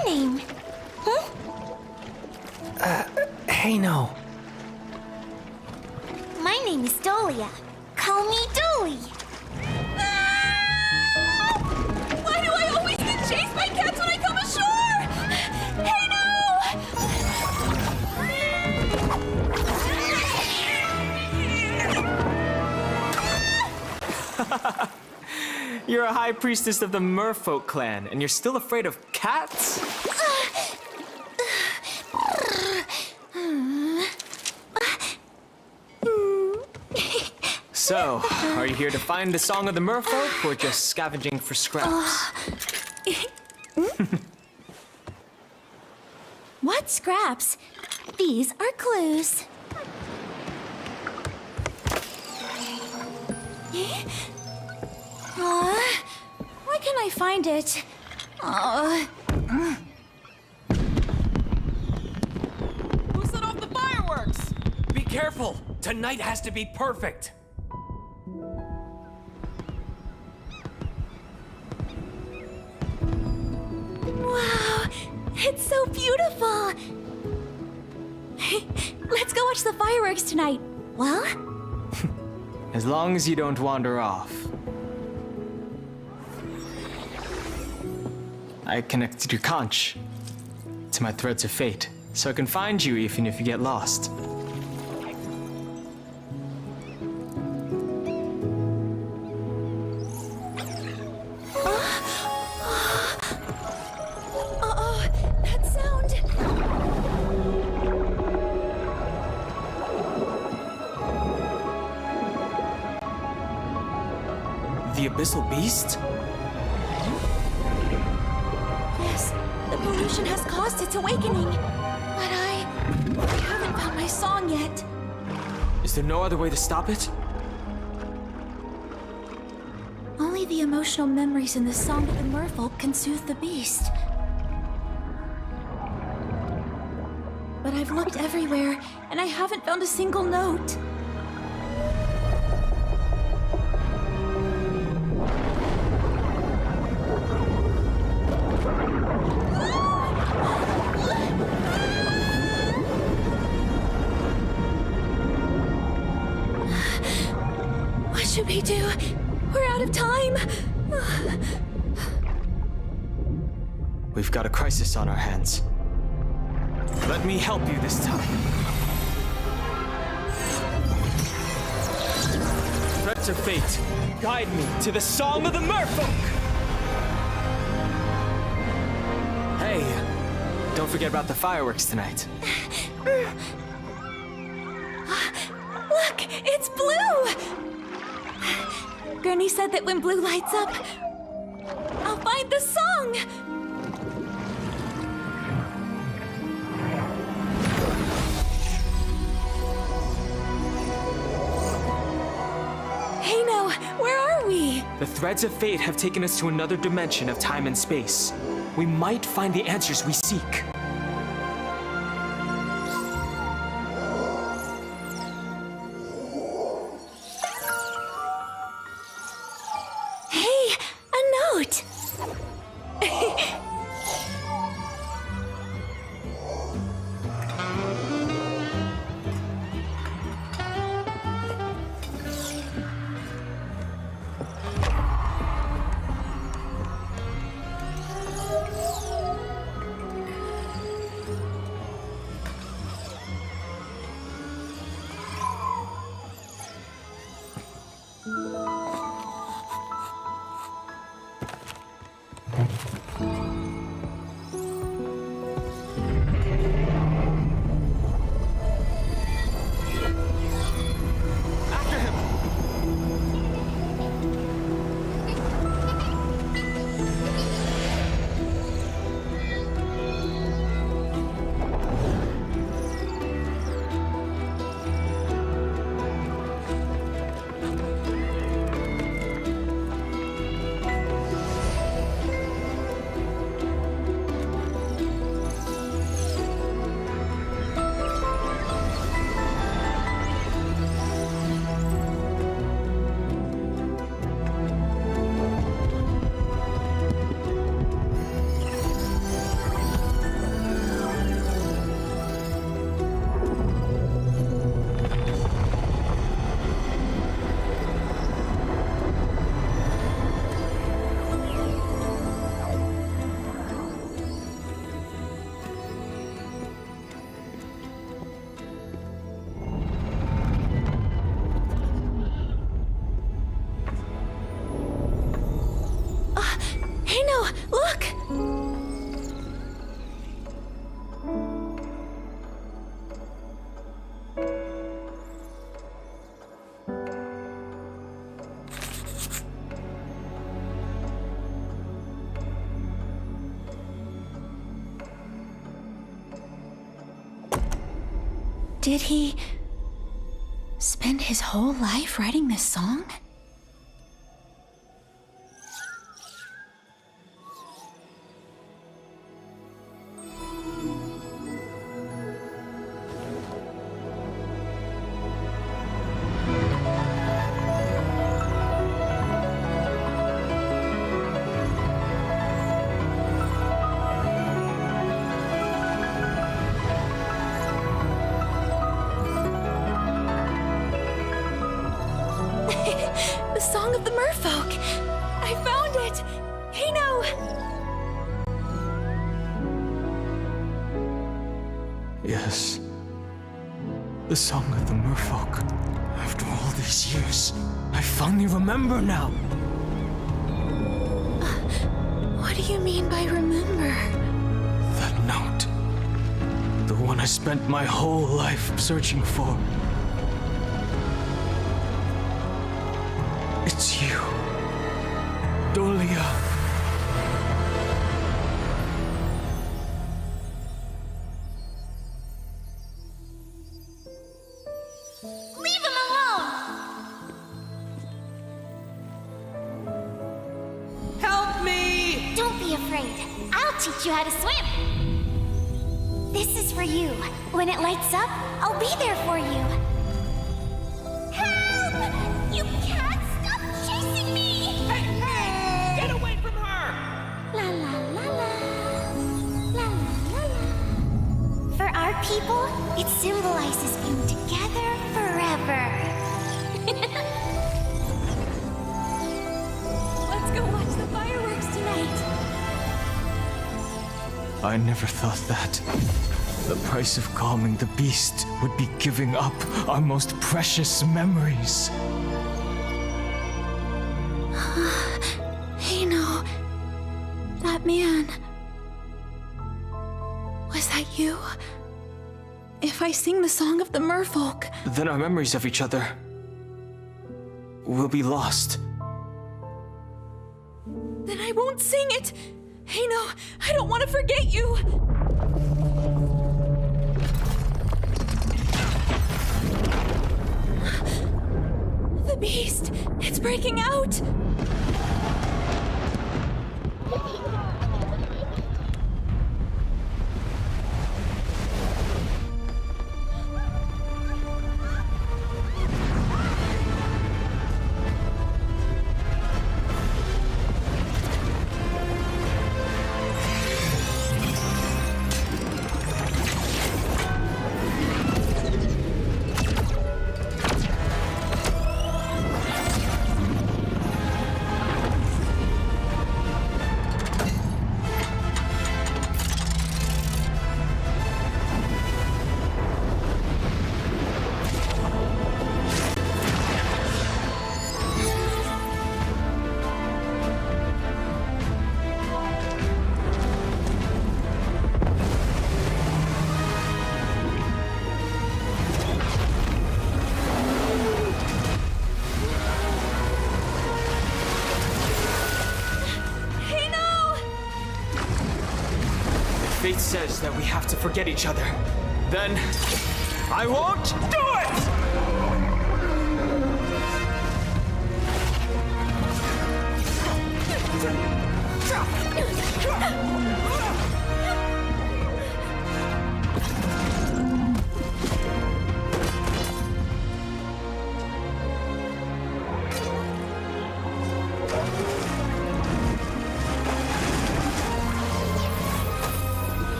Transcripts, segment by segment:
your name? Hey, no. My name is Dolia. Call me Dolly. Ah! Why do I always get chased by cats when I come ashore? Hey, no! You're a high priestess of the Merfolk clan, and you're still afraid of cats? So, are you here to find the Song of the Merfolk, or just scavenging for scraps? What scraps? These are clues. Why can't I find it? Who set off the fireworks? Be careful! Tonight has to be perfect! Wow, it's so beautiful. Let's go watch the fireworks tonight. Well? As long as you don't wander off. I connected your conch to my threads of fate, so I can find you even if you get lost. That sound. The Abyssal Beast? Yes, the pollution has caused its awakening. But I haven't found my song yet. Is there no other way to stop it? Only the emotional memories in the Song of the Merfolk can soothe the beast. But I've looked everywhere, and I haven't found a single note. What should we do? We're out of time. We've got a crisis on our hands. Let me help you this time. Threads of fate, guide me to the Song of the Merfolk! Hey, don't forget about the fireworks tonight. Look, it's blue! Gurney said that when blue lights up, I'll find the song! Hey, no, where are we? The threads of fate have taken us to another dimension of time and space. We might find the answers we seek. Hey, a note! Did he spend his whole life writing this song? The Song of the Merfolk! I found it! Hino! Yes. The Song of the Merfolk. After all these years, I finally remember now. What do you mean by remember? That note. The one I spent my whole life searching for. It's you, Dolia. Leave him alone! Help me! Don't be afraid. I'll teach you how to swim. This is for you. When it lights up, I'll be there for you. Help! You can't stop chasing me! Hey, hey! Get away from her! La la la la. La la la la. For our people, it symbolizes being together forever. Let's go watch the fireworks tonight! I never thought that. The price of calming the beast would be giving up our most precious memories. Hino, that man. Was that you? If I sing the Song of the Merfolk, Then our memories of each other will be lost. then I won't sing it! Hino, I don't want to forget you! The beast! It's breaking out! Fate says that we have to forget each other. Then, I won't do it!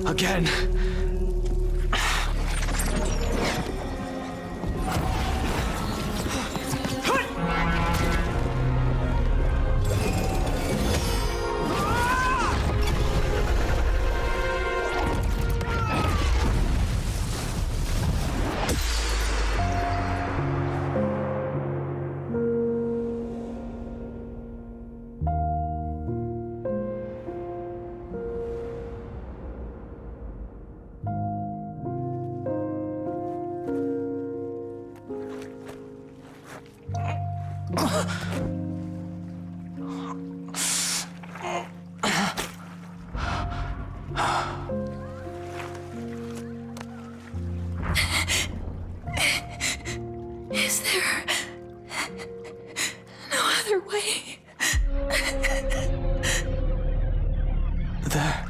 Again. Is there no other way? There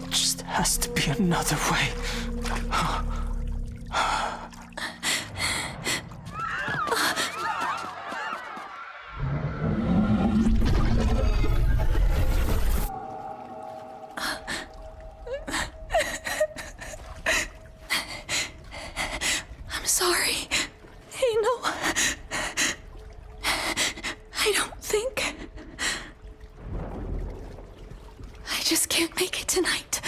just has to be another way. I'm sorry. Hey, no. I don't think. I just can't make it tonight.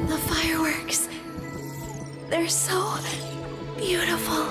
The fireworks. They're so beautiful.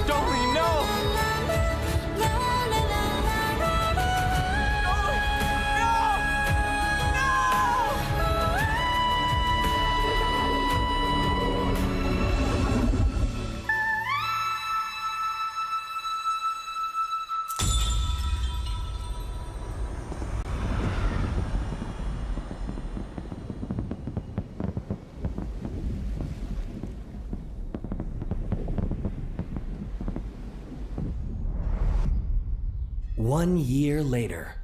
Dolly, no! One year later.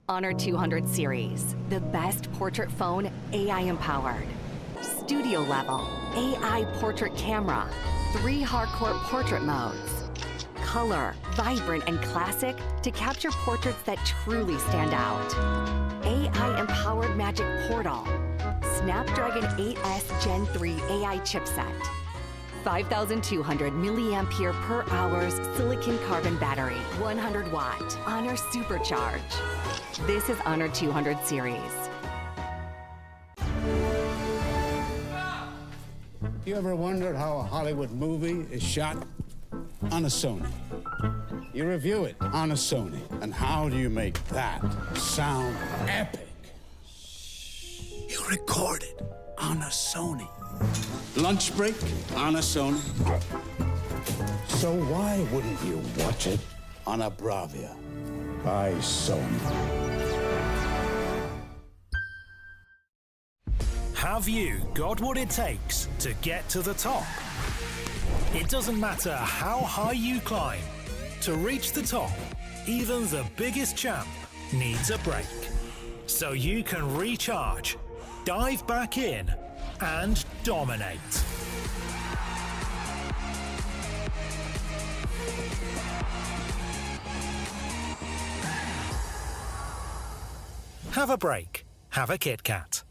Honor 200 series, the best portrait phone AI empowered. Studio level, AI portrait camera, 3 hardcore portrait modes. Color, vibrant and classic to capture portraits that truly stand out. AI empowered magic portal. Snapdragon 8S Gen 3 AI chipset. 5,200 milliampere per hour silicon carbon battery, 100 watt, Honor Supercharge. This is Honor 200 series. You ever wondered how a Hollywood movie is shot? On a Sony. You review it on a Sony. And how do you make that sound epic? You record it on a Sony. Lunch break on a Sony. So why wouldn't you watch it on a Bravia by Sony. Have you got what it takes to get to the top? It doesn't matter how high you climb. To reach the top, even the biggest champ needs a break. So you can recharge, dive back in, and dominate. Have a break. Have a Kit Kat.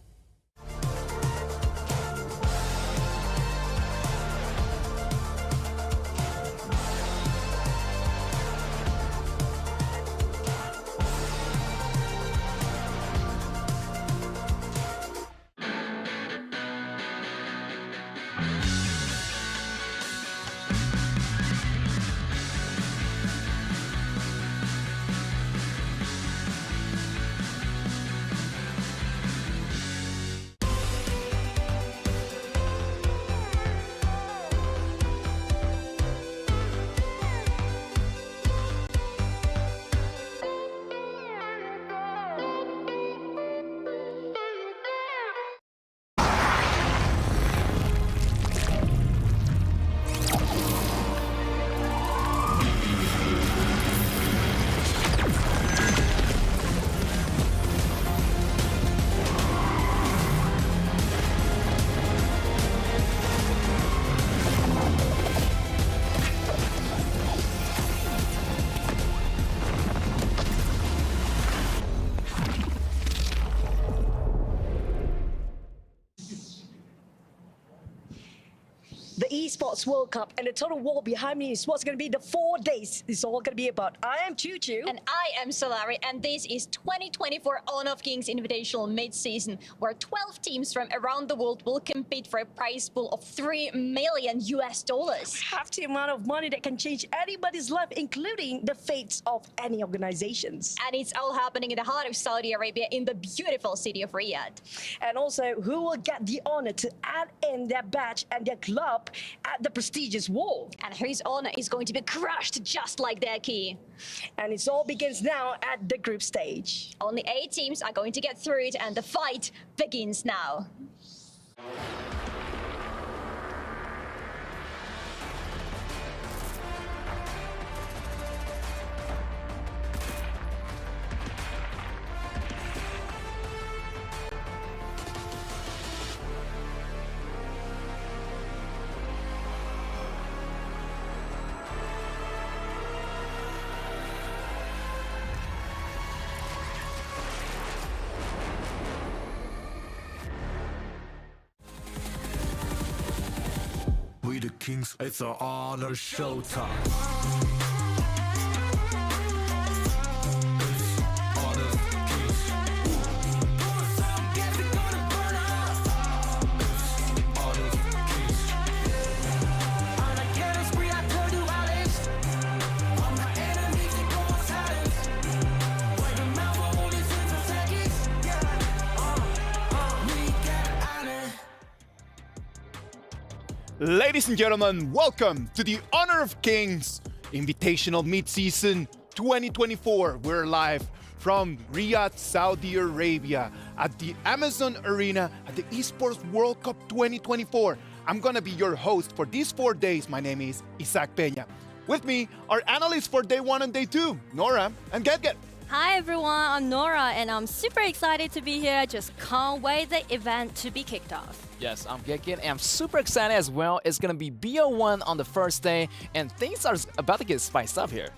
The Esports World Cup and the total wall behind me is what's going to be the 4 days it's all going to be about. I am Choo Choo. And I am Solari, and this is 2024 Honor of Kings Invitational Midseason, where 12 teams from around the world will compete for a prize pool of $3 million. Hefty amount of money that can change anybody's life, including the fates of any organizations. And it's all happening in the heart of Saudi Arabia in the beautiful city of Riyadh. And also, who will get the honor to add in their badge and their club at the prestigious wall? And whose honor is going to be crushed just like their key. And it all begins now at the group stage. Only 8 teams are going to get through it, and the fight begins now. We the kings, it's our honor showtime. Ladies and gentlemen, welcome to the Honor of Kings Invitational Midseason 2024. We're live from Riyadh, Saudi Arabia at the Amazon Arena at the Esports World Cup 2024. I'm gonna be your host for these 4 days. My name is Isaac Peña. With me are analysts for day 1 and day 2, Nora and Get. Hi everyone, I'm Nora and I'm super excited to be here. Just can't wait the event to be kicked off. Yes, I'm Gekit and I'm super excited as well. It's gonna be BO1 on the first day and things are about to get spiced up here.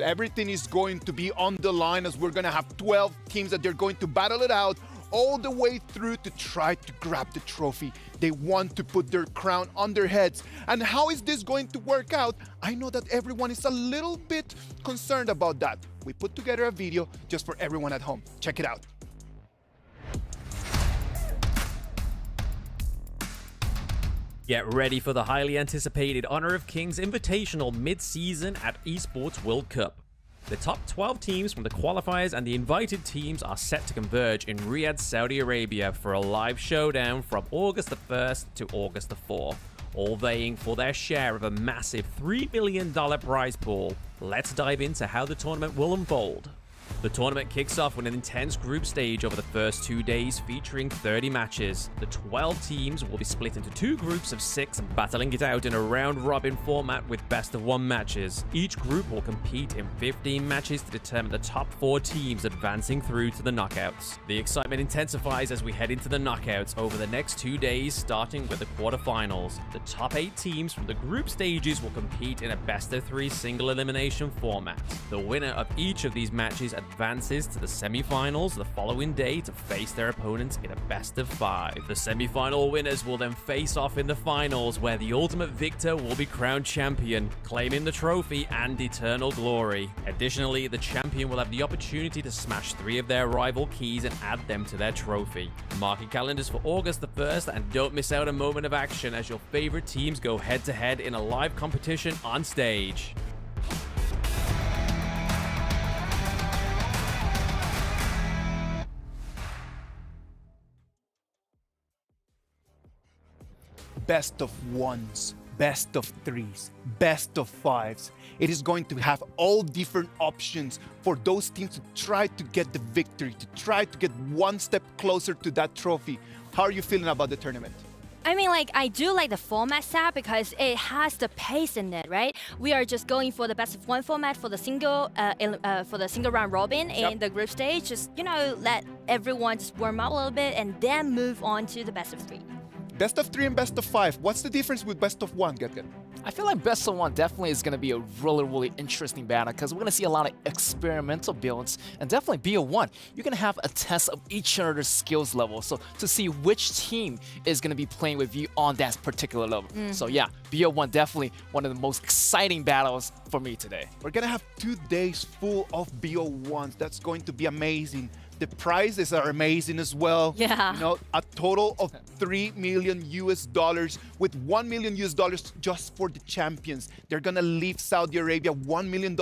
Everything is going to be on the line as we're gonna have 12 teams that they're going to battle it out all the way through to try to grab the trophy. They want to put their crown on their heads. And how is this going to work out? I know that everyone is a little bit concerned about that. We put together a video just for everyone at home. Check it out. Get ready for the highly anticipated Honor of Kings Invitational mid-season at Esports World Cup. The top 12 teams from the qualifiers and the invited teams are set to converge in Riyadh, Saudi Arabia for a live showdown from August the 1st to August the 4th. all vying for their share of a massive $3 million prize pool. Let's dive into how the tournament will unfold. The tournament kicks off with an intense group stage over the first 2 days featuring 30 matches. The 12 teams will be split into 2 groups of 6, battling it out in a round-robin format with best-of-1 matches. Each group will compete in 15 matches to determine the top 4 teams advancing through to the knockouts. The excitement intensifies as we head into the knockouts over the next 2 days, starting with the quarterfinals. The top 8 teams from the group stages will compete in a best-of-3 single elimination format. The winner of each of these matches advances to the semi-finals the following day to face their opponents in a best-of-5. The semi-final winners will then face off in the finals, where the ultimate victor will be crowned champion, claiming the trophy and eternal glory. Additionally, the champion will have the opportunity to smash 3 of their rival keys and add them to their trophy. Mark your calendars for August the 1st and don't miss out a moment of action as your favorite teams go head-to-head in a live competition on stage. Best of 1s, best of 3s, best of 5s. It is going to have all different options for those teams to try to get the victory, to try to get one step closer to that trophy. How are you feeling about the tournament? I mean, like, I do like the format set because it has the pace in it, right? We are just going for the best-of-1 format for the single round robin in the group stage. Just, you know, let everyone just warm up a little bit and then move on to the best-of-3. Best of 3 and best of 5. What's the difference with best of 1, Get? I feel like best of 1 definitely is going to be a really interesting battle because we're going to see a lot of experimental builds, and definitely BO1, you're going to have a test of each other's skills level, so to see which team is going to be playing with you on that particular level. So yeah, BO1 definitely one of the most exciting battles for me today. We're going to have 2 days full of BO1s. That's going to be amazing. The prizes are amazing as well. Yeah. You know, a total of $3 million with $1 million just for the champions. They're gonna leave Saudi Arabia $1 million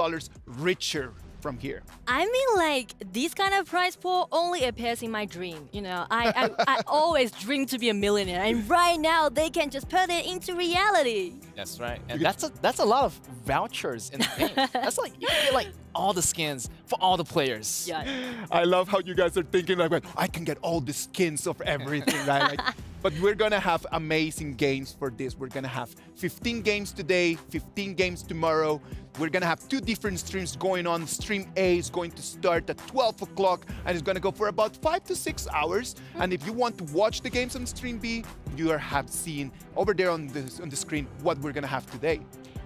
richer from here. I mean, like, this kind of prize pool only appears in my dream. You know, I always dream to be a millionaire, and right now they can just put it into reality. That's right, and that's a lot of vouchers in the game. That's like you can get like all the skins for all the players. Yeah. I love how you guys are thinking like, I can get all the skins of everything, right? Like, but we're gonna have amazing games for this. We're gonna have 15 games today, 15 games tomorrow. We're gonna have 2 different streams going on. Stream A is going to start at 12 o'clock and it's gonna go for about 5 to 6 hours. And if you want to watch the games on Stream B, you have seen over there on the screen what we're gonna have today.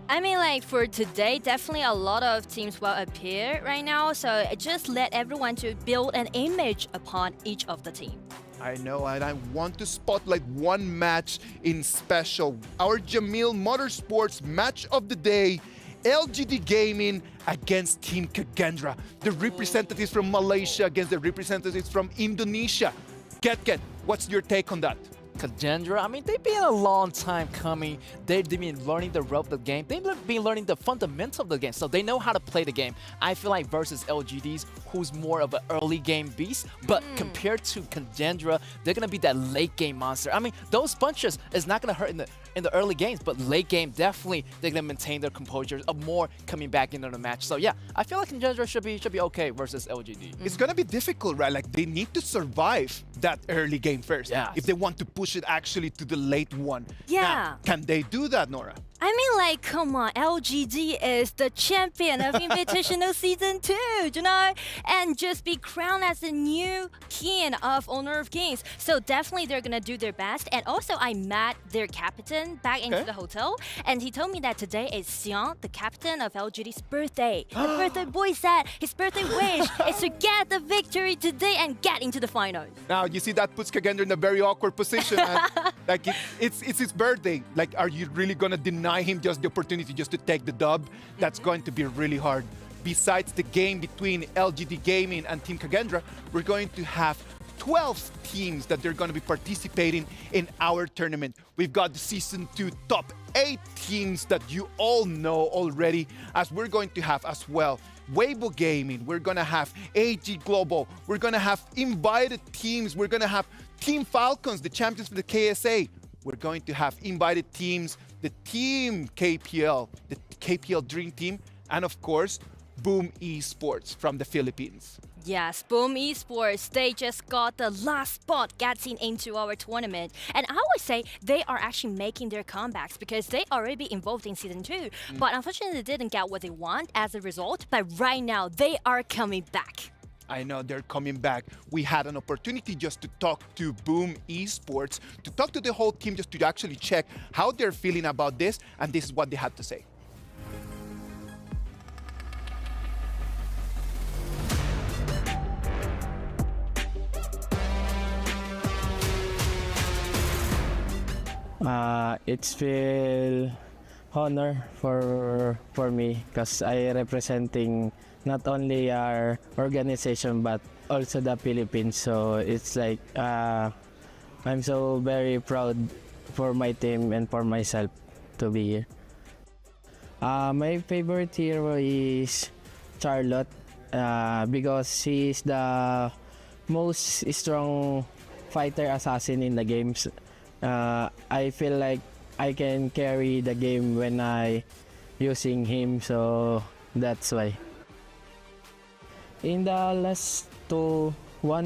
I mean, like, for today, definitely a lot of teams will appear right now, so just let everyone to build an image upon each of the team. I know, and I want to spotlight one match in special. Our Jamil Motorsports match of the day, LGD Gaming against Team Kagendra. The representatives from Malaysia against the representatives from Indonesia. Get, what's your take on that? Kagendra, I mean, they've been a long time coming. They've been learning the rope of the game. They've been learning the fundamentals of the game, so they know how to play the game. I feel like versus LGDs, who's more of an early game beast, but compared to Kagendra, they're gonna be that late game monster. I mean, those punches is not gonna hurt in the early games, but late game, definitely they're gonna maintain their composure of more coming back into the match. So yeah, I feel like Kagendra should be okay versus LGD. It's gonna be difficult, right? Like, they need to survive that early game first if they want to push it actually to the late one. Yeah. Now, can they do that, Nora? I mean, like, come on, LGD is the champion of Invitational Season 2, you know? And just be crowned as the new king of Honor of Kings. So definitely they're gonna do their best. And also, I met their captain back into the hotel, and he told me that today is Xian, the captain of LGD's birthday. The birthday boy said his birthday wish is to get the victory today and get into the finals. Now, you see, that puts Kagendra in a very awkward position. Man. Like, it's his birthday. Like, are you really gonna deny him just the opportunity just to take the dub? That's going to be really hard. Besides the game between LGD Gaming and Team Kagendra, we're going to have 12 teams that they're going to be participating in our tournament. We've got the Season 2 top 8 teams that you all know already, as we're going to have as well Weibo Gaming, we're going to have AG Global, we're going to have invited teams, we're going to have Team Falcons, the champions for the KSA. We're going to have invited teams, the Team KPL, the KPL Dream Team, and of course, Boom Esports from the Philippines. Yes, Boom Esports, they just got the last spot getting into our tournament. And I would say they are actually making their comebacks because they already be involved in Season 2. But unfortunately, they didn't get what they want as a result. But right now, they are coming back. I know they're coming back. We had an opportunity just to talk to Boom Esports, to talk to the whole team, just to actually check how they're feeling about this. And this is what they had to say. It's feel honor for me because I representing not only our organization but also the Philippines. So it's like I'm so very proud for my team and for myself to be here. My favorite hero is Charlotte because she is the most strong fighter assassin in the games. I feel like I can carry the game when I using him, so that's why. In the last 1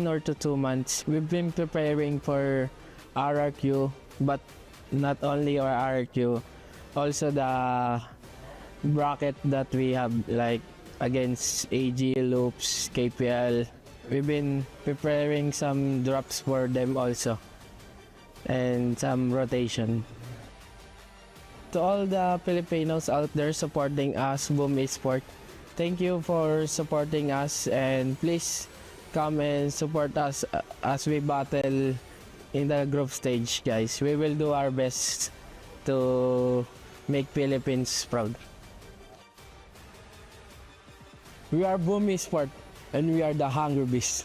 or 2 months, we've been preparing for RRQ, but not only our RRQ, also the bracket that we have like against AG, Loops, KPL. We've been preparing some drops for them also, and some rotation. To all the Filipinos out there supporting us, Boom Esports, thank you for supporting us, and please come and support us as we battle in the group stage, guys. We will do our best to make Philippines proud. We are Boom Esports, and we are the Hunger Beast.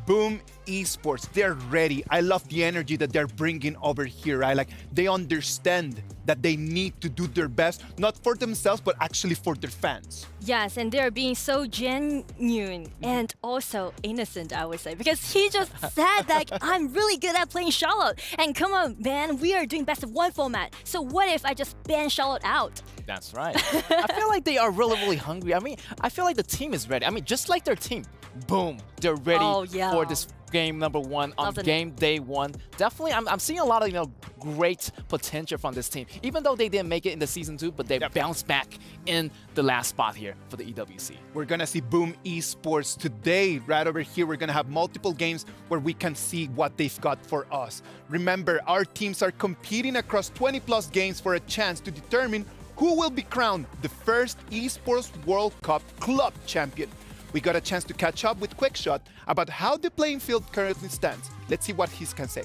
Boom Esports, they're ready. I love the energy that they're bringing over here, right? Like, they understand that they need to do their best, not for themselves, but actually for their fans. Yes, and they're being so genuine and also innocent, I would say, because he just said like, I'm really good at playing Charlotte, and come on, man, we are doing best of 1 format, so what if I just ban Charlotte out? That's right. I feel like they are really, really hungry. I mean, I feel like the team is ready. I mean, just like their team, boom, they're ready for this game number 1 on game day 1. Definitely, I'm seeing a lot of great potential from this team. Even though they didn't make it in the Season 2, but they bounced back in the last spot here for the EWC. We're gonna see Boom Esports today. Right over here, we're gonna have multiple games where we can see what they've got for us. Remember, our teams are competing across 20+ games for a chance to determine who will be crowned the first Esports World Cup Club Champion. We got a chance to catch up with Quickshot about how the playing field currently stands. Let's see what he can say.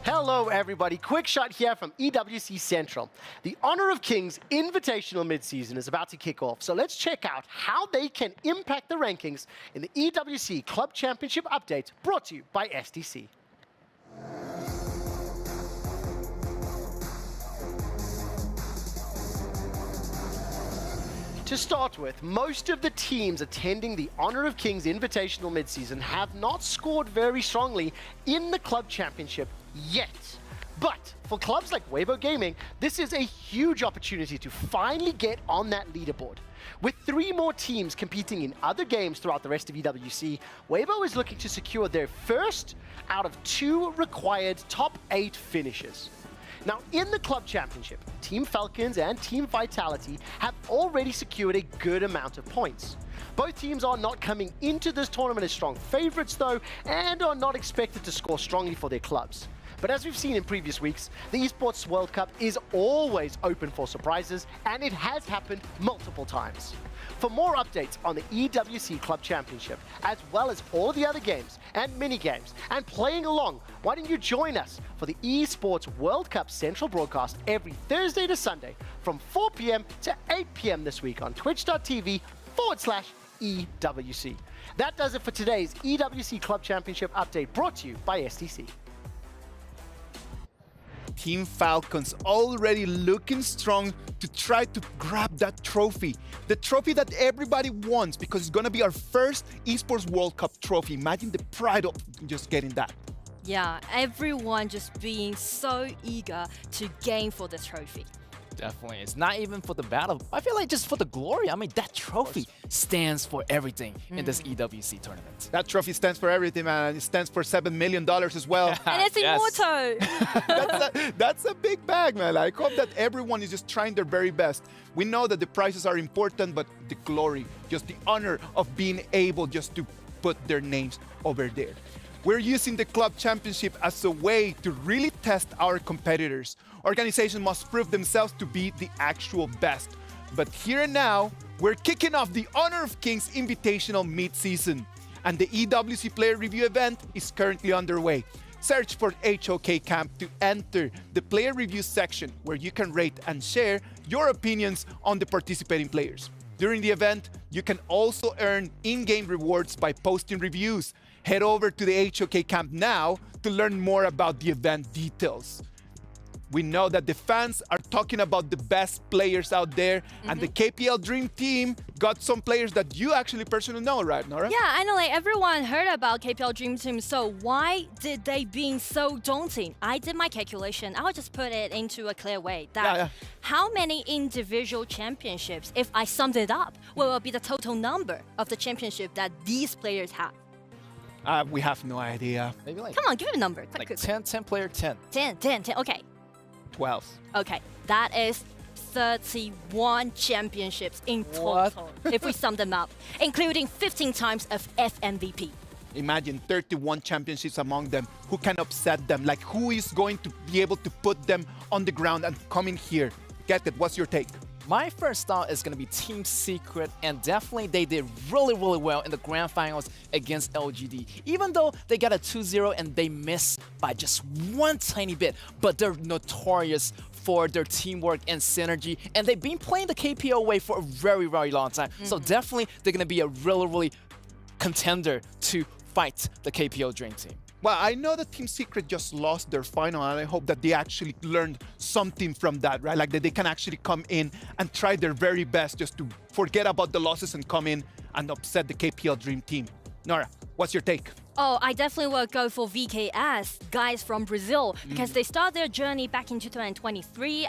Hello everybody, Quickshot here from EWC Central. The Honor of Kings Invitational Midseason is about to kick off, so let's check out how they can impact the rankings in the EWC Club Championship update brought to you by STC. To start with, most of the teams attending the Honor of Kings Invitational Midseason have not scored very strongly in the Club Championship yet. But for clubs like Weibo Gaming, this is a huge opportunity to finally get on that leaderboard. With 3 more teams competing in other games throughout the rest of EWC, Weibo is looking to secure their first out of 2 required top 8 finishes. Now, in the Club Championship, Team Falcons and Team Vitality have already secured a good amount of points. Both teams are not coming into this tournament as strong favorites though, and are not expected to score strongly for their clubs. But as we've seen in previous weeks, the Esports World Cup is always open for surprises, and it has happened multiple times. For more updates on the EWC Club Championship, as well as all the other games and mini-games, and playing along, why don't you join us for the Esports World Cup Central broadcast every Thursday to Sunday from 4 p.m. to 8 p.m. this week on twitch.tv/EWC. That does it for today's EWC Club Championship update brought to you by STC. Team Falcons already looking strong to try to grab that trophy. The trophy that everybody wants because it's gonna be our first Esports World Cup trophy. Imagine the pride of just getting that. Yeah, everyone just being so eager to game for this trophy. Definitely. It's not even for the battle. I feel like just for the glory. I mean, that trophy stands for everything in this EWC tournament. That trophy stands for everything, man. It stands for $7 million as well. And it's immortal. That's a big bag, man. I hope that everyone is just trying their very best. We know that the prizes are important, but the glory, just the honor of being able just to put their names over there. We're using the club championship as a way to really test our competitors. Organizations must prove themselves to be the actual best. But here and now, we're kicking off the Honor of Kings Invitational mid-season, and the EWC Player Review event is currently underway. Search for HoK Camp to enter the Player Review section where you can rate and share your opinions on the participating players. During the event, you can also earn in-game rewards by posting reviews. Head over to the HoK Camp now to learn more about the event details. We know that the fans are talking about the best players out there, and the KPL Dream Team got some players that you actually personally know, right, Nora? Yeah, I know, like everyone heard about KPL Dream Team, so why did they being so daunting? I did my calculation. I'll just put it into a clear way. That how many individual championships, if I summed it up, what will be the total number of the championship that these players have? We have no idea. Maybe like... Come on, give it a number. Like 10 player 10. 10. Okay. 12. Okay, that is 31 championships in total, if we sum them up, including 15 times of FMVP. Imagine 31 championships among them. Who can upset them? Like, who is going to be able to put them on the ground and come in here? Get it? What's your take? My first thought is going to be Team Secret, and definitely they did really well in the grand finals against LGD. Even though they got a 2-0 and they missed by just one tiny bit, but they're notorious for their teamwork and synergy, and they've been playing the KPL way for a very long time. So definitely they're going to be a really contender to fight the KPL Dream Team. Well, I know that Team Secret just lost their final, and I hope that they actually learned something from that, right? Like that they can actually come in and try their very best just to forget about the losses and come in and upset the KPL Dream Team. Nora, what's your take? Oh, I definitely will go for VKS, guys from Brazil, because they started their journey back in 2022,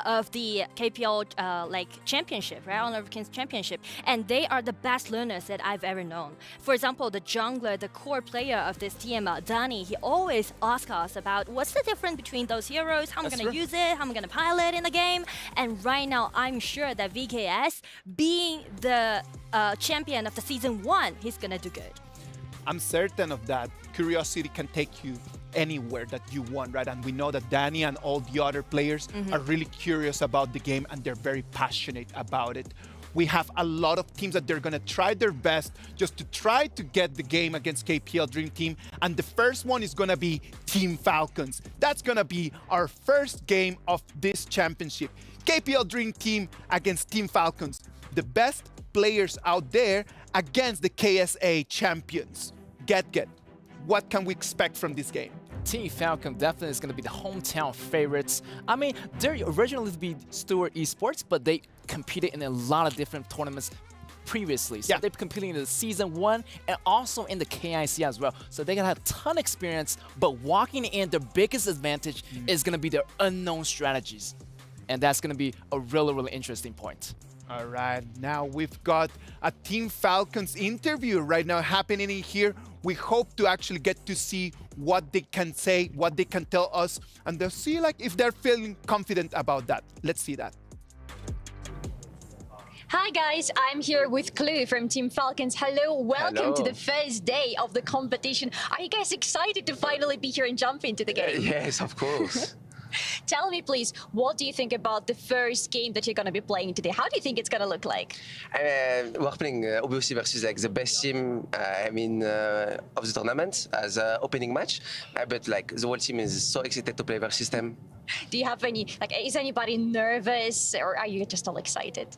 of the KPL championship, right, Honor of Kings championship, and they are the best learners that I've ever known. For example, the jungler, the core player of this team, Danny, he always asks us about what's the difference between those heroes, how I'm going to use it, how I'm going to pilot in the game, and right now I'm sure that VKS, being the champion of the season 1, he's going to do good. I'm certain of that. Curiosity can take you anywhere that you want, right? And we know that Danny and all the other players are really curious about the game, and they're very passionate about it. We have a lot of teams that they're going to try their best just to try to get the game against KPL Dream Team. And the first one is going to be Team Falcons. That's going to be our first game of this championship. KPL Dream Team against Team Falcons. The best players out there against the KSA champions. Get. What can we expect from this game? Team Falcon definitely is going to be the hometown favorites. I mean, they're originally to be Stewart Esports, but they competed in a lot of different tournaments previously. So they're competing in the season 1 and also in the KIC as well. So they got a ton of experience, but walking in, their biggest advantage is going to be their unknown strategies. And that's going to be a really interesting point. All right, now we've got a Team Falcons interview right now happening in here. We hope to actually get to see what they can say, what they can tell us, and they'll see like if they're feeling confident about that. Let's see that. Hi guys, I'm here with Clue from Team Falcons. Hello, welcome to the first day of the competition. Are you guys excited to finally be here and jump into the game? Yes, of course. Tell me, please, what do you think about the first game that you're going to be playing today? How do you think it's going to look like? We're playing obviously versus like the best team, of the tournament as an opening match. But like the whole team is so excited to play versus them. Do you have any, is anybody nervous, or are you just all excited?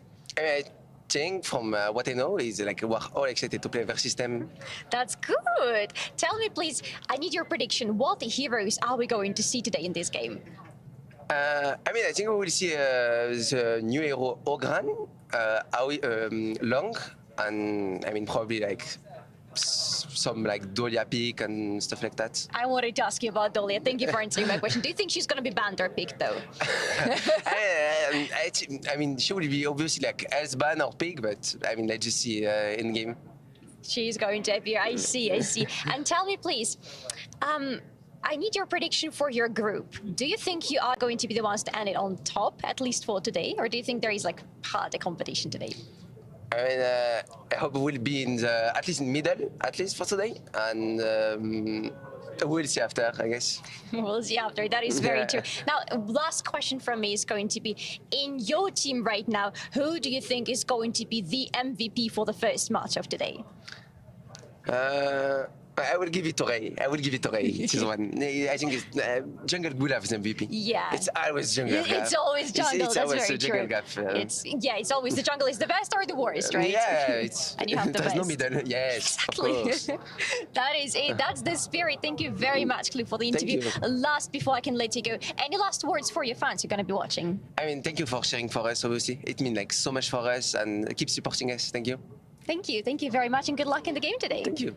thing from what I know is like we're all excited to play versus them. That's good. Tell me, please, I need your prediction. What heroes are we going to see today in this game? I mean, I think we will see the new hero Ogran, Long, and I mean probably like some like Dolia pick and stuff like that. I wanted to ask you about Dolia. Thank you for answering my question. Do you think she's going to be banned or picked, though? I mean, she will be obviously like else ban or pick, but I mean, let's just see in game. She's going to appear. I see. And tell me, please, I need your prediction for your group. Do you think you are going to be the ones to end it on top, at least for today? Or do you think there is like harder competition today? I mean, I hope we'll be in the, at least in middle, at least for today. And we'll see after, I guess. We'll see after. That is very true. Now, last question from me is going to be, in your team right now, who do you think is going to be the MVP for the first match of today? I will give it to Ray. It is one. I think it's Jungle Gulaf's MVP. Yeah. It's always Jungle Gulaf. It's always Jungle. It's That's always very Jungle true. Gulaf. It's always the jungle is the best or the worst, right? Yeah, it's. And you have the there's best. no middle. Yes, Exactly. of course. That is it. That's the spirit. Thank you very much, Clue, for the interview. Last, before I can let you go, any last words for your fans who are going to be watching? I mean, thank you for sharing for us. Obviously, it means like so much for us, and keep supporting us. Thank you. Thank you. Thank you very much, and good luck in the game today. Thank you.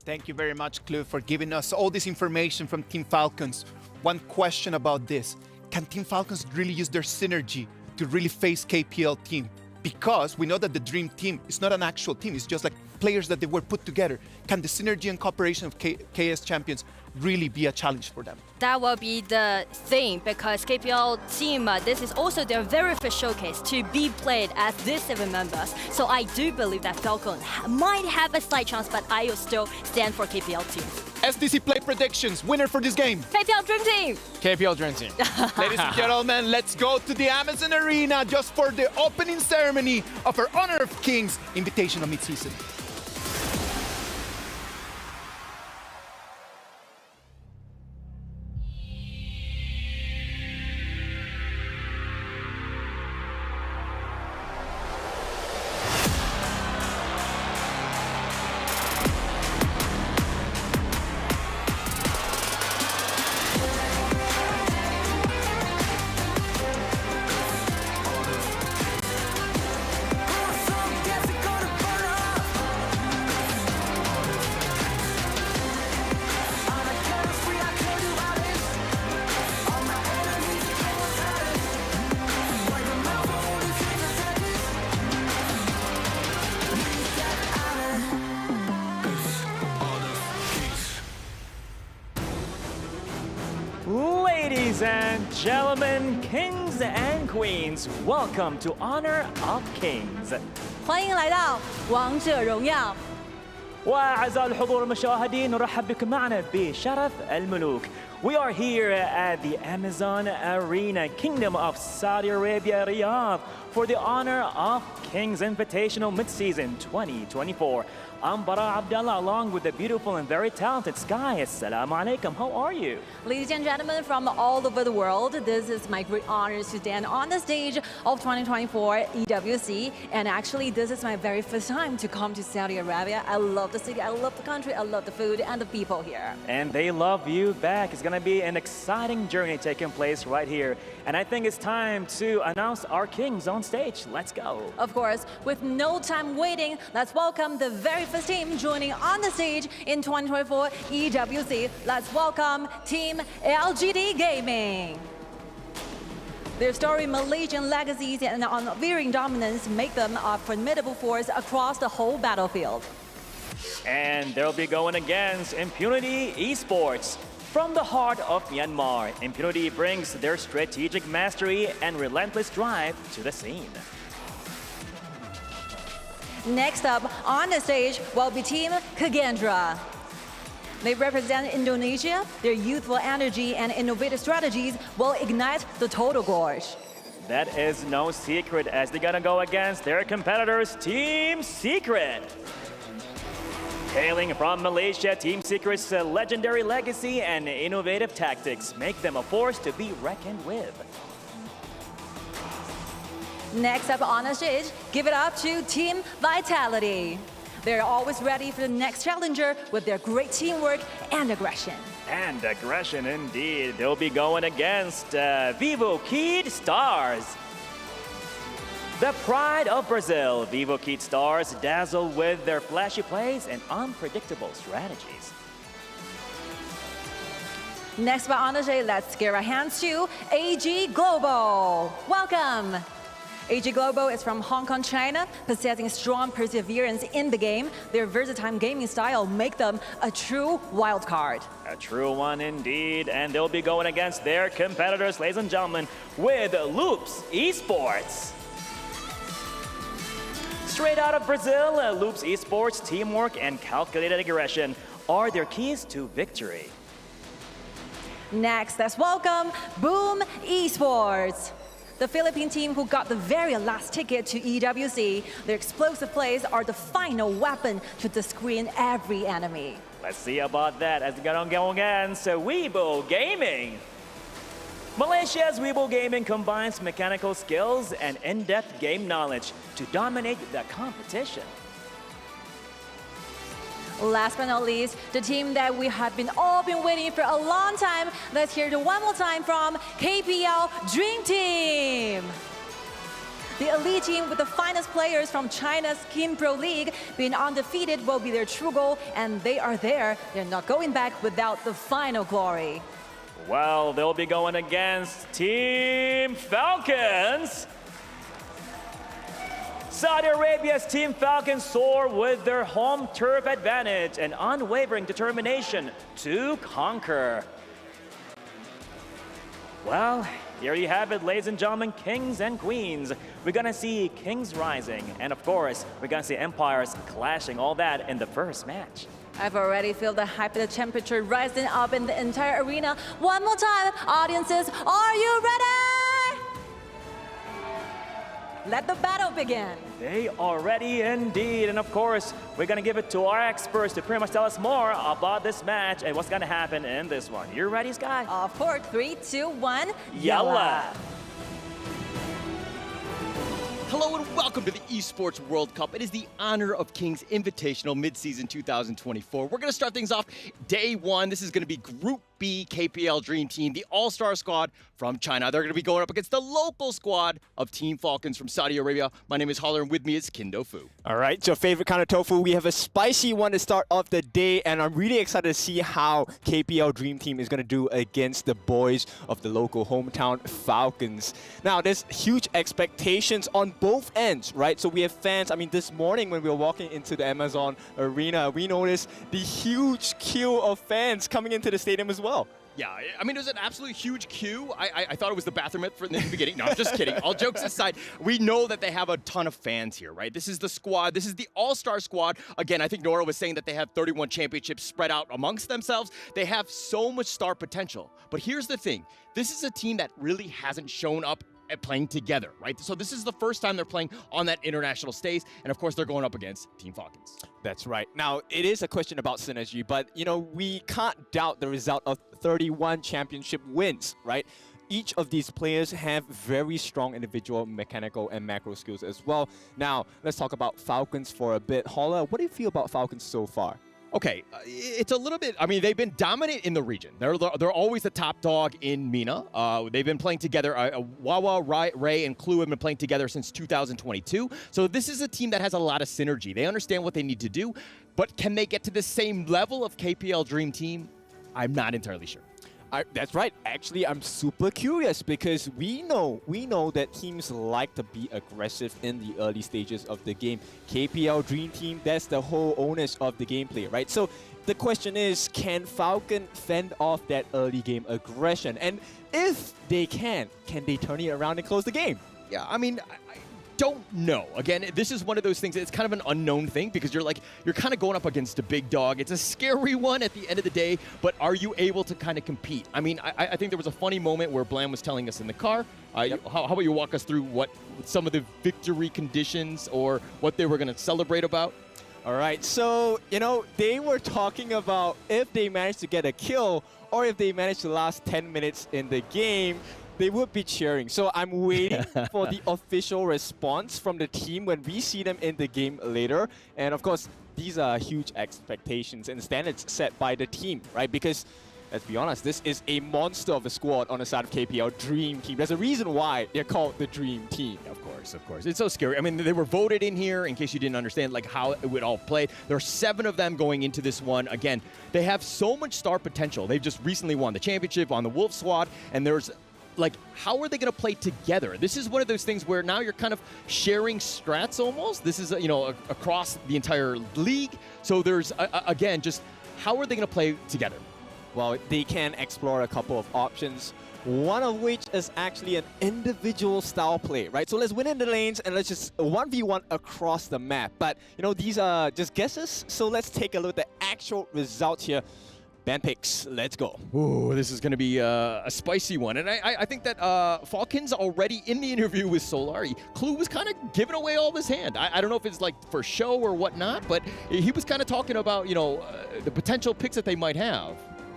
Thank you very much, Cliff, for giving us all this information from Team Falcons. One question about this. Can Team Falcons really use their synergy to really face KPL team? Because we know that the Dream Team is not an actual team. It's just like players that they were put together. Can the synergy and cooperation of KS champions really be a challenge for them? That will be the thing, because KPL team, this is also their very first showcase to be played as these 7 members. So I do believe that Falcon might have a slight chance, but I will still stand for KPL team. SDC Play predictions, winner for this game. KPL Dream Team! KPL Dream Team. Ladies and gentlemen, let's go to the Amazon Arena just for the opening ceremony of our Honor of Kings Invitational Midseason. Ladies and gentlemen, kings and queens, welcome to Honor of Kings. 欢迎来到王者荣耀。 وأعزائي الحضور المشاهدين نرحب بكم معنا بشرف الملوك. We are here at the Amazon Arena, Kingdom of Saudi Arabia, Riyadh, for the Honor of Kings Invitational Midseason 2024. I'm Bara Abdallah, along with the beautiful and very talented Sky. Assalamu alaikum. How are you? Ladies and gentlemen from all over the world, this is my great honor to stand on the stage of 2024 EWC. And actually, this is my very first time to come to Saudi Arabia. I love the city, I love the country, I love the food and the people here. And they love you back. It's going to be an exciting journey taking place right here. And I think it's time to announce our kings on stage. Let's go. Of course, with no time waiting, let's welcome the very first team joining on the stage in 2024 EWC. Let's welcome Team LGD Gaming. Their storied Malaysian legacies and unwavering dominance make them a formidable force across the whole battlefield. And they'll be going against Impunity Esports. From the heart of Myanmar, Impunity brings their strategic mastery and relentless drive to the scene. Next up on the stage will be Team Kagendra. They represent Indonesia. Their youthful energy and innovative strategies will ignite the total gorge. That is no secret, as they're gonna go against their competitors, Team Secret. Hailing from Malaysia, Team Secret's legendary legacy and innovative tactics make them a force to be reckoned with. Next up on the stage, give it up to Team Vitality. They're always ready for the next challenger with their great teamwork and aggression. And aggression indeed. They'll be going against Vivo Kid Stars. The pride of Brazil, Vivo Kid Stars dazzle with their flashy plays and unpredictable strategies. Next up on the stage, let's give our hands to AG Global. Welcome. AG Global is from Hong Kong, China, possessing strong perseverance in the game. Their versatile gaming style make them a true wild card. A true one indeed, and they'll be going against their competitors, ladies and gentlemen, with Loops Esports. Straight out of Brazil, Loops Esports teamwork and calculated aggression are their keys to victory. Next, let's welcome Boom Esports. The Philippine team who got the very last ticket to EWC. Their explosive plays are the final weapon to screen every enemy. Let's see about that as we go against Weibo Gaming. Malaysia's Weibo Gaming combines mechanical skills and in-depth game knowledge to dominate the competition. Last but not least, the team that we have all been waiting for a long time. Let's hear it one more time from KPL Dream Team. The elite team with the finest players from China's Kim Pro League being undefeated will be their true goal, and they are there. They're not going back without the final glory. Well, they'll be going against Team Falcons. Saudi Arabia's Team Falcons soar with their home turf advantage and unwavering determination to conquer. Well, here you have it, ladies and gentlemen, kings and queens. We're gonna see kings rising, and of course, we're gonna see empires clashing, all that in the first match. I've already felt the hype of the temperature rising up in the entire arena. One more time, audiences, are you ready? Let the battle begin. They are ready indeed, and of course, we're gonna give it to our experts to pretty much tell us more about this match and what's gonna happen in this one. You ready, Sky? Of course, 3, 2, 1, Yalla! Hello and welcome to the Esports World Cup. It is the Honor of Kings Invitational Midseason 2024. We're going to start things off day one. This is going to be Group B KPL Dream Team, the all-star squad from China. They're going to be going up against the local squad of Team Falcons from Saudi Arabia. My name is Holler, and with me is Kindo Fu. All right, it's your favorite kind of tofu. We have a spicy one to start off the day, and I'm really excited to see how KPL Dream Team is going to do against the boys of the local hometown Falcons. Now, there's huge expectations on both ends, right? So we have fans. I mean, this morning when we were walking into the Amazon Arena, we noticed the huge queue of fans coming into the stadium as well. Yeah, I mean, it was an absolutely huge queue. I thought it was the bathroom in the beginning. No, I'm just kidding. All jokes aside, we know that they have a ton of fans here, right? This is the squad. This is the all-star squad. Again, I think Nora was saying that they have 31 championships spread out amongst themselves. They have so much star potential. But here's the thing. This is a team that really hasn't shown up at playing together, right? So this is the first time they're playing on that international stage, and of course they're going up against Team Falcons. That's right. Now, it is a question about synergy, but, you know, we can't doubt the result of 31 championship wins, right? Each of these players have very strong individual mechanical and macro skills as well. Now, let's talk about Falcons for a bit. Holla, what do you feel about Falcons so far? Okay, it's a little bit, I mean, they've been dominant in the region. They're always the top dog in MENA. They've been playing together. Wawa, Ray, and Clue have been playing together since 2022. So this is a team that has a lot of synergy. They understand what they need to do, but can they get to the same level of KPL Dream Team? I'm not entirely sure. That's right. Actually, I'm super curious because we know that teams like to be aggressive in the early stages of the game. KPL Dream Team, that's the whole onus of the gameplay, right? So the question is, can Falcon fend off that early game aggression? And if they can they turn it around and close the game? Yeah, I mean, I don't know. Again, this is one of those things, it's kind of an unknown thing because you're kind of going up against a big dog. It's a scary one at the end of the day, but are you able to kind of compete? I mean, I think there was a funny moment where Blam was telling us in the car. How about you walk us through what some of the victory conditions or what they were going to celebrate about? All right, so, you know, they were talking about if they managed to get a kill or if they managed to last 10 minutes in the game, they would be cheering. So I'm waiting for the official response from the team when we see them in the game later. And of course, these are huge expectations and standards set by the team, right? Because let's be honest, this is a monster of a squad on the side of KPL Dream Team. There's a reason why they're called the Dream Team. Of course, of course. It's so scary. I mean, they were voted in here, in case you didn't understand, like how it would all play. There are 7 of them going into this one. Again, they have so much star potential. They've just recently won the championship on the Wolf squad, and there's like, how are they going to play together? This is one of those things where now you're kind of sharing strats almost. This is, you know, across the entire league. So there's, again, just how are they going to play together? Well, they can explore a couple of options, one of which is actually an individual style play, right? So let's win in the lanes and let's just 1v1 across the map. But, you know, these are just guesses, so let's take a look at the actual results here. Band picks, let's go. Ooh, this is going to be a spicy one. And I think that Falcons already in the interview with Solari, Clue was kind of giving away all this hand. I don't know if it's like for show or whatnot, but he was kind of talking about, you know, the potential picks that they might have.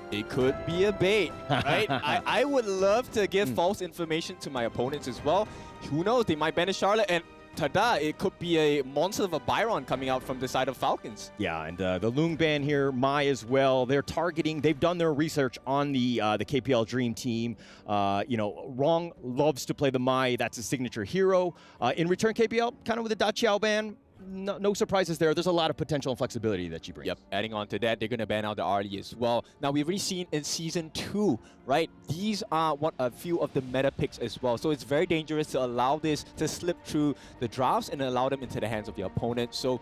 It could be a bait, right? I would love to give false information to my opponents as well. Who knows, they might ban a Charlotte, and ta-da, it could be a monster of a Byron coming out from the side of Falcons. Yeah, and the Loong ban here, Mai as well. They're targeting, they've done their research on the KPL Dream Team. You know, Rong loves to play the Mai, that's his signature hero. In return, KPL, kind of with the Da Chiao ban, no surprises there. There's a lot of potential and flexibility that she brings. Yep, adding on to that, they're going to ban out the RD as well. Now, we've already seen in Season 2, right? These are a few of the meta picks as well. So it's very dangerous to allow this to slip through the drafts and allow them into the hands of the opponent. So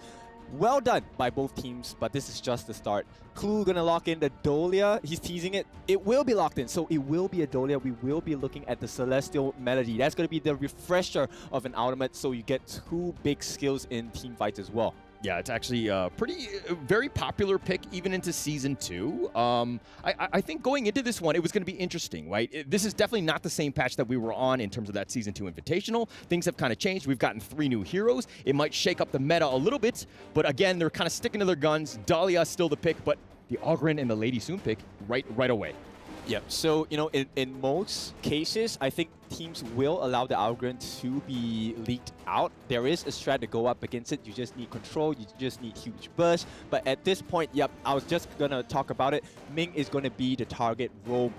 well done by both teams, but this is just the start. Clue gonna lock in the Dolia. He's teasing it. It will be locked in, so it will be a Dolia. We will be looking at the Celestial Melody. That's gonna be the refresher of an ultimate, so you get 2 big skills in team fights as well. Yeah, it's actually a very popular pick even into Season 2. I think going into this one, it was going to be interesting, right? This is definitely not the same patch that we were on in terms of that Season 2 Invitational. Things have kind of changed. We've gotten 3 new heroes. It might shake up the meta a little bit, but again, they're kind of sticking to their guns. Dahlia's still the pick, but the Ogren and the Lady Soon pick right away. Yep, so, you know, in most cases, I think teams will allow the Algren to be leaked out. There is a strat to go up against it. You just need control, you just need huge burst. But at this point, yep, I was just going to talk about it. Ming is going to be the target roam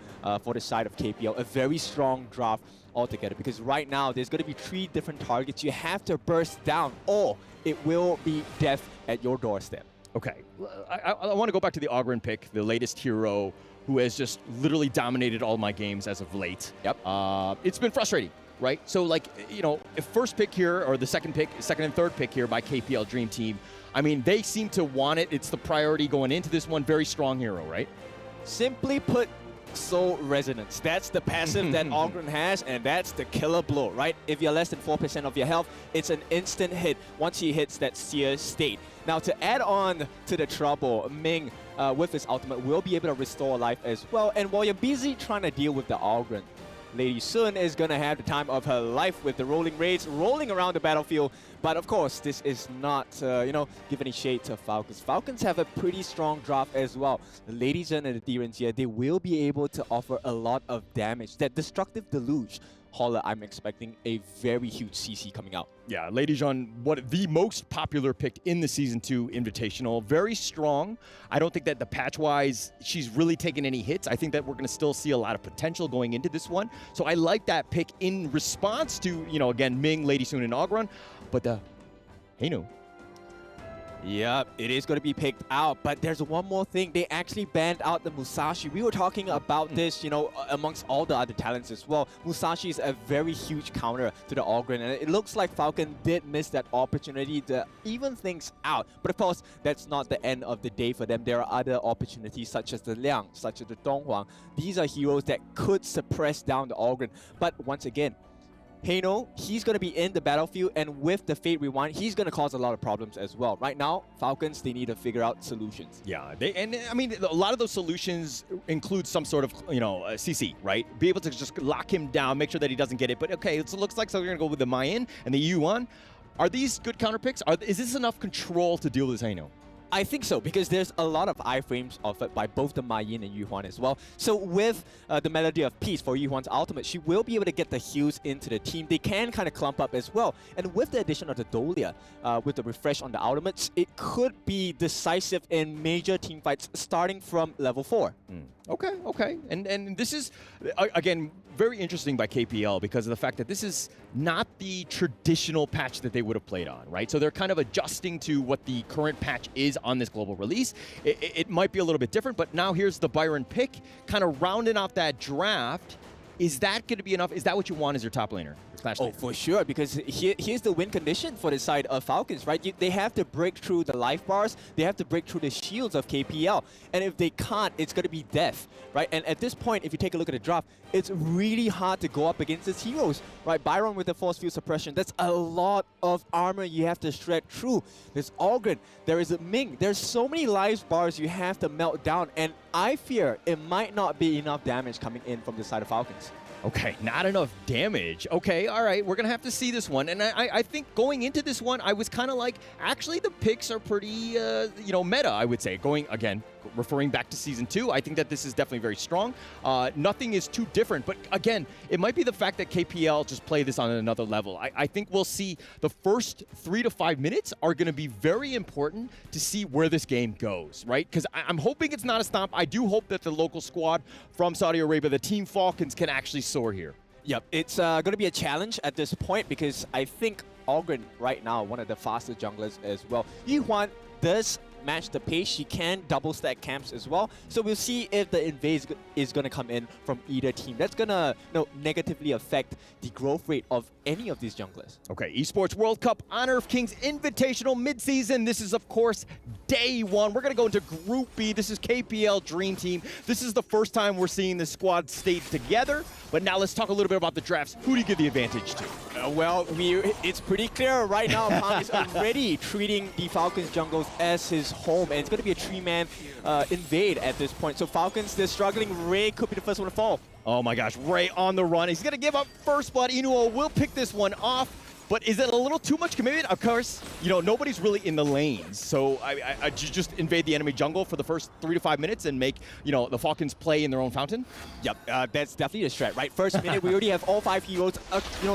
for the side of KPL. A very strong draft altogether, because right now there's going to be 3 different targets you have to burst down, or it will be death at your doorstep. Okay, I want to go back to the Ogren pick, the latest hero, who has just literally dominated all my games as of late. Yep. It's been frustrating, right? So, like, you know, first pick here, or the second and third pick here by KPL Dream Team, I mean, they seem to want it. It's the priority going into this one. Very strong hero, right? Simply put, Soul Resonance. That's the passive that Ogren has, and that's the killer blow, right? If you're less than 4% of your health, it's an instant hit once he hits that seer state. Now, to add on to the trouble, Ming, with his ultimate, will be able to restore life as well. And while you're busy trying to deal with the Ogren, Lady Sun is going to have the time of her life with the rolling raids rolling around the battlefield. But of course, this is not, you know, give any shade to Falcons. Falcons have a pretty strong draft as well. The Lady Sun and the Tyrants here, they will be able to offer a lot of damage. That Destructive Deluge, Holla, I'm expecting a very huge CC coming out. Yeah, Lady Jean, the most popular pick in the Season 2 Invitational. Very strong. I don't think that the patch-wise, she's really taken any hits. I think that we're going to still see a lot of potential going into this one. So I like that pick in response to, you know, again, Ming, Lady Soon, and Ogren. But the Hainu. Yep, it is going to be picked out, but there's one more thing. They actually banned out the Musashi. We were talking about this, you know, amongst all the other talents as well. Musashi is a very huge counter to the Ogren, and it looks like Falcon did miss that opportunity to even things out. But of course, that's not the end of the day for them. There are other opportunities such as the Liang, such as the Donghuang. These are heroes that could suppress down the Ogren. But once again, Haino, he's going to be in the battlefield, and with the Fate Rewind, he's going to cause a lot of problems as well. Right now, Falcons, they need to figure out solutions. Yeah, and I mean, a lot of those solutions include some sort of, you know, CC, right? Be able to just lock him down, make sure that he doesn't get it. But okay, it looks like so we're going to go with the Mayan and the Yuan. Are these good counter picks? Is this enough control to deal with Haino? I think so, because there's a lot of iframes offered by both the Ma Yin and Yu Huan as well. So with the Melody of Peace for Yu Huan's ultimate, she will be able to get the heals into the team. They can kind of clump up as well. And with the addition of the Dolia, with the refresh on the ultimates, it could be decisive in major team fights starting from level 4. Okay, okay. And this is, again, very interesting by KPL because of the fact that this is not the traditional patch that they would have played on, right? So they're kind of adjusting to what the current patch is on this global release. It might be a little bit different, but now here's the Byron pick, kind of rounding out that draft. Is that going to be enough? Is that what you want as your top laner? Oh, for sure, because here's the win condition for the side of Falcons, right? They have to break through the life bars, they have to break through the shields of KPL, and if they can't, it's going to be death, right? And at this point, if you take a look at the draft, it's really hard to go up against his heroes, right? Byron with the force field suppression, that's a lot of armor you have to shred through. There's Ogren, there is a Ming, there's so many life bars you have to melt down, and I fear it might not be enough damage coming in from the side of Falcons. Okay, not enough damage. Okay, all right, we're going to have to see this one. And I think going into this one, I was kind of like, actually, the picks are pretty, meta, I would say. Going, again, referring back to Season 2, I think that this is definitely very strong. Nothing is too different. But, again, it might be the fact that KPL just play this on another level. I think we'll see the first 3 to 5 minutes are going to be very important to see where this game goes, right? Because I'm hoping it's not a stomp. I do hope that the local squad from Saudi Arabia, the Team Falcons, can actually soar here. Yep, it's going to be a challenge at this point because I think Ogren right now, one of the fastest junglers as well. Yu Huan does match the pace. She can double stack camps as well. So we'll see if the invade is going to come in from either team. That's going to negatively affect the growth rate of any of these junglers. Okay, Esports World Cup Honor of Kings Invitational midseason. This is, of course, day 1. We're going to go into Group B. This is KPL Dream Team. This is the first time we're seeing the squad stay together. But now let's talk a little bit about the drafts. Who do you give the advantage to? Well, it's pretty clear right now. Pang is already treating the Falcons jungles as his home, and it's going to be a 3-man invade at this point. So Falcons, they're struggling. Ray could be the first one to fall. Oh my gosh, Ray on the run. He's going to give up first blood. Inuo will pick this one off. But is it a little too much commitment? Of course, nobody's really in the lanes. So I just invade the enemy jungle for the first 3 to 5 minutes and make, the Falcons play in their own fountain? Yep, that's definitely the strat, right? First minute, we already have all 5 heroes,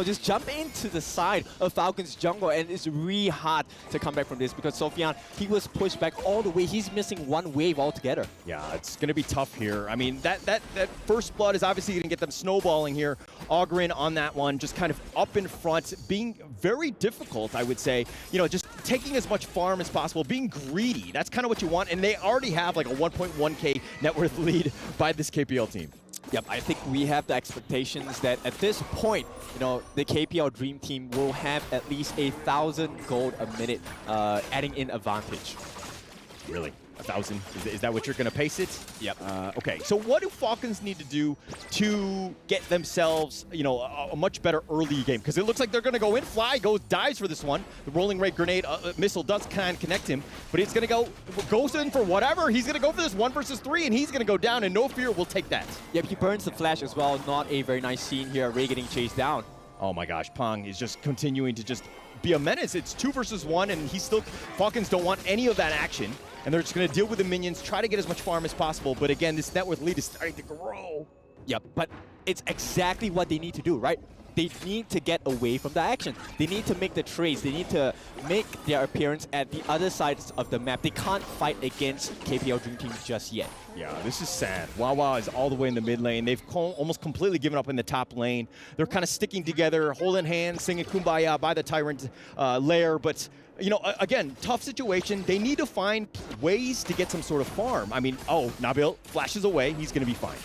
just jump into the side of Falcons jungle, and it's really hard to come back from this because Sofian, he was pushed back all the way. He's missing 1 wave altogether. Yeah, it's going to be tough here. I mean, that first blood is obviously going to get them snowballing here. Ogren on that one, just kind of up in front, being very difficult, I would say. Just taking as much farm as possible, being greedy. That's kind of what you want, and they already have like a 1.1k net worth lead by this KPL team. Yep, I think we have the expectations that at this point, the KPL Dream Team will have at least 1,000 gold a minute, adding in advantage. Really? 1,000? Is that what you're going to pace it? Yep. Okay, so what do Falcons need to do to get themselves, a much better early game? Because it looks like they're going to go in, Fly dies for this one. The rolling rate grenade missile does kind of connect him, but it's going to goes in for whatever. He's going to go for this 1 versus 3, and he's going to go down, and no fear will take that. Yep, he burns the flash as well. Not a very nice scene here. Ray getting chased down. Oh my gosh, Pang is just continuing to just be a menace. It's 2 versus 1, and Falcons don't want any of that action. And they're just going to deal with the minions, try to get as much farm as possible. But again, this net worth lead is starting to grow. Yep, but it's exactly what they need to do, right? They need to get away from the action. They need to make the trades. They need to make their appearance at the other sides of the map. They can't fight against KPL Dream Team just yet. Yeah, this is sad. Wawa is all the way in the mid lane. They've almost completely given up in the top lane. They're kind of sticking together, holding hands, singing Kumbaya by the Tyrant lair. But, again, tough situation. They need to find ways to get some sort of farm. I mean, Nabil flashes away. He's going to be fine.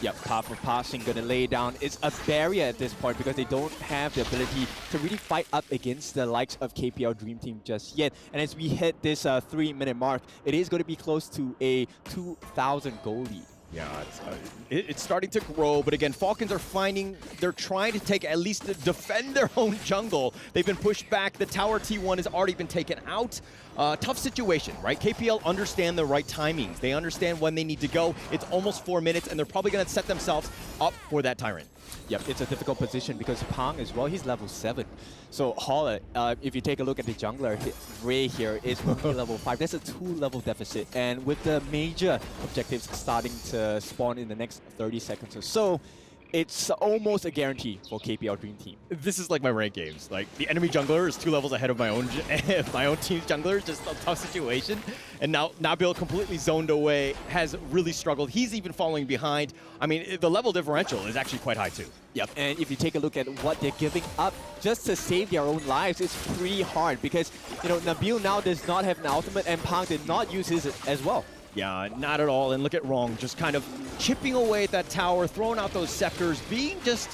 Yep, Path of Passing going to lay down. It's a barrier at this point because they don't have the ability to really fight up against the likes of KPL Dream Team just yet. And as we hit this 3-minute mark, it is going to be close to a 2,000 goal lead. Yeah, it's starting to grow, but again, Falcons they're trying to at least defend their own jungle. They've been pushed back. The tower T1 has already been taken out. Tough situation, right? KPL understand the right timings. They understand when they need to go. It's almost 4 minutes, and they're probably going to set themselves up for that Tyrant. Yep, it's a difficult position because Pang as well, he's level 7. So HoK, if you take a look at the jungler, Ray here is only level 5. That's a 2-level deficit. And with the major objectives starting to spawn in the next 30 seconds or so, it's almost a guarantee for KPL Dream Team. This is like my ranked games. Like the enemy jungler is 2 levels ahead of my own team's jungler. Just a tough situation. And now Nabil completely zoned away, has really struggled. He's even falling behind. I mean, the level differential is actually quite high too. Yep, and if you take a look at what they're giving up just to save their own lives, it's pretty hard because, you know, Nabil now does not have an ultimate and Pang did not use his as well. Yeah, not at all. And look at Wrong, just kind of chipping away at that tower, throwing out those scepters, being just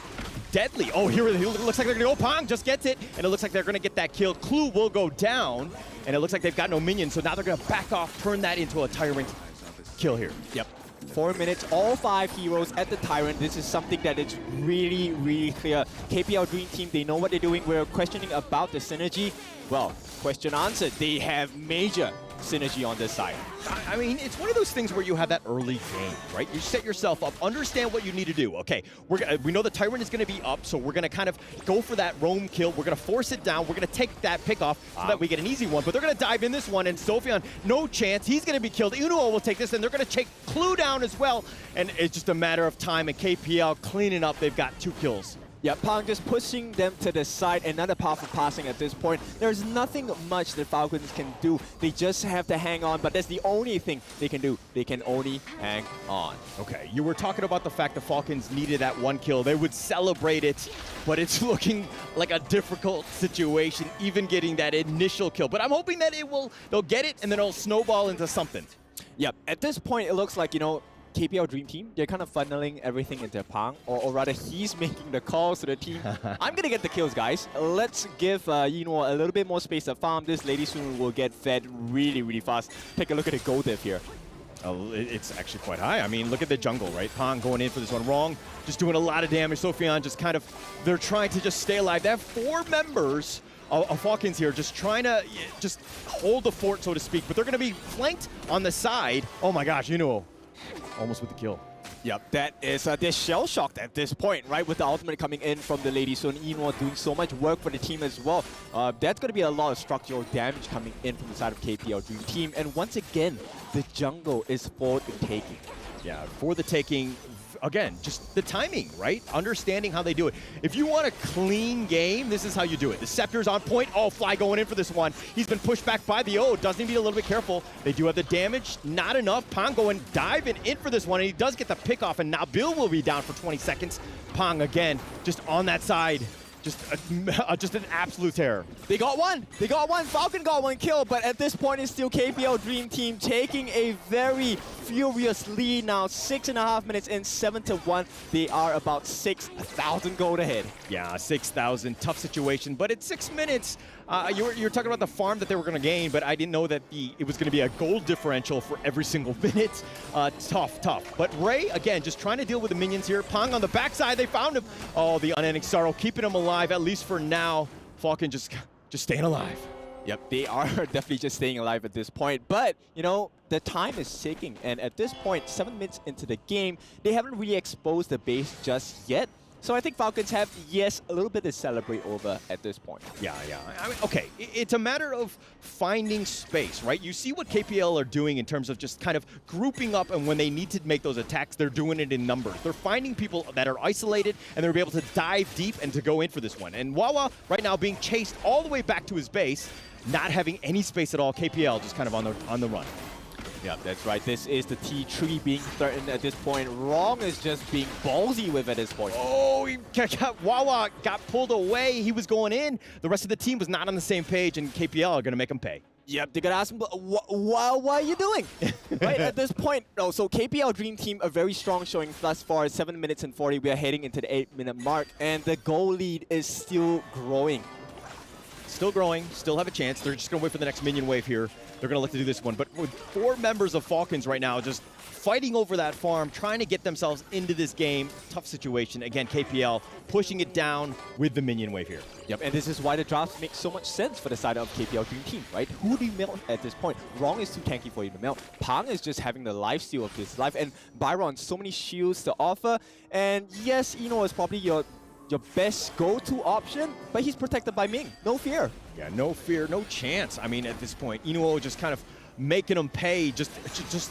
deadly. Oh, here it looks like they're going to go. Pang just gets it, and it looks like they're going to get that kill. Clue will go down, and it looks like they've got no minions, so now they're going to back off, turn that into a Tyrant kill here. Yep. 4 minutes, all 5 heroes at the Tyrant. This is something that is really, really clear. KPL Dream Team, they know what they're doing. We're questioning about the synergy. Well, question answered. They have major synergy on this side. I mean, it's one of those things where you have that early game, right? You set yourself up, understand what you need to do. Okay, we know the Tyrant is going to be up, so we're going to kind of go for that roam kill. We're going to force it down. We're going to take that pick off so that we get an easy one. But they're going to dive in this one, and Sophion, no chance. He's going to be killed. Unuo will take this, and they're going to take Clue down as well. And it's just a matter of time, and KPL cleaning up. They've got 2 kills. Yeah, Pang just pushing them to the side. Another powerful passing at this point. There's nothing much that Falcons can do. They just have to hang on, but that's the only thing they can do. They can only hang on. Okay, you were talking about the fact the Falcons needed that 1 kill. They would celebrate it, but it's looking like a difficult situation, even getting that initial kill. But I'm hoping that they'll get it, and then it'll snowball into something. Yep, at this point, it looks like, you know, KPL Dream Team, they're kind of funneling everything into Pang, or rather he's making the calls to the team. I'm going to get the kills, guys. Let's give Unuo a little bit more space to farm. This lady soon will get fed really, really fast. Take a look at the gold diff here. Oh, it's actually quite high. I mean, look at the jungle, right? Pang going in for this one. Wrong, just doing a lot of damage. Sophion just kind of, they're trying to just stay alive. They have 4 members of Falcons here just trying to just hold the fort, so to speak, but they're going to be flanked on the side. Oh my gosh, Unuo. Almost with the kill. Yep, that is, they're shell-shocked at this point, right? With the ultimate coming in from the lady. So Unuo doing so much work for the team as well. That's going to be a lot of structural damage coming in from the side of KPL Dream Team. And once again, the jungle is for the taking. Yeah, for the taking. Again, just the timing, right? Understanding how they do it. If you want a clean game, this is how you do it. The Scepter's on point. Oh, Fly going in for this one. He's been pushed back by the O. Does need to be a little bit careful. They do have the damage. Not enough. Pang going diving in for this one, and he does get the pick off, and Nabil will be down for 20 seconds. Pang, again, just on that side. Just an absolute terror. They got one. They got one. Falcon got 1 kill, but at this point, it's still KPL Dream Team taking a very furious lead now. 6.5 minutes in, 7-1. They are about 6,000 gold ahead. Yeah, 6,000. Tough situation, but it's 6 minutes. You were talking about the farm that they were going to gain, but I didn't know that it was going to be a gold differential for every single minute. Tough. But Ray, again, just trying to deal with the minions here. Pang on the backside, they found him. Oh, the unending sorrow, keeping him alive, at least for now. Falcon just staying alive. Yep, they are definitely just staying alive at this point. But, you know, the time is ticking. And at this point, 7 minutes into the game, they haven't really exposed the base just yet. So I think Falcons have, yes, a little bit to celebrate over at this point. Yeah. I mean, okay, it's a matter of finding space, right? You see what KPL are doing in terms of just kind of grouping up, and when they need to make those attacks, they're doing it in numbers. They're finding people that are isolated, and they're able to dive deep and to go in for this one. And Wawa right now being chased all the way back to his base, not having any space at all. KPL just kind of on the run. Yeah, that's right. This is the T3 being threatened at this point. Wrong is just being ballsy with at this point. Oh, Wawa got pulled away. He was going in. The rest of the team was not on the same page, and KPL are going to make him pay. Yep, they're going to ask him, what are you doing? Right at this point. No, so KPL Dream Team, a very strong showing thus far. 7 minutes and 40. We are heading into the 8-minute mark, and the goal lead is still growing. still growing, still have a chance. They're just going to wait for the next minion wave here. They're going to look to do this one. But with 4 members of Falcons right now just fighting over that farm, trying to get themselves into this game. Tough situation. Again, KPL pushing it down with the minion wave here. Yep, and this is why the drafts make so much sense for the side of KPL Dream Team, right? Who do you melt at this point? Rong is too tanky for you to melt. Pang is just having the lifesteal of his life, and Byron, so many shields to offer. And yes, Eno is probably your best go-to option, but he's protected by Ming. No fear. Yeah, no fear, no chance. I mean, at this point, Inuo just kind of making them pay just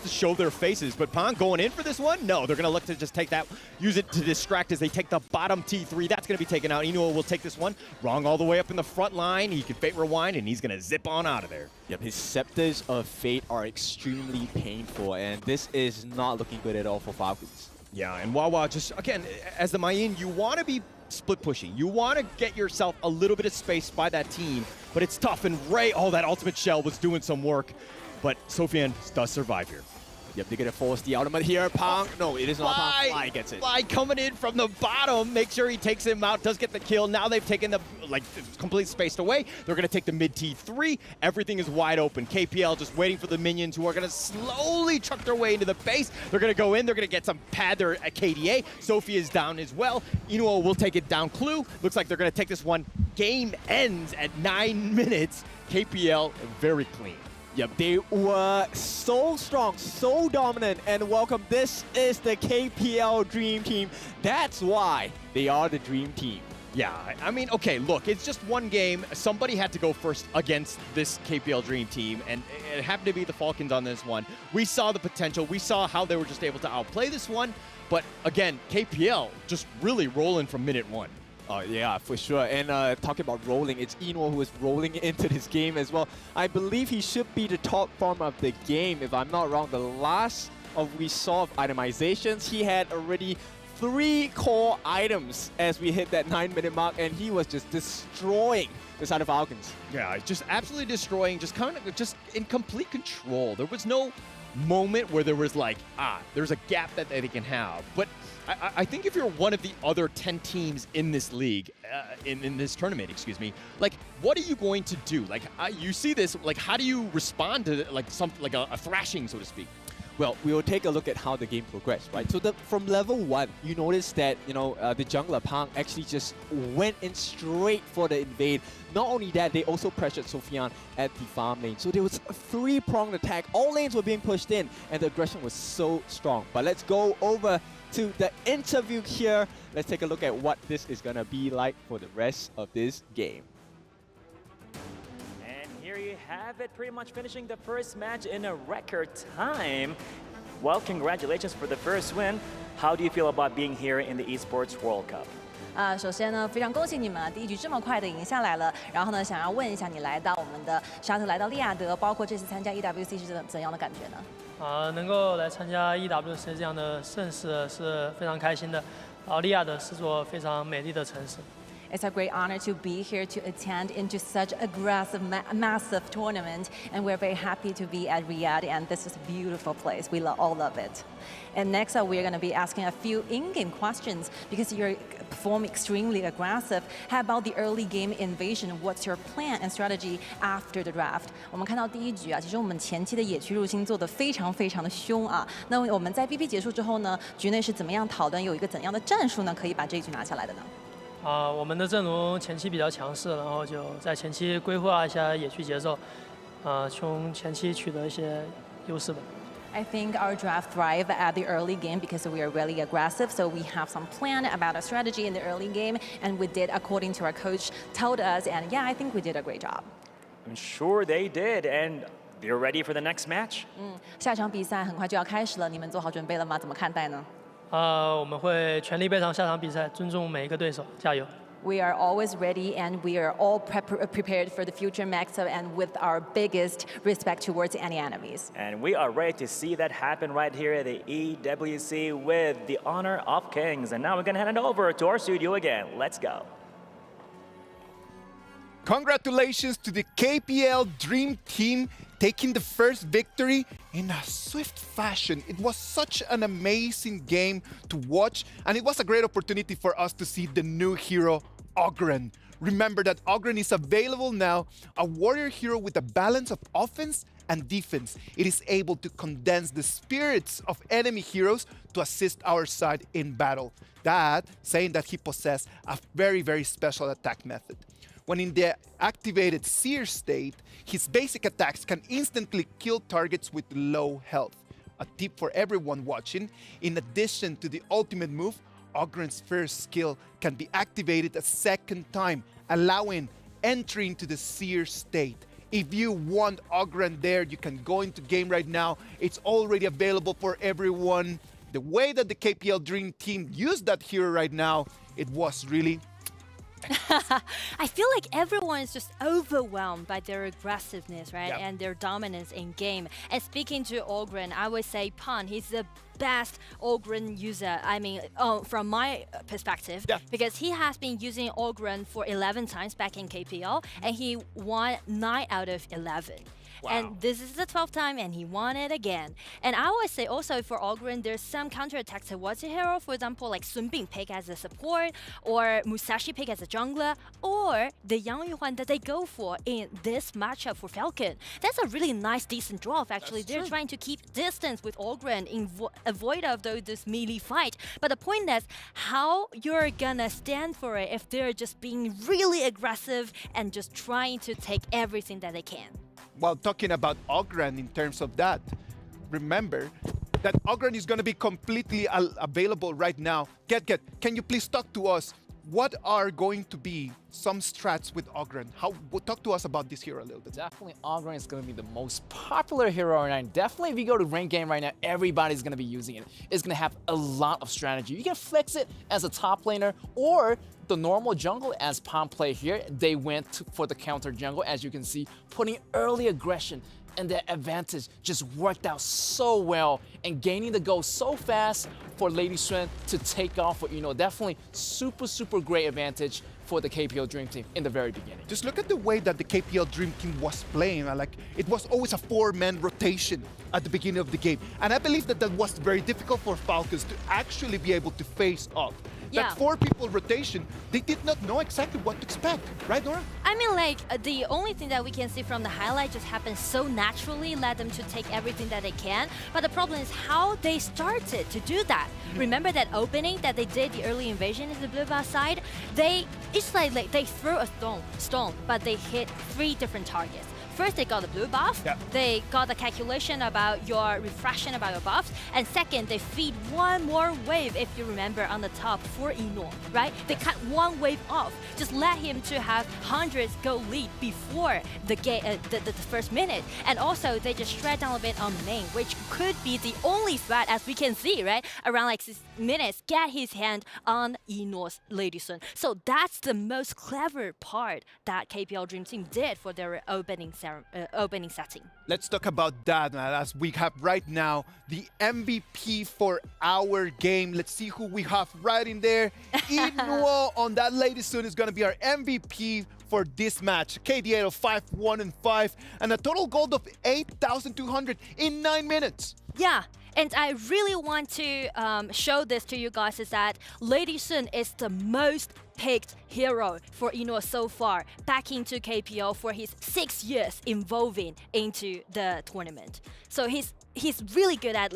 to show their faces. But Pang going in for this one? No, they're going to look to just take that, use it to distract as they take the bottom T3. That's going to be taken out. Inuo will take this one. Wrong all the way up in the front line. He can Fate Rewind, and he's going to zip on out of there. Yep, his Scepters of Fate are extremely painful, and this is not looking good at all for Falcons. Yeah, and Wawa just, again, as the Mayin, you want to be split pushing. You want to get yourself a little bit of space by that team, but it's tough. And Ray, oh, that ultimate shell was doing some work, but Sofian does survive here. Yep, they're going to force the ultimate here. Pang, no, it is not Pang. Fly gets it. Fly coming in from the bottom, make sure he takes him out, does get the kill. Now they've taken the, complete spaced away. They're going to take the mid T3. Everything is wide open. KPL just waiting for the minions who are going to slowly truck their way into the base. They're going to go in. They're going to get some pad there at KDA. Sophie is down as well. Inuo will take it down. Clue, looks like they're going to take this one. Game ends at 9 minutes. KPL very clean. Yep, they were so strong, so dominant, and welcome. This is the KPL Dream Team. That's why they are the Dream Team. Yeah, I mean, okay, look, it's just one game. Somebody had to go first against this KPL Dream Team, and it happened to be the Falcons on this one. We saw the potential. We saw how they were just able to outplay this one. But again, KPL just really rolling from minute 1. Oh, yeah, for sure. And talking about rolling, it's Eno who is rolling into this game as well. I believe he should be the top farmer of the game, if I'm not wrong. The last we saw of itemizations, he had already 3 core items as we hit that 9-minute mark, and he was just destroying the side of Falcons. Yeah, just absolutely destroying, just kind of just in complete control. There was no moment where there was like, there's a gap that they can have. But I think if you're one of the other 10 teams in this league, in this tournament, excuse me, like, what are you going to do? Like, you see this, like, how do you respond to like something like a thrashing, so to speak? Well, we will take a look at how the game progressed, right? So from level 1, you notice that, the jungler Pang actually just went in straight for the invade. Not only that, they also pressured Sofian at the farm lane. So there was a 3-pronged attack. All lanes were being pushed in, and the aggression was so strong. But let's go over to the interview here. Let's take a look at what this is going to be like for the rest of this game. Here you have it, pretty much finishing the first match in a record time. Well, congratulations for the first win. How do you feel about being here in the Esports World Cup? 首先呢，非常恭喜你们第一局这么快的赢下来了。然后呢，想要问一下你来到我们的沙特，来到利雅得，包括这次参加 EWC 是怎样的感觉呢？能够来参加 EWC 这样的盛事是非常开心的。然后利雅得是座非常美丽的城市。 It's a great honor to be here to attend into such aggressive, massive tournament, and we're very happy to be at Riyadh, and this is a beautiful place. We all love it. And next up, we're going to be asking a few in-game questions because you're performing extremely aggressive. How about the early game invasion? What's your plan and strategy after the draft? 我们看到第一局啊，其实我们前期的野区入侵做得非常的凶啊。那我们在 BP 结束之后呢，局内是怎么样讨论，有一个怎样的战术呢，可以把这一局拿下来的呢？ 我们的阵容前期比较强势，然后就在前期规划一下野区节奏，从前期取得一些优势吧。 I think our draft thrive at the early game because we are really aggressive. So we have some plan about a strategy in the early game, and we did according to our coach told us. And yeah, I think we did a great job. I'm sure they did, and you're ready for the next match. 下场比赛很快就要开始了，你们做好准备了吗？怎么看待呢？ 我们会全力备战下场比赛，尊重每一个对手，加油！ We are always ready, and we are all prepared for the future matchup, and with our biggest respect towards any enemies. And we are ready to see that happen right here at the EWC with the Honor of Kings. And now we're gonna hand it over to our studio again. Let's go. Congratulations to the KPL Dream Team taking the first victory in a swift fashion. It was such an amazing game to watch, and it was a great opportunity for us to see the new hero, Ogren, Remember that Ogren is available now, a warrior hero with a balance of offense and defense. It is able to condense the spirits of enemy heroes to assist our side in battle. That saying that he possesses a very, very special attack method. When in the activated Seer state, his basic attacks can instantly kill targets with low health. A tip for everyone watching, in addition to the ultimate move, Ogren's first skill can be activated a second time, allowing entry into the Seer state. If you want Ogren there, you can go into game right now. It's already available for everyone. The way that the KPL Dream Team used that hero right now, it was really... I feel like everyone is just overwhelmed by their aggressiveness, right? Yeah. And their dominance in game. And speaking to Ogren, I would say Pan, he's the best Ogren user. I mean, from my perspective, because he has been using Ogren for 11 times back in KPL, and he won 9 out of 11. Wow. And this is the 12th time, and he won it again. And I would say also for Ogren, there's some counterattacks towards the hero. For example, like Sun Bing pick as a support, or Musashi pick as a jungler, or the Yang Yuan that they go for in this matchup for Falcon. That's a really nice, decent draw. Actually, they're trying to keep distance with Ogren in avoid of this melee fight. But the point is, how you're gonna stand for it if they're just being really aggressive and just trying to take everything that they can. While talking about Ogren in terms of that, remember that Ogren is going to be completely available right now. Get, can you please talk to us? What are going to be some strats with Ogren? Talk to us about this hero a little bit. Definitely Ogren is going to be the most popular hero right now. Definitely if you go to ranked game right now, everybody's going to be using it. It's going to have a lot of strategy. You can flex it as a top laner or the normal jungle as Palm play here. They went for the counter jungle, as you can see, putting early aggression, and the advantage just worked out so well and gaining the goal so fast for Lady Sun to take off with, definitely super great advantage for the KPL Dream Team in the very beginning. Just look at the way that the KPL Dream Team was playing. It was always a 4-man rotation at the beginning of the game. And I believe that was very difficult for Falcons to actually be able to face off. Yeah. That 4-people rotation, they did not know exactly what to expect. Right, Nora? I mean, the only thing that we can see from the highlight just happens so naturally, led them to take everything that they can. But the problem is how they started to do that. Remember that opening that they did, the early invasion in the blue buff side? It's like they threw a stone, but they hit 3 different targets. First, they got the blue buff. Yeah. They got the calculation about your refreshing about your buffs. And second, they feed 1 more wave, if you remember, on the top for Eno, right? They cut 1 wave off. Just let him to have hundreds go lead before the game, the first minute. And also, they just shred down a bit on main, which could be the only threat, as we can see, right? Around 6 minutes, get his hand on Eno's Lady Sun. So that's the most clever part that KPL Dream Team did for their opening setting. Let's talk about that, man, as we have right now the MVP for our game. Let's see who we have right in there. Inuo on that Lady Sun is going to be our MVP for this match. KDA of 5-1-5 and a total gold of 8,200 in 9 minutes. Yeah. And I really want to show this to you guys is that Lady Sun is the most picked hero for Eno so far back into KPL for his 6 years involving into the tournament. So he's really good at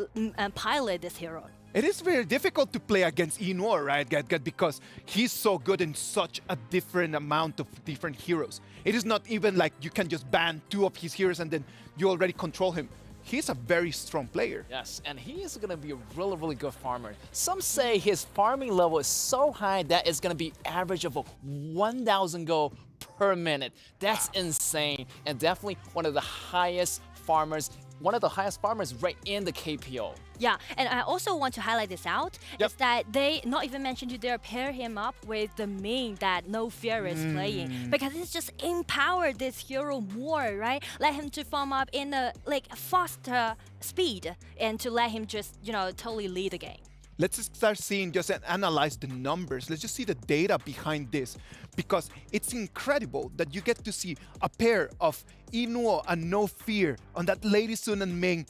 pilot this hero. It is very difficult to play against Eno, right, because he's so good in such a different amount of different heroes. It is not even like you can just ban 2 of his heroes and then you already control him. He's a very strong player. Yes, and he is going to be a really good farmer. Some say his farming level is so high that it's going to be average of 1,000 gold per minute. That's insane, and definitely one of the highest farmers right in the KPO. Yeah, and I also want to highlight this out, is that they not even mentioned they pair him up with the main that No Fear is playing, because it's just empowered this hero more, right? Let him to farm up in a faster speed and to let him just, totally lead the game. Let's just start seeing, just analyze the numbers. Let's just see the data behind this, because it's incredible that you get to see a pair of Inuo and No Fear on that Lady Sun and Ming.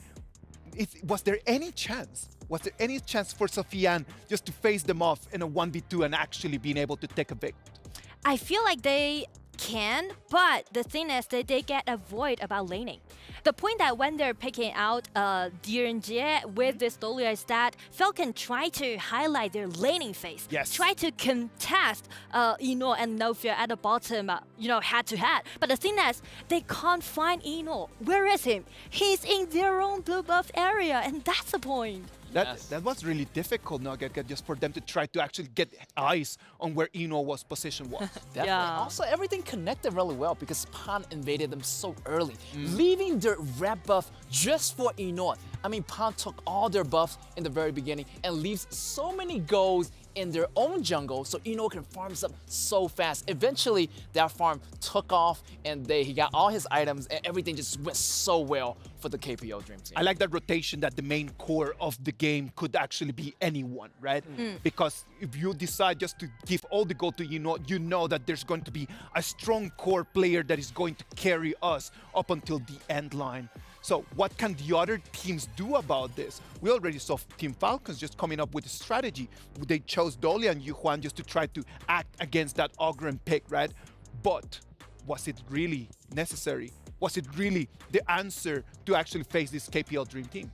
Was there any chance for Sofiane just to face them off in a 1v2 and actually being able to take a victory? I feel like they can, but the thing is that they get avoid about laning. The point that when they're picking out Direnjie with this Dolia is that Falcon try to highlight their laning phase. Yes. Try to contest Eno and Nofia at the bottom, head to head. But the thing is, they can't find Eno. Where is him? He's in their own blue buff area, and that's the point. That was really difficult, Nugget, just for them to try to actually get eyes on where Eno was position was. Definitely. Also, everything connected really well because Pan invaded them so early, leaving their red buff just for Eno. I mean, Pan took all their buffs in the very beginning and leaves so many goals in their own jungle, so Eno can farm up so fast. Eventually, that farm took off, and he got all his items, and everything just went so well for the KPL Dream Team. I like that rotation that the main core of the game could actually be anyone, right? Because if you decide just to give all the gold to Eno, you know that there's going to be a strong core player that is going to carry us up until the end line. So what can the other teams do about this? We already saw Team Falcons just coming up with a strategy. They chose Dolia and Yuhuan just to try to act against that Ogren pick, right? But was it really necessary? Was it really the answer to actually face this KPL Dream Team?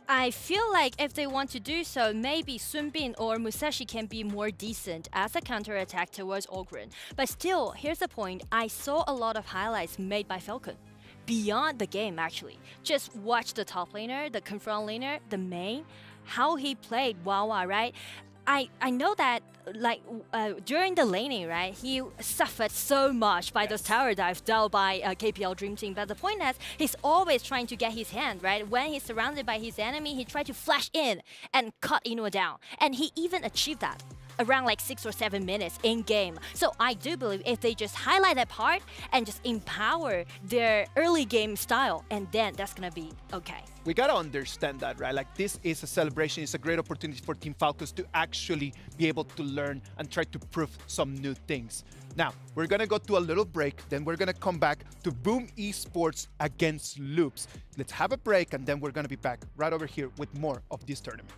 I feel like if they want to do so, maybe Sun Bin or Musashi can be more decent as a counterattack towards Ogren. But still, here's the point. I saw a lot of highlights made by Falcon. Beyond the game, actually. Just watch the top laner, the confront laner, the main, how he played Wawa, right? I know that during the laning, right, he suffered so much by those tower dives dealt by KPL Dream Team. But the point is, he's always trying to get his hand, right? When he's surrounded by his enemy, he tried to flash in and cut Eno down. And he even achieved that around like 6 or 7 minutes in game. So I do believe if they just highlight that part and just empower their early game style, and then that's gonna be okay. We gotta understand that, right? Like, this is a celebration. It's a great opportunity for Team Falcons to actually be able to learn and try to prove some new things. Now, we're gonna go to a little break, then we're gonna come back to Boom Esports against Loops. Let's have a break, and then we're gonna be back right over here with more of this tournament.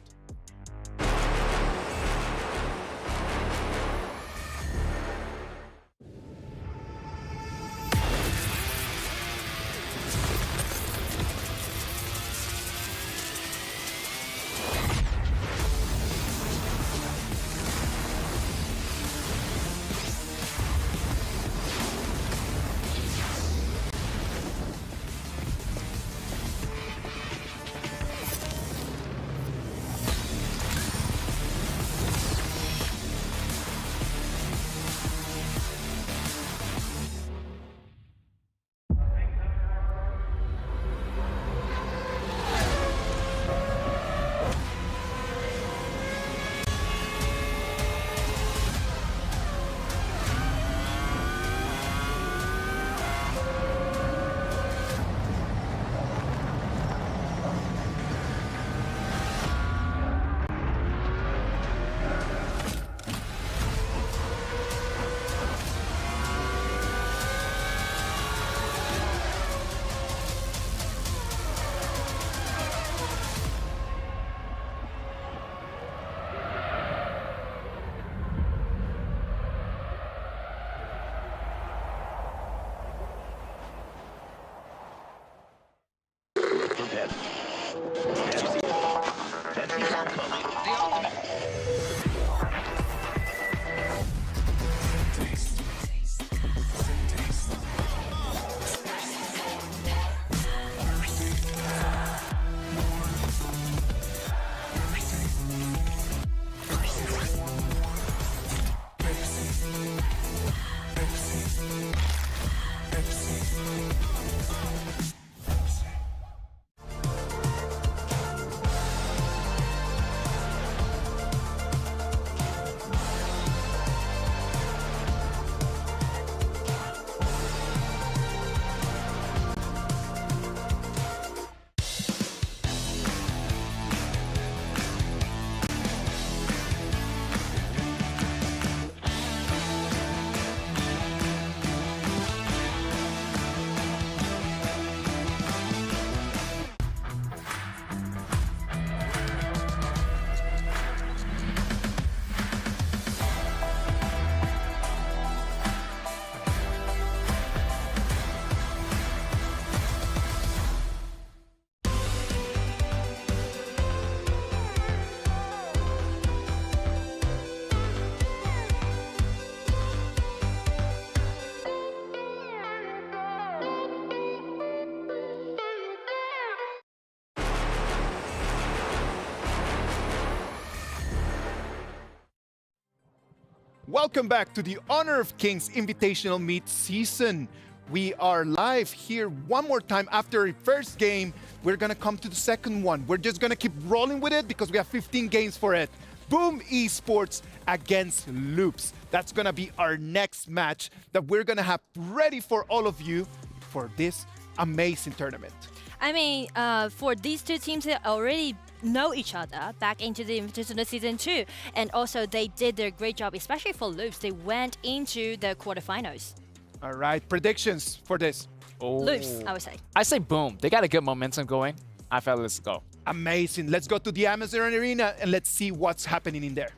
Welcome back to the Honor of Kings Invitational Midseason. We are live here one more time after a first game. We're gonna come to the second one. We're just gonna keep rolling with it because we have 15 games for it. Boom Esports against Loops. That's gonna be our next match that we're gonna have ready for all of you for this amazing tournament. I mean, for these two teams, they already know each other back into the Invitational Season 2. And also, they did their great job, especially for Loops. They went into the quarterfinals. All right, predictions for this. Loops, I would say. I say Boom. They got a good momentum going. I felt let's go. Amazing. Let's go to the Amazon Arena and let's see what's happening in there.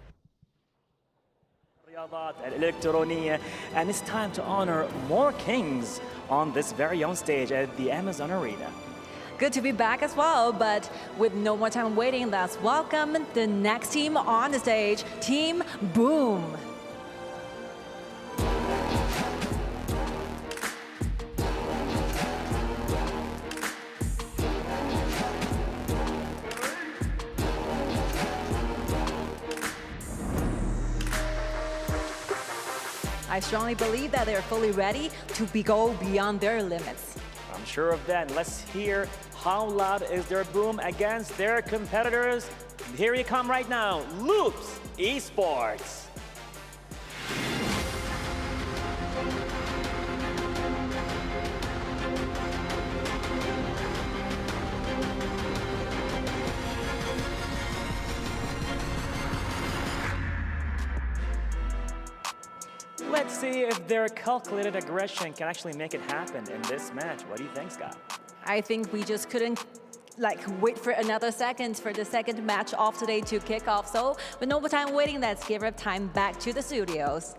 رياضات الإلكترونية, and it's time to honor more kings on this very own stage at the Amazon Arena. Good to be back as well, but with no more time waiting, let's welcome the next team on the stage, Team Boom. I strongly believe that they're fully ready to go beyond their limits. I'm sure of that. Let's hear how loud is their boom against their competitors. Here you come right now, Loops Esports. Let's see if their calculated aggression can actually make it happen in this match. What do you think, Scott? I think we just couldn't wait for another second for the second match of today to kick off. So with no more time waiting, let's give up time back to the studios.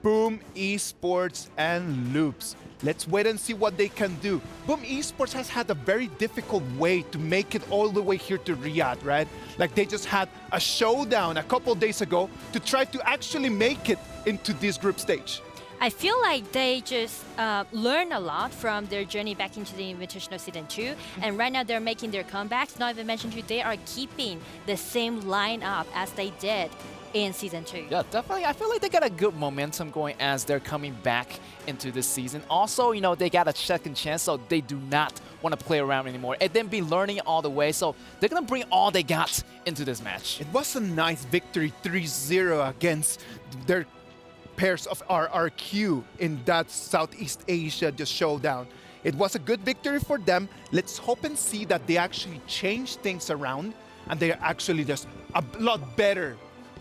Boom Esports and Loops. Let's wait and see what they can do. Boom Esports has had a very difficult way to make it all the way here to Riyadh, right? Like they just had a showdown a couple days ago to try to actually make it into this group stage. I feel like they just learned a lot from their journey back into the Invitational Season 2. And right now they're making their comebacks. Not even mentioned they are keeping the same lineup as they did in Season 2. Yeah, definitely. I feel like they got a good momentum going as they're coming back into this season. Also, you know, they got a second chance, so they do not want to play around anymore. And then be learning all the way, so they're going to bring all they got into this match. It was a nice victory, 3-0 against their pairs of RRQ in that Southeast Asia just showdown. It was a good victory for them. Let's hope and see that they actually change things around and they're actually just a lot better.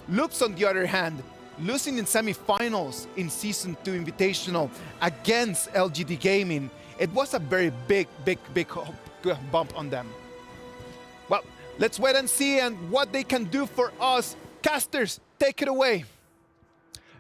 Loops, on the other hand, losing in semifinals in Season 2 Invitational against LGD Gaming, it was a very big bump on them. Well, let's wait and see and what they can do for us. Casters, take it away.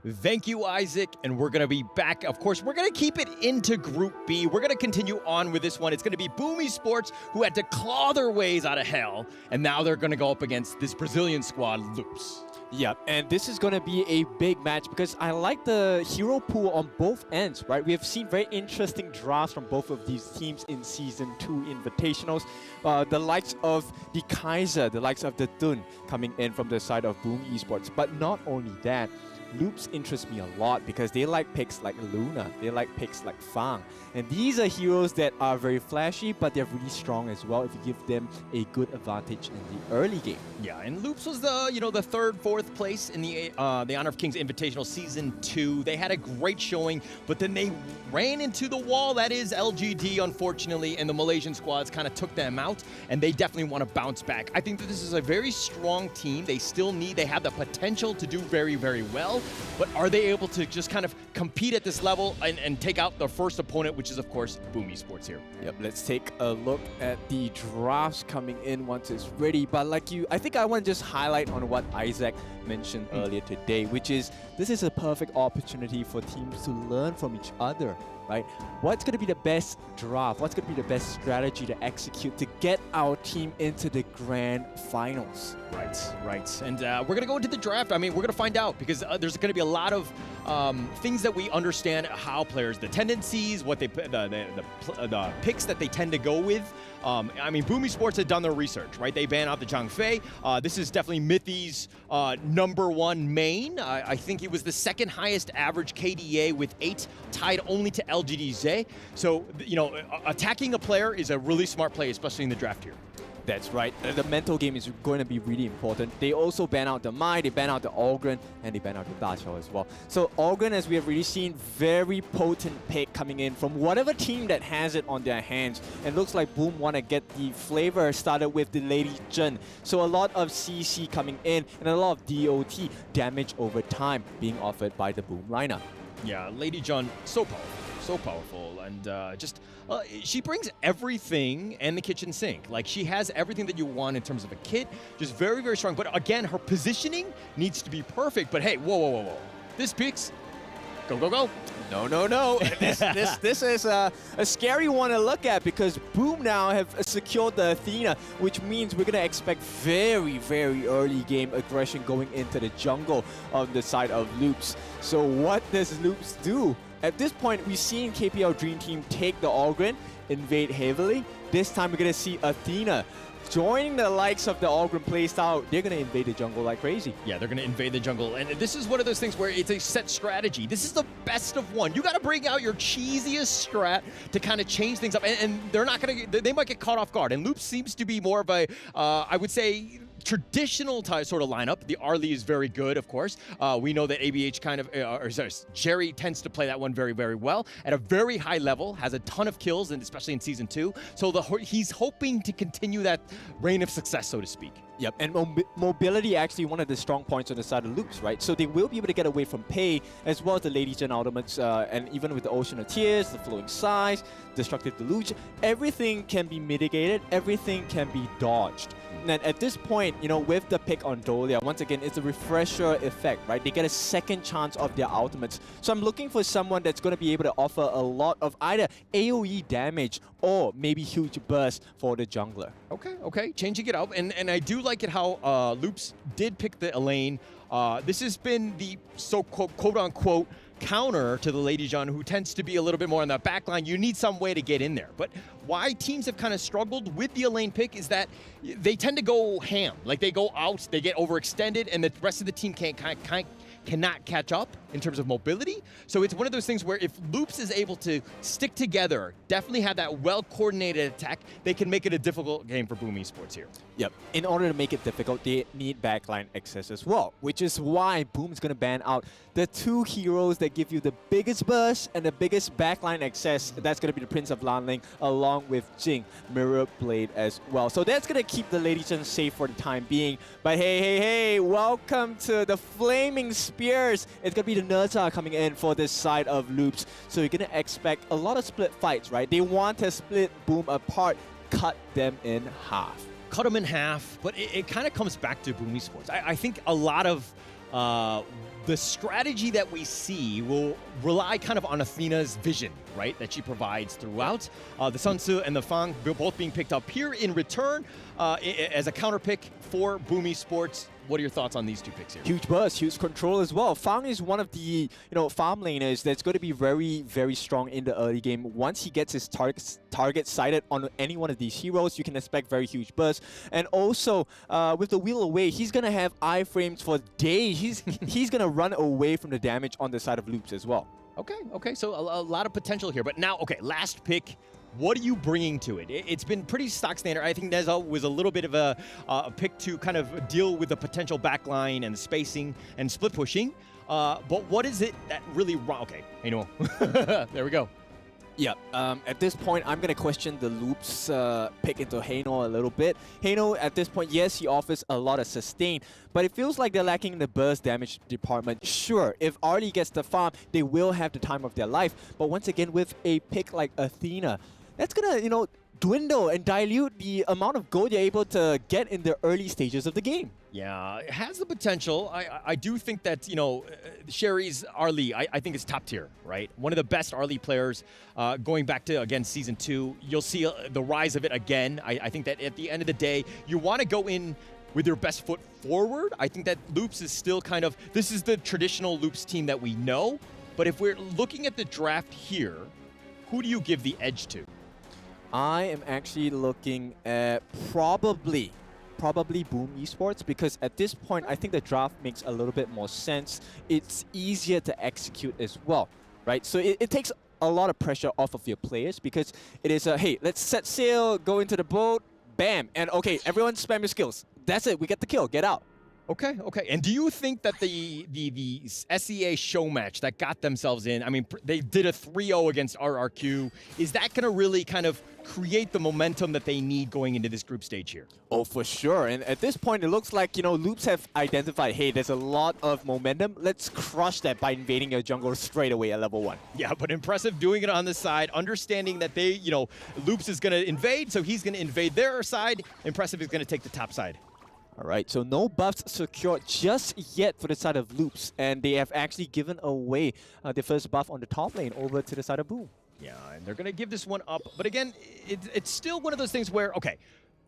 Thank you, Isaac, and we're going to be back. Of course, we're going to keep it into Group B. We're going to continue on with this one. It's going to be Boom Esports, who had to claw their ways out of hell, and now they're going to go up against this Brazilian squad, Loops. Yeah, and this is going to be a big match because I like the hero pool on both ends, right? We have seen very interesting drafts from both of these teams in Season 2 Invitationals. The likes of the Kaiser, the likes of the Dun coming in from the side of Boom Esports. But not only that, Loops interest me a lot because they like picks like Luna, they like picks like Fang. And these are heroes that are very flashy, but they're really strong as well if you give them a good advantage in the early game. Yeah, and Loops was the third, fourth place in the Honor of Kings Invitational Season 2. They had a great showing, but then they ran into the wall. That is LGD, unfortunately, and the Malaysian squads kind of took them out, and they definitely want to bounce back. I think that this is a very strong team. They have the potential to do very, very well, but are they able to just kind of compete at this level and take out their first opponent, which is, of course, Boom Esports here? Yep, let's take a look at the drafts coming in once it's ready. But I think I want to just highlight on what Isaac mentioned earlier today, which is this is a perfect opportunity for teams to learn from each other, right? What's going to be the best draft? What's going to be the best strategy to execute to get our team into the grand finals? Right. And we're going to go into the draft. I mean, we're going to find out because there's going to be a lot of things that we understand how players, the tendencies, what they the picks that they tend to go with. I mean, Boom Esports had done their research, right? They ban out the Zhang Fei. This is definitely Mithy's #1 main. I think it was the second highest average KDA with 8, tied only to LGD Zay. So, you know, attacking a player is a really smart play, especially in the draft here. That's right. The mental game is going to be really important. They also ban out the Mai, they ban out the Ogren, and they ban out the Da Qiao as well. So Ogren, as we have really seen, very potent pick coming in from whatever team that has it on their hands. And looks like Boom want to get the flavor started with the Lady Zhen. So a lot of CC coming in and a lot of DOT, damage over time, being offered by the Boom lineup. Yeah, Lady Zhen, so powerful, and she brings everything and the kitchen sink. Like, she has everything that you want in terms of a kit, just very, very strong. But again, her positioning needs to be perfect. But hey, whoa. This picks, go. No. this is a scary one to look at because Boom now have secured the Athena, which means we're going to expect very, very early game aggression going into the jungle on the side of Loops. So what does Loops do? At this point, we've seen KPL Dream Team take the Ogren, invade heavily. This time we're going to see Athena joining the likes of the Ogren playstyle. They're going to invade the jungle like crazy. Yeah, they're going to invade the jungle. And this is one of those things where it's a set strategy. This is the best of one. You got to bring out your cheesiest strat to kind of change things up. And they're not going to, they might get caught off guard. And Loop seems to be more of a, I would say, traditional sort of lineup. The Arlie is very good, of course. We know that ABH kind of, Jerry tends to play that one very, very well at a very high level, has a ton of kills, and especially in Season 2. So he's hoping to continue that reign of success, so to speak. Yep, and mobility actually one of the strong points on the side of Loops, right? So they will be able to get away from Pei, as well as the Lady Zhen ultimates, and even with the Ocean of Tears, the Flowing Size, Destructive Deluge, everything can be mitigated, everything can be dodged. And at this point, you know, with the pick on Dolia, once again, it's a refresher effect, right? They get a second chance of their ultimates. So I'm looking for someone that's going to be able to offer a lot of either AoE damage or maybe huge burst for the jungler. Okay, changing it up. And I do like it how Loops did pick the Elaine. This has been the quote-unquote counter to the Lady Zhen, who tends to be a little bit more on the back line. You need some way to get in there. But why teams have kind of struggled with the Elaine pick is that they tend to go ham. Like, they go out, they get overextended, and the rest of the team cannot catch up in terms of mobility. So it's one of those things where if Loops is able to stick together, definitely have that well-coordinated attack, they can make it a difficult game for Boom Esports here. Yep. In order to make it difficult, they need backline access as well, which is why Boom is going to ban out the 2 heroes that give you the biggest burst and the biggest backline access. That's going to be the Prince of Lanling along with Jing, Mirror Blade as well. So that's going to keep the Lady Zhen safe for the time being. But hey, welcome to the Flaming Spears. It's going to be the Nerta coming in for this side of Loops. So you're going to expect a lot of split fights, right? They want to split Boom apart, cut them in half. Cut them in half, but it kind of comes back to Boom Esports. I think a lot of the strategy that we see will rely kind of on Athena's vision, right, that she provides throughout. The Sun Tzu and the Fang both being picked up here in return as a counter pick for Boom Esports. What are your thoughts on these 2 picks here? Huge burst, huge control as well. Fang is one of the farm laners that's going to be very, very strong in the early game. Once he gets his target sighted on any one of these heroes, you can expect very huge burst. And also, with the Wheel Away, he's going to have iframes for days. He's going to run away from the damage on the side of Loops as well. Okay, so a lot of potential here. But now, last pick. What are you bringing to it? It's been pretty stock standard. I think Neza was a little bit of a pick to kind of deal with the potential backline and the spacing and split pushing. But what is it that really wrong? Okay, Heino. There we go. Yeah, at this point, I'm going to question the Loops pick into Heino a little bit. Heino, at this point, yes, he offers a lot of sustain, but it feels like they're lacking in the burst damage department. Sure, if Arlie gets the farm, they will have the time of their life. But once again, with a pick like Athena, that's going to, dwindle and dilute the amount of gold you're able to get in the early stages of the game. Yeah, it has the potential. I do think that, Sherry's Arlie, I think is top tier, right? One of the best Arlie players going back to, again, Season 2. You'll see the rise of it again. I think that at the end of the day, you want to go in with their best foot forward. I think that Loops is still kind of, this is the traditional Loops team that we know. But if we're looking at the draft here, who do you give the edge to? I am actually looking at probably Boom Esports, because at this point, I think the draft makes a little bit more sense. It's easier to execute as well, right? So it takes a lot of pressure off of your players, because it is a, hey, let's set sail, go into the boat, bam, and okay, everyone spam your skills. That's it, we get the kill, get out. Okay, okay. And do you think that the SEA show match that got themselves in, I mean, they did a 3-0 against RRQ, is that going to really kind of create the momentum that they need going into this group stage here? Oh, for sure. And at this point, it looks like, you know, Loops have identified, hey, there's a lot of momentum. Let's crush that by invading your jungle straight away at level 1. Yeah, but Impressive doing it on the side, understanding that they, you know, Loops is going to invade, so he's going to invade their side. Impressive is going to take the top side. All right, so no buffs secured just yet for the side of Loops, and they have actually given away the first buff on the top lane over to the side of Boom. Yeah, and they're going to give this one up. But again, it's still one of those things where, okay,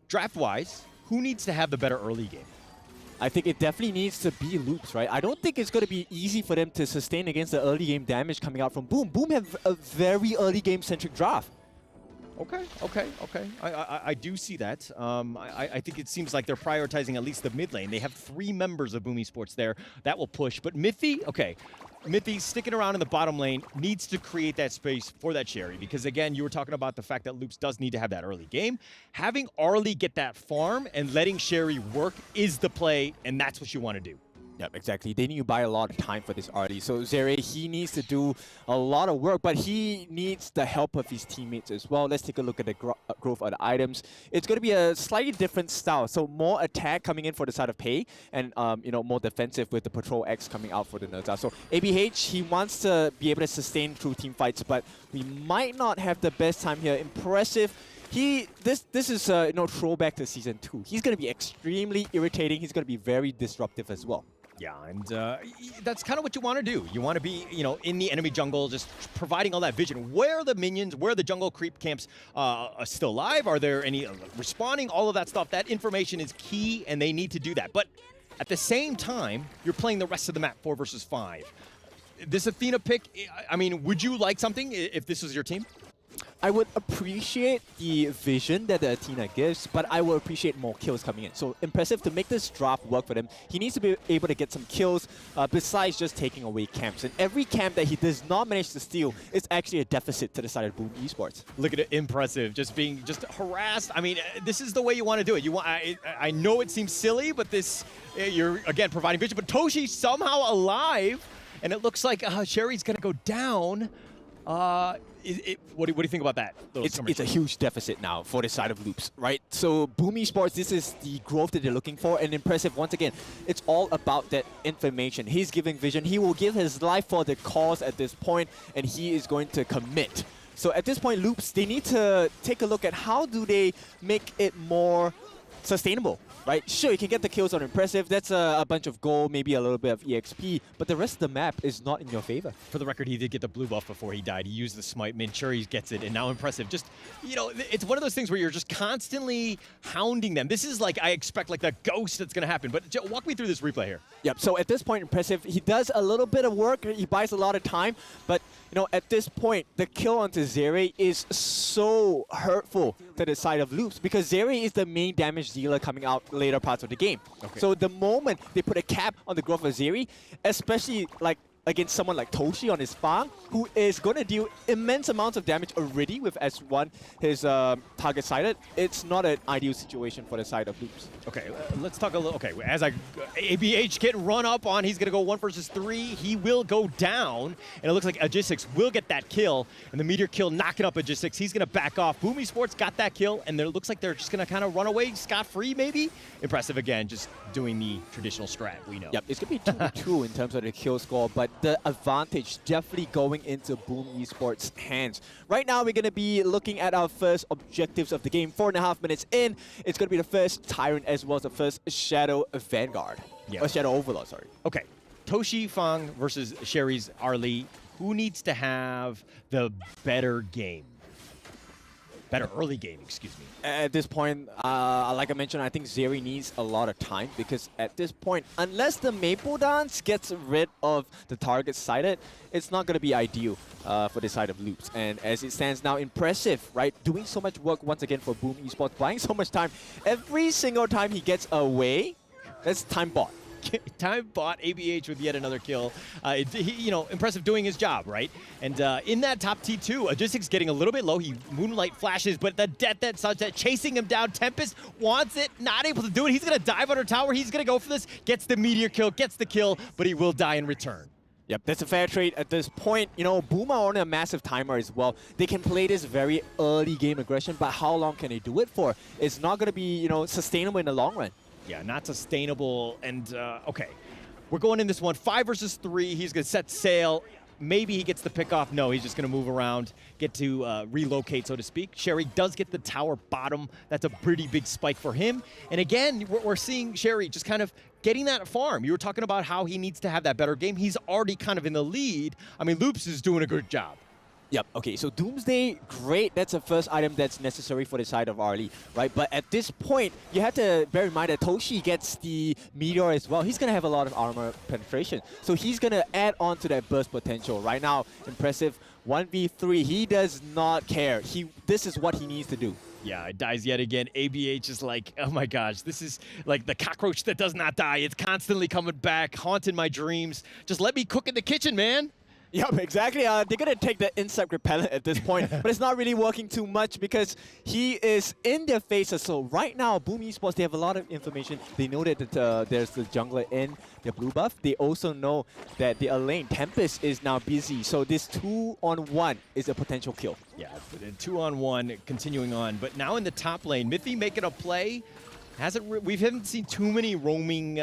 draft-wise, who needs to have the better early game? I think it definitely needs to be Loops, right? I don't think it's going to be easy for them to sustain against the early game damage coming out from Boom. Boom have a very early game-centric draft. Okay. I do see that. I think it seems like they're prioritizing at least the mid lane. They have 3 members of Boom Esports there. That will push. But Mithy, okay. Mithy sticking around in the bottom lane needs to create that space for that Sherry. Because again, you were talking about the fact that Loops does need to have that early game. Having Arlie get that farm and letting Sherry work is the play, and that's what you want to do. Yep, exactly. They need to buy a lot of time for this Arlie. So Zere, he needs to do a lot of work, but he needs the help of his teammates as well. Let's take a look at the growth of the items. It's going to be a slightly different style. So more attack coming in for the side of Pei, and you know, more defensive with the Patrol X coming out for the Nerza. So ABH, he wants to be able to sustain through team fights, but we might not have the best time here. Impressive. This is you know, throwback to Season 2. He's going to be extremely irritating. He's going to be very disruptive as well. Yeah, and that's kind of what you want to do. You want to be, you know, in the enemy jungle, just providing all that vision. Where are the minions? Where are the jungle creep camps still alive? Are there any respawning? All of that stuff. That information is key, and they need to do that. But at the same time, you're playing the rest of the map 4 versus 5. This Athena pick, I mean, would you like something if this was your team? I would appreciate the vision that the Athena gives, but I would appreciate more kills coming in. So Impressive, to make this draft work for them, he needs to be able to get some kills besides just taking away camps. And every camp that he does not manage to steal is actually a deficit to the side of Boom Esports. Look at it, Impressive, just being harassed. I mean, this is the way you want to do it. You want. I know it seems silly, but this, you're, again, providing vision. But Toshi somehow alive, and it looks like Sherry's going to go down. What do you think about that? It's a huge deficit now for the side of Loops, right? So Boom Esports, this is the growth that they're looking for, and Impressive, once again, it's all about that information. He's giving vision. He will give his life for the cause at this point, and he is going to commit. So at this point, Loops, they need to take a look at how do they make it more sustainable, right? Sure, you can get the kills on Impressive. That's a bunch of gold, maybe a little bit of EXP, but the rest of the map is not in your favor. For the record, he did get the blue buff before he died. He used the smite. Manchuri gets it, and now Impressive. Just, you know, it's one of those things where you're just constantly hounding them. This is like, I expect like the ghost that's going to happen. But walk me through this replay here. Yep, so at this point, Impressive, he does a little bit of work. He buys a lot of time, but you know, at this point, the kill onto Zere is so hurtful to the side of Loops, because Zere is the main damage dealer coming out later parts of the game. Okay. So the moment they put a cap on the growth of Zere, especially like against someone like Toshi on his farm, who is going to deal immense amounts of damage already with S1, his target sighted, it's not an ideal situation for the side of Loops. Okay, let's talk a little. Okay, as ABH get run up on, he's going to go 1 versus 3. He will go down, and it looks like Agistix will get that kill, and the meteor kill knocking up Agistix. He's going to back off. Boom Esports got that kill, and it looks like they're just going to kind of run away scot-free, maybe? Impressive again, just doing the traditional strat, we know. Yep, it's going to be 2-2 in terms of the kill score, but the advantage definitely going into Boom Esports' hands. Right now, we're going to be looking at our first objectives of the game. 4.5 minutes in, it's going to be the first Tyrant as well as the first Shadow Vanguard. Yeah. Or Shadow Overlord, sorry. Okay, Toshi Fang versus Sherry's Arlie. Who needs to have the better game? Better early game, excuse me. At this point, like I mentioned, I think Zeri needs a lot of time because at this point, unless the Maple Dance gets rid of the target sighted, it's not going to be ideal for the side of Loops. And as it stands now, impressive, right? Doing so much work once again for Boom Esports, buying so much time. Every single time he gets away, that's time bought. Time bought ABH with yet another kill. Impressive doing his job, right? And in that top T2, Logistics getting a little bit low. He Moonlight flashes, but the Death at Sunset chasing him down. Tempest wants it, not able to do it. He's going to dive under tower. He's going to go for this. Gets the meteor kill, gets the kill, but he will die in return. Yep, that's a fair trade at this point. You know, Boom are on a massive timer as well. They can play this very early game aggression, but how long can they do it for? It's not going to be, sustainable in the long run. Yeah, not sustainable. And, okay, we're going in this one. 5 versus 3. He's going to set sail. Maybe he gets the pick off. No, he's just going to move around, get to relocate, so to speak. Sherry does get the tower bottom. That's a pretty big spike for him. And again, we're seeing Sherry just kind of getting that farm. You were talking about how he needs to have that better game. He's already kind of in the lead. I mean, Loops is doing a good job. Yep, okay, so Doomsday, great. That's the first item that's necessary for the side of Arlie, right? But at this point, you have to bear in mind that Toshi gets the Meteor as well. He's going to have a lot of armor penetration. So he's going to add on to that burst potential. Right now, impressive 1v3. He does not care. This is what he needs to do. Yeah, it dies yet again. ABH is like, oh my gosh, this is like the cockroach that does not die. It's constantly coming back, haunting my dreams. Just let me cook in the kitchen, man. Yep, exactly. They're going to take the insect repellent at this point, but it's not really working too much because he is in their faces. So right now, Boom Esports, they have a lot of information. They know that there's the jungler in the blue buff. They also know that the lane, Tempest, is now busy. So this 2-on-1 is a potential kill. Yeah, 2-on-1 continuing on. But now in the top lane, Mithy making a play. We haven't seen too many roaming,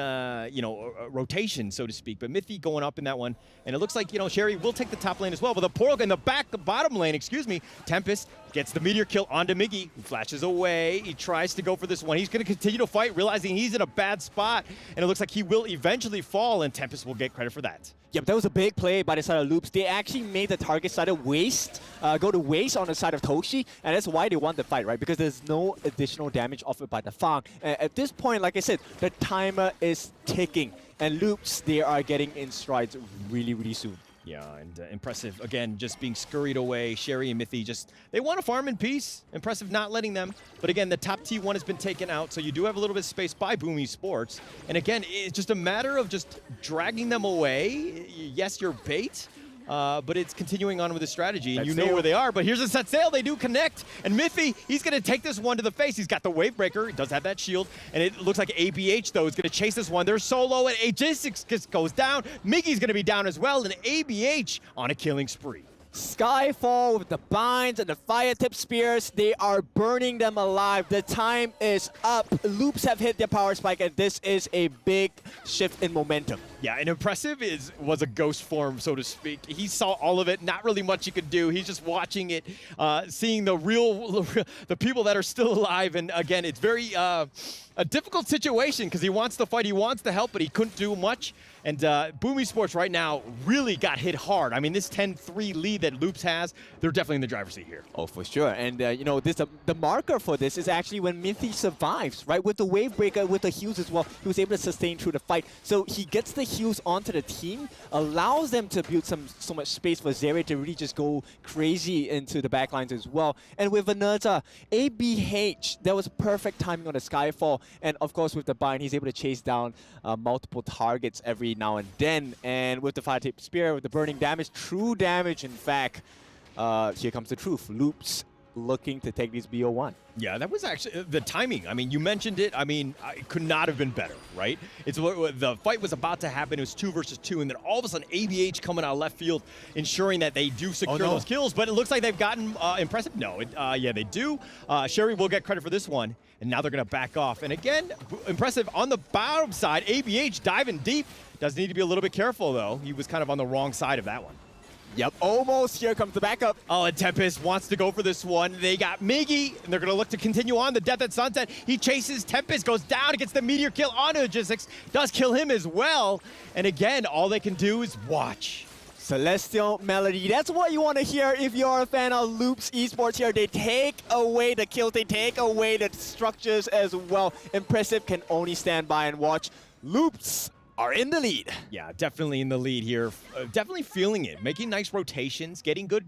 rotation, so to speak. But Mithy going up in that one. And it looks like, Sherry will take the top lane as well. But the Portal in the bottom lane, Tempest gets the meteor kill onto Miggy, who flashes away. He tries to go for this one. He's going to continue to fight, realizing he's in a bad spot. And it looks like he will eventually fall, and Tempest will get credit for that. Yep, that was a big play by the side of Loops. They actually made the target side of go to waste on the side of Toshi, and that's why they won the fight, right? Because there's no additional damage offered by the Fang. At this point, like I said, the timer is ticking, and Loops, they are getting in strides really, really soon. Yeah, and impressive, again, just being scurried away. Sherry and Mithy they want to farm in peace. Impressive not letting them. But again, the top T1 has been taken out, so you do have a little bit of space by Boom Esports. And again, it's just a matter of just dragging them away. Yes, you're bait, but it's continuing on with the strategy, and you know where they are. But here's a set sail. They do connect, and Mithy, he's going to take this one to the face. He's got the wave breaker. He does have that shield, and it looks like ABH, though, is going to chase this one. They're solo, and AJ6 just goes down. Miggy's going to be down as well, and ABH on a killing spree. Skyfall with the binds and the fire tip spears, they are burning them alive. The time is up. Loops have hit their power spike, and this is a big shift in momentum. Yeah, and impressive was a ghost form, so to speak. He saw all of it, not really much he could do. He's just watching it, seeing the people that are still alive. And again, it's very a difficult situation because he wants to fight, he wants to help, but he couldn't do much. And Boom Esports right now really got hit hard. I mean, this 10-3 lead that Loops has, they're definitely in the driver's seat here. Oh, for sure. And, the marker for this is actually when Mithy survives, right? With the wave breaker, with the heals as well, he was able to sustain through the fight. So he gets the heals onto the team, allows them to build so much space for Zeri to really just go crazy into the backlines as well. And with Vanessa, ABH, that was perfect timing on the Skyfall. And, of course, with the bind, he's able to chase down multiple targets every now and then. And with the fire tip spear, with the burning damage, true damage, in fact, here comes the truth. Loops looking to take these BO1. Yeah, that was actually the timing. I mean, you mentioned it. I mean, it could not have been better, right? The fight was about to happen. It was 2 versus 2, and then all of a sudden, ABH coming out left field, ensuring that they do secure those kills. But it looks like they've gotten impressive. No, yeah, they do. Sherry will get credit for this one, and now they're going to back off. And again, impressive on the bottom side. ABH diving deep. Does need to be a little bit careful, though. He was kind of on the wrong side of that one. Yep, almost. Here comes the backup. Oh, and Tempest wants to go for this one. They got Miggy, and they're going to look to continue on. The Death at Sunset. He chases Tempest, goes down, gets the meteor kill onto Logistics. Does kill him as well. And again, all they can do is watch. Celestial Melody. That's what you want to hear if you're a fan of Loops Esports here. They take away the kills, they take away the structures as well. Impressive can only stand by and watch. Loops are in the lead. Yeah, definitely in the lead here. Definitely feeling it, making nice rotations, getting good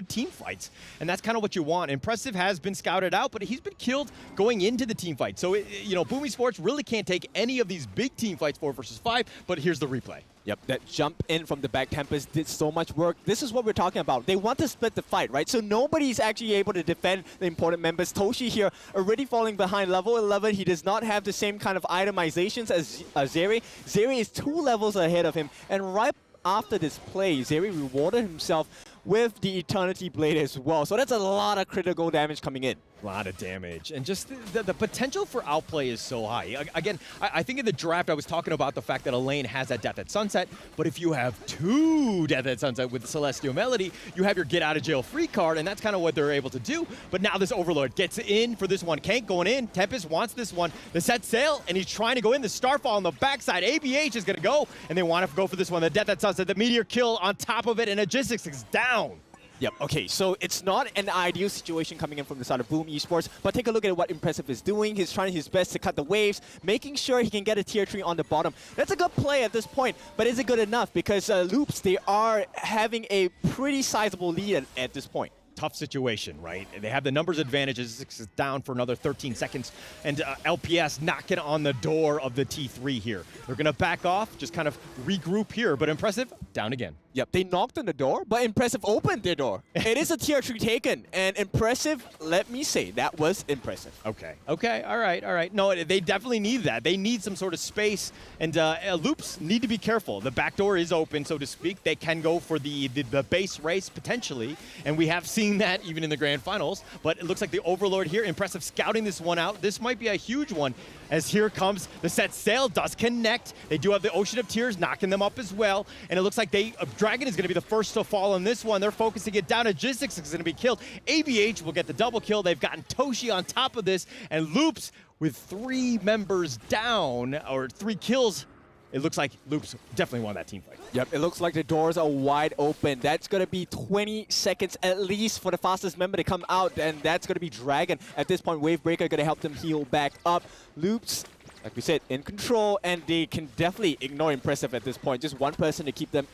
team fights, and that's kind of what you want. Impressive has been scouted out, but he's been killed going into the team fight. So, you know, Boom Esports really can't take any of these big team fights 4 versus 5, but here's the replay. Yep, that jump in from the back Tempest did so much work. This is what we're talking about. They want to split the fight, right? So nobody's actually able to defend the important members. Toshi here already falling behind level 11. He does not have the same kind of itemizations as Zeri. Zeri is 2 levels ahead of him. And right after this play, Zeri rewarded himself with the Eternity Blade as well. So that's a lot of critical damage coming in. A lot of damage. And just the potential for outplay is so high. Again, I think in the draft I was talking about the fact that a lane has that Death at Sunset, but if you have 2 Death at Sunset with Celestial Melody, you have your get out of jail free card, and that's kind of what they're able to do. But now this Overlord gets in for this one. Kank going in. Tempest wants this one. The set sail, and he's trying to go in. The Starfall on the backside. ABH is going to go, and they want to go for this one. The Death at Sunset, the Meteor kill on top of it, and Logistics is down. Yep, okay, so it's not an ideal situation coming in from the side of Boom Esports, but take a look at what Impressive is doing. He's trying his best to cut the waves, making sure he can get a tier 3 on the bottom. That's a good play at this point, but is it good enough? Because Loops, they are having a pretty sizable lead at this point. Tough situation, right? They have the numbers advantage. Is down for another 13 seconds, and LPS knocking on the door of the T3 here. They're going to back off, just kind of regroup here, but Impressive down again. Yep, they knocked on the door, but Impressive opened their door. It is a tier 3 taken, and Impressive, let me say, that was impressive. Okay, all right. No, they definitely need that. They need some sort of space, and Loops need to be careful. The back door is open, so to speak. They can go for the base race, potentially, and we have seen that even in the grand finals, but it looks like the Overlord here, Impressive scouting this one out. This might be a huge one, as here comes the set sail, does connect. They do have the Ocean of Tears knocking them up as well, and it looks like Dragon is going to be the first to fall on this one. They're focusing it down. Logistics is going to be killed. ABH will get the double kill. They've gotten Toshi on top of this, and Loops with 3 members down, or 3 kills. It looks like Loops definitely won that team fight. Yep, it looks like the doors are wide open. That's going to be 20 seconds at least for the fastest member to come out, and that's going to be Dragon. At this point, Wavebreaker going to help them heal back up. Loops, like we said, in control, and they can definitely ignore Impressive at this point. Just one person to keep them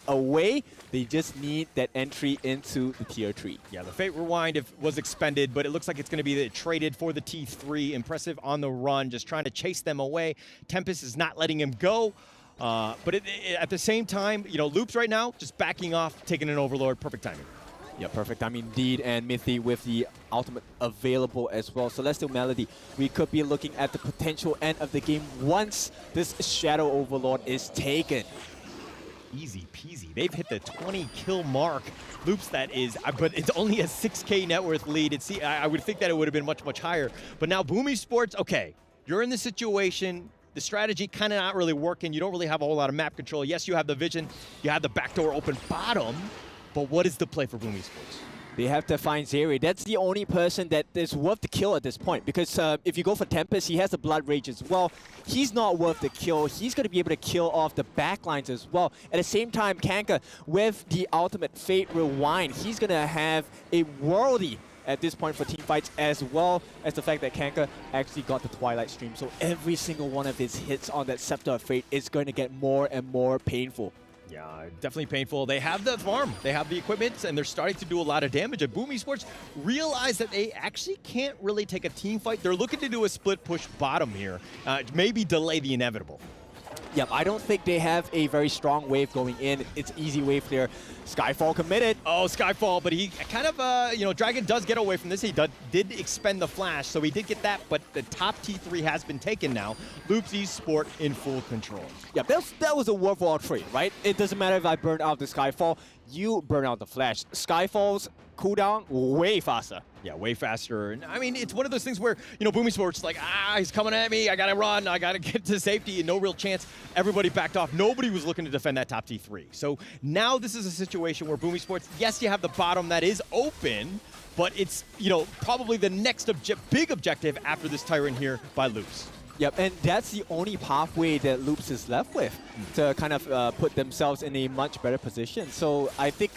away. They just need that entry into the tier 3. Yeah, the Fate Rewind was expended, but it looks like it's going to be traded for the T3. Impressive on the run, just trying to chase them away. Tempest is not letting him go. But at the same time, you know, Loops right now just backing off, taking an Overlord. Perfect timing. Yeah, perfect timing indeed, and Mithy with the ultimate available as well. Celestial Melody, we could be looking at the potential end of the game once this Shadow Overlord is taken. Easy peasy. They've hit the 20 kill mark. Loops, that is, but it's only a 6K net worth lead. I would think that it would have been much, much higher. But now Boom Esports, okay, you're in the situation. The strategy kind of not really working. You don't really have a whole lot of map control. Yes, you have the vision. You have the backdoor open bottom. But what is the play for Boom Esports? They have to find Zeri. That's the only person that is worth the kill at this point. Because if you go for Tempest, he has the Blood Rage as well. He's not worth the kill. He's going to be able to kill off the backlines as well. At the same time, Kanka, with the ultimate Fate Rewind, he's going to have a worldy at this point for team fights, as well as the fact that Kanka actually got the Twilight Stream. So every single one of his hits on that Scepter of Fate is going to get more and more painful. Yeah, definitely painful. They have the farm, they have the equipment, and they're starting to do a lot of damage. And Boom Esports realize that they actually can't really take a team fight. They're looking to do a split push bottom here, maybe delay the inevitable. Yep, I don't think they have a very strong wave going in. It's easy wave there. Skyfall committed. Oh, Skyfall, but he kind of, you know, Dragon does get away from this. He did expend the flash, so he did get that, but the top T3 has been taken now. Loops Esport in full control. Yeah, that was a worthwhile trade, right? It doesn't matter if I burn out the Skyfall, you burn out the flash. Skyfall's cooldown way faster. Yeah, way faster. And I mean, it's one of those things where, you know, Boom Esports like, he's coming at me. I got to run. I got to get to safety. And no real chance. Everybody backed off. Nobody was looking to defend that top T3. So now this is a situation where Boom Esports, yes, you have the bottom that is open, but it's, you know, probably the next big objective after this Tyrant here by Loops. Yep, and that's the only pathway that Loops is left with to kind of put themselves in a much better position. So I think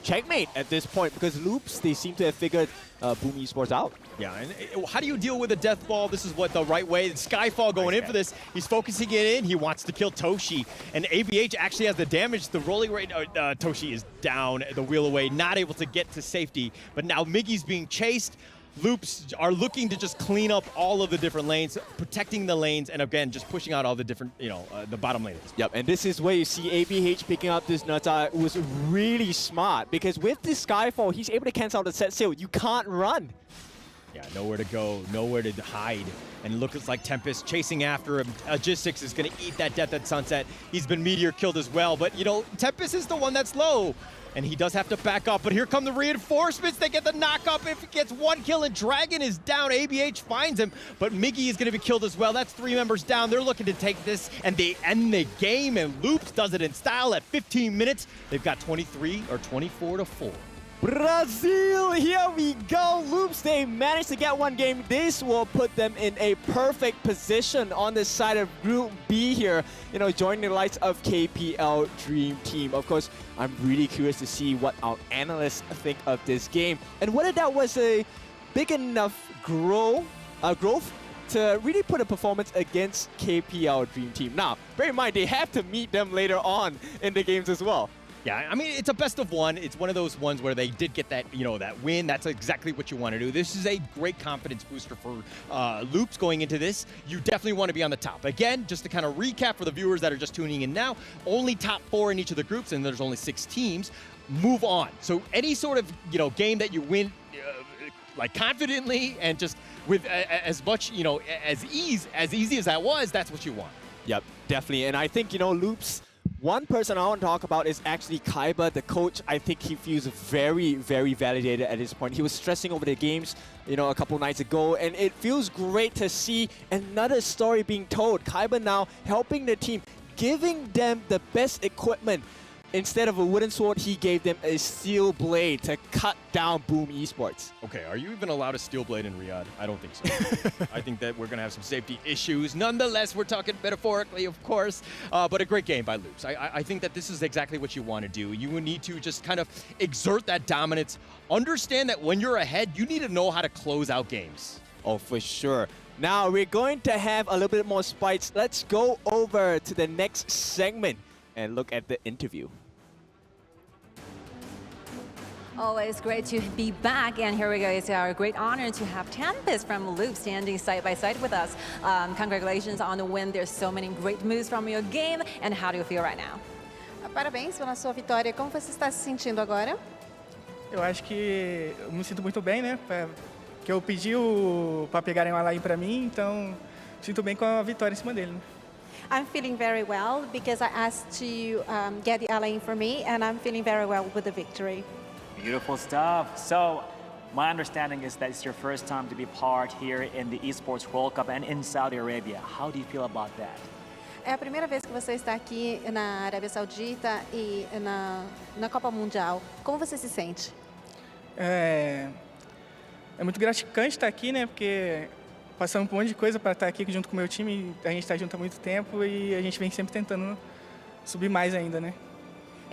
checkmate at this point, because Loops, they seem to have figured Boom Esports out. Yeah, and how do you deal with a death ball? This is what the right way. Skyfall going in for this. He's focusing it in. He wants to kill Toshi. And ABH actually has the damage. The rolling rate, Toshi is down the wheel away, not able to get to safety. But now Miggy's being chased. Loops are looking to just clean up all of the different lanes, protecting the lanes, and again, just pushing out all the different, the bottom lanes. Yep, and this is where you see ABH picking up this Nuta was really smart, because with this Skyfall, he's able to cancel out the set sail. You can't run. Yeah, nowhere to go, nowhere to hide. And looks like Tempest chasing after him. Logistics is going to eat that death at Sunset. He's been Meteor killed as well, but Tempest is the one that's low. And he does have to back up, but here come the reinforcements. They get the knock up. If he gets one kill and Dragon is down, ABH finds him, but Miggy is going to be killed as well. That's 3 members down. They're looking to take this, and they end the game, and Loops does it in style at 15 minutes. They've got 23 or 24 to 4. Brazil, here we go. Loops, they managed to get one game. This will put them in a perfect position on the side of Group B here, joining the likes of KPL Dream Team. Of course, I'm really curious to see what our analysts think of this game and whether that was a big enough growth to really put a performance against KPL Dream Team. Now, bear in mind, they have to meet them later on in the games as well. Yeah, I mean, it's a best of one. It's one of those ones where they did get that, that win. That's exactly what you want to do. This is a great confidence booster for Loops going into this. You definitely want to be on the top. Again, just to kind of recap for the viewers that are just tuning in now, only top 4 in each of the groups, and there's only 6 teams. Move on. So any sort of, game that you win like confidently and just with as much, as easy as that was, that's what you want. Yep, definitely. And I think, Loops, one person I want to talk about is actually Kaiba, the coach. I think he feels very, very validated at this point. He was stressing over the games, a couple nights ago, and it feels great to see another story being told. Kaiba now helping the team, giving them the best equipment. Instead of a wooden sword, he gave them a steel blade to cut down Boom Esports. Okay, are you even allowed a steel blade in Riyadh? I don't think so. I think that we're going to have some safety issues. Nonetheless, we're talking metaphorically, of course, but a great game by Loops. I think that this is exactly what you want to do. You would need to just kind of exert that dominance. Understand that when you're ahead, you need to know how to close out games. Oh, for sure. Now, we're going to have a little bit more spikes. Let's go over to the next segment and look at the interview. Always great to be back, and here we go. It's our great honor to have Tempest from Loop standing side by side with us. Congratulations on the win. There's so many great moves from your game, and how do you feel right now? Parabéns pela sua vitória. Como você está se sentindo agora? Eu acho que eu me sinto muito bem, né? Que eu pedi para pegarem uma line para mim, então sinto bem com a vitória em cima dele. Né? I'm feeling very well because I asked to get the ally for me, and I'm feeling very well with the victory. Beautiful stuff. So, my understanding is that it's your first time to be part here in the Esports World Cup and in Saudi Arabia. How do you feel about that? É a primeira vez que você está aqui na Arábia Saudita e na Copa Mundial. Como você se sente? É muito gratificante estar aqui, né? Porque passamos por um monte de coisa para estar aqui junto com o meu time. A gente está junto há muito tempo e a gente vem sempre tentando subir mais ainda, né?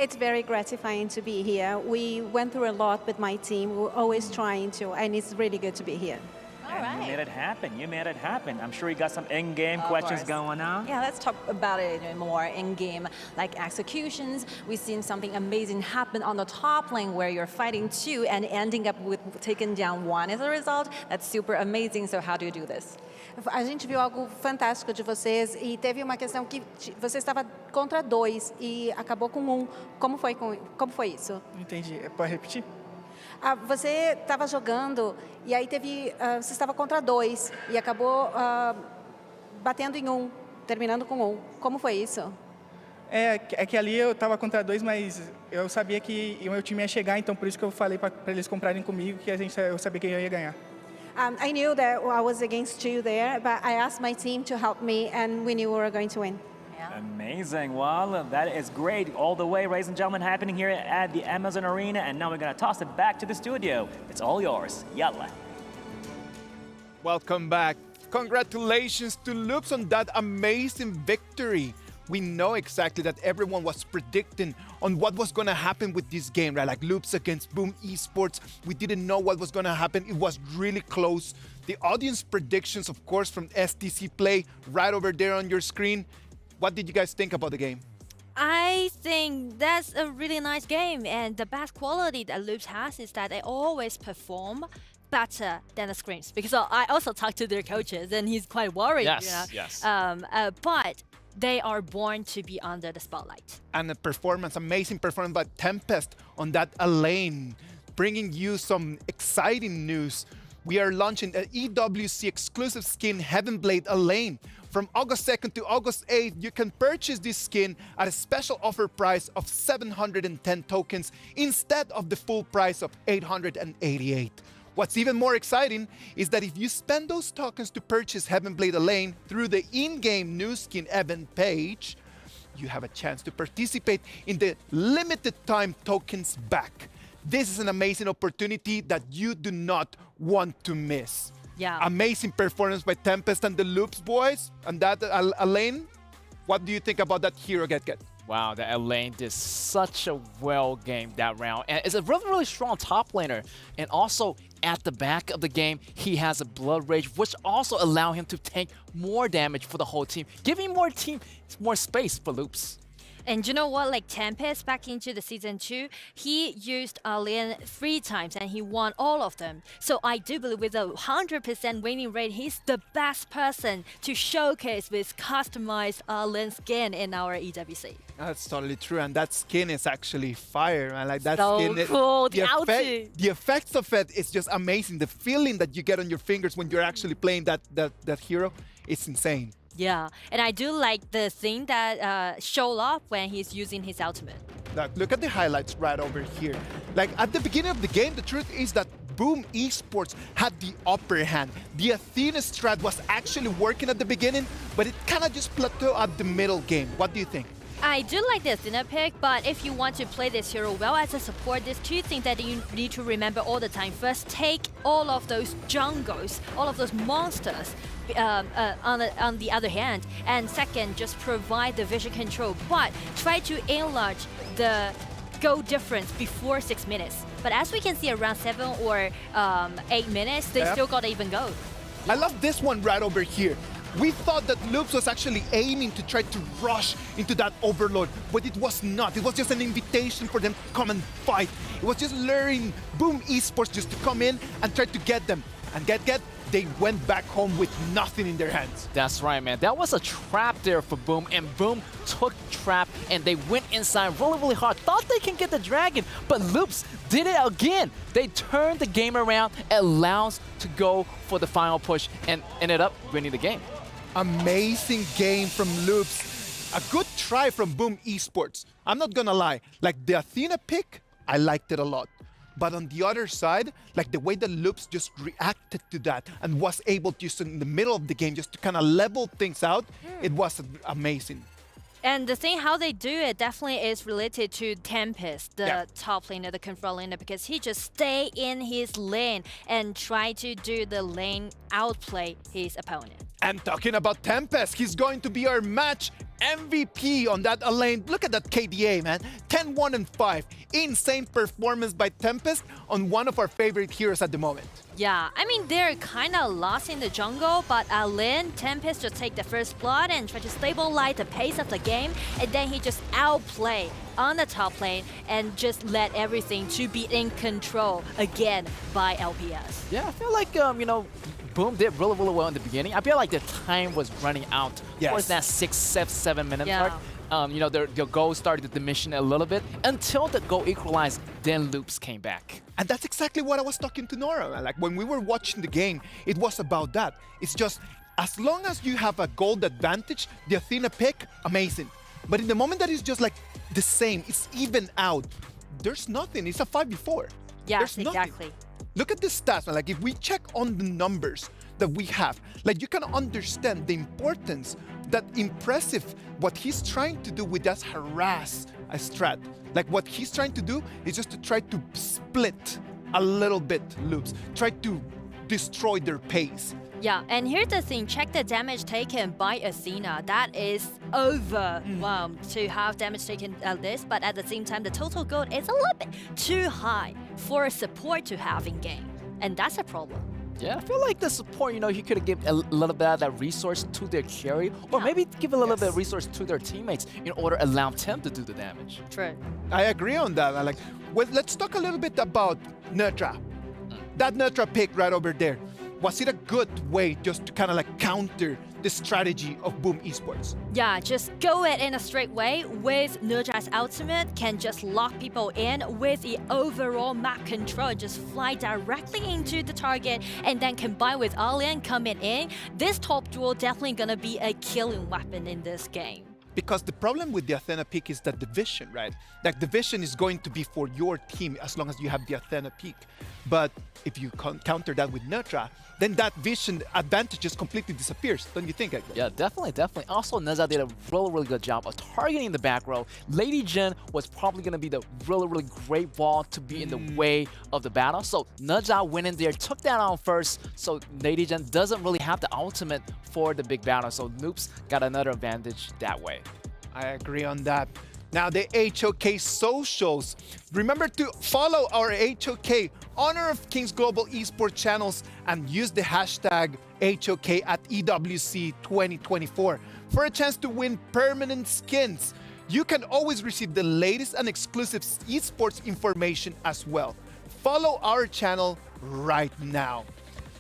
It's very gratifying to be here. We went through a lot with my team. We're always trying to, and it's really good to be here. All right. You made it happen. You made it happen. I'm sure you got some in-game questions going on. Yeah, let's talk about it more in-game, like executions. We've seen something amazing happen on the top lane where you're fighting 2 and ending up with taking down 1 as a result. That's super amazing. So how do you do this? A gente viu algo fantástico de vocês e teve uma questão que você estava contra 2 e acabou com 1. Como foi isso? Não entendi. Pode repetir? Você estava jogando e aí você estava contra 2 e acabou batendo em 1, terminando com 1. Como foi isso? É que ali eu estava contra 2, mas eu sabia que o meu time ia chegar, então por isso que eu falei para eles comprarem comigo, que eu sabia que eu ia ganhar. I knew that I was against 2 there, but I asked my team to help me, and we knew we were going to win. Amazing. Well, that is great. All the way, ladies and gentlemen, happening here at the Amazon Arena, and now we're going to toss it back to the studio. It's all yours. Yalla. Welcome back. Congratulations to Loops on that amazing victory. We know exactly that everyone was predicting on what was going to happen with this game, right? Like Loops against Boom Esports. We didn't know what was going to happen. It was really close. The audience predictions, of course, from STC Play right over there on your screen. What did you guys think about the game? I think that's a really nice game, and the best quality that Loops has is that they always perform better than the screens. Because I also talked to their coaches, and he's quite worried. Yes, you know? yes. But they are born to be under the spotlight. And a performance, amazing performance by Tempest on that lane, bringing you some exciting news. We are launching an EWC exclusive skin, Heavenblade Elaine. From August 2nd to August 8th, you can purchase this skin at a special offer price of 710 tokens instead of the full price of 888. What's even more exciting is that if you spend those tokens to purchase Heavenblade Elaine through the in-game new skin event page, you have a chance to participate in the limited time tokens back. This is an amazing opportunity that you do not want to miss. Yeah. Amazing performance by Tempest and the Loops boys. And that Elaine, what do you think about that hero get? Wow, the Elaine did such a well game that round. And it's a really, really strong top laner. And also at the back of the game, he has a Blood Rage, which also allow him to tank more damage for the whole team, giving more space for Loops. And you know what, like Tempest back into the Season 2, he used Lin 3 times and he won all of them. So I do believe with a 100% winning rate, he's the best person to showcase with customized Lin skin in our EWC. That's totally true, and that skin is actually fire, man. Like that So skin, cool, the the effects of it is just amazing. The feeling that you get on your fingers when you're actually playing that hero, it's insane. Yeah, and I do like the thing that show up when he's using his ultimate. Look at the highlights right over here. Like at the beginning of the game, the truth is that Boom Esports had the upper hand. The Athena strat was actually working at the beginning, but it kind of just plateaued at the middle game. What do you think? I do like the Athena pick, but if you want to play this hero well as a support, there's two things that you need to remember all the time. First, take all of those jungles, all of those monsters on the other hand. And second, just provide the vision control, but try to enlarge the goal difference before 6 minutes. But as we can see, around 7 or 8 minutes, they still got even goal. I love this one right over here. We thought that Loops was actually aiming to try to rush into that Overlord, but it was not. It was just an invitation for them to come and fight. It was just luring Boom Esports just to come in and try to get them. And get, they went back home with nothing in their hands. That's right, man. That was a trap there for Boom, and Boom took trap, and they went inside really, really hard. Thought they can get the dragon, but Loops did it again. They turned the game around, allows to go for the final push, and ended up winning the game. Amazing game from Loops. A good try from Boom Esports. I'm not gonna lie, like the Athena pick, I liked it a lot. But on the other side, like the way the Loops just reacted to that and was able to use it in the middle of the game just to kind of level things out, it was amazing. And the thing how they do it definitely is related to Tempest, the top laner, the control laner, because he just stay in his lane and try to do the lane outplay his opponent. And talking about Tempest, he's going to be our match MVP on that lane. Look at that KDA, man. 10-1 and 5. Insane performance by Tempest on one of our favorite heroes at the moment. Yeah, I mean, they're kind of lost in the jungle, but Lin, Tempest just take the first blood and try to stabilize the pace of the game, and then he just outplay on the top lane and just let everything to be in control again by LPS. Yeah, I feel like, you know, Boom did really, really well in the beginning. I feel like the time was running out towards that 6, 7 minute mark. You know, their goal started to diminish a little bit until the goal equalized, then Loops came back. And that's exactly what I was talking to Nora. Like when we were watching the game, it was about that. It's just, as long as you have a gold advantage, the Athena pick, amazing. But in the moment that it's just like the same, it's even out, there's nothing. It's a 5v4. Yes, there's nothing. exactly. Look at the stats, man. Like if we check on the numbers that we have, like you can understand the importance, that impressive, what he's trying to do with that harass a strat. Like what he's trying to do is just to try to split a little bit Loops, try to destroy their pace. Yeah, and here's the thing, check the damage taken by Athena. That is overwhelmed to have damage taken at this, but at the same time, the total gold is a little bit too high for a support to have in game. And that's a problem. Yeah, I feel like the support, you know, he could have given a little bit of that resource to their carry, or maybe give a little bit of resource to their teammates in order to allow them to do the damage. True. I agree on that. Like, well, let's talk a little bit about Nutra. That Nutra pick right over there. Was it a good way just to kind of like counter the strategy of Boom Esports? Yeah, just go it in a straight way with Nutra's ultimate, can just lock people in with the overall map control, just fly directly into the target and then combine with Alien coming in. This top duel definitely gonna be a killing weapon in this game. Because the problem with the Athena pick is that the vision, right? Like the vision is going to be for your team as long as you have the Athena pick. But if you counter that with Nutra, then that vision advantage just completely disappears, don't you think? Yeah, definitely. Also, Neza did a really good job of targeting the back row. Lady Jin was probably going to be the really great wall to be in the way of the battle. So Neza went in there, took that on first, so Lady Jin doesn't really have the ultimate for the big battle. So Noops got another advantage that way. I agree on that. Now the HoK socials. Remember to follow our HoK Honor of Kings Global Esports channels and use the hashtag HoK at EWC 2024 for a chance to win permanent skins. You can always receive the latest and exclusive esports information as well. Follow our channel right now.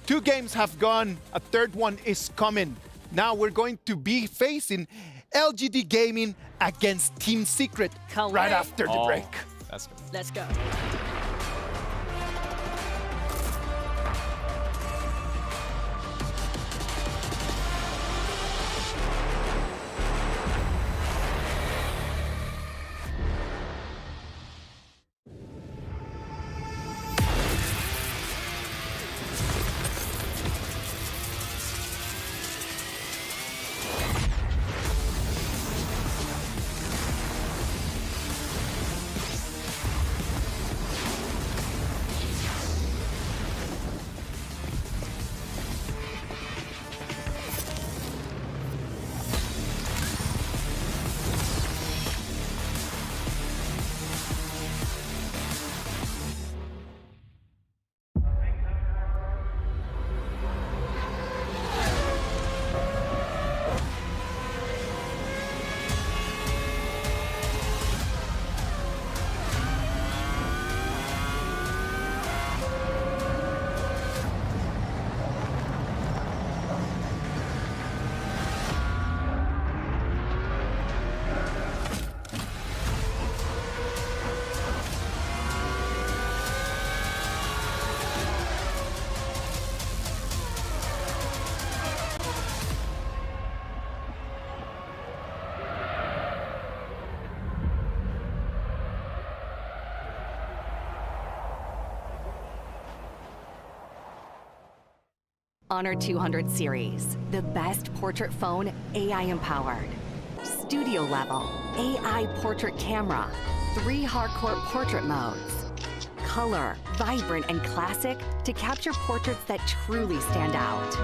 2 games have gone, a third one is coming. Now we're going to be facing LGD Gaming against Team Secret right after the break. That's good. Let's go. Honor 200 series, the best portrait phone AI empowered. Studio level, AI portrait camera, 3 hardcore portrait modes. Color, vibrant and classic to capture portraits that truly stand out.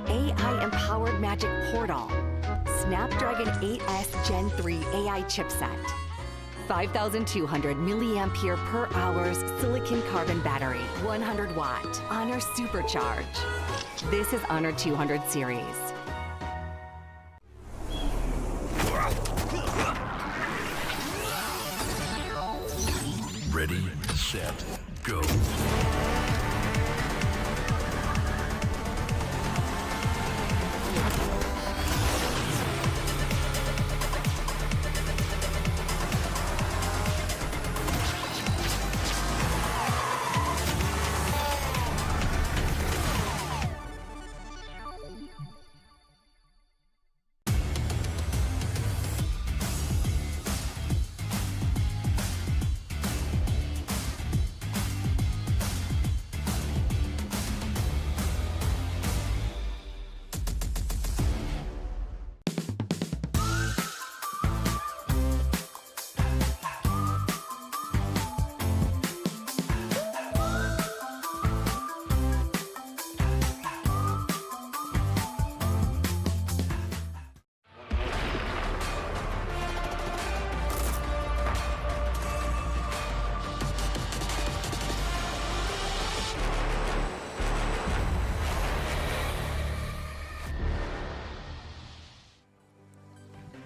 AI empowered magic portal. Snapdragon 8S Gen 3 AI chipset. 5,200 milliampere per hours silicon carbon battery, 100 watt, Honor Supercharge. This is Honor 200 series. Ready, set, go.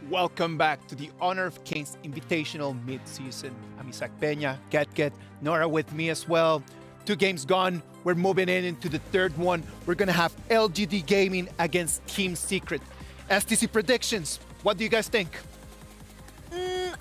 Welcome back to the Honor of Kings Invitational Mid-Season. I'm Isaac Peña, Get, Nora with me as well. 2 games gone. We're moving into the third one. We're going to have LGD Gaming against Team Secret. STC predictions. What do you guys think?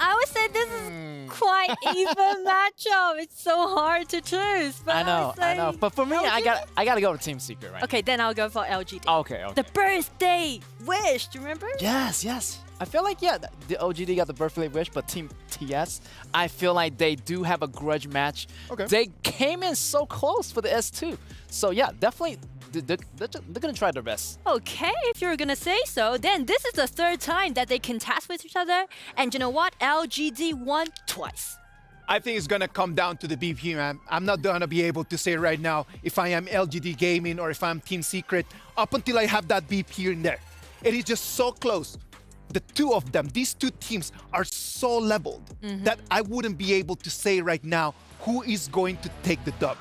I would say this is quite even matchup. It's so hard to choose. But I know. But for me, LGD? I gotta go with Team Secret, right? Okay, then I'll go for LGD. Okay. The birthday wish, do you remember? Yes. I feel like, yeah, the LGD got the birthday wish, but Team TS, I feel like they do have a grudge match. Okay. They came in so close for the S2. So, yeah, definitely, they're going to try their best. Okay, if you're going to say so, then this is the third time that they contest with each other. And you know what? LGD won twice. I think it's going to come down to the BP, man. I'm not going to be able to say right now if I am LGD Gaming or if I'm Team Secret up until I have that BP in there. It is just so close. The two of them, these two teams are so leveled that I wouldn't be able to say right now who is going to take the dub.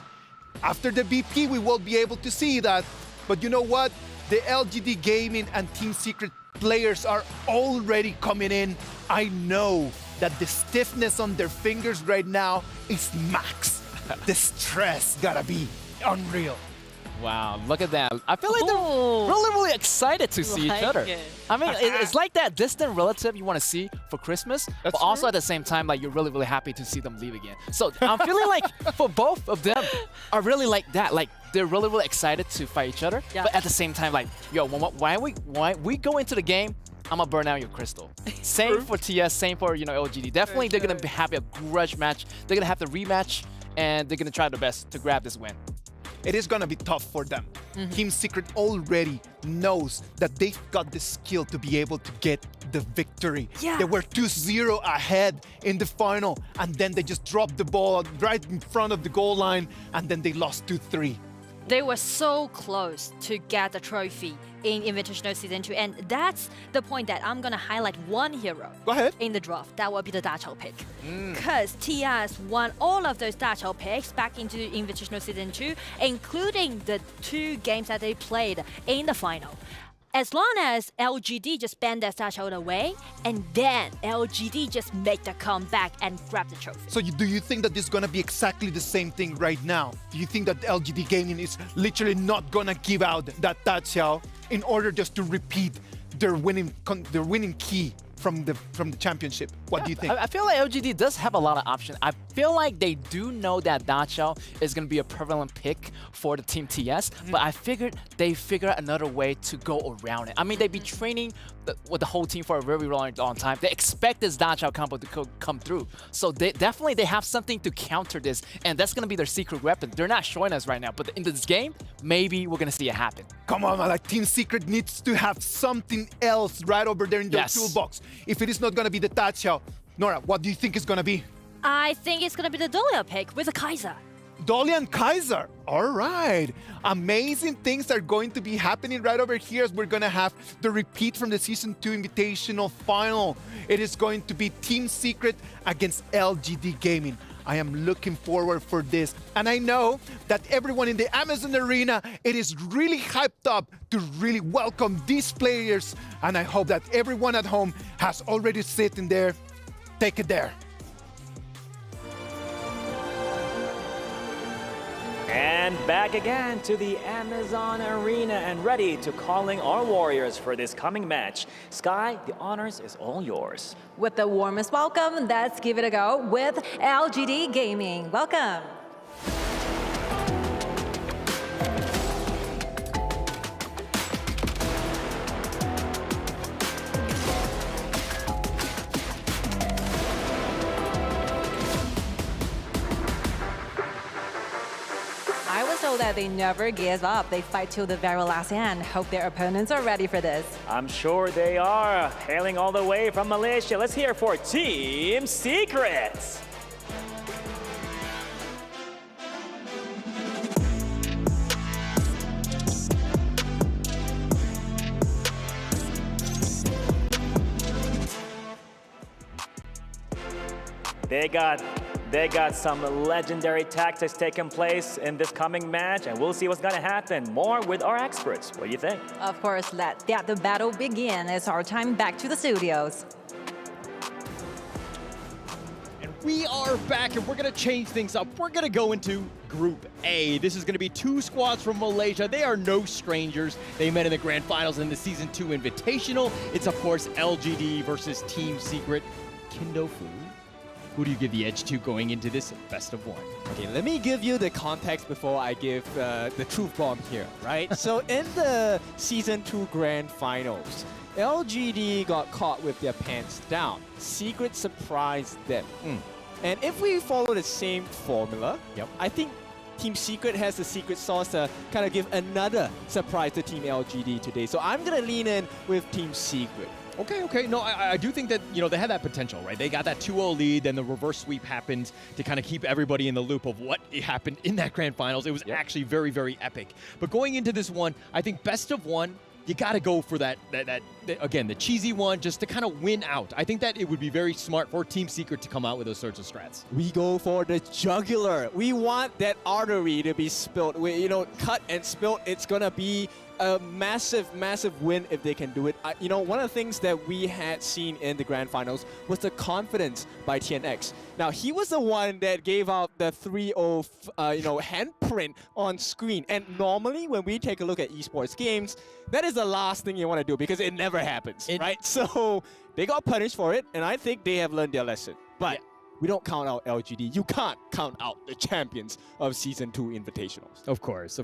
After the BP, we will be able to see that. But you know what? The LGD Gaming and Team Secret players are already coming in. I know that the stiffness on their fingers right now is max. The stress gotta be unreal. Wow, look at that. I feel like they're really excited to see each other. I mean, it's like that distant relative you want to see for Christmas, but also at the same time, like, you're really happy to see them leave again. So I'm feeling like for both of them are really like that. Like, they're really excited to fight each other, but at the same time, like, yo, why we go into the game, I'm gonna burn out your crystal. Same for TS, same for, LGD. Definitely, they're gonna have a grudge match. They're gonna have the rematch, and they're gonna try their best to grab this win. It is gonna be tough for them. Team Secret already knows that they've got the skill to be able to get the victory. They were 2-0 ahead in the final, and then they just dropped the ball right in front of the goal line, and then they lost 2-3. They were so close to get the trophy in Invitational Season 2, and that's the point that I'm gonna highlight one hero. Go ahead. In the draft. That will be the Dachau pick. Because TS won all of those Dachau picks back into Invitational Season 2, including the 2 games that they played in the final. As long as LGD just banned that Dachau away, and then LGD just make the comeback and grab the trophy. So do you think that this is gonna be exactly the same thing right now? Do you think that LGD Gaming is literally not gonna give out that Dachau in order just to repeat their winning key from the championship? What do you think? I feel like LGD does have a lot of options. I feel like they do know that Dachau is going to be a prevalent pick for the Team TS, but I figured they figure out another way to go around it. I mean, they've been training with the whole team for a very long time. They expect this Dachau combo to come through. So they have something to counter this, and that's going to be their secret weapon. They're not showing us right now, but in this game, maybe we're going to see it happen. Come on, man. Like, Team Secret needs to have something else right over there in their toolbox. If it is not going to be the Dachau, Nora, what do you think it's going to be? I think it's going to be the Dolia pick with a Kaiser. Dolly and Kaiser. All right. Amazing things are going to be happening right over here as we're going to have the repeat from the Season 2 Invitational Final. It is going to be Team Secret against LGD Gaming. I am looking forward for this. And I know that everyone in the Amazon Arena, it is really hyped up to really welcome these players. And I hope that everyone at home has already sitting there. Take it there. And back again to the Amazon Arena and ready to calling our warriors for this coming match. Sky, the honors is all yours. With the warmest welcome, let's give it a go with LGD Gaming. Welcome. I was told that they never give up. They fight till the very last end. Hope their opponents are ready for this. I'm sure they are. Hailing all the way from Malaysia, let's hear for Team Secret. They got They got some legendary tactics taking place in this coming match, and we'll see what's going to happen. More with our experts. What do you think? Of course, let the battle begin. It's our time back to the studios. We are back, and we're going to change things up. We're going to go into Group A. This is going to be 2 squads from Malaysia. They are no strangers. They met in the grand finals in the Season 2 Invitational. It's, of course, LGD versus Team Secret. Kindofu, who do you give the edge to going into this best of 1? Okay, let me give you the context before I give the truth bomb here, right? So in the Season 2 grand finals, LGD got caught with their pants down. Secret surprised them. And if we follow the same formula, I think Team Secret has the secret sauce to kind of give another surprise to Team LGD today. So I'm going to lean in with Team Secret. Okay. No, I do think that, they had that potential, right? They got that 2-0 lead, then the reverse sweep happened to kind of keep everybody in the loop of what happened in that grand finals. It was actually very, very epic. But going into this one, I think best of 1, you got to go for that, again, the cheesy one, just to kind of win out. I think that it would be very smart for Team Secret to come out with those sorts of strats. We go for the jugular. We want that artery to be spilled. Cut and spilled. It's going to be a massive, massive win if they can do it. One of the things that we had seen in the grand finals was the confidence by TNX. Now, he was the one that gave out the 3-0, handprint on screen. And normally, when we take a look at esports games, that is the last thing you want to do because it never happens, right? So they got punished for it, and I think they have learned their lesson. But we don't count out LGD. You can't count out the champions of Season 2 Invitationals. Of course.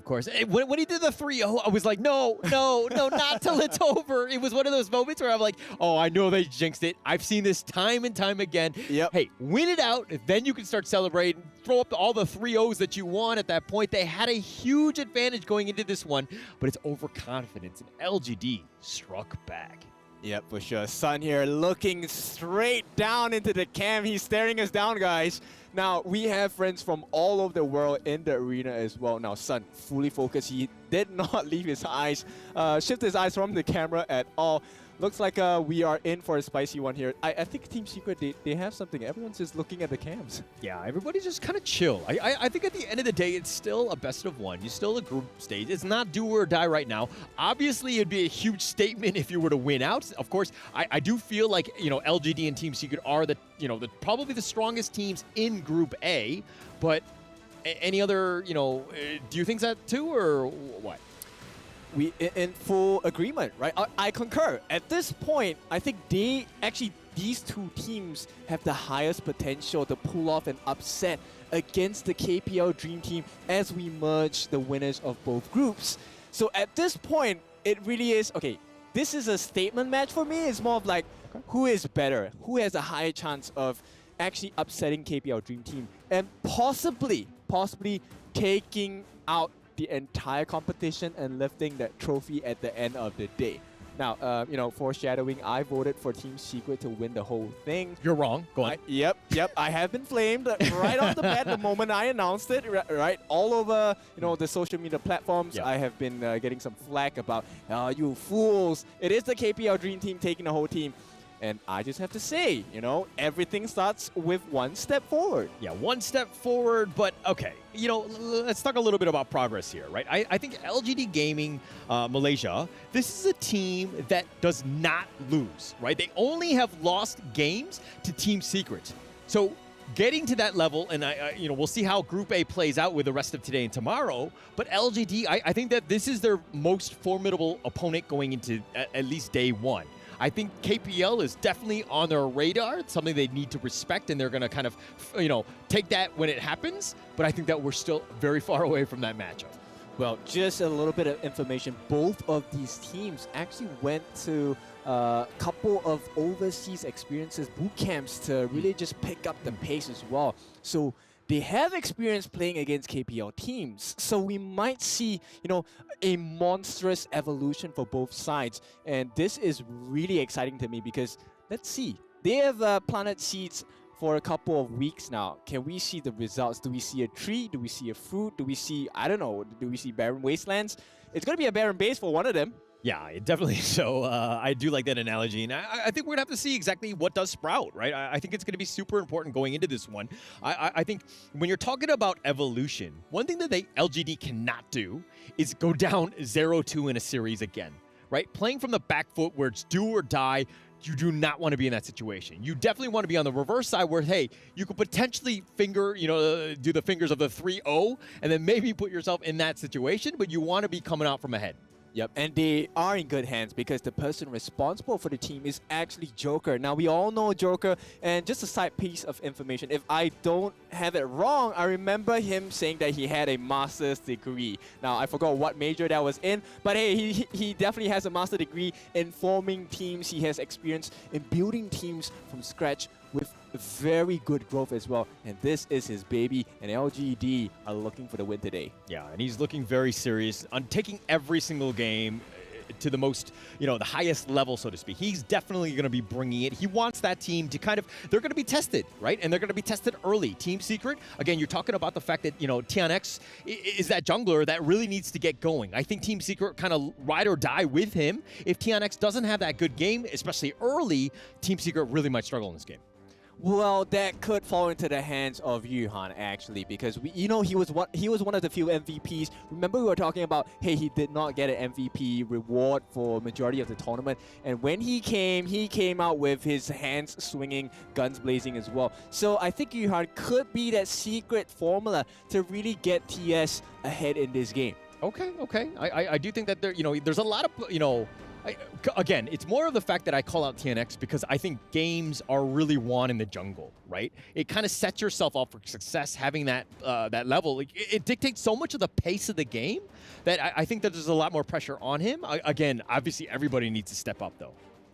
When he did the 3-0, I was like, no, not till it's over. It was one of those moments where I'm like, oh, I know they jinxed it. I've seen this time and time again. Hey, win it out, then you can start celebrating. Throw up all the 3-0s that you want at that point. They had a huge advantage going into this one, but it's overconfidence, and LGD struck back. Yep, for sure. Sun here looking straight down into the cam. He's staring us down, guys. Now, we have friends from all over the world in the arena as well. Now, Sun, fully focused. He did not leave his eyes, shift his eyes from the camera at all. Looks like we are in for a spicy one here. I think Team Secret, they have something. Everyone's just looking at the cams. Yeah, everybody's just kind of chill. I think at the end of the day, it's still a best of 1. You're still a group stage. It's not do or die right now. Obviously, it'd be a huge statement if you were to win out. Of course, I do feel like, LGD and Team Secret are probably the strongest teams in Group A. But any other, do you think that too, or what? We in full agreement, right? I concur. At this point, I think these 2 teams have the highest potential to pull off an upset against the KPL Dream Team as we merge the winners of both groups. So at this point, it really is, okay, this is a statement match for me. It's more of like, who is better? Who has a higher chance of actually upsetting KPL Dream Team and possibly taking out the entire competition and lifting that trophy at the end of the day. Now, foreshadowing, I voted for Team Secret to win the whole thing. You're wrong. Go on. Yep. I have been flamed right off the bat the moment I announced it. Right, all over, the social media platforms. I have been getting some flack about, you fools. It is the KPL Dream Team taking the whole team. And I just have to say, everything starts with 1 step forward. Yeah, 1 step forward, but okay. Let's talk a little bit about progress here, right? I think LGD Gaming Malaysia, this is a team that does not lose, right? They only have lost games to Team Secret. So getting to that level, and we'll see how Group A plays out with the rest of today and tomorrow, but LGD, I think that this is their most formidable opponent going into at least day 1. I think KPL is definitely on their radar. It's something they need to respect, and they're going to kind of, take that when it happens. But I think that we're still very far away from that matchup. Well, just a little bit of information. Both of these teams actually went to a couple of overseas experiences, boot camps, to really just pick up the pace as well. So they have experience playing against KPL teams, so we might see, a monstrous evolution for both sides. And this is really exciting to me because, let's see, they have planted seeds for a couple of weeks now. Can we see the results? Do we see a tree? Do we see a fruit? Do we see, do we see barren wastelands? It's going to be a barren base for one of them. Yeah, definitely. So I do like that analogy, and I think we're gonna have to see exactly what does sprout, right? I think it's gonna be super important going into this one. I think when you're talking about evolution, one thing that LGD cannot do is go down 0-2 in a series again, right? Playing from the back foot where it's do or die. You do not want to be in that situation. You definitely want to be on the reverse side where, hey, you could potentially do the fingers of the 3-0 and then maybe put yourself in that situation, but you want to be coming out from ahead. Yep, and they are in good hands because the person responsible for the team is actually Joker. Now, we all know Joker, and just a side piece of information, if I don't have it wrong, I remember him saying that he had a master's degree. Now, I forgot what major that was in, but hey, he definitely has a master's degree in forming teams. He has experience in building teams from scratch with very good growth as well, and this is his baby, and LGD are looking for the win today. Yeah, and he's looking very serious on taking every single game to the most, the highest level, so to speak. He's definitely going to be bringing it. He wants that team to they're going to be tested, right? And they're going to be tested early. Team Secret, again, you're talking about the fact that, TNX is that jungler that really needs to get going. I think Team Secret kind of ride or die with him. If TNX doesn't have that good game, especially early, Team Secret really might struggle in this game. Well, that could fall into the hands of Yuhan actually, because he was one of the few MVPs. Remember we were talking about, hey, he did not get an MVP reward for majority of the tournament, and when he came out with his hands swinging, guns blazing as well. So I think Yuhan could be that secret formula to really get TS ahead in this game. Okay. I do think that there's a lot of again, it's more of the fact that I call out TNX because I think games are really won in the jungle, right? It kind of sets yourself up for success having that level. It dictates so much of the pace of the game that I think that there's a lot more pressure on him. Again, obviously everybody needs to step up though.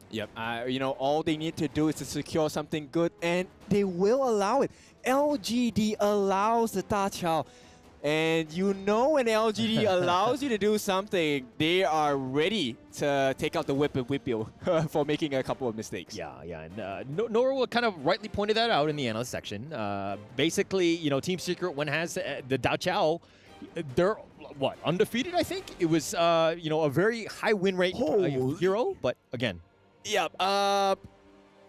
Yep, all they need to do is to secure something good, and they will allow it. LGD allows the Da Chao. And when LGD allows you to do something, they are ready to take out the whip and whip you for making a couple of mistakes. Yeah. And Nora kind of rightly pointed that out in the analyst section. Basically, Team Secret, when has the Da Chao, they're, undefeated, I think? It was, a very high win rate hero, but again. Yep.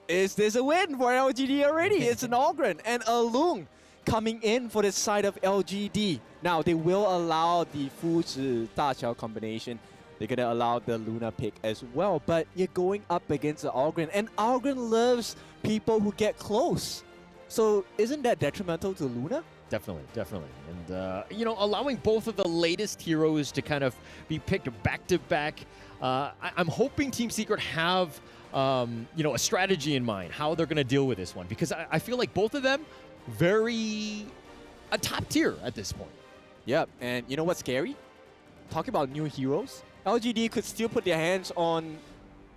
Is this a win for LGD already? It's an Ogren and a Lung coming in for the side of LGD. Now, they will allow the Fuzhi Da Chao combination. They're going to allow the Luna pick as well. But you're going up against the Ogren, and Ogren loves people who get close. So isn't that detrimental to Luna? Definitely. And, allowing both of the latest heroes to kind of be picked back-to-back. I'm hoping Team Secret have, a strategy in mind, how they're going to deal with this one. Because I feel like both of them, a top tier at this point. Yep, and you know what's scary? Talking about new heroes, LGD could still put their hands on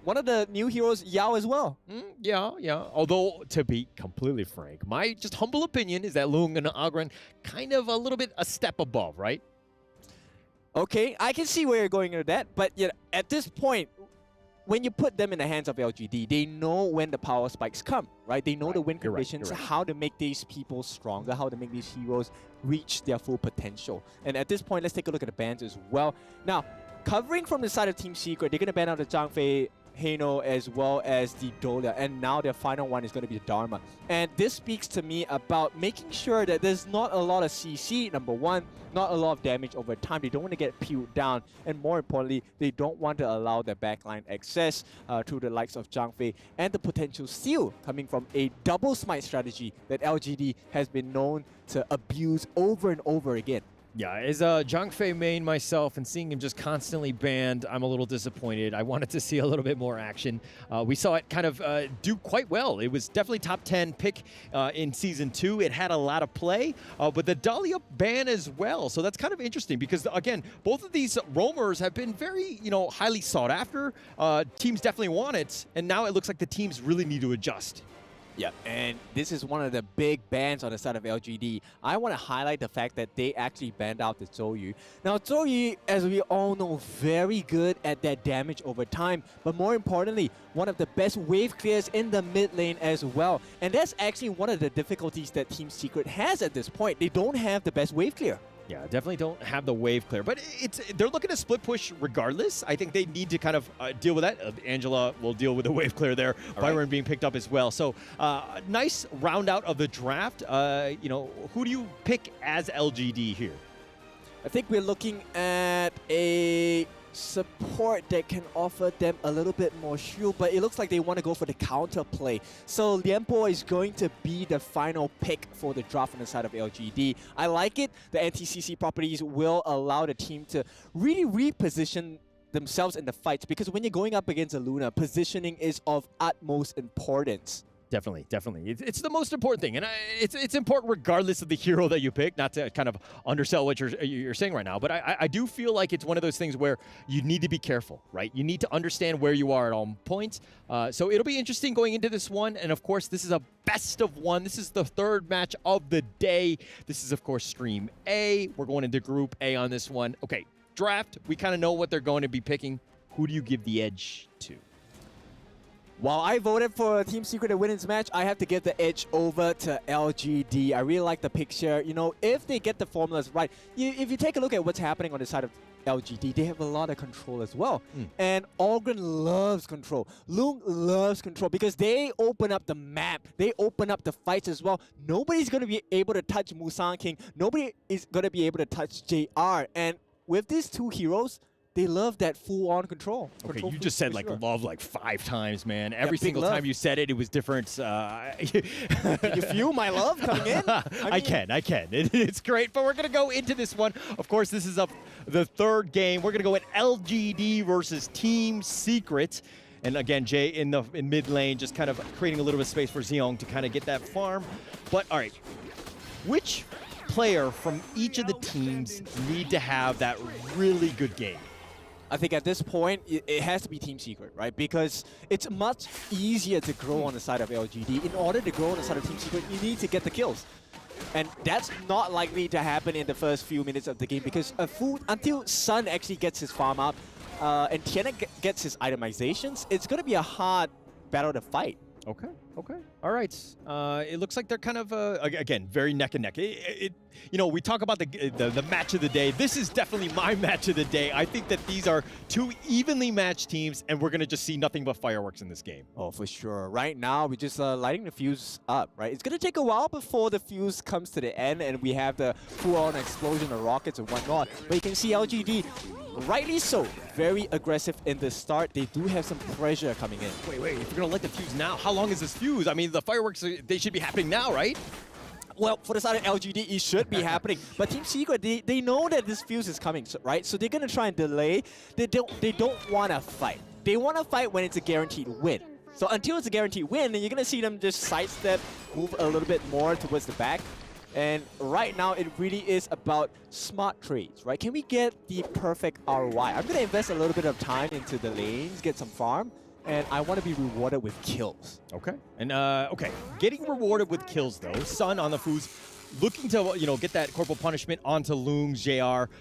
one of the new heroes, Yao, as well. Yeah. Although, to be completely frank, my just humble opinion is that Lung and Ogren kind of a little bit a step above, right? Okay, I can see where you're going with that, but at this point, when you put them in the hands of LGD, they know when the power spikes come, right? They know the win conditions, how to make these people stronger, how to make these heroes reach their full potential. And at this point, let's take a look at the bans as well. Now, covering from the side of Team Secret, they're going to ban out the Zhang Fei, Heino, as well as the Dolia, and now their final one is going to be the Dharma. And this speaks to me about making sure that there's not a lot of CC, number one, not a lot of damage over time. They don't want to get peeled down, and more importantly, they don't want to allow their backline access to the likes of Zhang Fei, and the potential steal coming from a double smite strategy that LGD has been known to abuse over and over again. Yeah, as a Zhang Fei main myself and seeing him just constantly banned, I'm a little disappointed. I wanted to see a little bit more action. We saw it kind of do quite well. It was definitely top 10 pick in Season 2. It had a lot of play, but the Dahlia ban as well. So that's kind of interesting because, again, both of these roamers have been very, highly sought after. Teams definitely want it, and now it looks like the teams really need to adjust. Yeah, and this is one of the big bans on the side of LGD. I want to highlight the fact that they actually banned out the Zhouyu. Now, Zhouyu, as we all know, very good at that damage over time, but more importantly, one of the best wave clears in the mid lane as well. And that's actually one of the difficulties that Team Secret has at this point. They don't have the best wave clear. Yeah, definitely don't have the wave clear, but they're looking to split push regardless. I think they need to kind of deal with that. Angela will deal with the wave clear there. Byron being picked up as well. So nice round out of the draft. You know, who do you pick as LGD here? I think we're looking at a support that can offer them a little bit more shield, but it looks like they want to go for the counter play. So Lianpo is going to be the final pick for the draft on the side of LGD. I like it. The anti-CC properties will allow the team to really reposition themselves in the fights, because when you're going up against a Luna, positioning is of utmost importance. Definitely, definitely. It's the most important thing, and it's important regardless of the hero that you pick. Not to kind of undersell what you're saying right now, but I do feel like it's one of those things where you need to be careful, right? You need to understand where you are at all points. So it'll be interesting going into this one, and of course, this is a best of one. This is the third match of the day. This is, of course, Stream A. We're going into Group A on this one. Okay, draft. We kind of know what they're going to be picking. Who do you give the edge to? While I voted for Team Secret to win this match, I have to give the edge over to LGD. I really like the picture. You know, if they get the formulas right, if you take a look at what's happening on the side of LGD, they have a lot of control as well. And Ogren loves control. Loong loves control because they open up the map. They open up the fights as well. Nobody's going to be able to touch Musan King. Nobody is going to be able to touch JR. And with these two heroes, they love that full-on control. Okay, you just said like love like 5 times, man. Every single time you said it, it was different. Can you feel my love coming in? I can. It's great, but we're going to go into this one. Of course, this is the third game. We're going to go at LGD versus Team Secret. And again, Jay in mid lane, just kind of creating a little bit of space for Xiong to kind of get that farm. But all right, which player from each of the teams need to have that really good game? I think at this point, it has to be Team Secret, right? Because it's much easier to grow on the side of LGD. In order to grow on the side of Team Secret, you need to get the kills. And that's not likely to happen in the first few minutes of the game, because until Sun actually gets his farm up and Tiana gets his itemizations, it's going to be a hard battle to fight. Okay. All right. It looks like they're kind of, again, very neck and neck. You know, we talk about the match of the day. This is definitely my match of the day. I think that these are two evenly matched teams, and we're going to just see nothing but fireworks in this game. Oh, for sure. Right now, we're just lighting the fuse up, right? It's going to take a while before the fuse comes to the end, and we have the full-on explosion of rockets and whatnot. But you can see LGD, rightly so, very aggressive in the start. They do have some pressure coming in. Wait, if you're going to light the fuse now, how long is this fuse? I mean, the fireworks, they should be happening now, right? Well, for the side of LGD, it should be happening. But Team Secret, they know that this fuse is coming, right? So they're going to try and delay. They don't want to fight. They want to fight when it's a guaranteed win. So until it's a guaranteed win, then you're going to see them just sidestep, move a little bit more towards the back. And right now, it really is about smart trades, right? Can we get the perfect ROI? I'm going to invest a little bit of time into the lanes, get some farm, and I want to be rewarded with kills. Okay. And, okay, getting rewarded with kills, though. Sun on the fuse, looking to, you know, get that corporal punishment onto Loong, JR.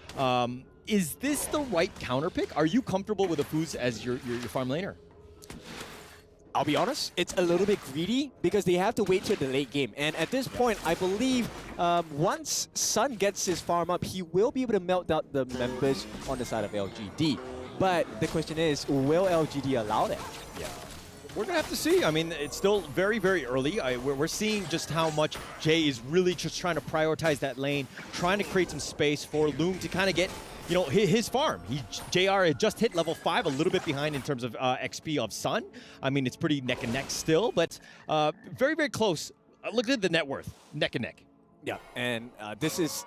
Is this the right counter pick? Are you comfortable with a fuse as your farm laner? I'll be honest, it's a little bit greedy because they have to wait till the late game. And at this point, I believe once Sun gets his farm up, he will be able to melt out the members on the side of LGD. But the question is, will LGD allow that? Yeah. We're going to have to see. I mean, it's still very, very early. We're seeing just how much Jay is really just trying to prioritize that lane, trying to create some space for Loong to kind of get, you know, his farm. JR had just hit level 5, a little bit behind in terms of XP of Sun. I mean, it's pretty neck and neck still, but very, very close. Look at the net worth, neck and neck. Yeah, and this is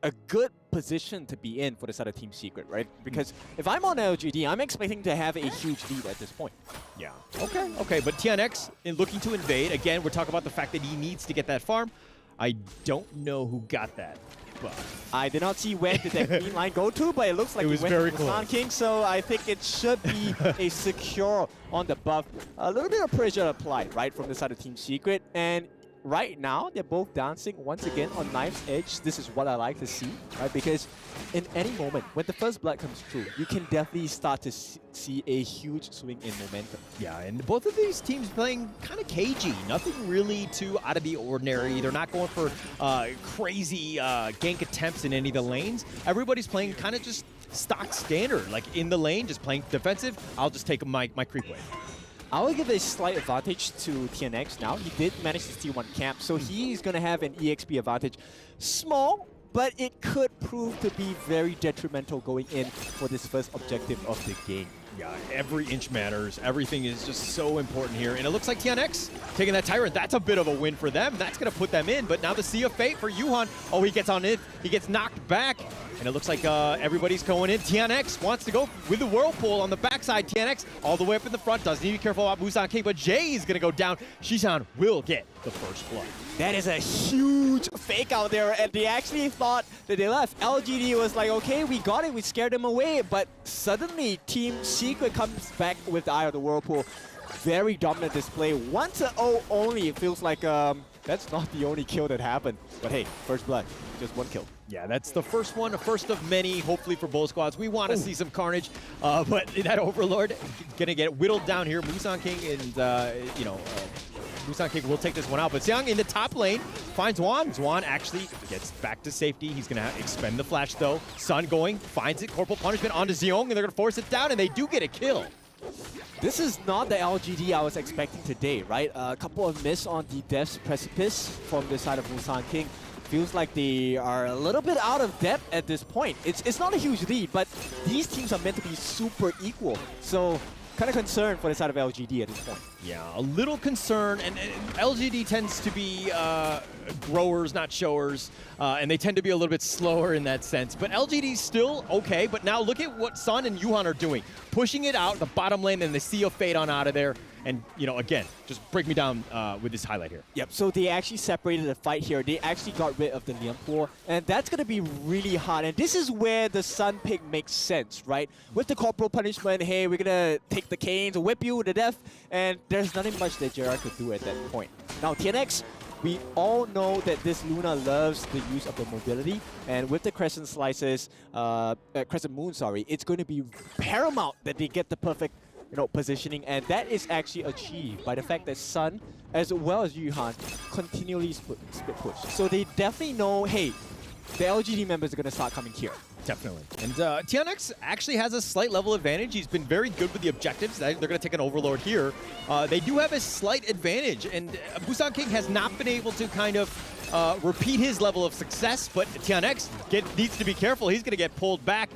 a good position to be in for the side of Team Secret, right? Because if I'm on LGD, I'm expecting to have a huge lead at this point. Yeah. Okay. But TNX looking to invade. Again, we're talking about the fact that he needs to get that farm. I don't know who got that. But I did not see where did that green line go to, but it looks like it was went very to close. Musan King, so I think it should be a secure on the buff. A little bit of pressure applied, right, from the side of Team Secret, and right now, they're both dancing once again on knife's edge. This is what I like to see, right? Because in any moment, when the first blood comes through, you can definitely start to see a huge swing in momentum. Yeah, and both of these teams playing kind of cagey. Nothing really too out of the ordinary. They're not going for crazy gank attempts in any of the lanes. Everybody's playing kind of just stock standard, like in the lane, just playing defensive. I'll just take my creep wave. I will give a slight advantage to TNX now. He did manage to steal one camp, so he's going to have an EXP advantage. Small, but it could prove to be very detrimental going in for this first objective of the game. Yeah, every inch matters. Everything is just so important here. And it looks like TNX taking that Tyrant. That's a bit of a win for them. That's going to put them in. But now the Sea of Fate for Yuhan. Oh, he gets on it. He gets knocked back. And it looks like everybody's going in. TNX wants to go with the Whirlpool on the backside. TNX all the way up in the front. Doesn't need to be careful about Busan King, but Jay is going to go down. Shishan will get the first blood. That is a huge fake out there, and they actually thought that they left. LGD was like, okay, we got it, we scared them away, but suddenly Team Secret comes back with the Eye of the Whirlpool. Very dominant display. 1-0 only. It feels like that's not the only kill that happened. But hey, first blood, just one kill. Yeah, that's the first one, the first of many, hopefully for both squads. We want to see some carnage, but that Overlord gonna get whittled down here. Busan King and, Busan King will take this one out, but Xiang in the top lane finds Zwan. Zwan actually gets back to safety. He's going to expend the flash, though. Sun going, finds it, Corporal Punishment onto Xiong, and they're going to force it down, and they do get a kill. This is not the LGD I was expecting today, right? A couple of miss on the Death's Precipice from the side of Busan King. Feels like they are a little bit out of depth at this point. It's not a huge lead, but these teams are meant to be super equal. So kind of concerned for the side of LGD at this point. Yeah, a little concern, and LGD tends to be growers, not showers, and they tend to be a little bit slower in that sense. But LGD's still okay, but now look at what Sun and Yuhan are doing. Pushing it out, the bottom lane, and the Sea of Fate on out of there. And, again, just break me down with this highlight here. Yep, so they actually separated the fight here. They actually got rid of the Lianpo, and that's going to be really hard. And this is where the Sun pick makes sense, right? With the Corporal Punishment, hey, we're going to take the canes, whip you to death, and there's nothing much that JR could do at that point. Now, TNX, we all know that this Luna loves the use of the mobility, and with the Crescent Slices, Crescent Moon, sorry, it's going to be paramount that they get the perfect positioning, and that is actually achieved by the fact that Sun, as well as Yuhan, continually split push. So they definitely know, hey, the LGD members are going to start coming here. Definitely. And TNX actually has a slight level advantage. He's been very good with the objectives. They're going to take an Overlord here. They do have a slight advantage, and Busan King has not been able to kind of repeat his level of success, but TNX needs to be careful. He's going to get pulled back.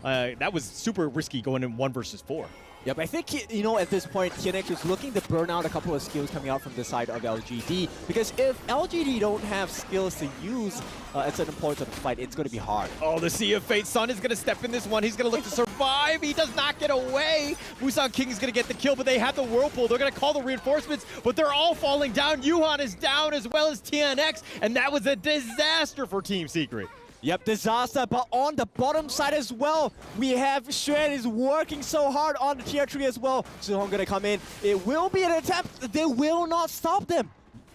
That was super risky going in 1 versus 4. Yep, I think, at this point, TNX is looking to burn out a couple of skills coming out from the side of LGD. Because if LGD don't have skills to use at certain points of the fight, it's going to be hard. Oh, the Sea of Fate. Sun is going to step in this one. He's going to look to survive. He does not get away. Busan King is going to get the kill, but they have the Whirlpool. They're going to call the reinforcements, but they're all falling down. Yuhan is down as well as TNX, and that was a disaster for Team Secret. Yep, disaster, but on the bottom side as well, we have Shred is working so hard on the tier 3 as well. Zuhong gonna come in. It will be an attempt. They will not stop them.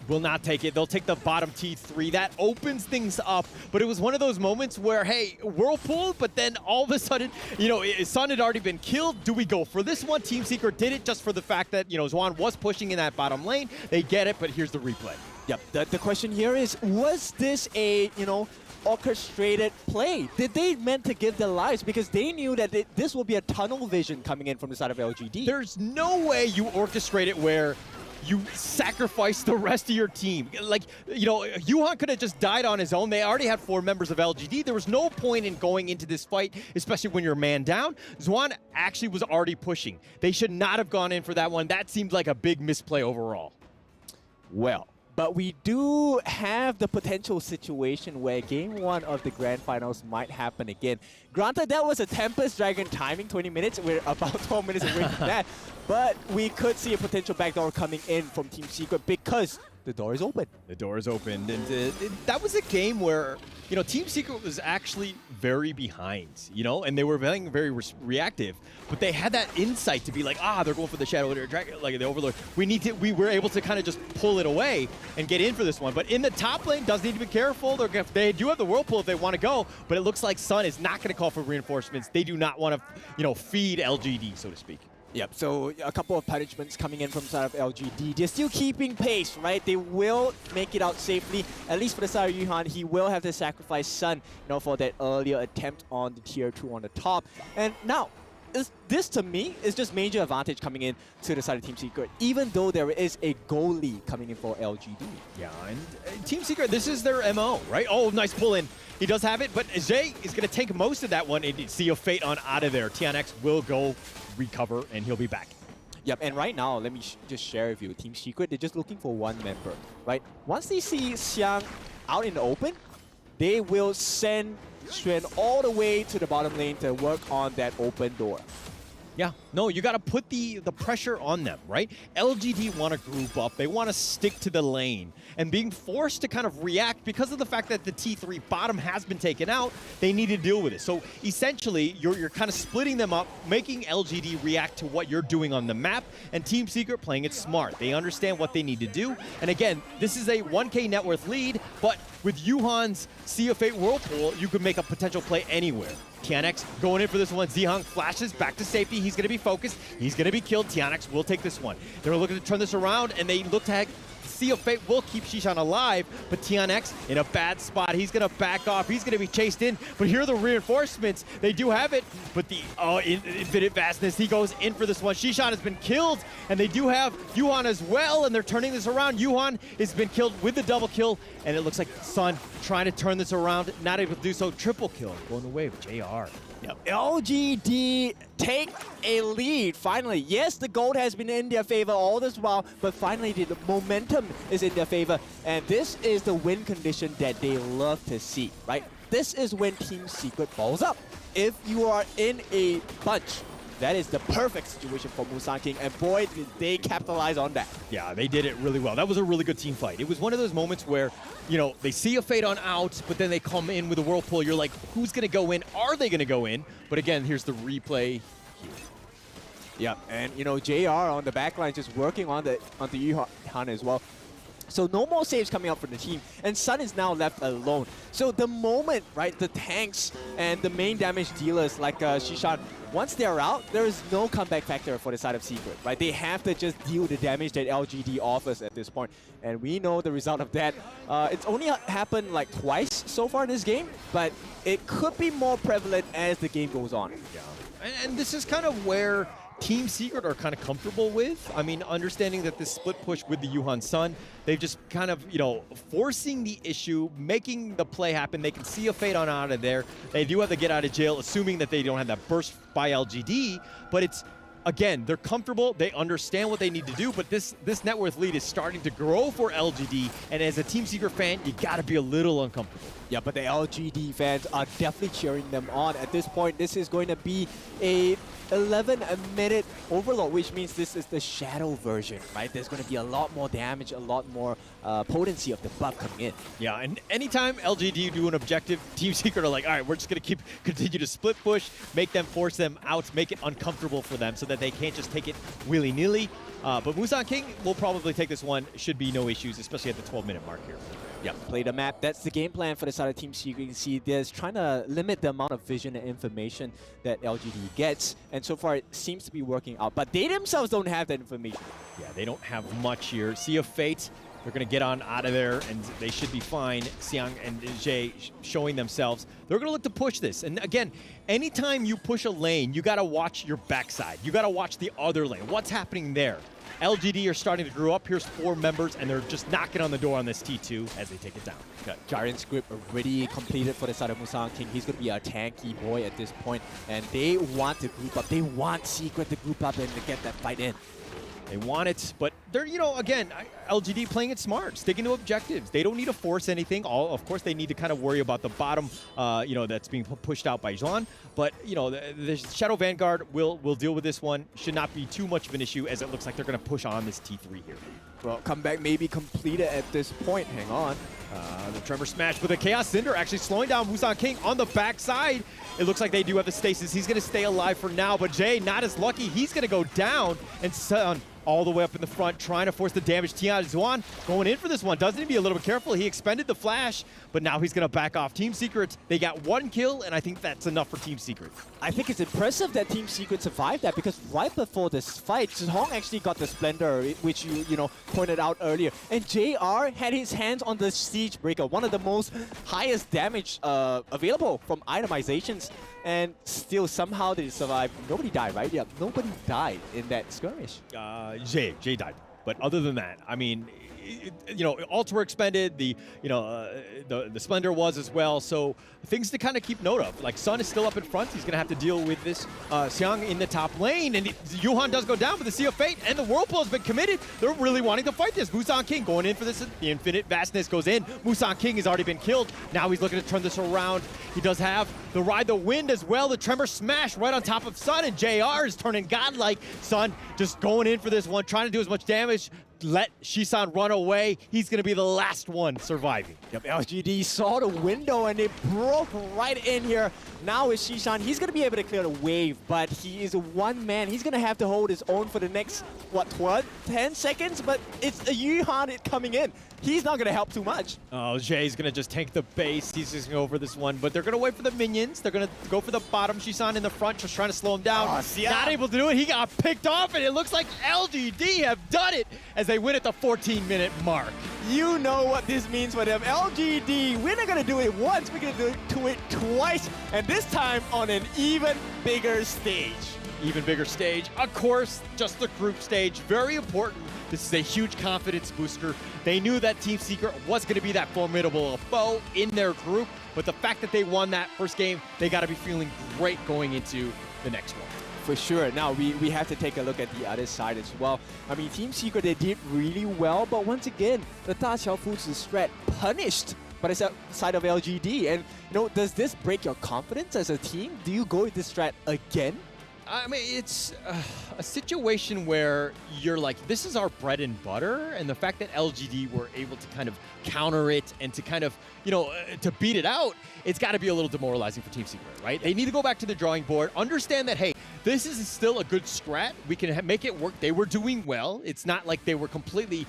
Will not take it. They'll take the bottom T3. That opens things up, but it was one of those moments where, hey, Whirlpool, but then all of a sudden, Sun had already been killed. Do we go for this one? Team Secret did it just for the fact that, Zwan was pushing in that bottom lane. They get it, but here's the replay. Yep, the question here is, was this a, orchestrated play? Did they meant to give their lives because they knew that this will be a tunnel vision coming in from the side of LGD? There's no way you orchestrate it where you sacrifice the rest of your team. Like, Yuhan could have just died on his own. They already had 4 members of LGD. There was no point in going into this fight, especially when you're man down. Zwan actually was already pushing. They should not have gone in for that one. That seemed like a big misplay overall. Well, but we do have the potential situation where Game 1 of the Grand Finals might happen again. Granted, that was a Tempest Dragon timing, 20 minutes. We're about 12 minutes away from that. But we could see a potential backdoor coming in from Team Secret because the door is open. The door is opened, and that was a game where, you know, Team Secret was actually very behind, you know, and they were being very reactive, but they had that insight to be like, they're going for the Shadow Dragon, like the Overlord. We were able to kind of just pull it away and get in for this one. But in the top lane, does need to be careful. They do have the Whirlpool if they want to go, but it looks like Sun is not going to call for reinforcements. They do not want to, you know, feed LGD, so to speak. Yep, so a couple of punishments coming in from the side of LGD. They're still keeping pace, right? They will make it out safely. At least for the side of Yuhan, he will have to sacrifice Sun, you know, for that earlier attempt on the tier 2 on the top. And now, this to me is just major advantage coming in to the side of Team Secret, even though there is a goal lead coming in for LGD. Yeah, and Team Secret, this is their MO, right? Oh, nice pull in. He does have it, but Zay is going to take most of that one and Sea of Fate on out of there. TNX will go recover, and he'll be back. Yep, and right now, let me just share with you, Team Secret, they're just looking for one member, right? Once they see Xiang out in the open, they will send Xuan all the way to the bottom lane to work on that open door. Yeah, no, you got to put the pressure on them, right? LGD want to group up. They want to stick to the lane. And being forced to kind of react because of the fact that the T3 bottom has been taken out, they need to deal with it. So essentially, you're kind of splitting them up, making LGD react to what you're doing on the map, and Team Secret playing it smart. They understand what they need to do. And again, this is a 1K net worth lead, but with Yuhan's Sea of Fate Whirlpool, you could make a potential play anywhere. TNX going in for this one. Zihang flashes back to safety. He's going to be focused. He's going to be killed. TNX will take this one. They're looking to turn this around, and they look to Sea of Fate will keep Shishan alive, but TNX in a bad spot. He's going to back off. He's going to be chased in, but here are the reinforcements. They do have it, but the infinite vastness, he goes in for this one. Shishan has been killed, and they do have Yuhan as well, and they're turning this around. Yuhan has been killed with the double kill, and it looks like Sun trying to turn this around, not able to do so. Triple kill going away with JR. Yep. LGD take a lead, finally. Yes, the gold has been in their favor all this while, but finally the momentum is in their favor, and this is the win condition that they love to see, right? This is when Team Secret balls up. If you are in a bunch, that is the perfect situation for Musang King, and boy, did they capitalize on that. Yeah, they did it really well. That was a really good team fight. It was one of those moments where, you know, they see a fate on out, but then they come in with a Whirlpool. You're like, who's going to go in? Are they going to go in? But again, here's the replay here. Yeah, and, you know, JR on the backline just working on the Yuhan as well. So no more saves coming out from the team, and Sun is now left alone. So the moment, right, the tanks and the main damage dealers like Shishan, once they're out, there is no comeback factor for the side of Secret, right? They have to just deal the damage that LGD offers at this point, and we know the result of that. It's only happened like twice so far in this game, but it could be more prevalent as the game goes on. Yeah, and this is kind of where Team Secret are kind of comfortable with. I mean, understanding that this split push with the Yuhan Sun, they've just kind of, you know, forcing the issue, making the play happen. They can see a fate on out of there. They do have to get out of jail, assuming that they don't have that burst by LGD, but it's, again, they're comfortable, they understand what they need to do, but this net worth lead is starting to grow for LGD, and as a Team Secret fan, you gotta be a little uncomfortable. Yeah, but the LGD fans are definitely cheering them on. At this point, this is going to be a 11-minute overload, which means this is the shadow version, right? There's going to be a lot more damage, a lot more potency of the buff coming in. Yeah, and anytime LGD do an objective, Team Secret are like, all right, we're just going to continue to split push, make them force them out, make it uncomfortable for them so that they can't just take it willy-nilly. But Musang King will probably take this one. Should be no issues, especially at the 12-minute mark here. Yeah, play the map. That's the game plan for the side of Team Secret. You can see they're trying to limit the amount of vision and information that LGD gets, and so far it seems to be working out. But they themselves don't have that information. Yeah, they don't have much here. Sea of Fate, they're going to get on out of there, and they should be fine. Xiang and Jay showing themselves. They're going to look to push this. And again, anytime you push a lane, you got to watch your backside. You got to watch the other lane. What's happening there? LGD are starting to grow up. Here's 4 members, and they're just knocking on the door on this T2 as they take it down. Giant script already completed for the side of Musang King. He's going to be a tanky boy at this point, and they want to group up. They want Secret to group up and to get that fight in. They want it, but they're, again, LGD playing it smart, sticking to objectives. They don't need to force anything. Of course, they need to kind of worry about the bottom, that's being pushed out by Zhuan. But, the Shadow Vanguard will deal with this one. Should not be too much of an issue, as it looks like they're going to push on this T3 here. Well, comeback may be completed at this point. Hang on. The Tremor Smash with a Chaos Cinder actually slowing down Busan King on the backside. It looks like they do have the stasis. He's going to stay alive for now, but Jay not as lucky. He's going to go down, and Sun all the way up in the front, trying to force the damage. Tian Zhuan going in for this one. Doesn't he be a little bit careful? He expended the flash, but now he's going to back off. Team Secret, they got 1 kill, and I think that's enough for Team Secret. I think it's impressive that Team Secret survived that, because right before this fight, Hong actually got the Splendor, which you pointed out earlier. And JR had his hands on the Siege Breaker, one of the most highest damage available from itemizations. And still somehow they survived. Nobody died, right? Yeah, nobody died in that skirmish. Jay died. But other than that, I mean, ults were expended, the Splendor was as well, so things to kind of keep note of. Like, Sun is still up in front, he's going to have to deal with this. Xiang in the top lane, and Yuhan does go down, but the Sea of Fate and the Whirlpool has been committed. They're really wanting to fight this. Busan King going in for this, the Infinite Vastness goes in. Busan King has already been killed. Now he's looking to turn this around. He does have the Ride the Wind as well, the Tremor Smash right on top of Sun, and JR is turning godlike. Sun just going in for this one, trying to do as much damage. Let Shisan run away. He's going to be the last one surviving. Yep, LGD saw the window and they broke right in here. Now with Shisan, he's going to be able to clear the wave, but he is one man. He's going to have to hold his own for the next, 10 seconds? But it's a Yuhan coming in. He's not going to help too much. Oh, Jay's going to just tank the base. He's just going to go for this one, but they're going to wait for the minions. They're going to go for the bottom. Shisan in the front, just trying to slow him down. Not able to do it. He got picked off, and it looks like LGD have done it as they win at the 14-minute mark. You know what this means for them. LGD, we're not going to do it once. We're going to do it twice, and this time on an even bigger stage. Even bigger stage. Of course, just the group stage. Very important. This is a huge confidence booster. They knew that Team Secret was going to be that formidable foe in their group, but the fact that they won that first game, they got to be feeling great going into the next one. For sure. Now, we have to take a look at the other side as well. I mean, Team Secret, they did really well, but once again, the Da Xiaofu's strat punished by the side of LGD. And, does this break your confidence as a team? Do you go with this strat again? I mean, it's a situation where you're like, this is our bread and butter, and the fact that LGD were able to kind of counter it and to kind of, to beat it out, it's got to be a little demoralizing for Team Secret, right? They need to go back to the drawing board, understand that, hey, this is still a good strat. We can make it work. They were doing well. It's not like they were completely,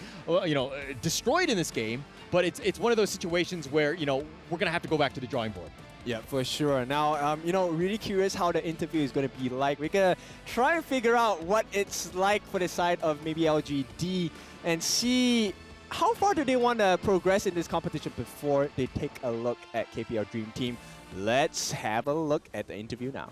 destroyed in this game, but it's one of those situations where, we're going to have to go back to the drawing board. Yeah, for sure. Now, really curious how the interview is going to be like. We're going to try and figure out what it's like for the side of maybe LGD and see how far do they want to progress in this competition before they take a look at KPL Dream Team. Let's have a look at the interview now.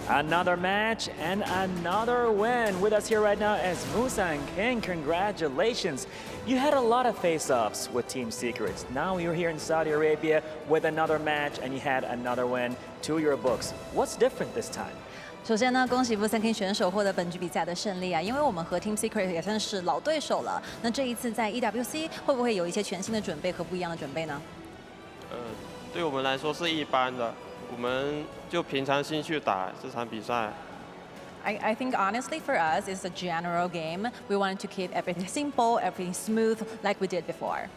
Another match and another win. With us here right now is Busan King. Congratulations. You had a lot of face-offs with Team Secrets. Now you're here in Saudi Arabia with another match and you had another win to your books. What's different this time? 首先呢，恭喜Busan King 选手获得本局比赛的胜利啊！因为我们和 Team Secret 也算是老对手了。那这一次在 EWC 会不会有一些全新的准备和不一样的准备呢？对我们来说是一般的。 我们就平常心去打这场比赛。I think honestly for us it's a general game. We wanted to keep everything simple, everything smooth like we did before.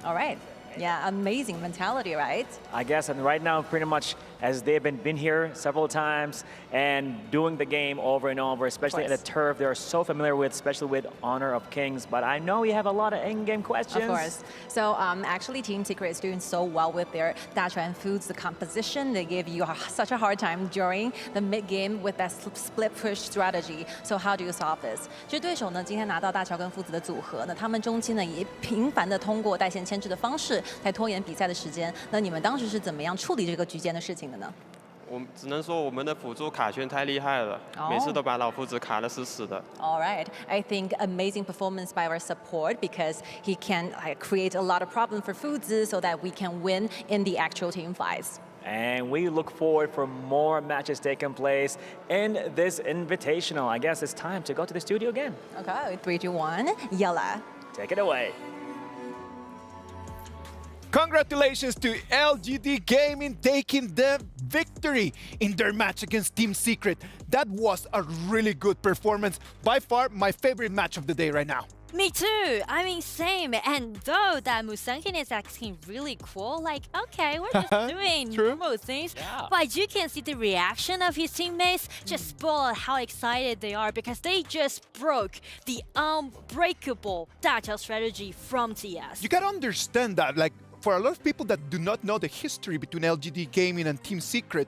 All right. Yeah, amazing mentality, right? I guess, and right now, pretty much as they've been here several times and doing the game over and over, especially at the turf, they're so familiar with, especially with Honor of Kings. But I know you have a lot of in-game questions. Of course. So actually, Team Secret is doing so well with their Dachuan Foods, the composition. They gave you such a hard time during the mid-game with that split push strategy. So how do you solve this? 其实对手呢，今天拿到大乔跟父子的组合，那他们中期呢也频繁的通过带线牵制的方式。 来拖延比赛的时间，那你们当时是怎么样处理这个局间的事情的呢？我只能说我们的辅助卡圈太厉害了，每次都把老夫子卡得死死的。All right, I think amazing performance by our support because he can create a lot of problem for Fuzi so that we can win in the actual team fights. And we look forward for more matches taking place in this Invitational. I guess it's time to go to the studio again. Okay, 3, 2, 1, yalla. Take it away. Congratulations to LGD Gaming taking the victory in their match against Team Secret. That was a really good performance. By far, my favorite match of the day right now. Me too. I mean, same. And though that Musankin is acting really cool, like, okay, we're just doing normal things. Yeah. But you can see the reaction of his teammates just spoil how excited they are because they just broke the unbreakable Dachao strategy from TS. You gotta understand that, like, for a lot of people that do not know the history between LGD Gaming and Team Secret,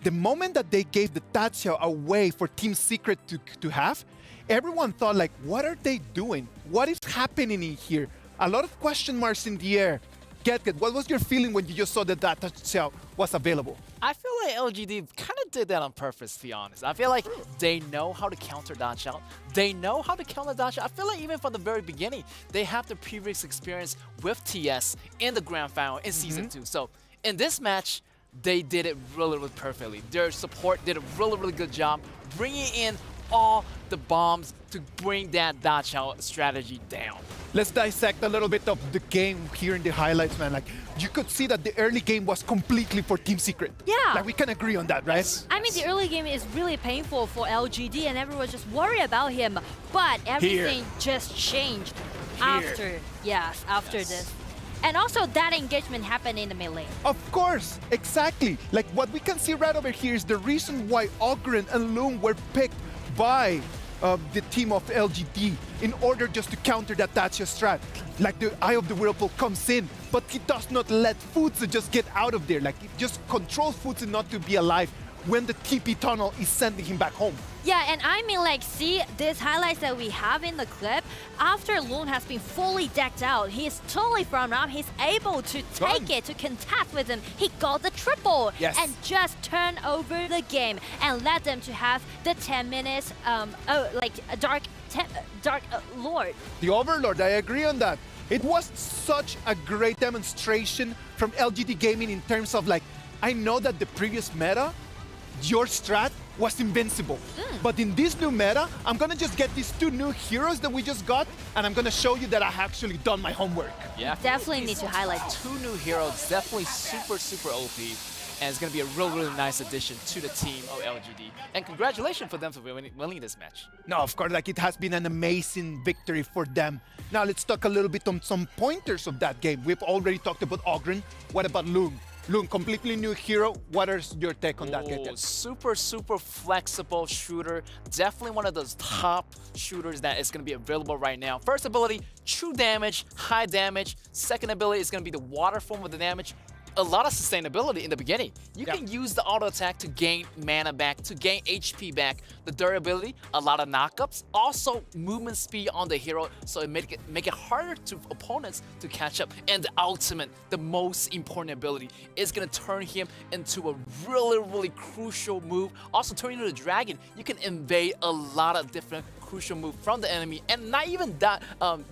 the moment that they gave the Dachao away for Team Secret to have, everyone thought, like, what are they doing? What is happening in here? A lot of question marks in the air. Get, what was your feeling when you just saw that Dachao was available? I feel like LGD kind of did that on purpose, to be honest. I feel like they know how to counter Dachao. They know how to counter Dachao. I feel like even from the very beginning, they have the previous experience with TS in the grand final in Season 2. So in this match, they did it really, really perfectly. Their support did a really, really good job bringing in all the bombs to bring that Dachao strategy down. Let's dissect a little bit of the game here in the highlights, man. Like, you could see that the early game was completely for Team Secret. Yeah. Like, we can agree on that, right? I mean, the early game is really painful for LGD and everyone was just worried about him. But everything just changed after this. And also that engagement happened in the mid lane. Of course, exactly. Like, what we can see right over here is the reason why Ogren and Loom were picked by the team of LGD in order just to counter that Dachao strat. Like, the Eye of the Whirlpool comes in, but he does not let Futsu just get out of there. Like, it just controls Futsu not to be alive when the TP tunnel is sending him back home. Yeah, and I mean, like, see these highlights that we have in the clip. After Loon has been fully decked out, he's totally front up. He's able to take it, to contest with him. He got the triple and just turn over the game and let them to have the 10 minutes, Dark Lord. The Overlord, I agree on that. It was such a great demonstration from LGD Gaming in terms of, like, I know that the previous meta, your strat was invincible. But in this new meta, I'm gonna just get these 2 new heroes that we just got, and I'm gonna show you that I actually done my homework. Yeah, definitely need to highlight 2 new heroes, definitely super, super OP. And it's gonna be a really, really nice addition to the team of LGD. And congratulations for them for winning this match. No, of course, like, it has been an amazing victory for them. Now let's talk a little bit on some pointers of that game. We've already talked about Ogren. What about Loom? Loom, completely new hero. What is your take on that game? Super, super flexible shooter. Definitely one of those top shooters that is going to be available right now. First ability, true damage, high damage. Second ability is going to be the water form of the damage. A lot of sustainability in the beginning. You can use the auto attack to gain mana back, to gain HP back. The durability, a lot of knockups. Also movement speed on the hero, so it make it harder to opponents to catch up. And the ultimate, the most important ability, is gonna turn him into a really, really crucial move. Also turning into the dragon, you can invade a lot of different crucial moves from the enemy, and not even that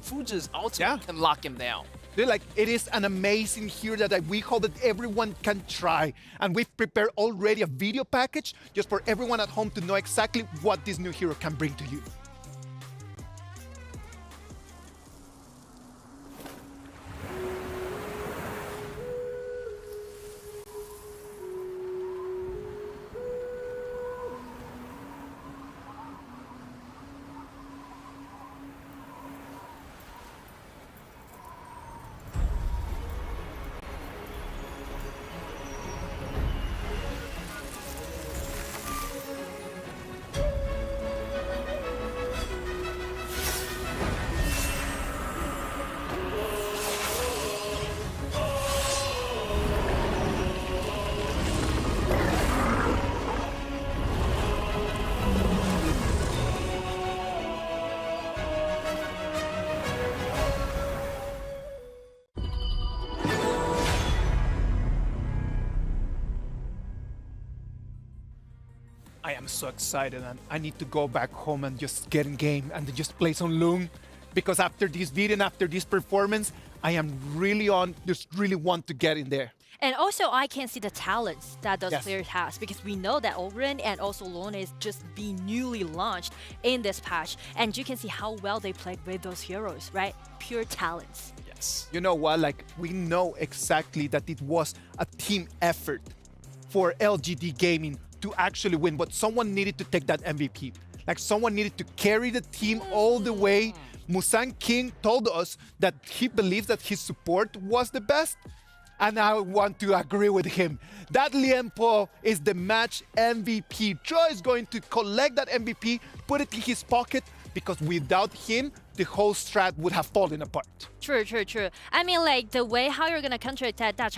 Fuji's ultimate can lock him down. They're like, it is an amazing hero that we hope that everyone can try. And we've prepared already a video package just for everyone at home to know exactly what this new hero can bring to you. I am so excited, and I need to go back home and just get in game and just play some Loom, because after this video and after this performance, I am really just really want to get in there. And also, I can see the talents that those Yes. players has because we know that Ogren and also Lone is just being newly launched in this patch, and you can see how well they played with those heroes, right? Pure talents. Yes. You know what? Like, we know exactly that it was a team effort for LGD Gaming to actually win, but someone needed to take that MVP. Like, someone needed to carry the team all the way. Musang King told us that he believes that his support was the best, and I want to agree with him. That Liempo is the match MVP. Joe is going to collect that MVP, put it in his pocket, because without him, the whole strat would have fallen apart. True. I mean, like, the way how you're gonna counterattack that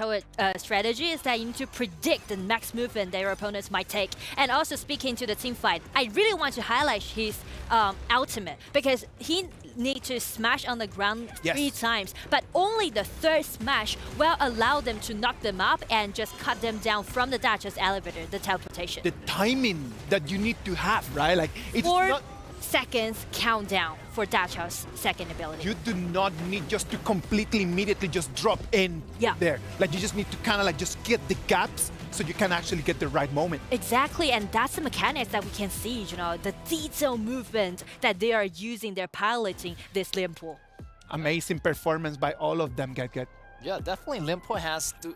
strategy is that you need to predict the next movement their opponents might take. And also, speaking to the team fight, I really want to highlight his ultimate, because he need to smash on the ground 3 times, but only the 3rd smash will allow them to knock them up and just cut them down from the Dach's elevator, the teleportation. The timing that you need to have, right? Like, it's 4 not... seconds countdown for Dacha's second ability. You do not need just to completely immediately just drop in there. Like, you just need to kind of like just get the gaps so you can actually get the right moment. Exactly, and that's the mechanics that we can see, you know, the detailed movement that they are using, they're piloting this Limpo. Amazing performance by all of them, Get. Yeah, definitely Limpo has to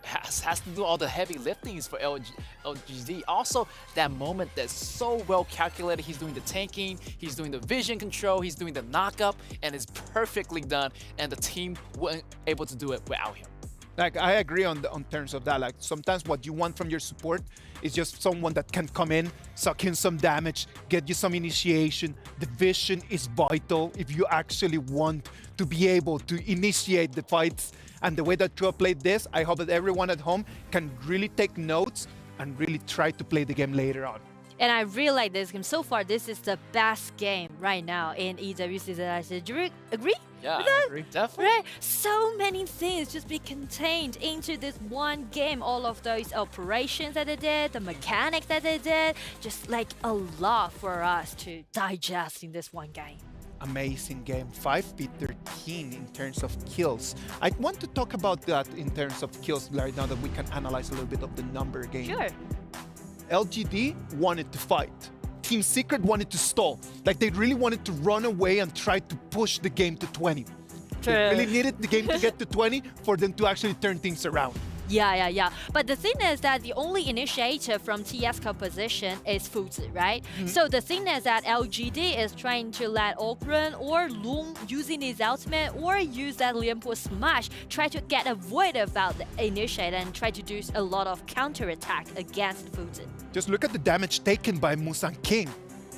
do all the heavy liftings for LGD. Also, that moment that's so well calculated. He's doing the tanking, he's doing the vision control, he's doing the knockup, and it's perfectly done. And the team wasn't able to do it without him. Like, I agree on terms of that. Like, sometimes what you want from your support is just someone that can come in, suck in some damage, get you some initiation. The vision is vital if you actually want to be able to initiate the fights. And the way that Joe played this, I hope that everyone at home can really take notes and really try to play the game later on. And I really like this game. So far, this is the best game right now in EWC that I said. Do you agree? Yeah, with I that? agree. Definitely. Right? So many things just be contained into this one game. All of those operations that they did, the mechanics that they did, just like a lot for us to digest in this one game. Amazing game. 5v13 in terms of kills. I want to talk about that in terms of kills right now that we can analyze a little bit of the number game. Sure. LGD wanted to fight. Team Secret wanted to stall. Like, they really wanted to run away and try to push the game to 20. They really needed the game to get to 20 for them to actually turn things around. Yeah. But the thing is that the only initiator from TS composition is Fuzi, right? So the thing is that LGD is trying to let Ogren or Loom using his ultimate or use that Liempo smash, try to get avoid about the initiator and try to do a lot of counterattack against Fuzi. Just look at the damage taken by Musang King.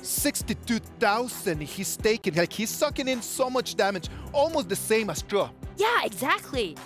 62,000 he's taking. Like, he's sucking in so much damage, almost the same as Joe. Yeah, exactly.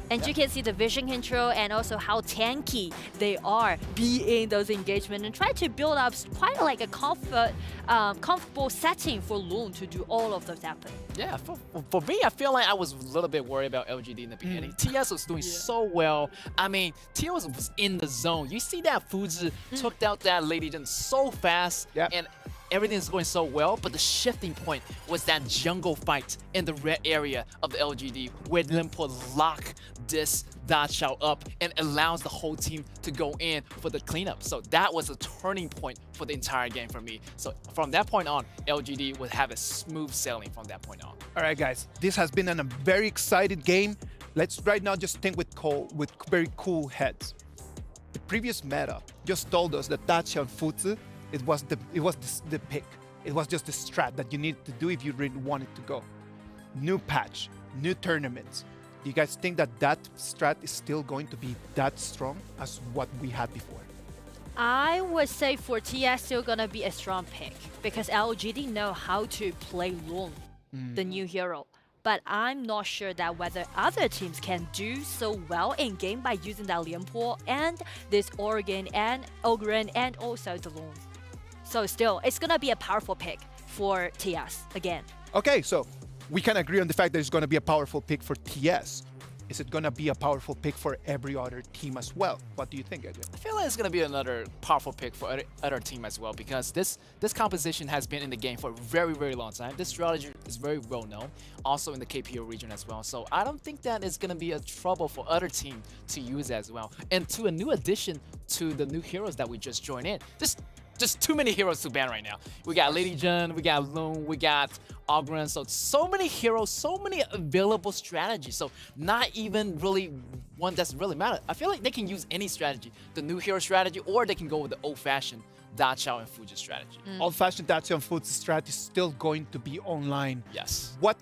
And you can see the vision control and also how tanky they are being those engagements and try to build up quite like a comfortable setting for Loon to do all of those happen. Yeah, for me, I feel like I was a little bit worried about LGD in the beginning. TS was doing so well. I mean, TS was in the zone. You see that Fuzi took out that Lady Jin so fast, and everything's going so well, but the shifting point was that jungle fight in the red area of the LGD where Limpo lock this Dachao up and allows the whole team to go in for the cleanup. So that was a turning point for the entire game for me. So from that point on, LGD would have a smooth sailing from that point on. All right, guys, this has been a very exciting game. Let's right now just think with very cool heads. The previous meta just told us that Dachao and Fuzi, it was the pick. It was just the strat that you needed to do if you really wanted to go. New patch, new tournaments. Do you guys think that strat is still going to be that strong as what we had before? I would say for TS still gonna be a strong pick because LGD know how to play Loon, the new hero. But I'm not sure that whether other teams can do so well in game by using that Liempo and this Ogren and also the Loon. So still, it's gonna be a powerful pick for TS again. Okay, so we can agree on the fact that it's going to be a powerful pick for TS. Is it going to be a powerful pick for every other team as well? What do you think, Edwin? I feel like it's going to be another powerful pick for other team as well, because this composition has been in the game for a very, very long time. This strategy is very well known, also in the KPO region as well. So I don't think that is going to be a trouble for other team to use as well. And to a new addition to the new heroes that we just joined in. Just too many heroes to ban right now. We got Lady Jun, we got Loon, we got Ogren. So many heroes, so many available strategies. So not even really one that's really matter. I feel like they can use any strategy, the new hero strategy, or they can go with the old-fashioned Da Chao and Fuji strategy. Old-fashioned Da Chao and Fuji strategy is still going to be online. Yes. What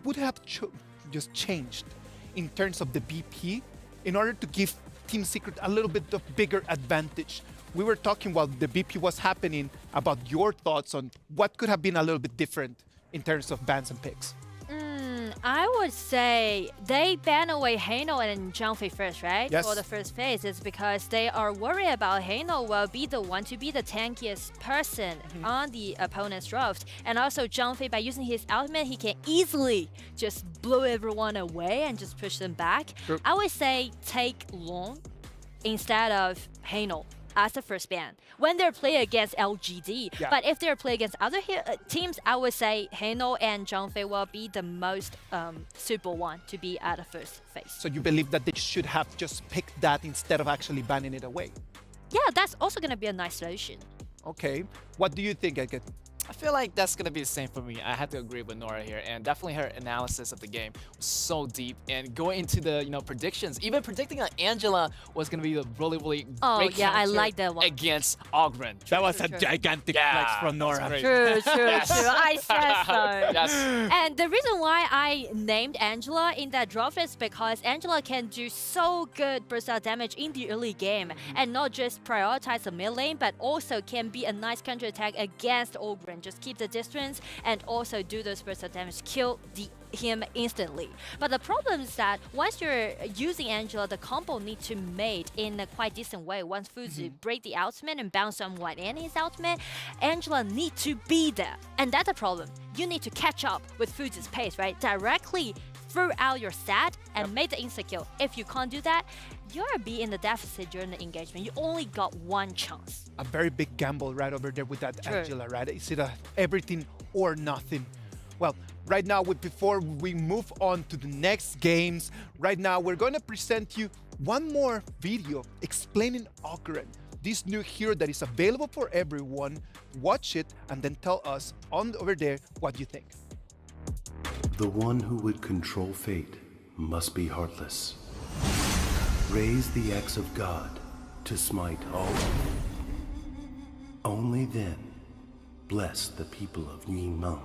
would have just changed in terms of the BP in order to give Team Secret a little bit of bigger advantage? We were talking while the BP was happening about your thoughts on what could have been a little bit different in terms of bans and picks. I would say they ban away Heino and Zhangfei first, right? Yes. For the first phase. It's because they are worried about Heino will be the one to be the tankiest person on the opponent's draft. And also Zhangfei, by using his ultimate, he can easily just blow everyone away and just push them back. True. I would say take Long instead of Heino as the first ban when they're playing against LGD. Yeah. But if they're playing against other teams, I would say Heino and Zhangfei will be the most suitable one to be at the first phase. So you believe that they should have just picked that instead of actually banning it away? Yeah, that's also going to be a nice solution. Okay. What do you think, Eket? I feel like that's going to be the same for me. I have to agree with Nora here, and definitely her analysis of the game was so deep. And going into the predictions, even predicting that Angela was going to be a really, really great I like that one. against Ogren. That was a gigantic flex from Nora. True. I said so. Yes. And the reason why I named Angela in that draft is because Angela can do so good burst out damage in the early game and not just prioritize the mid lane, but also can be a nice counter attack against Ogren. Just keep the distance and also do those burst of damage, kill him instantly. But the problem is that once you're using Angela, the combo needs to mate in a quite decent way. Once Fuzi break the ultimate and bounce someone in his ultimate, Angela needs to be there. And that's the problem. You need to catch up with Fuzi's pace, right? Directly throw out your stat and make the insta-kill. If you can't do that, you're be in the deficit during the engagement. You only got one chance. A very big gamble right over there with that True. Angela, right? Is it a everything or nothing? Well, right now, before we move on to the next games, right now we're going to present you one more video explaining Ogren, this new hero that is available for everyone. Watch it and then tell us over there what you think. The one who would control fate must be heartless. Raise the axe of God to smite all. Only then bless the people of Yingmeng.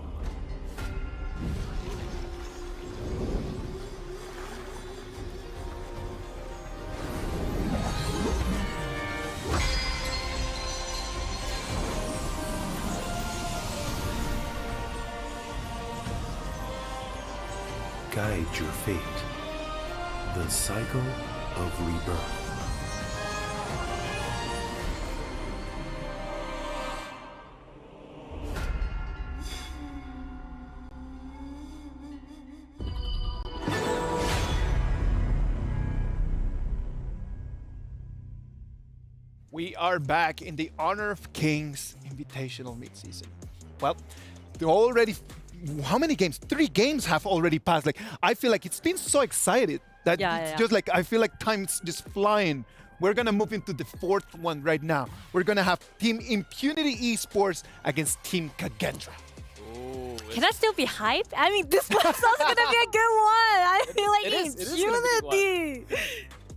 Guide your fate. The cycle of rebirth. We are back in the Honor of Kings Invitational Midseason. Well, how many games? 3 games have already passed. Like, I feel like it's been so excited that it's just like, I feel like time's just flying. We're gonna move into the 4th one right now. We're gonna have Team Impunity Esports against Team Kagendra. Can I still be hyped? I mean, this one's also gonna be a good one. I feel like Impunity.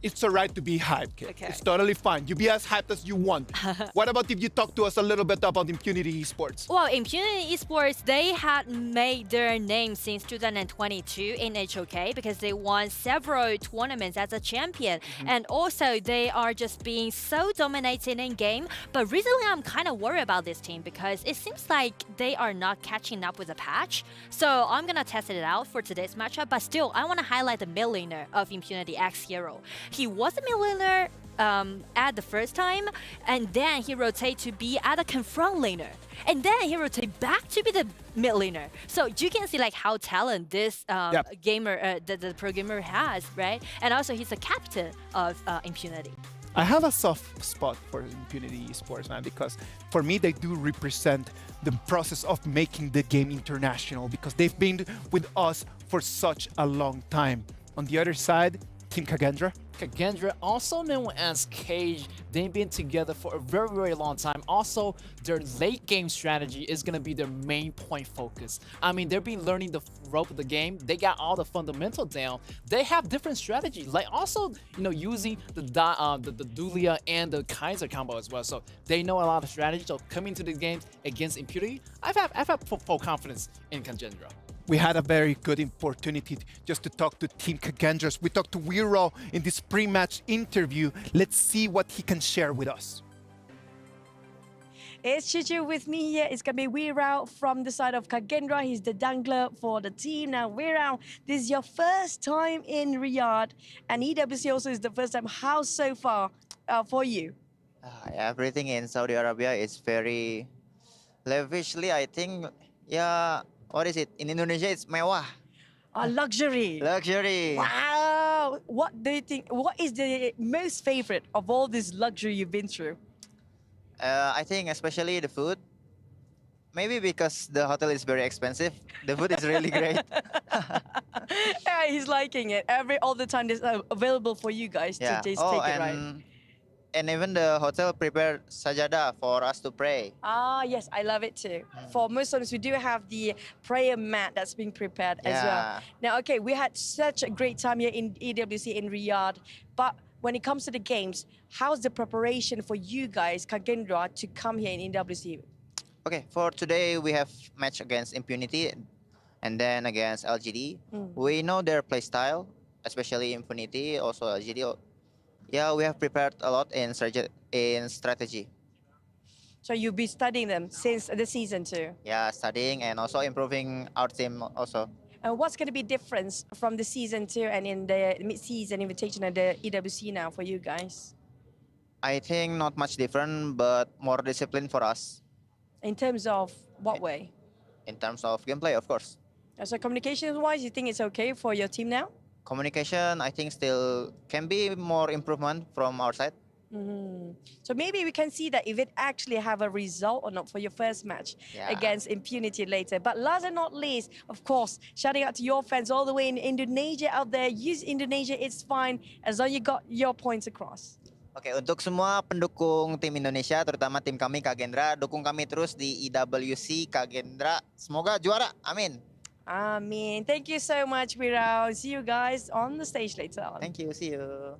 It's alright to be hyped, kid. Okay. It's totally fine. You be as hyped as you want. What about if you talk to us a little bit about Impunity Esports? Well, Impunity Esports, they had made their name since 2022 in HoK because they won several tournaments as a champion. And also, they are just being so dominating in game. But recently, I'm kind of worried about this team because it seems like they are not catching up with the patch. So I'm going to test it out for today's matchup. But still, I want to highlight the mid laner of Impunity, X Hero. He was a mid laner at the first time, and then he rotate to be at a confront laner, and then he rotate back to be the mid laner. So you can see like how talent this gamer, the pro gamer has, right? And also he's a captain of Impunity. I have a soft spot for Impunity Esports, man, because for me, they do represent the process of making the game international because they've been with us for such a long time. On the other side, Team Kagendra. Kagendra, also known as Cage, they've been together for a very, very long time. Also, their late game strategy is going to be their main point focus. I mean, they've been learning the rope of the game. They got all the fundamentals down. They have different strategies, like also, you know, using the Dulia and the Kaiser combo as well. So they know a lot of strategy. So coming to the game against Impunity, I've had full confidence in Kagendra. We had a very good opportunity just to talk to Team Kagendras. We talked to Weiro in this pre-match interview. Let's see what he can share with us. It's Chichu with me here. It's going to be Weiro from the side of Kagendra. He's the dangler for the team. Now, Weiro, this is your first time in Riyadh, and EWC also is the first time. How so far for you? Everything in Saudi Arabia is very lavishly, I think. Yeah. What is it? In Indonesia, it's mewah. Luxury. Luxury. Wow. What do you think? What is the most favorite of all this luxury you've been through? I think especially the food. Maybe because the hotel is very expensive. The food is really great. Yeah, he's liking it. All the time is available for you guys to just take it, right? And even the hotel prepared sajada for us to pray. Ah, yes, I love it too. For Muslims, we do have the prayer mat that's being prepared as well. Now, okay, we had such a great time here in EWC in Riyadh, but when it comes to the games, how's the preparation for you guys, Kagendra, to come here in EWC? Okay, for today, we have match against Impunity and then against LGD. We know their play style, especially Impunity, also LGD. Yeah, we have prepared a lot in strategy. So you'll be studying them since the season too? Yeah, studying and also improving our team also. And what's going to be difference from the season 2 and in the mid-season invitation at the EWC now for you guys? I think not much different, but more discipline for us. In terms of what way? In terms of gameplay, of course. So communication-wise, you think it's okay for your team now? Communication, I think still can be more improvement from our side. So maybe we can see that if it actually have a result or not for your first match against Impunity later. But last and not least, of course, shouting out to your fans all the way in Indonesia out there. Use Indonesia, it's fine as long as you got your points across. Oke, untuk semua pendukung tim Indonesia, terutama tim kami Kagendra, dukung kami terus di EWC Kagendra. Semoga juara, amin. Amin. Thank you so much, Weiro. See you guys on the stage later on. Thank you. See you.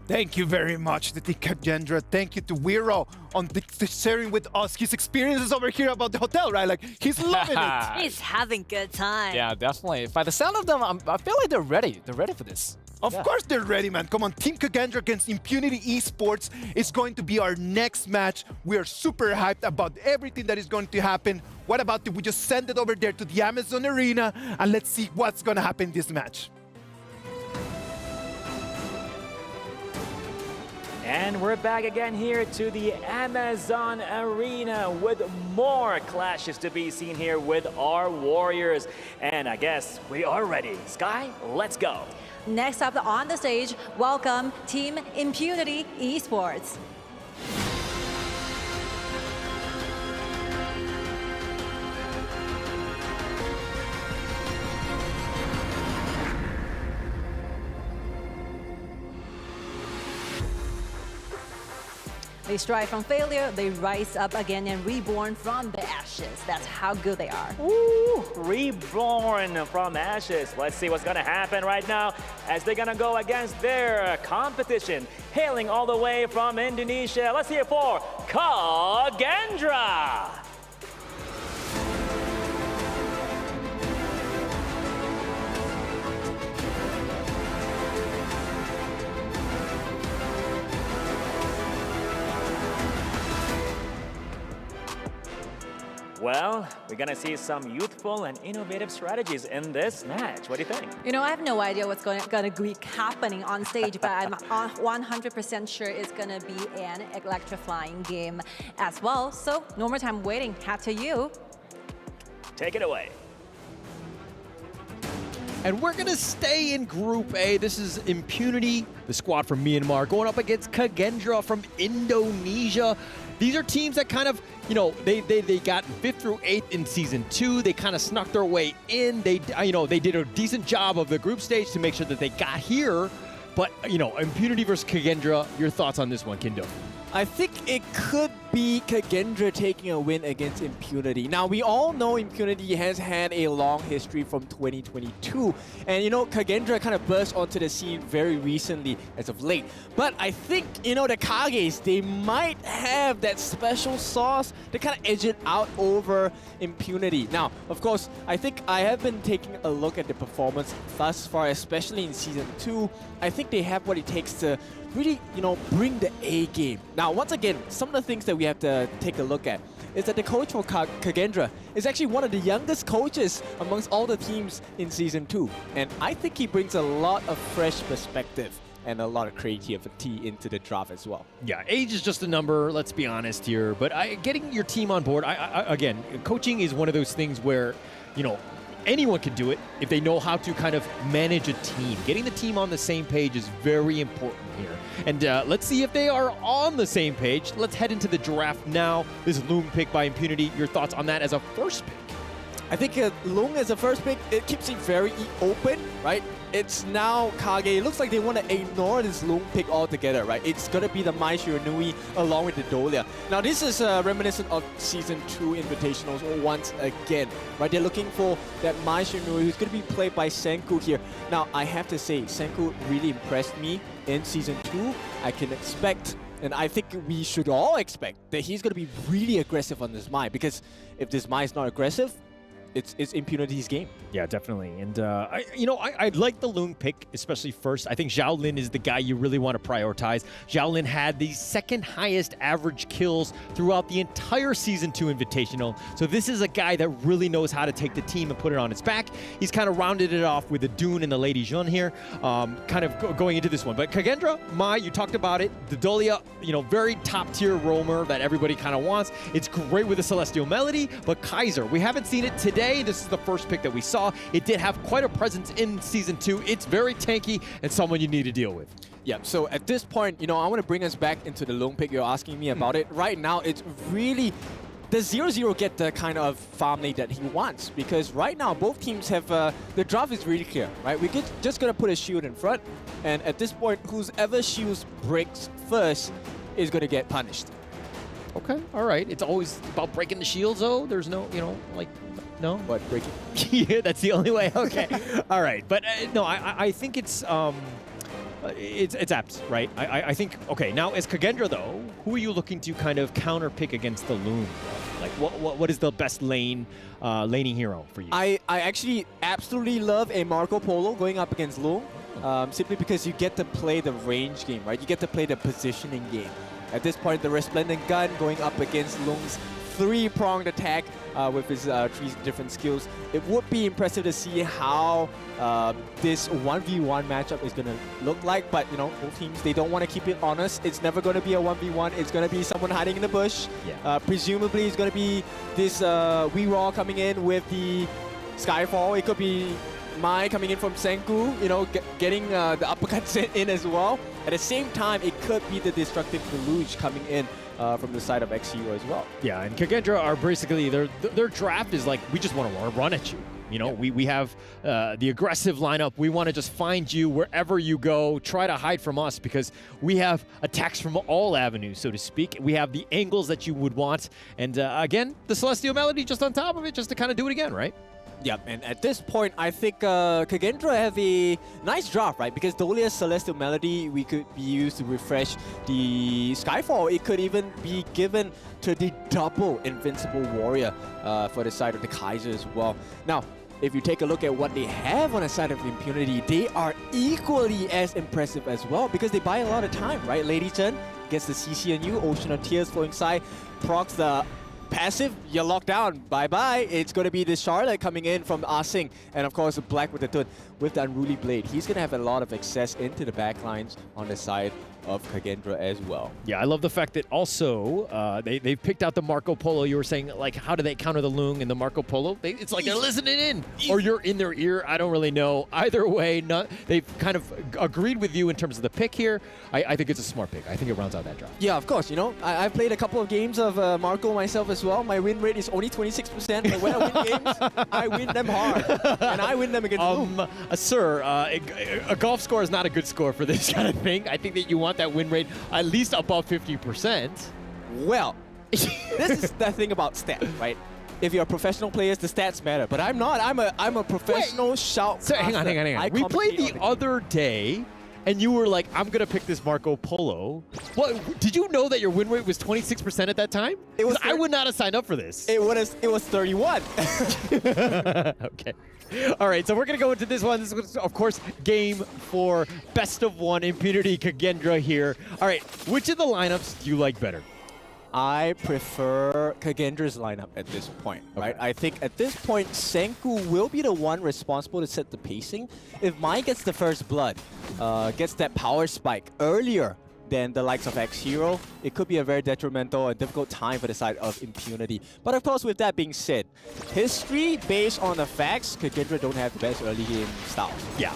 Thank you very much to the Kagendra. Thank you to Weiro on sharing with us his experiences over here about the hotel, right? Like, he's loving it. He's having good time. Yeah, definitely. By the sound of them, I feel like they're ready. They're ready for this. Of course they're ready, man. Come on, Team Kagendra against Impunity Esports is going to be our next match. We are super hyped about everything that is going to happen. What about if we just send it over there to the Amazon Arena and let's see what's going to happen in this match. And we're back again here to the Amazon Arena with more clashes to be seen here with our Warriors. And I guess we are ready. Sky, let's go. Next up on the stage, welcome Team Impunity Esports. They strive from failure, they rise up again and reborn from the ashes. That's how good they are. Ooh, reborn from ashes. Let's see what's gonna happen right now as they're gonna go against their competition. Hailing all the way from Indonesia, let's hear it for Kagendra. Well, we're gonna see some youthful and innovative strategies in this match. What do you think? You know, I have no idea what's going to be happening on stage, but I'm 100% sure it's going to be an electrifying game as well. So, no more time waiting. Hat to you. Take it away. And we're going to stay in Group A. This is Impunity, the squad from Myanmar, going up against Kagendra from Indonesia. These are teams that kind of, you know, they got 5th through 8th in Season 2. They kind of snuck their way in. They did a decent job of the group stage to make sure that they got here. But, you know, Impunity versus Kagendra, your thoughts on this one, Kindo? I think it could be Kagendra taking a win against Impunity. Now, we all know Impunity has had a long history from 2022. And, you know, Kagendra kind of burst onto the scene very recently as of late. But I think, you know, the Kages, they might have that special sauce to kind of edge it out over Impunity. Now, of course, I think I have been taking a look at the performance thus far, especially in Season 2. I think they have what it takes to really, you know, bring the A game. Now, once again, some of the things that we have to take a look at is that the coach for Kagendra is actually one of the youngest coaches amongst all the teams in Season 2. And I think he brings a lot of fresh perspective and a lot of creativity into the draft as well. Yeah, age is just a number, let's be honest here. But getting your team on board, again, coaching is one of those things where, you know, anyone can do it if they know how to kind of manage a team. Getting the team on the same page is very important here. And let's see if they are on the same page. Let's head into the draft now. This Loong pick by Impunity. Your thoughts on that as a first pick? I think Loong as a first pick, it keeps it very open, right? It's now Kage. It looks like they want to ignore this Loong pick altogether, right? It's going to be the Mai Shiranui along with the Dolia. Now, this is reminiscent of Season 2 Invitationals once again, right? They're looking for that Mai Shiranui who's going to be played by Senku here. Now, I have to say, Senku really impressed me in Season 2. I can expect, and I think we should all expect, that he's going to be really aggressive on this Mai, because if this Mai is not aggressive, it's Impunity's game. Yeah, definitely. And, I like the Loong pick, especially first. I think Zhao Lin is the guy you really want to prioritize. Zhao Lin had the second highest average kills throughout the entire Season 2 Invitational. So this is a guy that really knows how to take the team and put it on its back. He's kind of rounded it off with the Dune and the Lady Jun here, kind of going into this one. But Kagendra, Mai, you talked about it. The Dolia, you know, very top-tier roamer that everybody kind of wants. It's great with the Celestial Melody, but Kaiser, we haven't seen it today. This is the first pick that we saw. It did have quite a presence in Season 2. It's very tanky and someone you need to deal with. Yeah, so at this point, you know, I want to bring us back into the Loong pick. You're asking me about it. Right now, it's really... Does 0-0 get the kind of farm lane that he wants? Because right now, both teams have... the draft is really clear, right? We're just going to put a shield in front. And at this point, whoever shields breaks first is going to get punished. Okay, all right. It's always about breaking the shields, though. There's no, you know, like... No? What, breaking? Yeah, that's the only way. Okay. All right. But no, I think it's apt, right? I think, okay, now as Kagendra, though, who are you looking to kind of counter pick against the Loong? Like, what is the best laning hero for you? I actually absolutely love a Marco Polo going up against Loong, simply because you get to play the range game, right? You get to play the positioning game. At this point, the Resplendent Gun going up against Loong's 3-pronged attack with his 3 different skills. It would be impressive to see how this 1v1 matchup is going to look like, but you know, both teams, they don't want to keep it honest. It's never going to be a 1v1. It's going to be someone hiding in the bush. Yeah. Presumably, it's going to be this Wee Raw coming in with the Skyfall. It could be Mai coming in from Senku, you know, getting the uppercuts in as well. At the same time, it could be the Destructive Deluge coming in from the side of XU as well. Yeah, and Kagendra are basically, their draft is like, we just want to run at you. You know, we have the aggressive lineup. We want to just find you wherever you go. Try to hide from us because we have attacks from all avenues, so to speak. We have the angles that you would want. And again, the Celestial Melody just on top of it, just to kind of do it again, right? Yeah, and at this point, I think Kagendra have a nice draft, right? Because Dolia's Celestial Melody, we could be used to refresh the Skyfall. It could even be given to the double Invincible Warrior for the side of the Kaiser as well. Now, if you take a look at what they have on the side of Impunity, they are equally as impressive as well because they buy a lot of time, right? Lady Chen gets the CC on you, Ocean of Tears flowing side, procs the passive, you're locked down. Bye-bye. It's going to be the Charlotte coming in from Asing. And of course, Black with the Tun with the Unruly Blade. He's going to have a lot of access into the backlines on the side of Kagendra as well. Yeah, I love the fact that also they've picked out the Marco Polo. You were saying, like, how do they counter the Lung and the Marco Polo? It's like they're listening in, or you're in their ear. I don't really know. Either way, they've kind of agreed with you in terms of the pick here. I think it's a smart pick. I think it rounds out that draft. Yeah, of course. You know, I've played a couple of games of Marco myself as well. My win rate is only 26%, but when I win games, I win them hard. And I win them against Lung. Sir, a golf score is not a good score for this kind of thing. I think that you want that win rate at least above 50%. Well, this is the thing about stats, right? If you're a professional player, the stats matter. But I'm not. I'm a professional shout. So hang on. We played the other day, and you were like, I'm going to pick this Marco Polo. What? Did you know that your win rate was 26% at that time? It was. I would not have signed up for this. It was 31. Okay. All right, so we're going to go into this one. This is, of course, game 4, best of 1, Impunity, Kagendra here. All right, which of the lineups do you like better? I prefer Kagendra's lineup at this point, right? I think at this point, Senku will be the one responsible to set the pacing. If Mai gets the first blood, gets that power spike earlier than the likes of X-Hero, it could be a very detrimental and difficult time for the side of Impunity. But of course, with that being said, history based on the facts, Kagendra don't have the best early game styles. Yeah.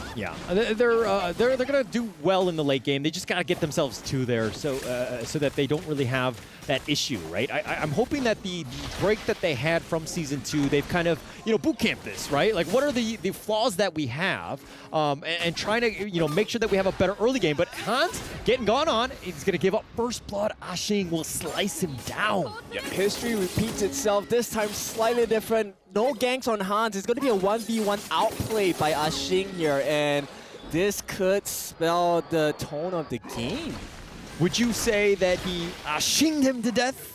They're gonna do well in the late game. They just gotta get themselves to there, so that they don't really have that issue, right? I'm hoping that the break that they had from Season 2, they've kind of, boot camped this, right? Like, what are the flaws that we have, and trying to, make sure that we have a better early game. But Hans getting gone on, he's going to give up first blood. Ashing will slice him down. Yeah, history repeats itself, this time slightly different. No ganks on Hans. It's going to be a 1v1 outplay by Ashing here, and this could spell the tone of the game. Would you say that he shinged him to death?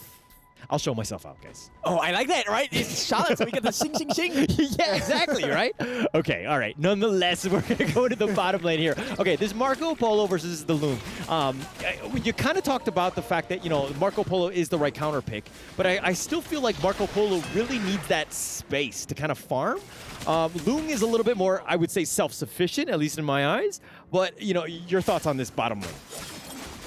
I'll show myself out, guys. Oh, I like that, right? It's Charlotte, so we get the shing, shing, shing. Yeah, exactly, right? Okay, all right. Nonetheless, we're going to go to the bottom lane here. Okay, this Marco Polo versus the Loom. You kind of talked about the fact that, Marco Polo is the right counter pick, but I still feel like Marco Polo really needs that space to kind of farm. Loom is a little bit more, I would say, self-sufficient, at least in my eyes. But, your thoughts on this bottom lane?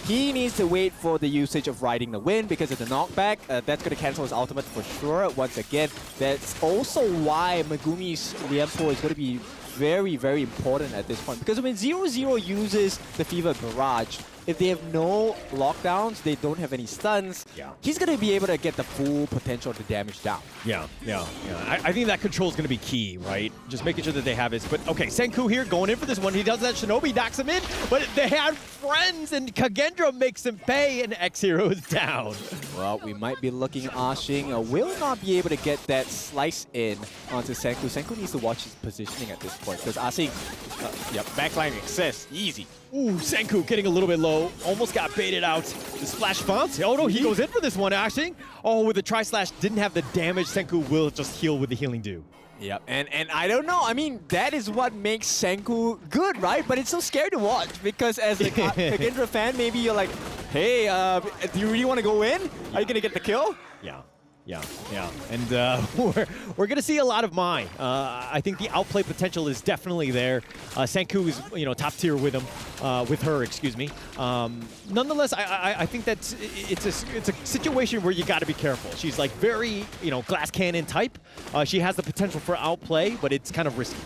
He needs to wait for the usage of riding the wind because of the knockback. That's going to cancel his ultimate for sure. Once again, that's also why Megumi's Liempo is going to be very, very important at this point. Because when 0-0 uses the Fever Barrage, if they have no lockdowns, they don't have any stuns, he's going to be able to get the full potential of the damage down. Yeah. I think that control is going to be key, right? Just making sure that they have it. But okay, Senku here going in for this one. He does that. Shinobi knocks him in, but they had friends, and Kagendra makes him pay, and X-Hero is down. Well, we might be looking at Ashing. Will not be able to get that slice in onto Senku. Senku needs to watch his positioning at this point because Ashing, backline access, easy. Ooh, Senku getting a little bit low. Almost got baited out. The splash bounce. Oh no, he goes in for this one, Ashing. Oh, with the tri-slash, didn't have the damage. Senku will just heal with the healing dew. Yep, and I don't know. I mean, that is what makes Senku good, right? But it's so scary to watch because as a Kagendra fan, maybe you're like, hey, do you really want to go in? Are you going to get the kill? Yeah. And we're going to see a lot of Mai. I think the outplay potential is definitely there. Senku is, top tier with him, with her, excuse me. Nonetheless, I think that it's a situation where you got to be careful. She's like very, glass cannon type. She has the potential for outplay, but it's kind of risky.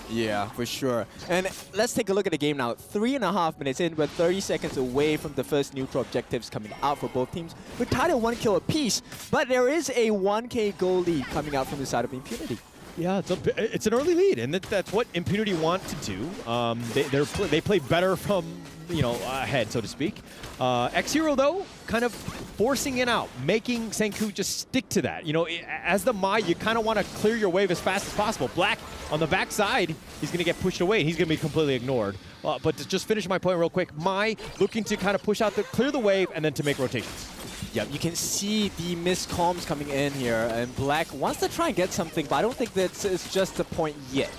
Yeah, for sure. And let's take a look at the game now. 3.5 minutes in, we're 30 seconds away from the first neutral objectives coming out for both teams. We're tied at 1 kill apiece, but there is a 1K goal lead coming out from the side of Impunity. Yeah, it's an early lead, and that's what Impunity want to do. They play better from, ahead, so to speak. X-Hero, though, kind of forcing it out, making Senku just stick to that. As the Mai, you kind of want to clear your wave as fast as possible. Black, on the backside, he's going to get pushed away, and he's going to be completely ignored. But to just finish my point real quick, Mai looking to kind of push out, clear the wave, and then to make rotations. Yep, you can see the missed comms coming in here, and Black wants to try and get something, but I don't think that's it's just the point yet.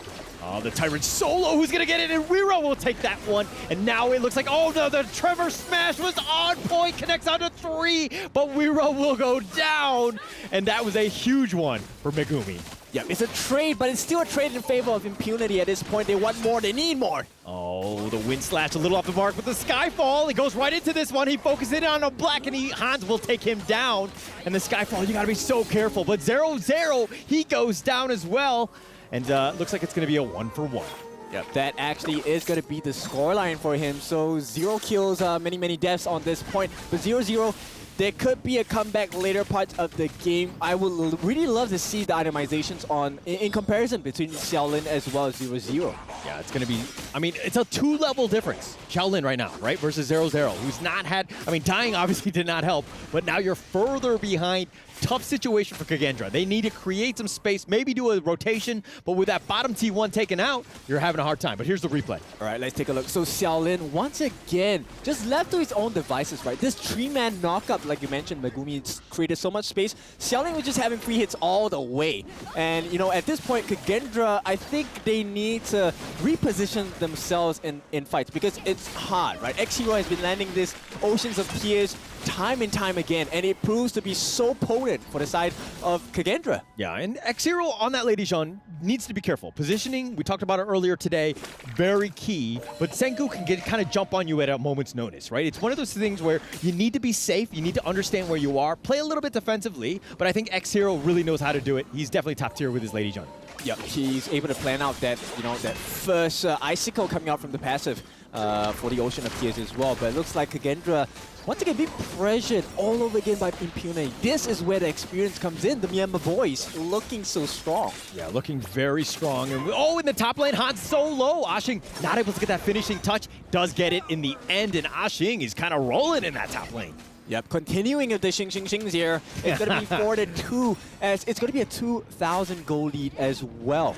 Oh, the Tyrant solo, who's gonna get it? And Riro will take that one. And now it looks like, oh, the Trevor smash was on point, connects onto 3, but Riro will go down. And that was a huge one for Megumi. Yeah, it's a trade, but it's still a trade in favor of Impunity at this point. They want more, they need more. Oh, the wind slash a little off the mark with the Skyfall. He goes right into this one. He focuses in on a black, and Hans will take him down. And the Skyfall, you gotta be so careful. But 0-0, he goes down as well. And looks like it's gonna be a 1-for-1. Yep, that actually is going to be the scoreline for him. So 0 kills, many deaths on this point. But 0-0, there could be a comeback later parts of the game. I would really love to see the itemizations on in comparison between Xiaolin as well as 0-0. Yeah, it's going to be, I mean, it's a 2-level difference. Xiaolin right now, right, versus 0-0, who's not had, I mean, dying obviously did not help, but now you're further behind. Tough situation for Kagendra. They need to create some space, maybe do a rotation, but with that bottom T1 taken out, you're having a hard time. But here's the replay. All right, let's take a look. So Xiaolin, once again, just left to his own devices, right? This 3-man knockup, like you mentioned, Megumi created so much space. Xiaolin was just having free hits all the way. And, you know, at this point, Kagendra, I think they need to reposition themselves in fights because it's hard, right? X-Hero has been landing this Oceans of Tears time and time again, and it proves to be so potent for the side of Kagendra. Yeah, and X-Hero on that Lady Jean needs to be careful. Positioning, we talked about it earlier today, very key, but Senku can kind of jump on you at a moment's notice, right? It's one of those things where you need to be safe, you need to understand where you are, play a little bit defensively, but I think X-Hero really knows how to do it. He's definitely top tier with his Lady Jean. Yeah, he's able to plan out that, you know, that first icicle coming out from the passive for the Ocean of Tears as well. But it looks like Kagendra, once again, being pressured all over again by Impunity. This is where the experience comes in. The Myanmar boys looking so strong. Yeah, looking very strong. And oh, in the top lane, Han's so low. Ashing not able to get that finishing touch. Does get it in the end, and Ashing is kind of rolling in that top lane. Yep, continuing with the Xings here. It's going to be 4-2, as it's going to be a 2,000 goal lead as well.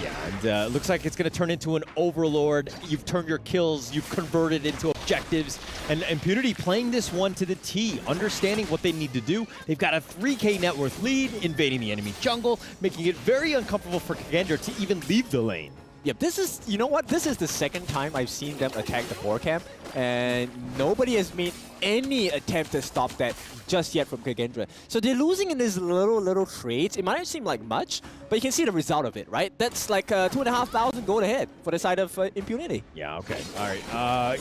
Yeah, and looks like it's going to turn into an Overlord. You've turned your kills, you've converted into objectives, and Impunity playing this one to the T, understanding what they need to do. They've got a 3K net worth lead, invading the enemy jungle, making it very uncomfortable for Kagendra to even leave the lane. Yep, this is, you know what? This is the second time I've seen them attack the 4 camp, and nobody has made any attempt to stop that just yet from Kagendra. So they're losing in these little trades. It might not seem like much, but you can see the result of it, right? That's like 2,500 gold ahead for the side of Impunity. Yeah, okay. All right.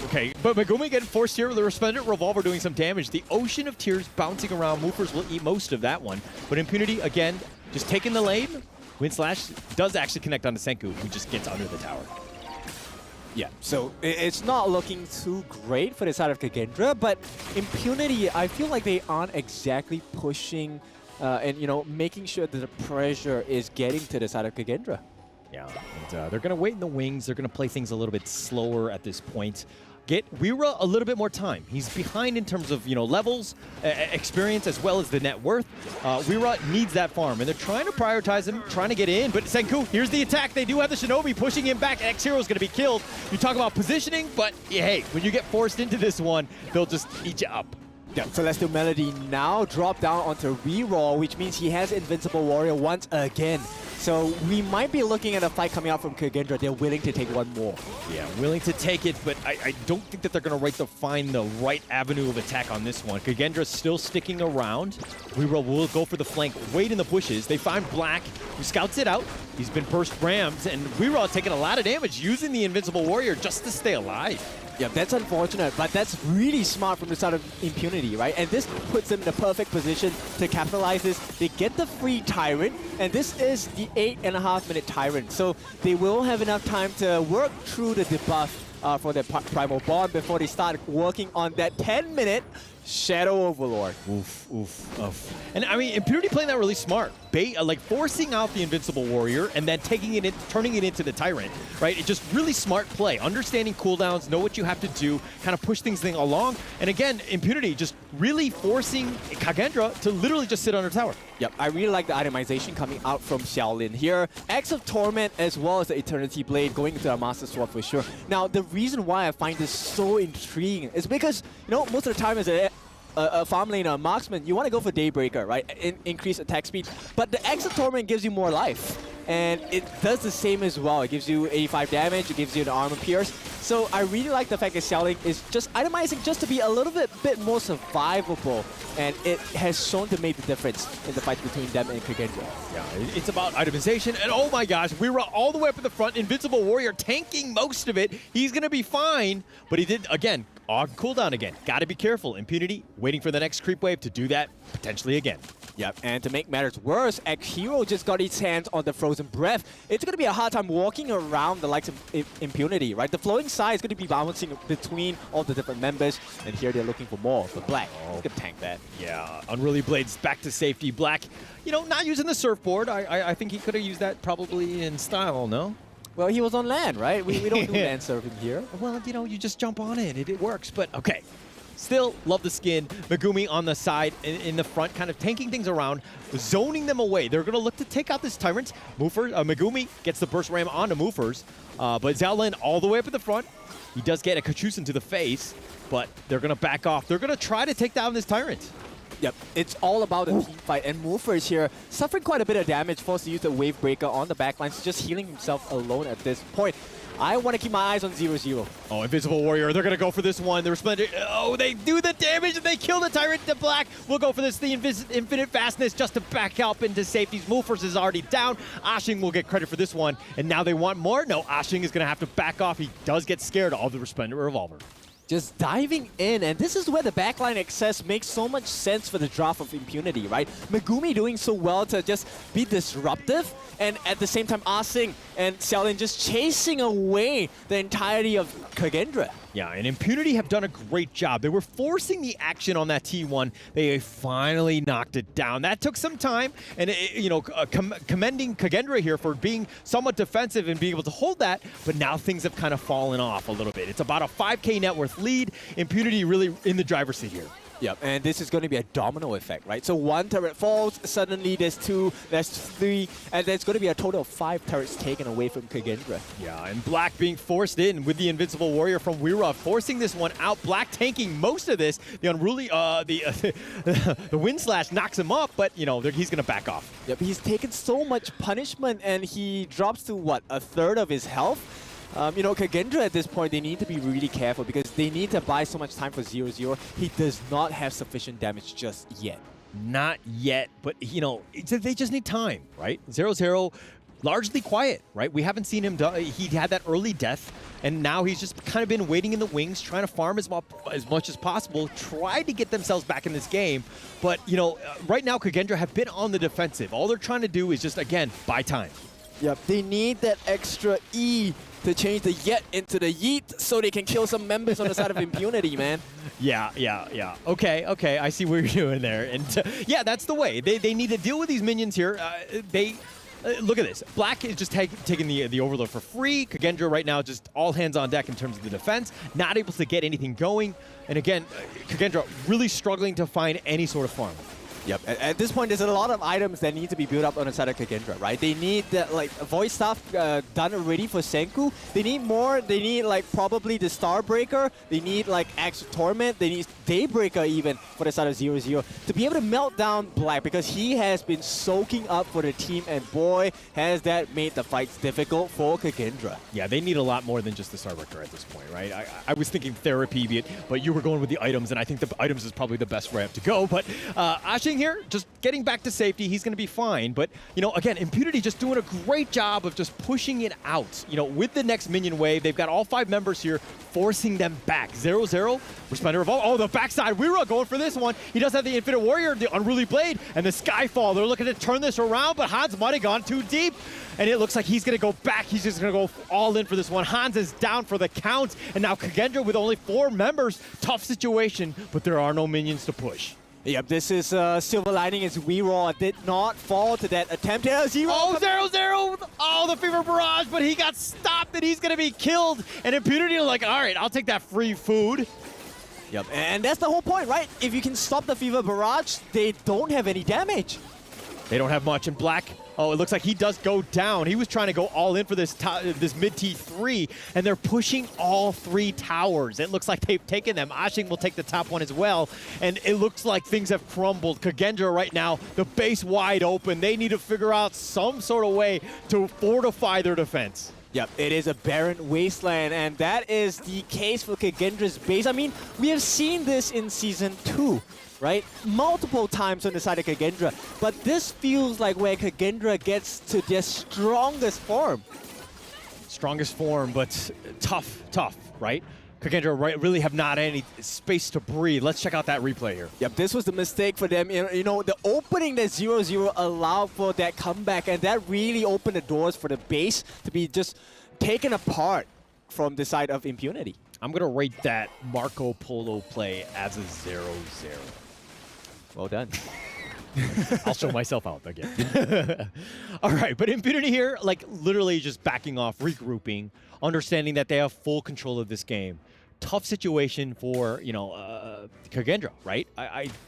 Okay, but Megumi getting forced here with the Resplendent Revolver doing some damage. The Ocean of Tears bouncing around. Movers will eat most of that one. But Impunity, again, just taking the lane. Wind Slash does actually connect onto Senku, who just gets under the tower. Yeah, so it's not looking too great for the side of Kagendra, but Impunity, I feel like they aren't exactly pushing and, you know, making sure that the pressure is getting to the side of Kagendra. Yeah, and they're going to wait in the wings. They're going to play things a little bit slower at this point. Get Weira a little bit more time. He's behind in terms of, you know, levels, experience, as well as the net worth. Weira needs that farm, and they're trying to prioritize him, trying to get in. But Senku, here's the attack. They do have the Shinobi pushing him back. X-Hero is going to be killed. You talk about positioning, but yeah, hey, when you get forced into this one, they'll just eat you up. Yeah, Celestial Melody now dropped down onto reroll, which means he has Invincible Warrior once again. So we might be looking at a fight coming out from Kagendra. They're willing to take one more. Yeah, willing to take it, but I don't think that they're going to find the right avenue of attack on this one. Kagendra's still sticking around. Reroll will go for the flank, wait in the bushes. They find Black, who scouts it out. He's been burst rammed, and Reroll taking a lot of damage using the Invincible Warrior just to stay alive. Yeah, that's unfortunate, but that's really smart from the side of Impunity, right? And this puts them in the perfect position to capitalize this. They get the free Tyrant, and this is the 8.5-minute Tyrant. So they will have enough time to work through the debuff for their Primal Bond before they start working on that 10-minute Shadow Overlord. Oof, oof, oof. And I mean, Impunity playing that really smart. Like forcing out the Invincible Warrior and then taking it in, turning it into the Tyrant, right? It's just really smart play. Understanding cooldowns, know what you have to do, kind of push things along. And again, Impunity just really forcing Kagendra to literally just sit on her tower. Yep, I really like the itemization coming out from Xiaolin here. Axe of Torment as well as the Eternity Blade going into the Master Sword for sure. Now, the reason why I find this so intriguing is because, you know, most of the time as a farm lane marksman, you want to go for Daybreaker, right? Increase attack speed. But the Axe of Torment gives you more life. and it does the same as well. It gives you 85 damage, it gives you an armor pierce. So I really like the fact that Xiaoling is just itemizing just to be a little bit more survivable, and it has shown to make the difference in the fight between them and Kagendra. Yeah, it's about itemization, and oh my gosh, we were all the way up in the front. Invincible Warrior tanking most of it. He's going to be fine, but he did, again, on cooldown again. Got to be careful. Impunity waiting for the next creep wave to do that potentially again. Yep, and to make matters worse, Hero just got his hands on the Frozen Breath. It's going to be a hard time walking around the likes of Impunity, right? The flowing side is going to be bouncing between all the different members, and here they're looking for more. But Black, he's going to tank that. Yeah, Unruly Blades back to safety. Black, you know, not using the surfboard. I think he could have used that probably in style, no? Well, he was on land, right? We don't do land surfing here. Well, you know, you just jump on it. It works, but okay. Still love the skin. Megumi on the side, in the front, kind of tanking things around, zoning them away. They're going to look to take out this Tyrant. Megumi gets the burst ram onto Moofers, but Xiaolin all the way up at the front. He does get a Kachusen to the face, but they're going to back off. They're going to try to take down this Tyrant. Yep, it's all about a team fight, and Moofers here suffering quite a bit of damage, forced to use the Wave Breaker on the backlines, just healing himself alone at this point. I want to keep my eyes on 0-0. Oh, Invisible Warrior, they're going to go for this one. The Resplendent, oh, they do the damage, and they kill the Tyrant to Black. We'll go for this, the Infinite Fastness, just to back up into safety. Moofers is already down. Ashing will get credit for this one, and now they want more. No, Ashing is going to have to back off. He does get scared of the Resplendent Revolver. Just diving in, and this is where the backline access makes so much sense for the draft of Impunity, right? Megumi doing so well to just be disruptive, and at the same time Asing and Xiaolin just chasing away the entirety of Kagendra. Yeah, and Impunity have done a great job. They were forcing the action on that T1. They finally knocked it down. That took some time, and you know, commending Kagendra here for being somewhat defensive and being able to hold that, but now things have kind of fallen off a little bit. It's about a 5K net worth lead. Impunity really in the driver's seat here. Yep, and this is going to be a domino effect, right? So one turret falls, suddenly there's 2, there's 3, and there's going to be a total of 5 turrets taken away from Kagendra. Yeah, and Black being forced in with the Invincible Warrior from Weira, forcing this one out. Black tanking most of this. The Unruly, the Wind Slash knocks him up, but, you know, he's going to back off. Yep, he's taken so much punishment, and he drops to, what, a third of his health? You know, Kagendra at this point, they need to be really careful because they need to buy so much time for 0-0. He does not have sufficient damage just yet. Not yet, but, you know, they just need time, right? 0-0, largely quiet, right? We haven't seen him, he had that early death, and now he's just kind of been waiting in the wings, trying to farm as much as possible, tried to get themselves back in this game. But, you know, right now, Kagendra have been on the defensive. All they're trying to do is just, again, buy time. Yep, they need that extra E to change the yet into the yeet so they can kill some members on the side of Impunity, man. Yeah. Okay, I see what you're doing there. And yeah, that's the way. They need to deal with these minions here. Look at this. Black is just taking the Overlord for free. Kagendra right now just all hands on deck in terms of the defense. Not able to get anything going. And again, Kagendra really struggling to find any sort of farm. Yep, at this point, there's a lot of items that need to be built up on the side of Kagendra, right? They need that, like, voice stuff done already for Senku. They need more. They need, like, probably the Starbreaker. They need, like, Axe of Torment. They need Daybreaker even for the side of 0-0 to be able to melt down Black because he has been soaking up for the team, and boy, has that made the fights difficult for Kagendra. Yeah, they need a lot more than just the Starbreaker at this point, right? I was thinking therapy, but you were going with the items, and I think the items is probably the best ramp to go. But Ashing here, just getting back to safety, he's going to be fine. But, you know, again, Impunity just doing a great job of just pushing it out. You know, with the next minion wave, they've got all 5 members here, forcing them back. 0-0, Resplendent Revolver. Oh, the backside, Weira going for this one. He does have the Infinite Warrior, the Unruly Blade, and the Skyfall. They're looking to turn this around, but Hans might have gone too deep. And it looks like he's going to go back. He's just going to go all in for this one. Hans is down for the count. And now Kagendra with only 4 members. Tough situation, but there are no minions to push. Yep, this is silver lining as Weira did not fall to that attempt. Oh, 0-0! Oh, the Fever Barrage, but he got stopped and he's going to be killed. And Impunity are like, all right, I'll take that free food. Yep, and that's the whole point, right? If you can stop the Fever Barrage, they don't have any damage. They don't have much, and Black Oh, it looks like he does go down. He was trying to go all in for this this mid T3, and they're pushing all 3 towers. It looks like they've taken them. Ashing will take the top one as well, and it looks like things have crumbled. Kagendra right now, the base wide open. They need to figure out some sort of way to fortify their defense. Yep, it is a barren wasteland, and that is the case for Kagendra's base. I mean, we have seen this in Season 2, right? Multiple times on the side of Kagendra, but this feels like where Kagendra gets to their strongest form. Strongest form, but tough, right? Kagendra really have not any space to breathe. Let's check out that replay here. Yep, this was the mistake for them. You know, the opening that 0-0 allowed for that comeback, and that really opened the doors for the base to be just taken apart from the side of Impunity. I'm going to rate that Marco Polo play as a 0-0. Well done. I'll show myself out again. All right, but Impunity here, like literally just backing off, regrouping, understanding that they have full control of this game. Tough situation for, you know, Kagendra, right?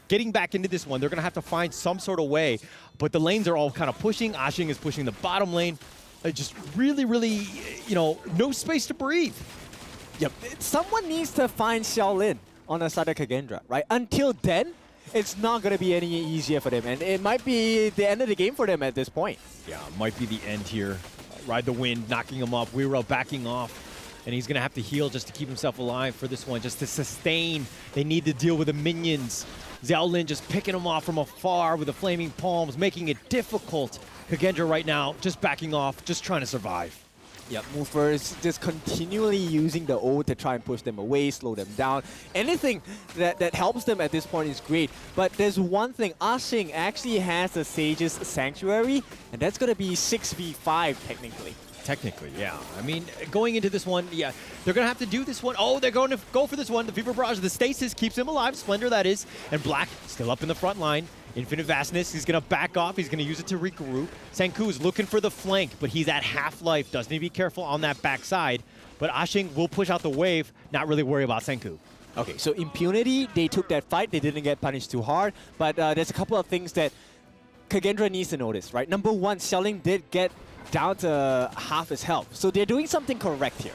Getting back into this one, they're going to have to find some sort of way, but the lanes are all kind of pushing. Ashing is pushing the bottom lane. Just really, you know, no space to breathe. Yep, someone needs to find Xiaolin on the side of Kagendra, right? Until then, it's not going to be any easier for them, and it might be the end of the game for them at this point. Yeah, might be the end here. Ride the wind, knocking him up. Weiro backing off, and he's going to have to heal just to keep himself alive for this one, just to sustain. They need to deal with the minions. Xiaolin just picking him off from afar with the flaming palms, making it difficult. Kagendra right now just backing off, just trying to survive. Yep, Movers just continually using the ult to try and push them away, slow them down. Anything that helps them at this point is great. But there's one thing, Ashing actually has the Sage's Sanctuary, and that's going to be 6v5 technically. Technically, yeah. I mean, going into this one, yeah, they're going to have to do this one. Oh, they're going to go for this one. The Fever Barrage, the stasis keeps him alive. Splendor, that is. And Black still up in the front line. Infinite Vastness, he's going to back off. He's going to use it to regroup. Senku's looking for the flank, but he's at half-life. Does need to be careful on that backside. But Ashing will push out the wave, not really worry about Senku. Okay, so Impunity, they took that fight. They didn't get punished too hard. But there's a couple of things that Kagendra needs to notice, right? Number one, Xiaolin did get down to half his health. So they're doing something correct here.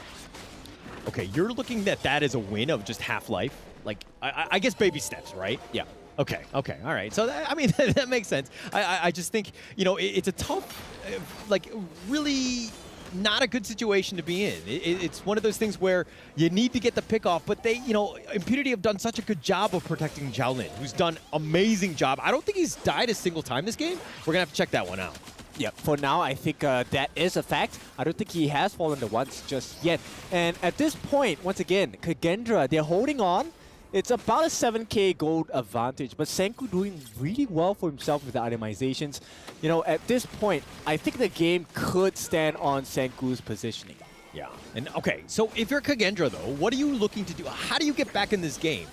Okay, you're looking at that as a win of just half-life? Like, I guess baby steps, right? Yeah. Okay, all right. So, I mean, that makes sense. I just think, you know, it's a tough, like, really not a good situation to be in. It's one of those things where you need to get the pick off, but they, you know, Impunity have done such a good job of protecting Xiaolin, who's done amazing job. I don't think he's died a single time this game. We're going to have to check that one out. Yeah, for now, I think that is a fact. I don't think he has fallen to once just yet. And at this point, once again, Kagendra, they're holding on. It's about a 7k gold advantage, but Senku doing really well for himself with the itemizations. You know, at this point, I think the game could stand on Senku's positioning. Yeah, and okay, so if you're Kagendra though, what are you looking to do? How do you get back in this game?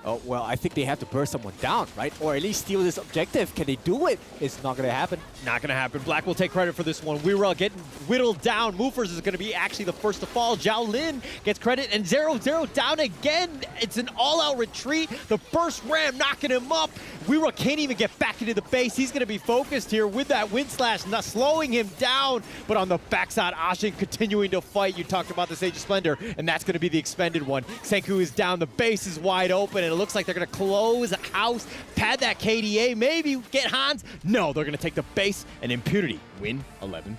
Oh, well, I think they have to burst someone down, right? Or at least steal this objective. Can they do it? It's not going to happen. Not going to happen. Black will take credit for this one. Weiro getting whittled down. Movers is going to be actually the first to fall. Xiaolin gets credit, and 0-0 down again. It's an all-out retreat. The burst ram knocking him up. Weiro can't even get back into the base. He's going to be focused here with that wind slash, not slowing him down. But on the backside, Ashing continuing to fight. You talked about the Sage of Splendor, and that's going to be the expended one. Senku is down. The base is wide open, and it looks like they're going to close the house, pad that KDA, maybe get Hans. No, they're going to take the base, and Impunity win 11-4.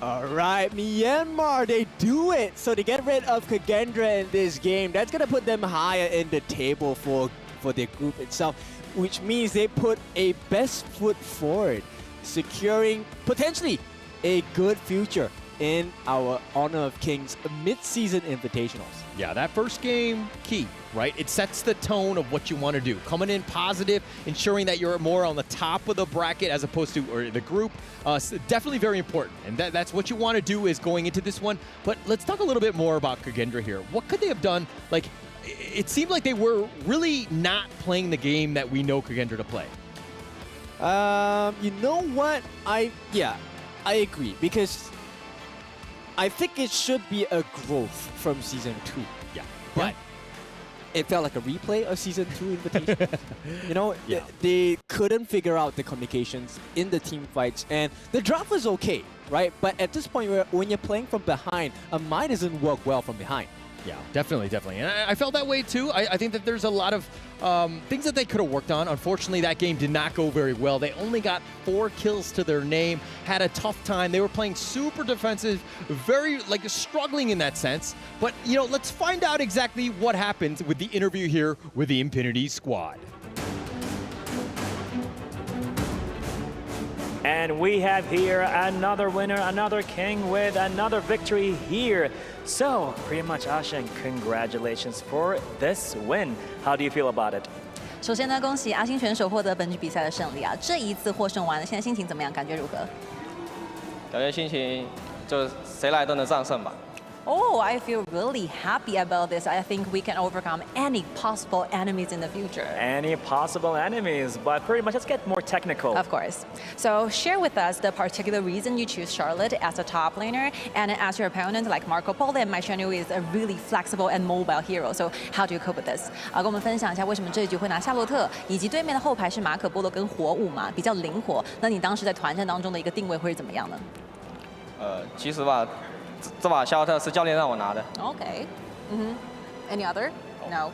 All right, Myanmar, they do it. So they get rid of Kagendra in this game. That's going to put them higher in the table for their group itself, which means they put a best foot forward, securing potentially a good future in our Honor of Kings mid-season invitationals. Yeah, that first game, key, right? It sets the tone of what you want to do. Coming in positive, ensuring that you're more on the top of the bracket as opposed to or the group. Definitely very important. And that's what you want to do is going into this one. But let's talk a little bit more about Kagendra here. What could they have done? Like, it seemed like they were really not playing the game that we know Kagendra to play. You know what? I agree, because I think it should be a growth from Season 2. Yeah. But it felt like a replay of Season 2 Invitational. You know, they couldn't figure out the communications in the team fights, and the draft was okay, right? But at this point, when you're playing from behind, a mine doesn't work well from behind. Yeah, definitely. And I felt that way too. I think that there's a lot of things that they could have worked on. Unfortunately, that game did not go very well. They only got 4 kills to their name, had a tough time. They were playing super defensive, very struggling in that sense. But, you know, let's find out exactly what happened with the interview here with the Impunity squad. And we have here another winner, another king with another victory here. So, pretty much, Ashen, congratulations for this win. How do you feel about it? 首先呢，恭喜阿星选手获得本局比赛的胜利啊！这一次获胜完了，现在心情怎么样？感觉如何？感觉心情就谁来都能战胜吧。 Oh, I feel really happy about this. I think we can overcome any possible enemies in the future. Any possible enemies, but pretty much let's get more technical. Of course. So share with us the particular reason you choose Charlotte as a top laner and as your opponent like Marco Polo and Maishanu is a really flexible and mobile hero. So how do you cope with this? 跟我们分享一下为什么这一局会拿夏洛特，以及对面的后排是马可波罗跟火舞嘛，比较灵活。那你当时在团战当中的一个定位会是怎么样呢？其实吧。 这把夏洛特是教练让我拿的。Okay. Any other? No.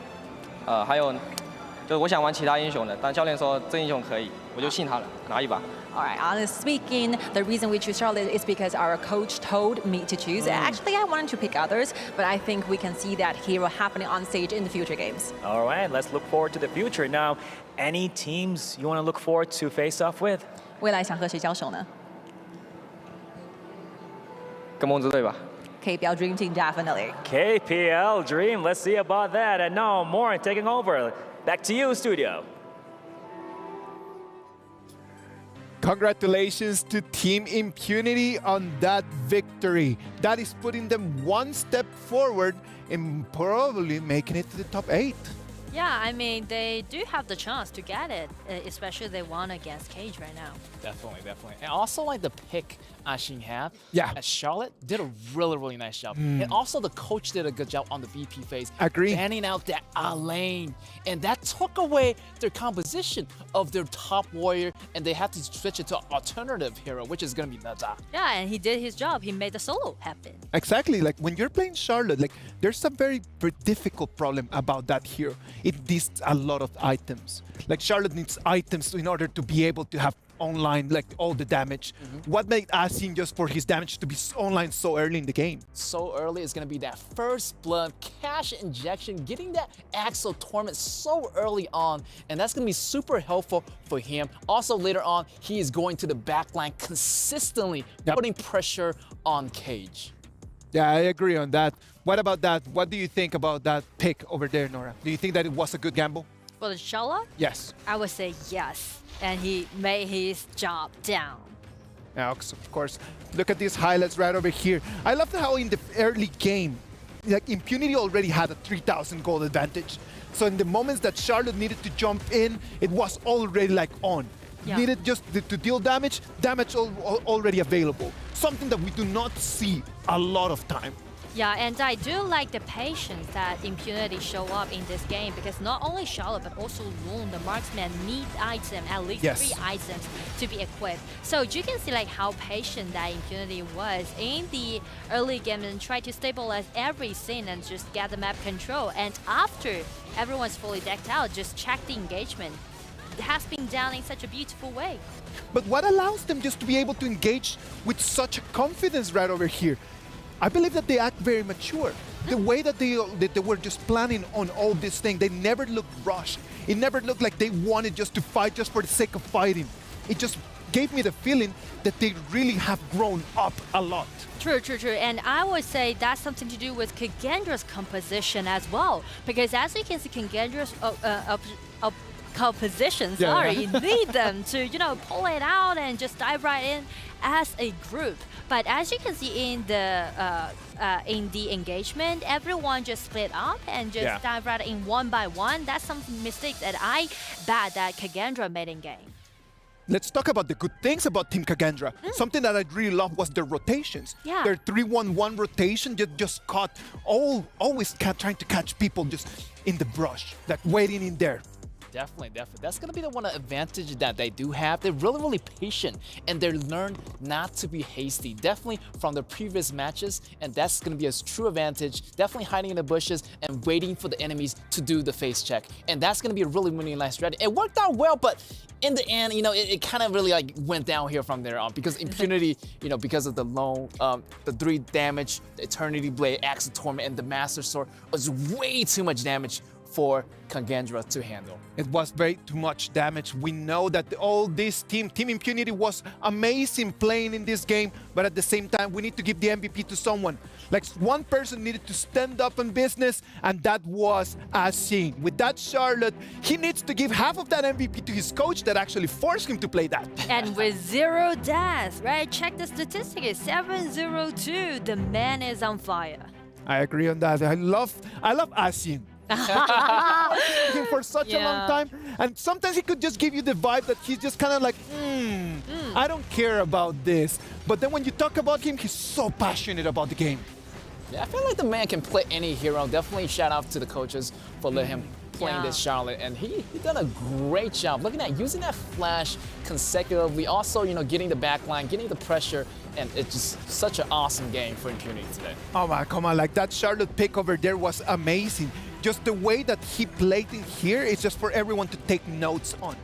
还有，就是我想玩其他英雄的，但教练说这英雄可以，我就信他了，拿一把。 All right, honestly speaking, the reason we choose Charlotte is because our coach told me to choose. Actually, I wanted to pick others, but I think we can see that hero happening on stage in the future games. All right, let's look forward to the future. Now, any teams you want to look forward to face off with? 未来想和谁交手呢？ 跟梦之队吧。 KPL Dream Team, definitely. KPL Dream, let's see about that. And now, Morin taking over. Back to you, studio. Congratulations to Team Impunity on that victory. That is putting them one step forward and probably making it to the top 8. Yeah, I mean, they do have the chance to get it, especially they won against Cage right now. Definitely. And also like the pick Ashin had. Yeah. Charlotte did a really nice job. And also the coach did a good job on the VP phase. Agree. Banning out that lane. And that took away their composition of their top warrior, and they had to switch it to alternative hero, which is going to be Nada. Yeah, and he did his job. He made the solo happen. Exactly. Like when you're playing Charlotte, like there's a very difficult problem about that hero. It needs a lot of items. Like Charlotte needs items in order to be able to have online like all the damage. What made Asin just for his damage to be online so early in the game? So early is going to be that first blood cash injection, getting that Axel Torment so early on, and that's going to be super helpful for him. Also later on, he is going to the backline consistently, putting pressure on Cage. Yeah, I agree on that. What about that? What do you think about that pick over there, Nora? Do you think that it was a good gamble? For the Shala? Yes. I would say yes. And he made his job down. Now, of course, look at these highlights right over here. I love how in the early game, like Impunity already had a 3,000 gold advantage. So in the moments that Charlotte needed to jump in, it was already like on. Yeah. Needed just to deal damage already available. Something that we do not see a lot of time. Yeah, and I do like the patience that Impunity show up in this game, because not only Charlotte but also Loon, the marksman, need item, at least 3 items to be equipped. So you can see like how patient that Impunity was in the early game and try to stabilize every scene and just get the map control. And after everyone's fully decked out, just check the engagement. It has been done in such a beautiful way. But what allows them just to be able to engage with such confidence right over here? I believe that they act very mature. The way that they were just planning on all this thing, they never looked rushed. It never looked like they wanted just to fight just for the sake of fighting. It just gave me the feeling that they really have grown up a lot. True. And I would say that's something to do with Kagendra's composition as well. Because as you can see, Kagendra's compositions, you need them to, pull it out and just dive right in as a group. But as you can see in the engagement, everyone just split up and just dive right in one by one. That's some mistake that I bet that Kagendra made in game. let's talk about the good things about Team Kagendra. Something that I really loved was their rotations. Yeah. Their 3-1-1 rotation just caught, always trying to catch people just in the brush, like waiting in there. Definitely. That's going to be the one advantage that they do have. They're really patient, and they learn not to be hasty. Definitely from the previous matches, and that's going to be a true advantage. Definitely hiding in the bushes and waiting for the enemies to do the face check. And that's going to be a really nice strategy. It worked out well, but in the end, it kind of really like went down here from there on because Impunity, because of the low, the 3 damage, the Eternity Blade, Axe of Torment, and the Master Sword was way too much damage for Kagendra to handle. It was very too much damage. We know that all this Team Impunity was amazing playing in this game, but at the same time, we need to give the MVP to someone. Like one person needed to stand up in business, and that was Asin. With that Charlotte, he needs to give half of that MVP to his coach that actually forced him to play that. And with 0 deaths, right? Check the statistics, 7-0-2. The man is on fire. I agree on that. I love Asin. Him for such a long time, and sometimes he could just give you the vibe that he's just kind of like, I don't care about this. But then when you talk about him, he's so passionate about the game. Yeah, I feel like the man can play any hero. Definitely shout out to the coaches for letting him playing this Charlotte, and he done a great job looking at using that flash consecutively, also getting the backline, getting the pressure, and it's just such an awesome game for Impunity today. Oh my, come on, like that Charlotte pick over there was amazing. Just the way that he played in here is just for everyone to take notes on.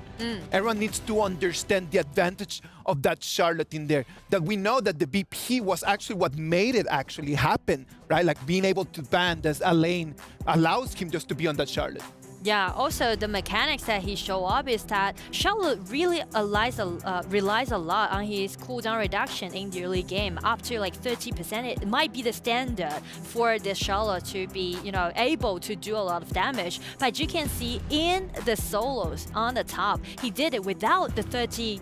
Everyone needs to understand the advantage of that Charlotte in there. That we know that the BP was actually what made it actually happen, right? Like being able to ban as a lane allows him just to be on that Charlotte. Yeah, also the mechanics that he show up is that Charlotte really relies a lot on his cooldown reduction in the early game, up to like 30%. It might be the standard for this Charlotte to be, able to do a lot of damage. But you can see in the solos on the top, he did it without the 30%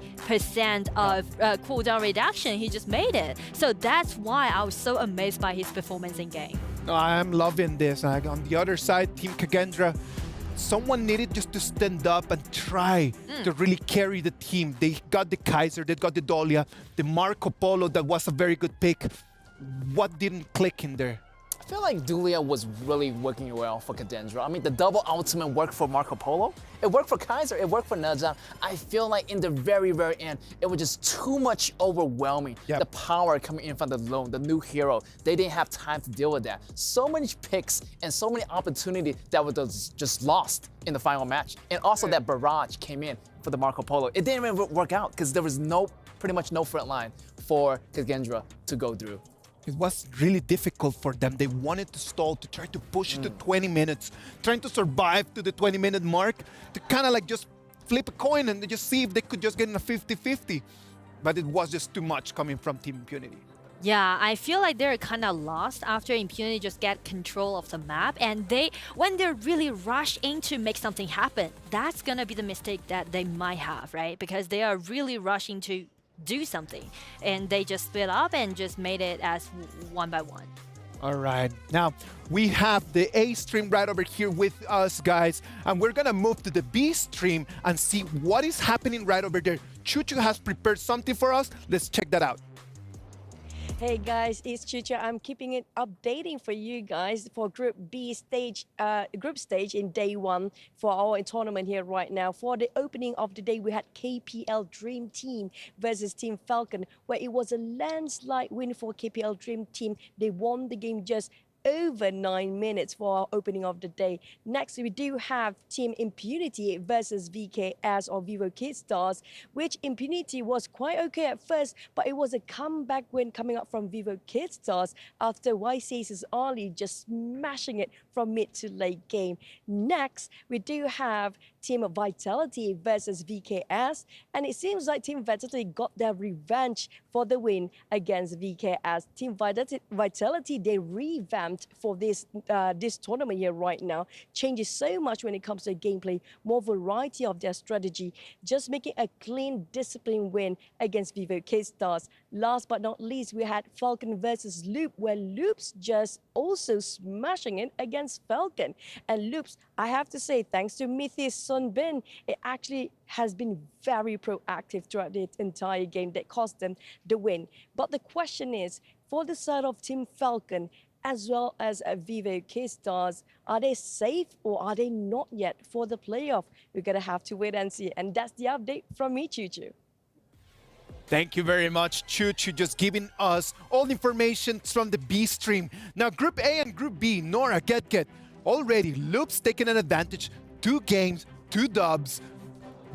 of cooldown reduction. He just made it. So that's why I was so amazed by his performance in game. I'm loving this. On the other side, Team Kagendra, someone needed just to stand up and try to really carry the team. They got the Kaiser, they got the Dolia, the Marco Polo, that was a very good pick. What didn't click in there? I feel like Dulia was really working well for Kagendra. I mean, the double ultimate worked for Marco Polo. It worked for Kaiser, it worked for Najam. I feel like in the very end, it was just too much overwhelming. The power coming in from the lone, the new hero. They didn't have time to deal with that. So many picks and so many opportunities that were just lost in the final match. And also that barrage came in for the Marco Polo. It didn't even work out because there was pretty much no front line for Kagendra to go through. It was really difficult for them. They wanted to stall, to try to push it to 20 minutes, trying to survive to the 20-minute mark, to kind of like just flip a coin and just see if they could just get in a 50-50. But it was just too much coming from Team Impunity. Yeah, I feel like they're kind of lost after Impunity just get control of the map, and when they're really rushed in to make something happen, that's gonna be the mistake that they might have, right? Because they are really rushing to do something, and they just split up and just made it as one by one. All right, now we have the A stream right over here with us, guys, and we're gonna move to the B stream and see what is happening right over there. Chuchu has prepared something for us. Let's check that out. Hey guys, it's Chucha. I'm keeping it updating for you guys for Group B stage, Group Stage in day 1 for our tournament here right now. For the opening of the day, we had KPL Dream Team versus Team Falcon, where it was a landslide win for KPL Dream Team. They won the game just over 9 minutes for our opening of the day. Next, we do have Team Impunity versus VKS or Vivo Kidstars, which Impunity was quite okay at first, but it was a comeback win coming up from Vivo Kidstars after YC's Ali just smashing it from mid to late game. Next, we do have Team Vitality versus VKS, and it seems like Team Vitality got their revenge for the win against VKS. Team Vitality, they revamped for this tournament here right now. Changes so much when it comes to gameplay, more variety of their strategy, just making a clean, disciplined win against Vivo Kidstars. Last but not least, we had Falcon versus Loop, where Loop's just also smashing it against against Falcon. And Loops, I have to say, thanks to Midseason Bin, it actually has been very proactive throughout the entire game that cost them the win. But the question is, for the side of Team Falcon, as well as Vivo K-Stars, are they safe or are they not yet for the playoff? We're going to have to wait and see. And that's the update from me, Choo Choo. Thank you very much, Choo Choo, just giving us all the information from the B stream. Now, Group A and Group B, Nora, Get. Already, Loops taking an advantage. 2 games, 2 dubs.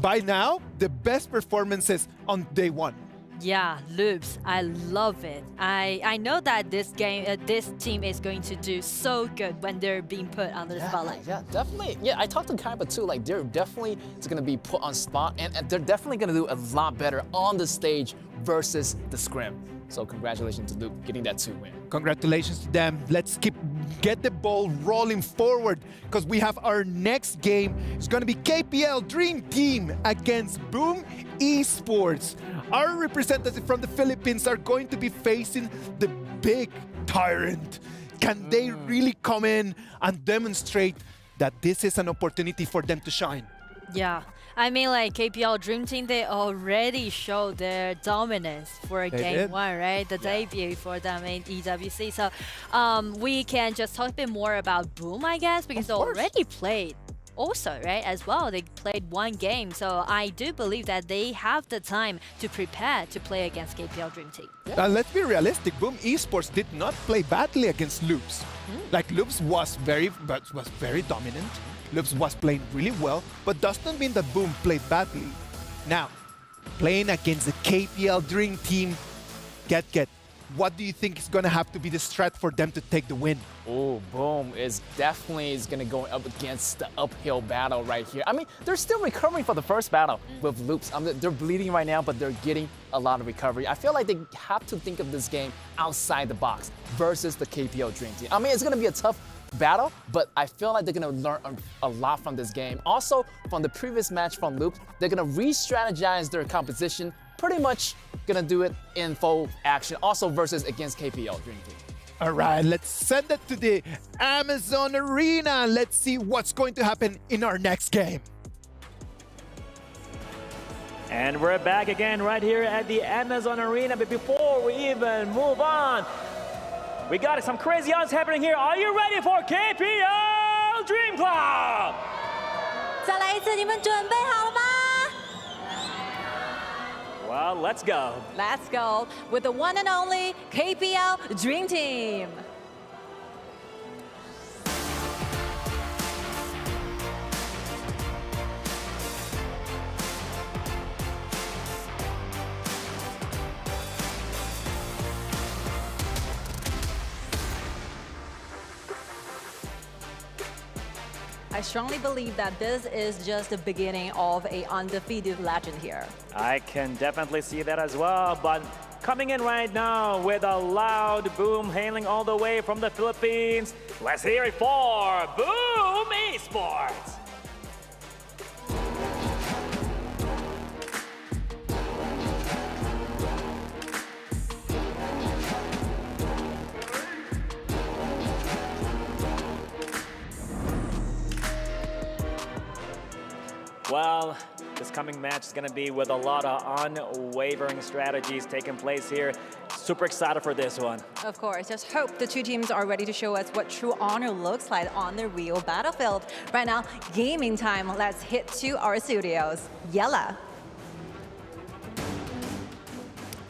By now, the best performances on day 1. Yeah, Loops, I love it. I know that this team is going to do so good when they're being put under the spotlight. Yeah, definitely. Yeah, I talked to Kaiba too. Like, they're definitely going to be put on spot, and they're definitely going to do a lot better on the stage versus the scrim. So congratulations to Luke getting that 2 win. Congratulations to them. Let's get the ball rolling forward, because we have our next game. It's going to be KPL Dream Team against Boom Esports. Our representatives from the Philippines are going to be facing the big tyrant. Can they really come in and demonstrate that this is an opportunity for them to shine? Yeah, I mean, like, KPL Dream Team, they already showed their dominance for game 1, right? The debut for them in EWC. So we can just talk a bit more about Boom, I guess, because they already played also, right, as well. They played 1 game. So I do believe that they have the time to prepare to play against KPL Dream Team. Let's be realistic. Boom Esports did not play badly against Loops. Like, Loops was very dominant. Loops was playing really well, but doesn't mean that Boom played badly. Now, playing against the KPL Dream Team, Get. What do you think is going to have to be the strat for them to take the win? Oh, Boom is definitely going to go up against the uphill battle right here. I mean, they're still recovering for the first battle with Loops. They're bleeding right now, but they're getting a lot of recovery. I feel like they have to think of this game outside the box versus the KPL Dream Team. I mean, it's going to be a tough battle, but I feel like they're going to learn a lot from this game. Also, from the previous match from Loops, they're going to re-strategize their composition, pretty much going to do it in full action, also versus against KPL Dream Team. All right, let's send it to the Amazon Arena. Let's see what's going to happen in our next game. And we're back again right here at the Amazon Arena. But before we even move on, we got some crazy odds happening here. Are you ready for KPL Dream Club? 再来一次，你们准备好了吗？ Well, let's go. Let's go with the one and only KPL Dream Team. I strongly believe that this is just the beginning of an undefeated legend here. I can definitely see that as well, but coming in right now with a loud Boom hailing all the way from the Philippines. Let's hear it for Boom Esports. Well, this coming match is going to be with a lot of unwavering strategies taking place here. Super excited for this one. Of course, just hope the 2 teams are ready to show us what true honor looks like on the real battlefield. Right now, gaming time. Let's hit to our studios. Yella.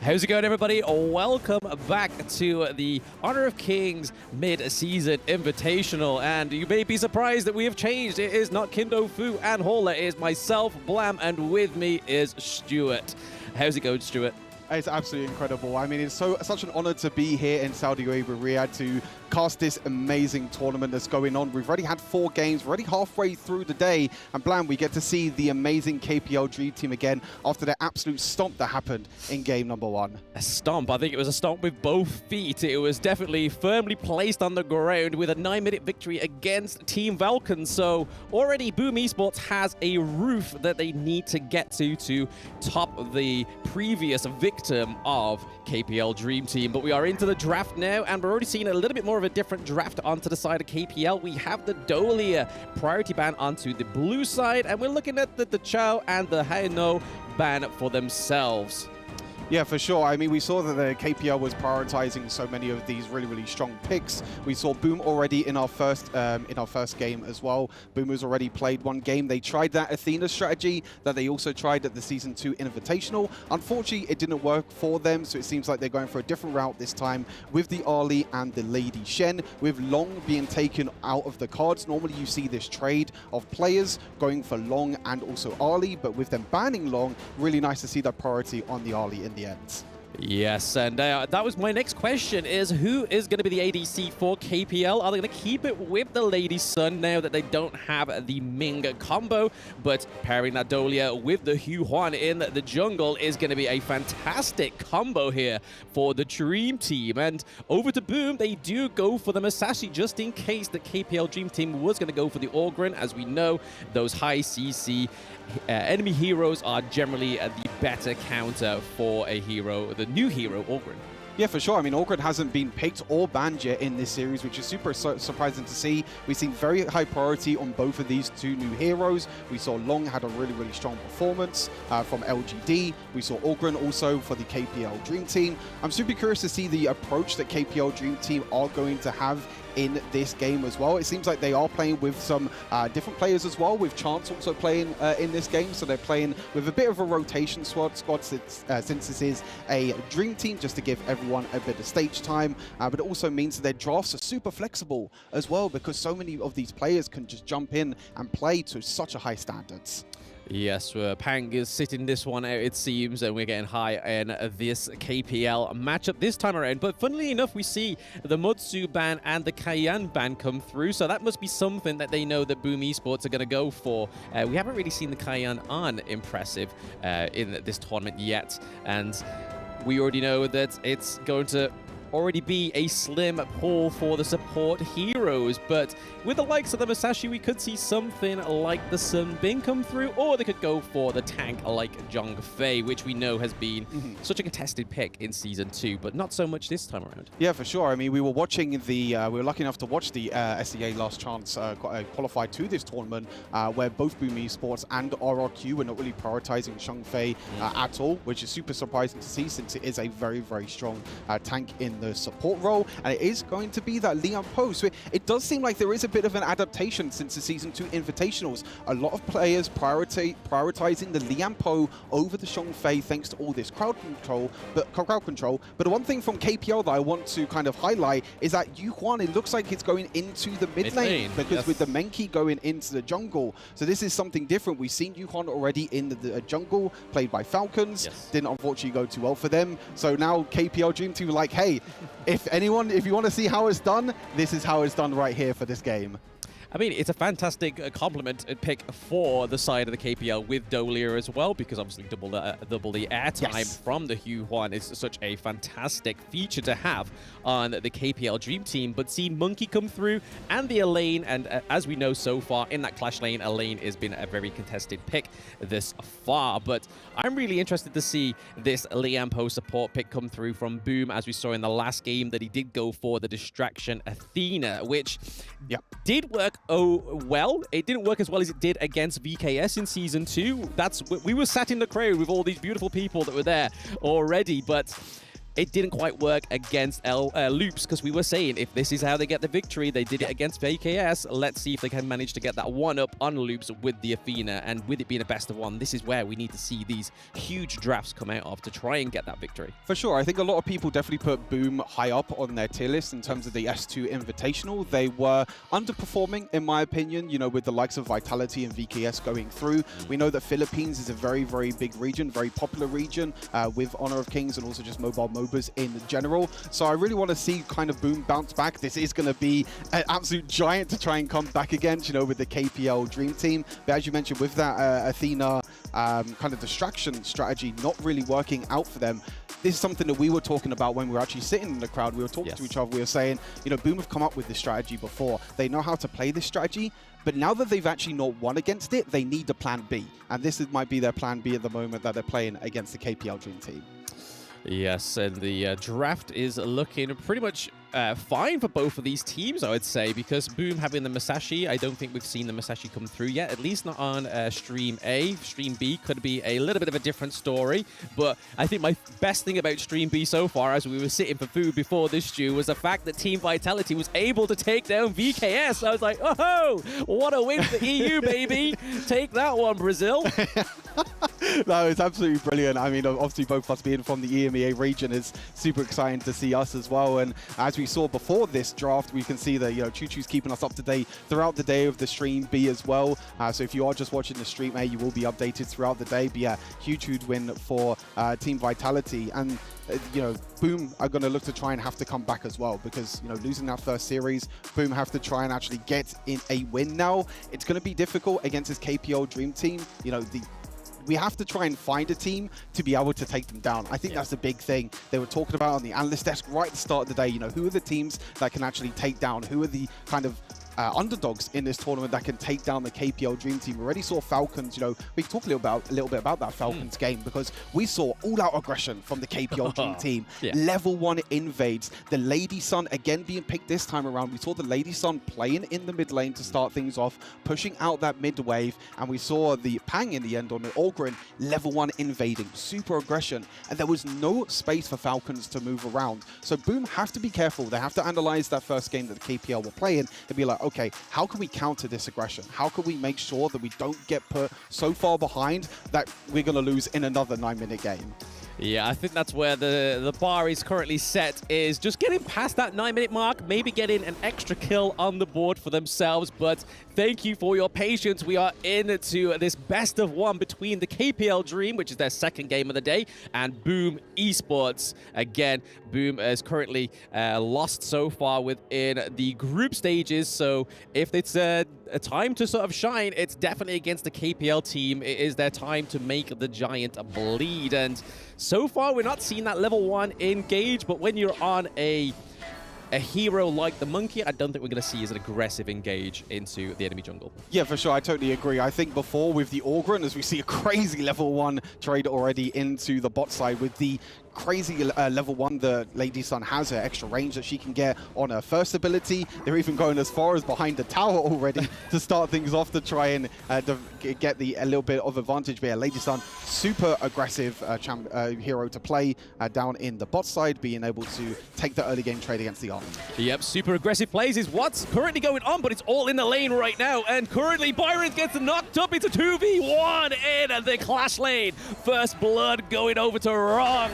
How's it going, everybody? Welcome back to the Honor of Kings Mid-Season Invitational. And you may be surprised that we have changed. It is not Kindo Fu and Hola. It is myself, Blam, and with me is Stuart. How's it going, Stuart? It's absolutely incredible. I mean, it's such an honor to be here in Saudi Arabia, Riyadh, to cast this amazing tournament that's going on. We've already had 4 games, we're already halfway through the day, and Blam, we get to see the amazing KPL Dream Team again after the absolute stomp that happened in game number 1. A stomp. I think it was a stomp with both feet. It was definitely firmly placed on the ground with a 9-minute victory against Team Falcons. So already Boom Esports has a roof that they need to get to top the previous victim of KPL Dream Team. But we are into the draft now, and we're already seeing a little bit more of of a different draft onto the side of KPL. We have the Dolia priority ban onto the blue side, and we're looking at the Chao and the Haino ban for themselves. Yeah, for sure. I mean, we saw that the KPL was prioritizing so many of these really, really strong picks. We saw Boom already in our first game as well. Boom has already played one game. They tried that Athena strategy that they also tried at the Season 2 Invitational. Unfortunately, it didn't work for them, so it seems like they're going for a different route this time with the Ali and the Lady Shen, with Long being taken out of the cards. Normally, you see this trade of players going for Long and also Ali, but with them banning Long, really nice to see that priority on the Ali in the end. Yes, and that was my next question, is who is going to be the ADC for KPL? Are they going to keep it with the Lady Sun now that they don't have the Ming combo? But pairing that Dolia with the Hu Huan in the jungle is going to be a fantastic combo here for the Dream Team. And over to Boom, they do go for the Masashi just in case the KPL Dream Team was going to go for the Orgrin. As we know, those high CC enemy heroes are generally the better counter for a hero, the new hero, Orgrin. Yeah, for sure. I mean, Orgrin hasn't been picked or banned yet in this series, which is super surprising to see. We've seen very high priority on both of these two new heroes. We saw Long had a really, really strong performance from LGD. We saw Orgrin also for the KPL Dream Team. I'm super curious to see the approach that KPL Dream Team are going to have in this game as well. It seems like they are playing with some different players as well, with Chance also playing in this game. So they're playing with a bit of a rotation squad since this is a Dream Team, just to give everyone a bit of stage time. But it also means that their drafts are super flexible as well, because so many of these players can just jump in and play to such a high standards. Yes, Pang is sitting this one out, it seems, and we're getting high in this KPL matchup this time around. But funnily enough, we see the Mutsu ban and the Cayenne ban come through, so that must be something that they know that Boom Esports are going to go for. We haven't really seen the Cayenne on impressive in this tournament yet, and we already know that it's going to already be a slim pull for the support heroes, but with the likes of the Masashi, we could see something like the Sun Bin come through, or they could go for the tank like Zhong Fei, which we know has been such a contested pick in Season 2, but not so much this time around. Yeah, for sure. I mean, we were watching we were lucky enough to watch the SEA Last Chance qualify to this tournament, where both Boom Esports and RRQ were not really prioritizing Zhong Fei at all, which is super surprising to see, since it is a very, very strong tank in the support role, and it is going to be that Lian Po. So it does seem like there is a bit of an adaptation since the Season 2 Invitationals. A lot of players prioritizing the Lian Po over the Zhong Fei thanks to all this crowd control. But the one thing from KPL that I want to kind of highlight is that Yu Huan, it looks like it's going into the mid lane, because with the Menki going into the jungle. So this is something different. We've seen Yu Huan already in the jungle, played by Falcons. Didn't unfortunately go too well for them. So now KPL Dream Team like, hey, if you want to see how it's done, this is how it's done right here for this game. I mean, it's a fantastic compliment pick for the side of the KPL with Dolia as well, because obviously double the airtime from the Hu Huan is such a fantastic feature to have on the KPL Dream Team. But seeing Monkey come through and the Elaine, and as we know so far in that Clash lane, Elaine has been a very contested pick this far. But I'm really interested to see this Lian Po support pick come through from Boom, as we saw in the last game that he did go for the Distraction Athena, which did work well. It didn't work as well as it did against VKS in Season 2. We were sat in the crowd with all these beautiful people that were there already, but it didn't quite work against Loops, because we were saying if this is how they get the victory, they did it against VKS. Let's see if they can manage to get that one up on Loops with the Athena. And with it being a best of one, this is where we need to see these huge drafts come out of to try and get that victory. For sure. I think a lot of people definitely put Boom high up on their tier list in terms of the S2 Invitational. They were underperforming, in my opinion, you know, with the likes of Vitality and VKS going through. We know that Philippines is a very, very big region, very popular region with Honor of Kings and also just mobile MOBAs in general. So I really want to see kind of Boom bounce back. This is going to be an absolute giant to try and come back against, you know, with the KPL Dream Team. But as you mentioned, with that Athena kind of distraction strategy not really working out for them, this is something that we were talking about when we were actually sitting in the crowd. We were talking to each other. We were saying, you know, Boom have come up with this strategy before. They know how to play this strategy. But now that they've actually not won against it, they need a plan B. And this might be their plan B at the moment that they're playing against the KPL Dream Team. Yes, and the draft is looking pretty much fine for both of these teams, I would say, because Boom having the Masashi, I don't think we've seen the Masashi come through yet, at least not on Stream A. Stream B could be a little bit of a different story, but I think my best thing about Stream B so far, as we were sitting for food before this, Stu, was the fact that Team Vitality was able to take down VKS. I was like, oh, what a win for EU, baby. Take that one, Brazil. No, it's absolutely brilliant. I mean, obviously both of us being from the EMEA region is super exciting to see us as well. And as we saw before this draft, we can see that, you know, Choo-Choo's keeping us up to date throughout the day of the Stream B as well. So if you are just watching the Stream A, you will be updated throughout the day. But yeah, huge win for Team Vitality. And you know, Boom are going to look to try and have to come back as well, because, you know, losing that first series, Boom have to try and actually get in a win now. It's going to be difficult against this KPL Dream Team. You know, we have to try and find a team to be able to take them down. I think that's the big thing they were talking about on the analyst desk right at the start of the day. You know, who are the teams that can actually take down? Who are the kind of underdogs in this tournament that can take down the KPL Dream Team? We already saw Falcons. You know, we can talk a little bit about that Falcons game, because we saw all-out aggression from the KPL Dream Team. Level 1 invades. The Lady Sun again being picked this time around. We saw the Lady Sun playing in the mid lane to start things off, pushing out that mid wave, and we saw the Pang in the end on the Orgrin. Level 1 invading, super aggression, and there was no space for Falcons to move around. So Boom have to be careful. They have to analyze that first game that the KPL were playing and be like, okay, how can we counter this aggression? How can we make sure that we don't get put so far behind that we're going to lose in another 9-minute game? Yeah, I think that's where the bar is currently set, is just getting past that 9-minute mark, maybe getting an extra kill on the board for themselves. But thank you for your patience. We are into this best of one between the KPL Dream, which is their second game of the day, and Boom Esports. Again, Boom is currently lost so far within the group stages, so if it's a time to sort of shine, it's definitely against the KPL team. It is their time to make the giant bleed, and so far we're not seeing that level 1 engage, but when you're on a hero like the Monkey, I don't think we're going to see as an aggressive engage into the enemy jungle. Yeah, for sure. I totally agree. I think before with the Orgrin, as we see a crazy level 1 trade already into the bot side with the crazy level 1 the Lady Sun has, her extra range that she can get on her first ability. They're even going as far as behind the tower already to start things off to try and get a little bit of advantage. But yeah, Lady Sun, super aggressive hero to play down in the bot side, being able to take the early game trade against the Arm. Yep, super aggressive plays is what's currently going on, but it's all in the lane right now, and currently Byron gets knocked up. It's a 2v1 in the Clash lane. First blood going over to Wrong.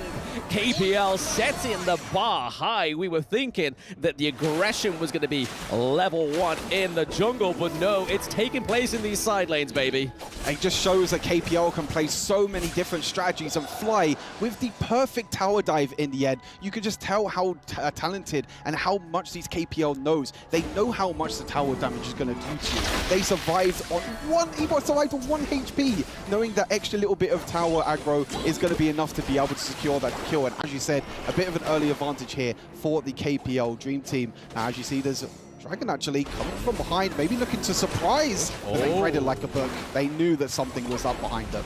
KPL setting the bar high. We were thinking that the aggression was going to be level 1 in the jungle, but no, it's taking place in these side lanes, baby. It just shows that KPL can play so many different strategies and fly with the perfect tower dive in the end. You can just tell how talented and how much these KPL knows. They know how much the tower damage is going to do to you. They survived on survived on 1 HP, knowing that extra little bit of tower aggro is going to be enough to be able to secure that kill. And as you said, a bit of an early advantage here for the KPL Dream Team. As you see, there's Dragon actually coming from behind, maybe looking to surprise. They read it like a book. They knew that something was up behind them.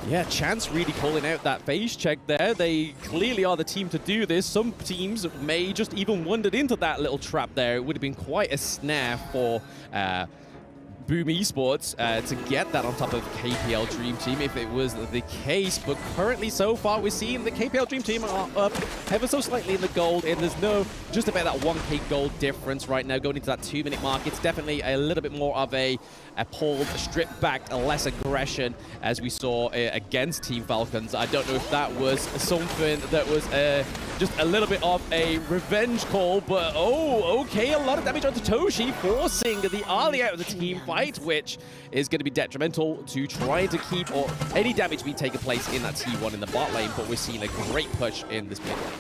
Yeah, Chance really calling out that phase check there. They clearly are the team to do this. Some teams may just even wandered into that little trap there. It would have been quite a snare for Boom Esports to get that on top of KPL Dream Team if it was the case. But currently, so far, we're seeing the KPL Dream Team are up ever so slightly in the gold, and there's no just about that 1k gold difference right now going into that 2-minute mark. It's definitely a little bit more of a pulled, stripped back, less aggression as we saw against Team Falcons. I don't know if that was something that was just a little bit of a revenge call, but okay, a lot of damage onto Toshi, forcing the Ali out of the team fight, which is going to be detrimental to trying to keep any damage being taken place in that T1 in the bot lane, but we're seeing a great push in this mid lane.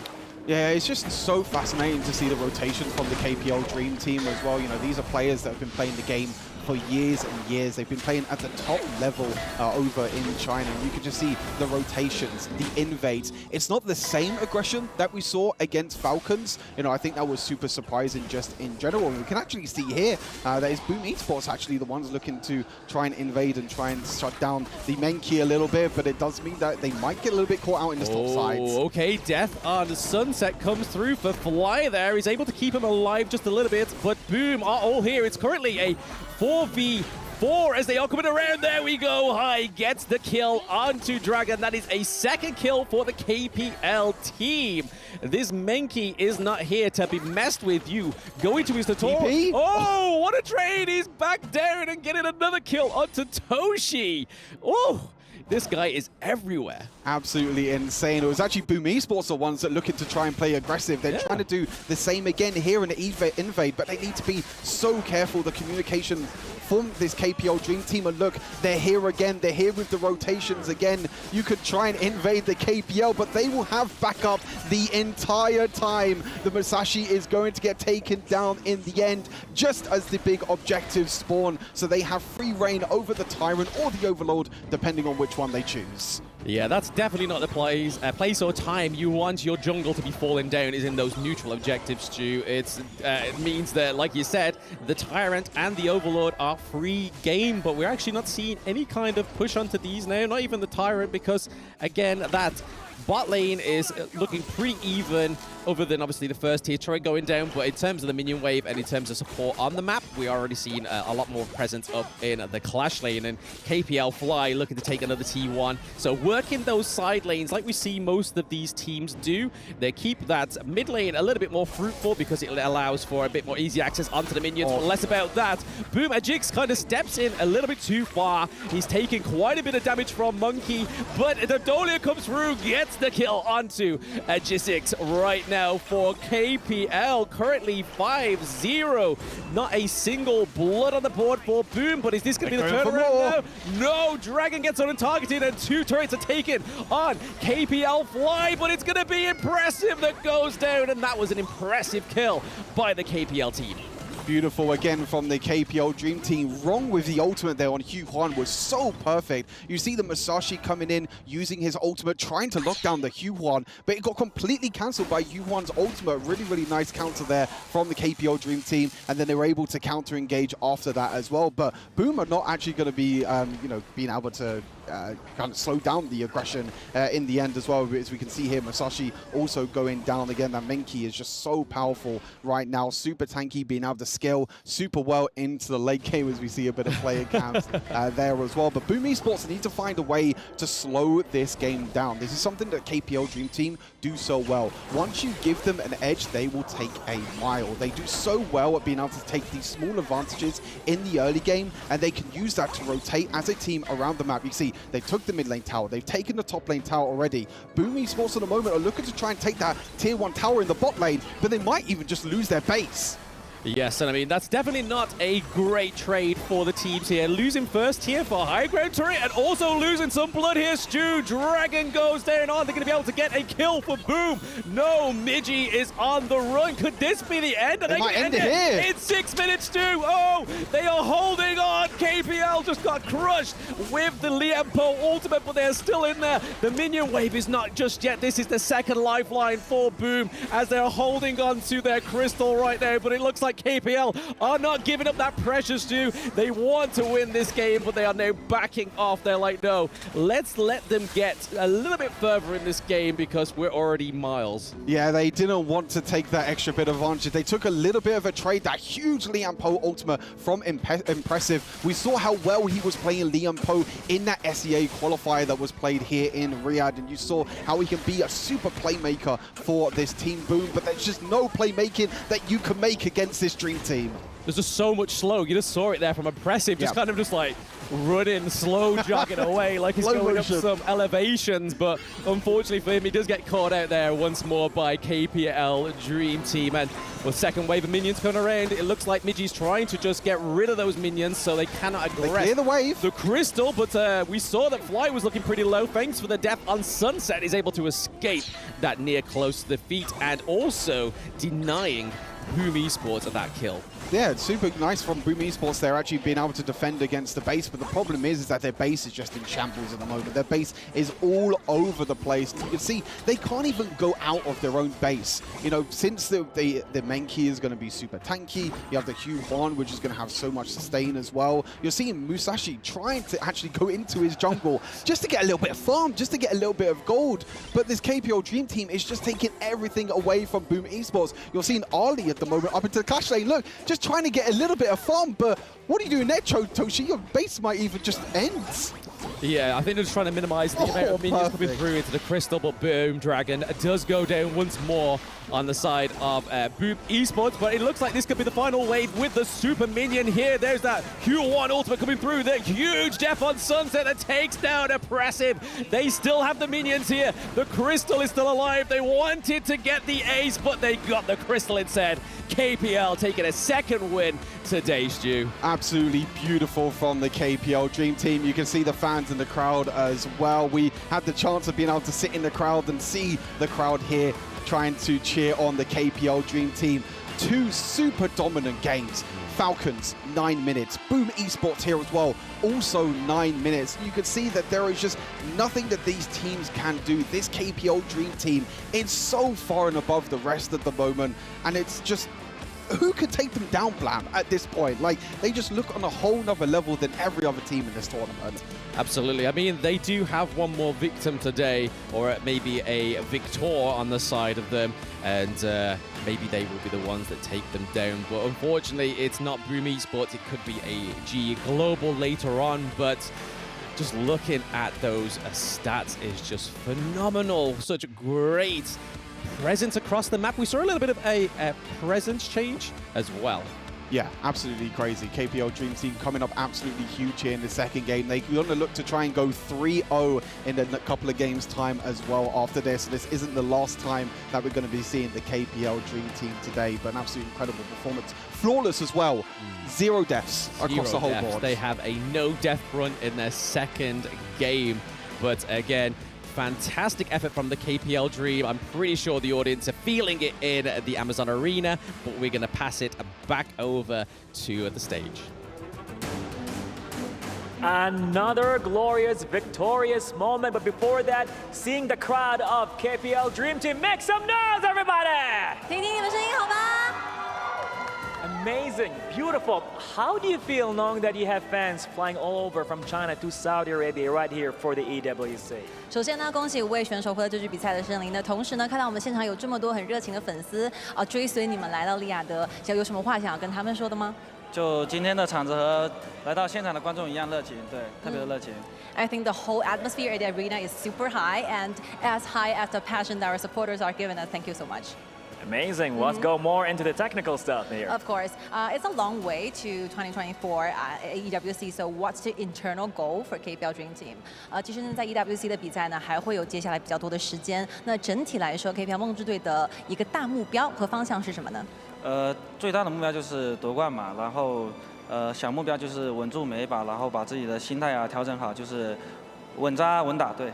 Yeah, it's just so fascinating to see the rotation from the KPL Dream Team as well. You know, these are players that have been playing the game for years and years. They've been playing at the top level over in China. And you can just see the rotations, the invades. It's not the same aggression that we saw against Falcons. You know, I think that was super surprising just in general. And we can actually see here that it's Boom Esports actually the ones looking to try and invade and try and shut down the Menki a little bit, but it does mean that they might get a little bit caught out in the top sides. Okay, Death on Sunset comes through for Fly there. He's able to keep him alive just a little bit, but Boom are all here. It's currently a 4v4 as they are coming around. There we go. High gets the kill onto Dragon. That is a second kill for the KPL team. This Menki is not here to be messed with. You going to his tutorial. Oh, what a trade. He's back down and getting another kill onto Toshi. Oh, this guy is everywhere. Absolutely insane. It was actually Boom Esports the ones that looking to try and play aggressive. They're trying to do the same again here in the invade, but they need to be so careful. The communication from this KPL Dream Team, and look, they're here again. They're here with the rotations again. You could try and invade the KPL, but they will have backup the entire time. The Musashi is going to get taken down in the end, just as the big objectives spawn. So they have free reign over the Tyrant or the Overlord, depending on which one they choose. Yeah, that's definitely not the place or time you want your jungle to be falling down is in those neutral objectives, Stu. It means that, like you said, the Tyrant and the Overlord are free game, but we're actually not seeing any kind of push onto these now, not even the Tyrant, because, again, that bot lane is looking pretty even, other than obviously the first tier Troy going down, but in terms of the minion wave and in terms of support on the map, we are already seeing a lot more presence up in the Clash lane, and KPL Fly looking to take another T1. So working those side lanes like we see most of these teams do, they keep that mid lane a little bit more fruitful because it allows for a bit more easy access onto the minions, but less about that. Boom, Ajix kind of steps in a little bit too far. He's taking quite a bit of damage from Monkey, but the Dolia comes through, gets the kill onto Ajix right now for KPL. Currently 5-0. Not a single blood on the board for Boom, but is this going to be the turnaround now? No, Dragon gets on and targeted, and 2 turrets are taken on KPL Fly, but it's going to be Impressive that goes down, and that was an impressive kill by the KPL team. Beautiful again from the KPL Dream Team. Wrong with the ultimate there on Hugh Huan was so perfect. You see the Musashi coming in, using his ultimate, trying to lock down the Hugh Huan, but it got completely cancelled by Hugh Huan's ultimate. Really, really nice counter there from the KPL Dream Team, and then they were able to counter-engage after that as well. But Boom are not actually going to be, being able to kind of slow down the aggression in the end as well. As we can see here, Musashi also going down again. That Menki is just so powerful right now. Super tanky, being able to scale super well into the late game as we see a bit of player camps there as well. But Boom Esports need to find a way to slow this game down. This is something that KPL Dream Team do so well. Once you give them an edge, they will take a mile. They do so well at being able to take these small advantages in the early game, and they can use that to rotate as a team around the map. You see, they took the mid lane tower. They've taken the top lane tower already. Boom Esports at the moment are looking to try and take that tier 1 tower in the bot lane, but they might even just lose their base. Yes, and I mean, that's definitely not a great trade for the teams here. Losing first here for high ground turret and also losing some blood here, Stu. Dragon goes down. Are they going to be able to get a kill for Boom? No, Midgie is on the run. Could this be the end? They might end it here. In 6 minutes, Stu. Oh, they are holding on. KPL just got crushed with the Liam Poe ultimate, but they're still in there. The minion wave is not just yet. This is the second lifeline for Boom as they're holding on to their crystal right now, but it looks like KPL are not giving up that pressure, Stu. They want to win this game, but they are now backing off. They're like, no, let's let them get a little bit further in this game because we're already miles. Yeah, they didn't want to take that extra bit of advantage. They took a little bit of a trade, that huge Liam Poe ultimate from Impressive. We saw how well he was playing Liam Poe in that SEA qualifier that was played here in Riyadh, and you saw how he can be a super playmaker for this team Boom, but there's just no playmaking that you can make against this Dream Team. There's just so much slow. You just saw it there from Impressive, just kind of just like running, slow jogging away like he's going up some elevations, but unfortunately for him, he does get caught out there once more by KPL Dream Team. And with second wave of minions coming around, it looks like Midgie's trying to just get rid of those minions so they cannot aggress. They clear the wave. The crystal, but we saw that Fly was looking pretty low. Thanks for the death on Sunset. He's able to escape that near close to the feet and also denying Boom Esports of that kill. Yeah, it's super nice from Boom Esports. They're actually being able to defend against the base, but the problem is that their base is just in shambles at the moment. Their base is all over the place. You can see they can't even go out of their own base. You know, since the main key is going to be super tanky, you have the Hugh Huan, which is going to have so much sustain as well. You're seeing Musashi trying to actually go into his jungle just to get a little bit of farm, just to get a little bit of gold. But this KPL Dream Team is just taking everything away from Boom Esports. You're seeing Ali at the moment up into the clash lane. Look, just trying to get a little bit of farm, but what are you doing there, Toshi? Your base might even just end. Yeah, I think they're just trying to minimize the amount of minions coming through into the crystal, but Boom Dragon does go down once more on the side of Boom Esports, but it looks like this could be the final wave with the super minion here. There's that Q1 ultimate coming through, the huge death on Sunset that takes down Oppressive. They still have the minions here. The crystal is still alive. They wanted to get the ace, but they got the crystal instead. KPL taking a second win today, Stu. Absolutely beautiful from the KPL Dream Team. You can see the fans in the crowd as well. We had the chance of being able to sit in the crowd and see the crowd here trying to cheer on the KPL Dream Team. Two super dominant games. Falcons, 9 minutes. Boom Esports here as well, also 9 minutes. You can see that there is just nothing that these teams can do. This KPL Dream Team is so far and above the rest at the moment, and it's just, who could take them down, Blam, at this point? Like, they just look on a whole nother level than every other team in this tournament. Absolutely. I mean, they do have one more victim today, or maybe a victor on the side of them, and maybe they will be the ones that take them down. But unfortunately, it's not Boom Esports. It could be a G Global later on, but just looking at those stats is just phenomenal. Such great presence across the map. We saw a little bit of a presence change as well. Yeah, absolutely crazy. KPL Dream Team coming up absolutely huge here in the second game. They're going to look to try and go 3-0 in a couple of games' time as well after this. This isn't the last time that we're going to be seeing the KPL Dream Team today, but an absolutely incredible performance. Flawless as well. 0 deaths across the whole board. They have a no-death run in their second game, but again, fantastic effort from the KPL Dream. I'm pretty sure the audience are feeling it in the Amazon Arena, but we're going to pass it back over to the stage. Another glorious, victorious moment, but before that, seeing the crowd of KPL Dream Team, make some noise, everybody! 听听你们声音好吗？ Amazing, beautiful. How do you feel knowing that you have fans flying all over from China to Saudi Arabia right here for the EWC? 首先呢，恭喜5位选手获得这局比赛的胜利。那同时呢，看到我们现场有这么多很热情的粉丝追随你们来到利雅得，有什么话想要跟他们说的吗？就今天的场子和来到现场的观众一样热情，对，特别的热情。I think the whole atmosphere at the arena is super high and as high as the passion that our supporters are giving us. Thank you so much. Amazing. Let's go more into the technical stuff here. Of course. It's a long way to 2024 EWC, so what's the internal goal for KPL Dream Team? 其实呢，在 EWC 的比赛呢，还会有接下来比较多的时间。那整体来说 ，KPL 梦之队的一个大目标和方向是什么呢？最大的目标就是夺冠嘛，然后小目标就是稳住每一把，然后把自己的心态调整好，就是稳扎稳打，对。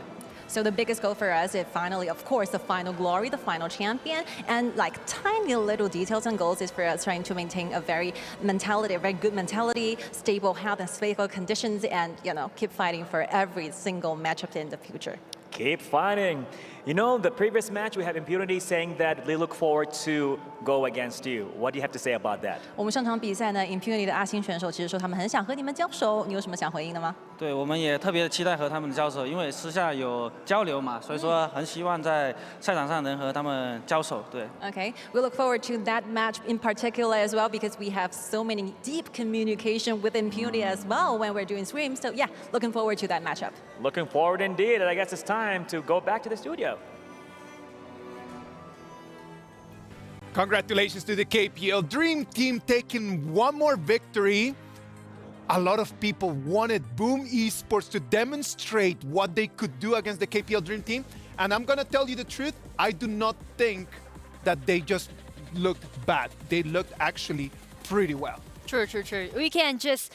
So the biggest goal for us is finally, of course, the final glory, the final champion, and like tiny little details and goals is for us trying to maintain a very good mentality, stable health and stable conditions, and keep fighting for every single matchup in the future. Keep fighting. You know, the previous match we have Impunity saying that they look forward to go against you. What do you have to say about that? 我们上场比赛呢 ，Impunity 的阿星选手其实说他们很想和你们交手，你有什么想回应的吗？对，我们也特别期待和他们交手，因为私下有交流嘛，所以说很希望在赛场上能和他们交手。对。Okay, we look forward to that match in particular as well because we have so many deep communication with Impunity as well when we're doing streams. So yeah, looking forward to that matchup. Looking forward indeed, and I guess it's time to go back to the studio. Congratulations to the KPL Dream Team taking one more victory. A lot of people wanted Boom Esports to demonstrate what they could do against the KPL Dream Team. And I'm going to tell you the truth, I do not think that they just looked bad. They looked actually pretty well. True. We can just,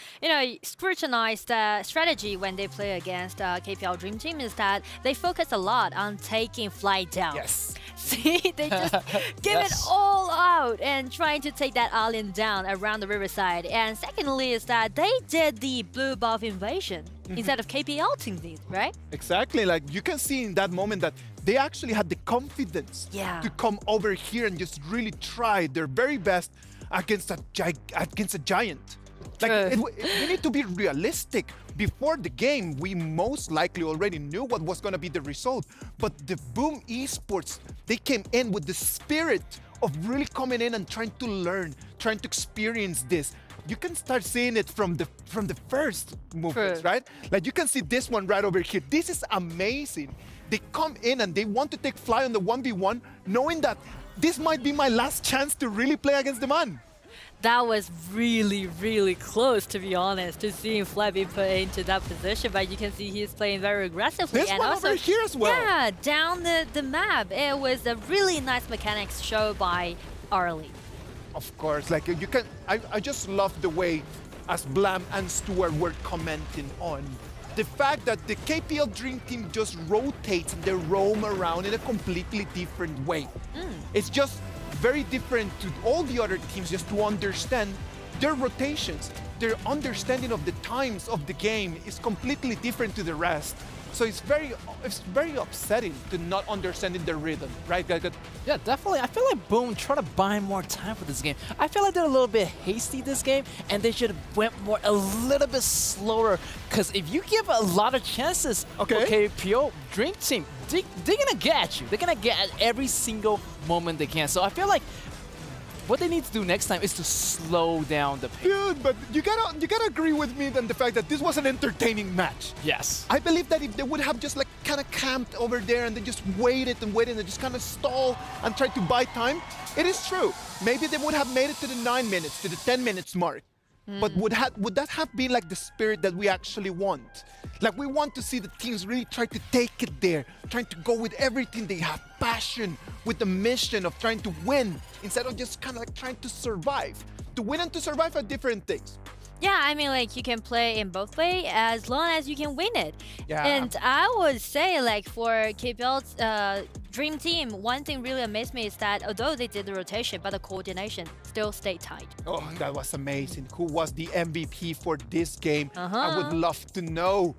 scrutinize the strategy when they play against KPL Dream Team is that they focus a lot on taking flight down. Yes. See, they just give it all up. out and trying to take that island down around the riverside. And secondly is that they did the blue buff invasion instead of KPL team did, right? Exactly. Like you can see in that moment that they actually had the confidence to come over here and just really try their very best against a giant. Like we need to be realistic. Before the game, we most likely already knew what was going to be the result. But the Boom Esports, they came in with the spirit of really coming in and trying to learn, trying to experience this. You can start seeing it from the first movements, right? Like you can see this one right over here. This is amazing. They come in and they want to take fly on the 1v1, knowing that this might be my last chance to really play against the man. That was really, really close, to be honest, to seeing Fly be put into that position. But you can see he's playing very aggressively. This and one also, over here as well. Yeah, down the map. It was a really nice mechanics show by Arlie. Of course, like you can, I just love the way as Blam and Stuart were commenting on the fact that the KPL Dream Team just rotates and they roam around in a completely different way. It's just very different to all the other teams just to understand their rotations. Their understanding of the times of the game is completely different to the rest. So it's very upsetting to not understanding the rhythm, right, guys? Yeah, definitely. I feel like Boom tried to buy more time for this game. I feel like they're a little bit hasty this game, and they should have went a little bit slower. Because if you give a lot of chances, okay, PO Dream Team, they're gonna get at you. They're gonna get at every single moment they can. So I feel like what they need to do next time is to slow down the pace. Dude, but you gotta agree with me on the fact that this was an entertaining match. Yes. I believe that if they would have just like kind of camped over there and they just waited and just kind of stall and tried to buy time, it is true. Maybe they would have made it to the 9 minutes, to the 10 minutes mark. But would that have been like the spirit that we actually want? Like we want to see the teams really try to take it there, trying to go with everything they have, passion, with the mission of trying to win, instead of just kind of like trying to survive. To win and to survive are different things. Yeah, I mean, like, you can play in both ways as long as you can win it. Yeah. And I would say, like, for KPL's Dream Team, one thing really amazed me is that although they did the rotation, but the coordination still stayed tight. Oh, that was amazing. Who was the MVP for this game? I would love to know.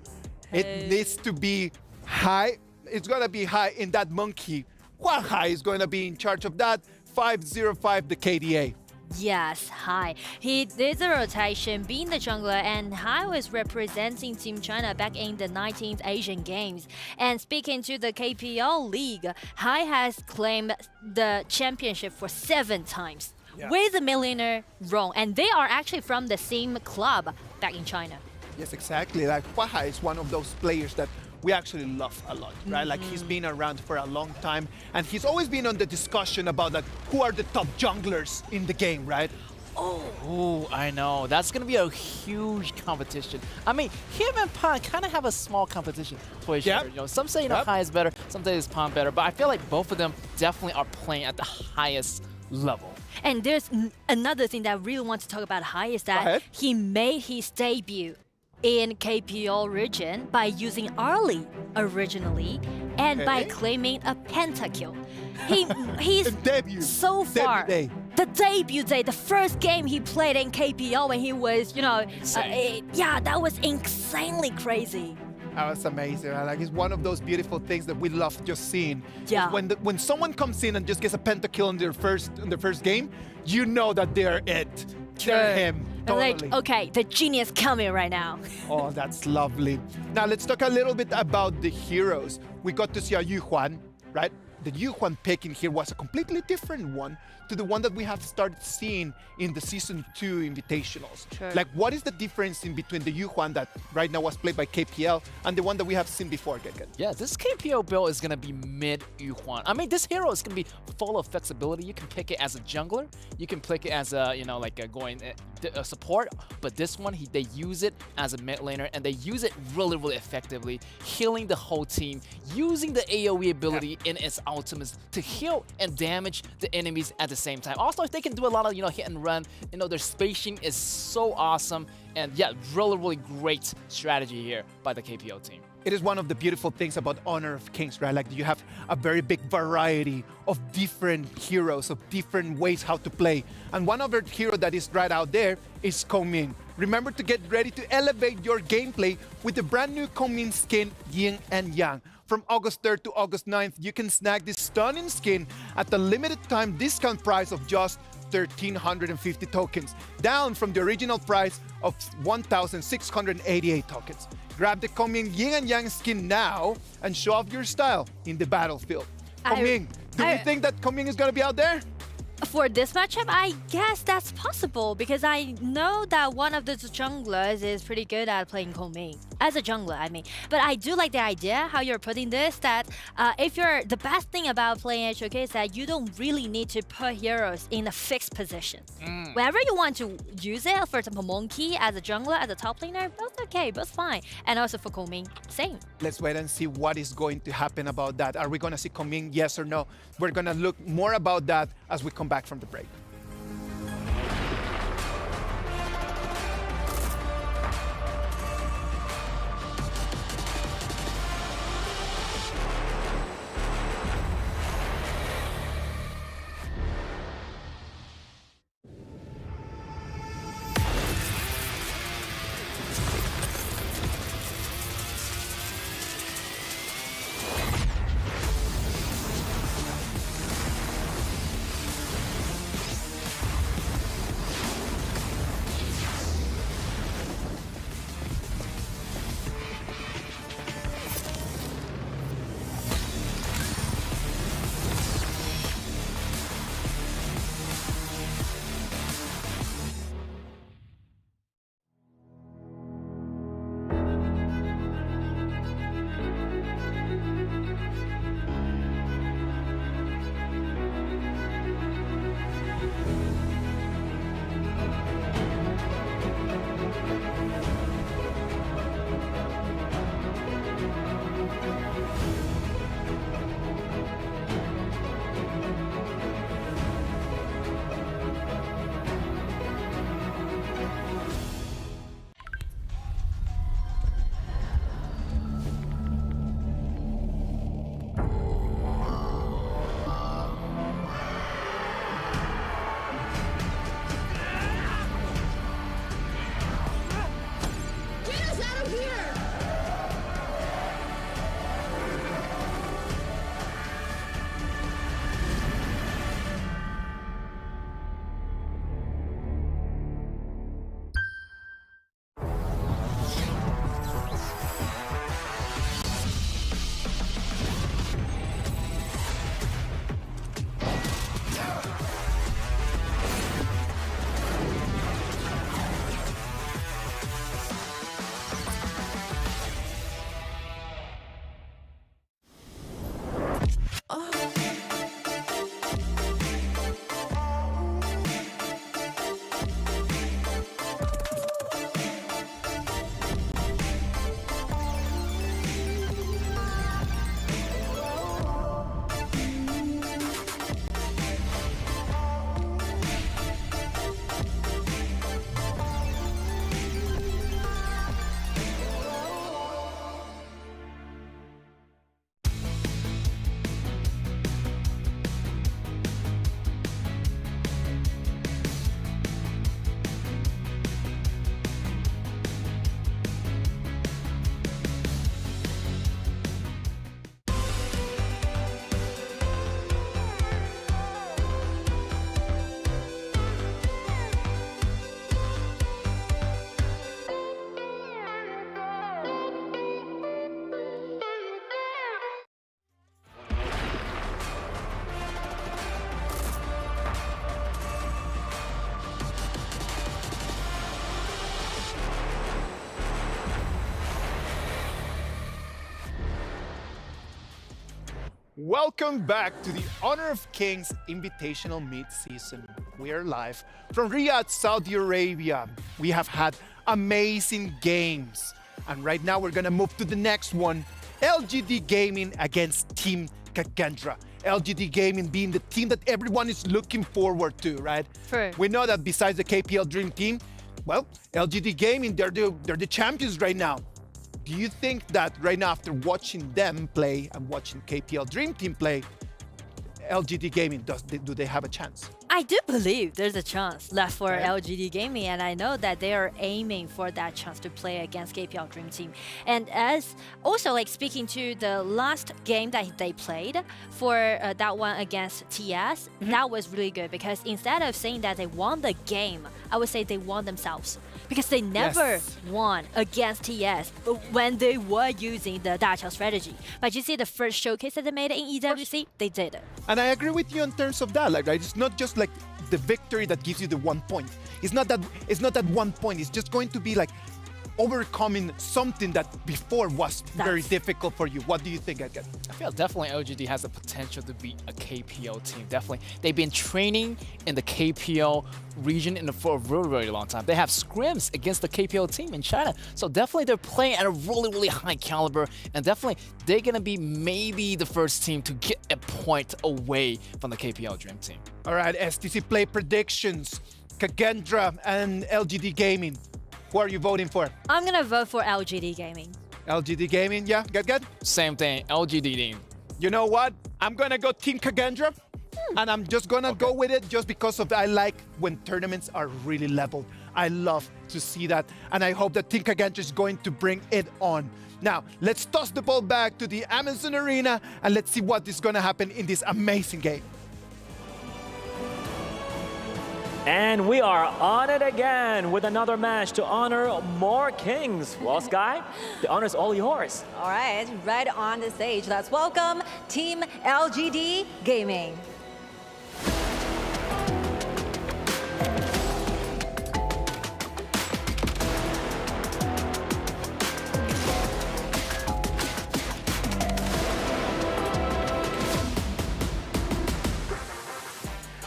It needs to be high. It's going to be high in that monkey. What high is going to be in charge of that? 505, the KDA. Yes, Hai. He did the rotation, being the jungler, and Hai was representing Team China back in the 19th Asian Games. And speaking to the KPL League, Hai has claimed the championship for 7 times with the millionaire Rong, and they are actually from the same club back in China. Yes, exactly. Like Hua is one of those players that we actually love a lot, right? Like he's been around for a long time, and he's always been on the discussion about like who are the top junglers in the game, right? Oh, I know. That's going to be a huge competition. I mean, him and Pan kind of have a small competition to each other. You know, some say Hai is better, some say it's Pan better, but I feel like both of them definitely are playing at the highest level. And there's another thing that I really want to talk about Hai is that he made his debut in KPL region by using Arlie originally and by claiming a pentakill. He's so far the debut day, the first game he played in KPL when he was, you know, yeah, that was insanely crazy. That was amazing. Like it's one of those beautiful things that we love just seeing. Yeah. When someone comes in and just gets a pentakill in their first game, you know that they're it. They're him. Totally. Like, okay, the genius coming right now. Oh, that's lovely. Now let's talk a little bit about the heroes. We got to see a Yu Huan, right? The Yu Huan pick in here was a completely different one to the one that we have started seeing in the Season 2 Invitationals. Like, what is the difference in between the Yu Huan that right now was played by KPL and the one that we have seen before, Gegen? Yeah, this KPL build is going to be mid Yu Huan. I mean, this hero is going to be full of flexibility. You can pick it as a jungler. You can pick it as a, you know, like a support. But this one, they use it as a mid laner, and they use it really, really effectively, healing the whole team, using the AoE ability in its ultimates to heal and damage the enemies at the same time. Also, they can do a lot of, you know, hit and run. You know, their spacing is so awesome. And yeah, really, really great strategy here by the KPL team. It is one of the beautiful things about Honor of Kings, right? Like you have a very big variety of different heroes, of different ways how to play. And one other hero that is right out there is Komin. Remember to get ready to elevate your gameplay with the brand new Komin skin, Yin and Yang. From August 3rd to August 9th, you can snag this stunning skin at the limited time discount price of just 1,350 tokens, down from the original price of 1,688 tokens. Grab the Komin Yin and Yang skin now and show off your style in the battlefield. Komin, do you think that Komin is going to be out there? For this matchup, I guess that's possible because I know that one of the junglers is pretty good at playing Komin. As a jungler, I mean. But I do like the idea how you're putting this, that if you're the best thing about playing HoK is that you don't really need to put heroes in a fixed position. Wherever you want to use it, for example, Monkey as a jungler, as a top laner, that's okay, that's fine. And also for Komin, same. Let's wait and see what is going to happen about that. Are we going to see Komin, yes or no? We're going to look more about that as we come back from the break. Welcome back to the Honor of Kings Invitational Mid-Season. We are live from Riyadh, Saudi Arabia. We have had amazing games. And right now we're gonna move to the next one. LGD Gaming against Team Kagendra. LGD Gaming being the team that everyone is looking forward to, right? True. We know that besides the KPL Dream Team, well, LGD Gaming, they're the champions right now. do you think that right now, after watching them play and watching KPL Dream Team play, LGD Gaming, do they have a chance? I do believe there's a chance left for LGD Gaming, and I know that they are aiming for that chance to play against KPL Dream Team. And as also like speaking to the last game that they played for that one against TS, that was really good because instead of saying that they won the game, I would say they won themselves. Because they never won against TS when they were using the Dachao strategy. But you see the first showcase that they made in EWC, they did it. And I agree with you in terms of that, like, right? It's not just like the victory that gives you the 1 point. It's not that 1 point. It's just going to be like overcoming something that before was very difficult for you. What do you think, Edgar? I feel definitely LGD has the potential to beat a KPL team. Definitely. They've been training in the KPL region for a really, really long time. They have scrims against the KPL team in China. So definitely they're playing at a really, really high caliber. And definitely they're going to be maybe the first team to get a point away from the KPL Dream Team. All right, STC Play predictions. Kagendra and LGD Gaming. Who are you voting for? I'm going to vote for LGD Gaming. LGD Gaming, yeah? Good? Same thing, LGD team. You know what? I'm going to go Team Kagendra. And I'm just going to go with it just because of I like when tournaments are really leveled. I love to see that. And I hope that Team Kagendra is going to bring it on. Now, let's toss the ball back to the Amazon Arena and let's see what is going to happen in this amazing game. And we are on it again with another match to honor more kings. Well, Sky, the honor is all yours. All right, right on the stage, let's welcome Team LGD Gaming.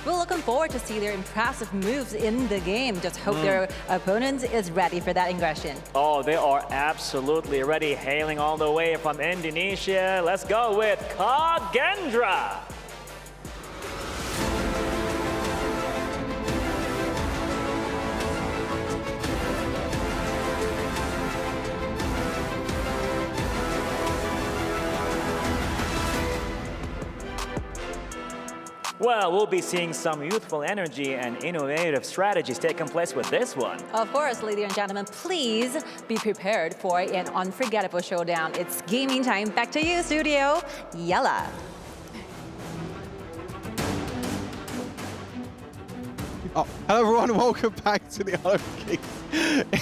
We're looking forward to see their impressive moves in the game. Just hope their opponent is ready for that aggression. Oh, they are absolutely ready, hailing all the way from Indonesia. Let's go with Kagendra. Well, we'll be seeing some youthful energy and innovative strategies taking place with this one. Of course, ladies and gentlemen, please be prepared for an unforgettable showdown. It's gaming time. Back to you, studio. Yalla. Oh, hello everyone, welcome back to the HoK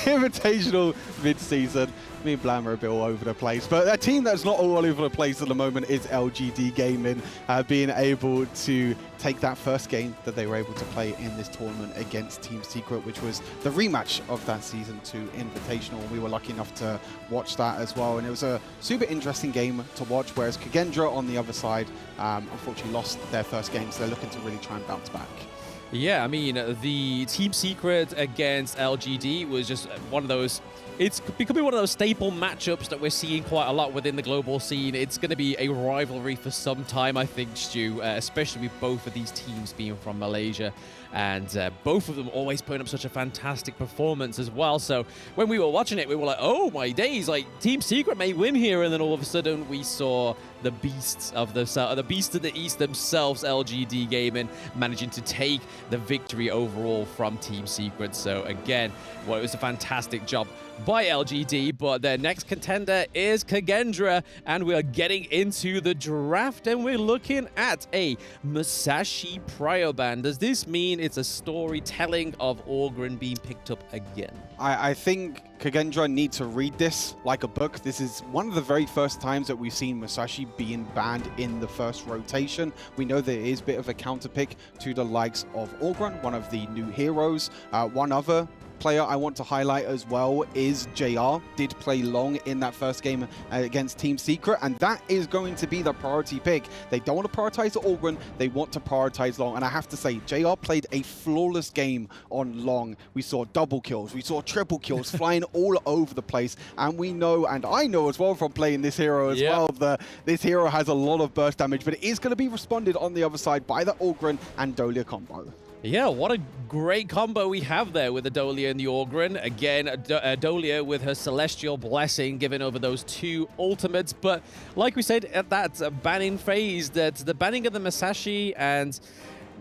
Invitational mid-season. Me and Blam are a bit all over the place, but a team that's not all over the place at the moment is LGD Gaming, being able to take that first game that they were able to play in this tournament against Team Secret, which was the rematch of that Season 2 Invitational. We were lucky enough to watch that as well, and it was a super interesting game to watch, whereas Kagendra on the other side unfortunately lost their first game, so they're looking to really try and bounce back. Yeah, I mean, the Team Secret against LGD was just one of those... It could be one of those staple matchups that we're seeing quite a lot within the global scene. It's going to be a rivalry for some time, I think, Stu, especially with both of these teams being from Malaysia. And both of them always putting up such a fantastic performance as well. So when we were watching it, we were like, oh my days, like Team Secret may win here. And then all of a sudden we saw the beasts of the south, the beasts of the east themselves, LGD Gaming, managing to take the victory overall from Team Secret. So again, well, it was a fantastic job by LGD, but their next contender is Kagendra, and we are getting into the draft, and we're looking at a Musashi Prio ban. Does this mean it's a storytelling of Orgren being picked up again? I think Kagendra need to read this like a book. This is one of the very first times that we've seen Musashi being banned in the first rotation. We know there is a bit of a counterpick to the likes of Orgren, one of the new heroes. One other player I want to highlight as well is JR. Did play long in that first game against Team Secret, and that is going to be the priority pick. They don't want to prioritize Orgren, they want to prioritize Long, and I have to say, JR played a flawless game on Long. We saw double kills, we saw triple kills flying all over the place, and we know, and I know as well from playing this hero as well, that this hero has a lot of burst damage, but it is going to be responded on the other side by the Orgren and Dolia combo. Yeah, what a great combo we have there with the Dolia and the Orgrin. Again, Dolia with her Celestial Blessing, giving over those 2 ultimates. But like we said, at that banning phase, that the banning of the Masashi, and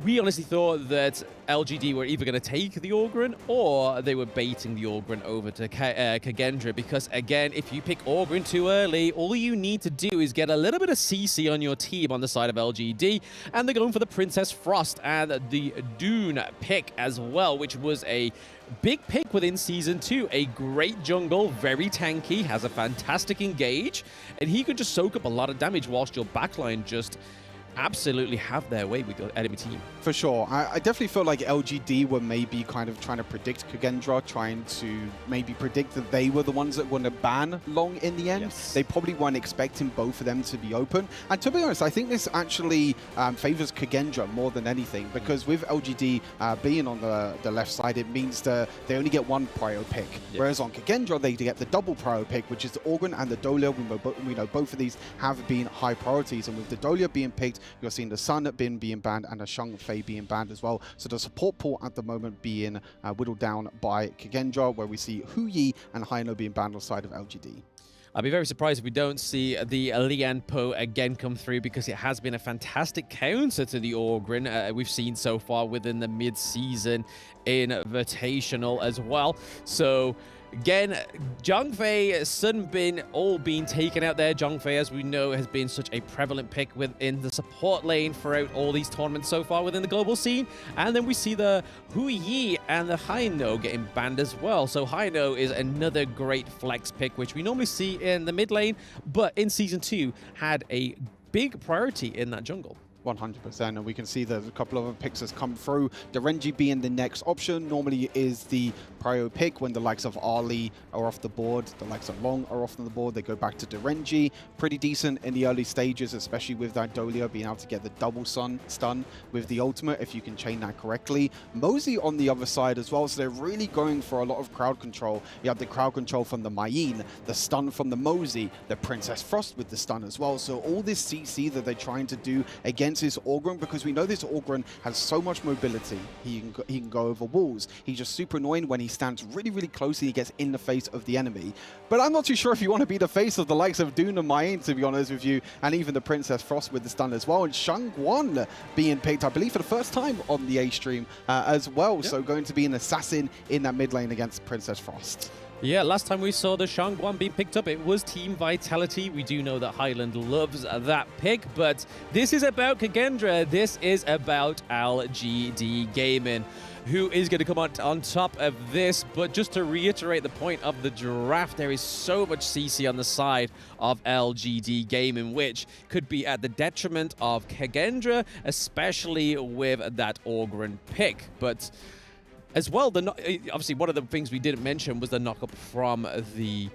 we honestly thought that LGD were either going to take the Orgrin or they were baiting the Orgrin over to Kagendra, because again, if you pick Orgrin too early, all you need to do is get a little bit of CC on your team on the side of LGD, and they're going for the Princess Frost and the Dune pick as well, which was a big pick within Season 2. A great jungle, very tanky, has a fantastic engage, and he can just soak up a lot of damage whilst your backline just absolutely have their way with your enemy team. For sure. I definitely feel like LGD were maybe kind of trying to predict Kagendra, trying to maybe predict that they were the ones that were going to ban Long in the end. Yes. They probably weren't expecting both of them to be open. And to be honest, I think this actually favors Kagendra more than anything, because with LGD being on the left side, it means that they only get 1 prio pick. Yeah. Whereas on Kagendra, they get the double prio pick, which is the Orgrin and the Dolia. We know both of these have been high priorities. And with the Dolia being picked, you're seeing the Sun being banned and a Shang Fei being banned as well. So the support pool at the moment being whittled down by Kagendra, where we see Huyi and Haino being banned on the side of LGD. I'd be very surprised if we don't see the Lian Po again come through, because it has been a fantastic counter to the Orgrin we've seen so far within the mid-season Invitational as well. So again, Zhangfei, Sun Bin all being taken out there. Zhangfei, as we know, has been such a prevalent pick within the support lane throughout all these tournaments so far within the global scene. And then we see the Huiyi and the Haino getting banned as well. So Haino is another great flex pick, which we normally see in the mid lane, but in Season 2 had a big priority in that jungle. 100%, and we can see that a couple of other picks has come through. Derenji being the next option normally is the prio pick when the likes of Ali are off the board, the likes of Long are off the board, they go back to Derenji. Pretty decent in the early stages, especially with that Dolia being able to get the double stun with the ultimate, if you can chain that correctly. Mosey on the other side as well, so they're really going for a lot of crowd control. You have the crowd control from the Mayin, the stun from the Mosey, the Princess Frost with the stun as well. So all this CC that they're trying to do against this Orgrin, because we know this Orgrin has so much mobility. He can go over walls. He's just super annoying when he stands really, really close and he gets in the face of the enemy. But I'm not too sure if you want to be the face of the likes of Dune and Mayin, to be honest with you, and even the Princess Frost with the stun as well. And Shangguan being picked, I believe, for the first time on the A stream as well. Yep. So going to be an assassin in that mid lane against Princess Frost. Yeah, last time we saw the Shangguan being picked up, it was Team Vitality. We do know that Highland loves that pick, but this is about Kagendra. This is about LGD Gaming, who is going to come on top of this. But just to reiterate the point of the draft, there is so much CC on the side of LGD Gaming, which could be at the detriment of Kagendra, especially with that Orgrin pick. But as well, obviously, one of the things we didn't mention was the knockup from the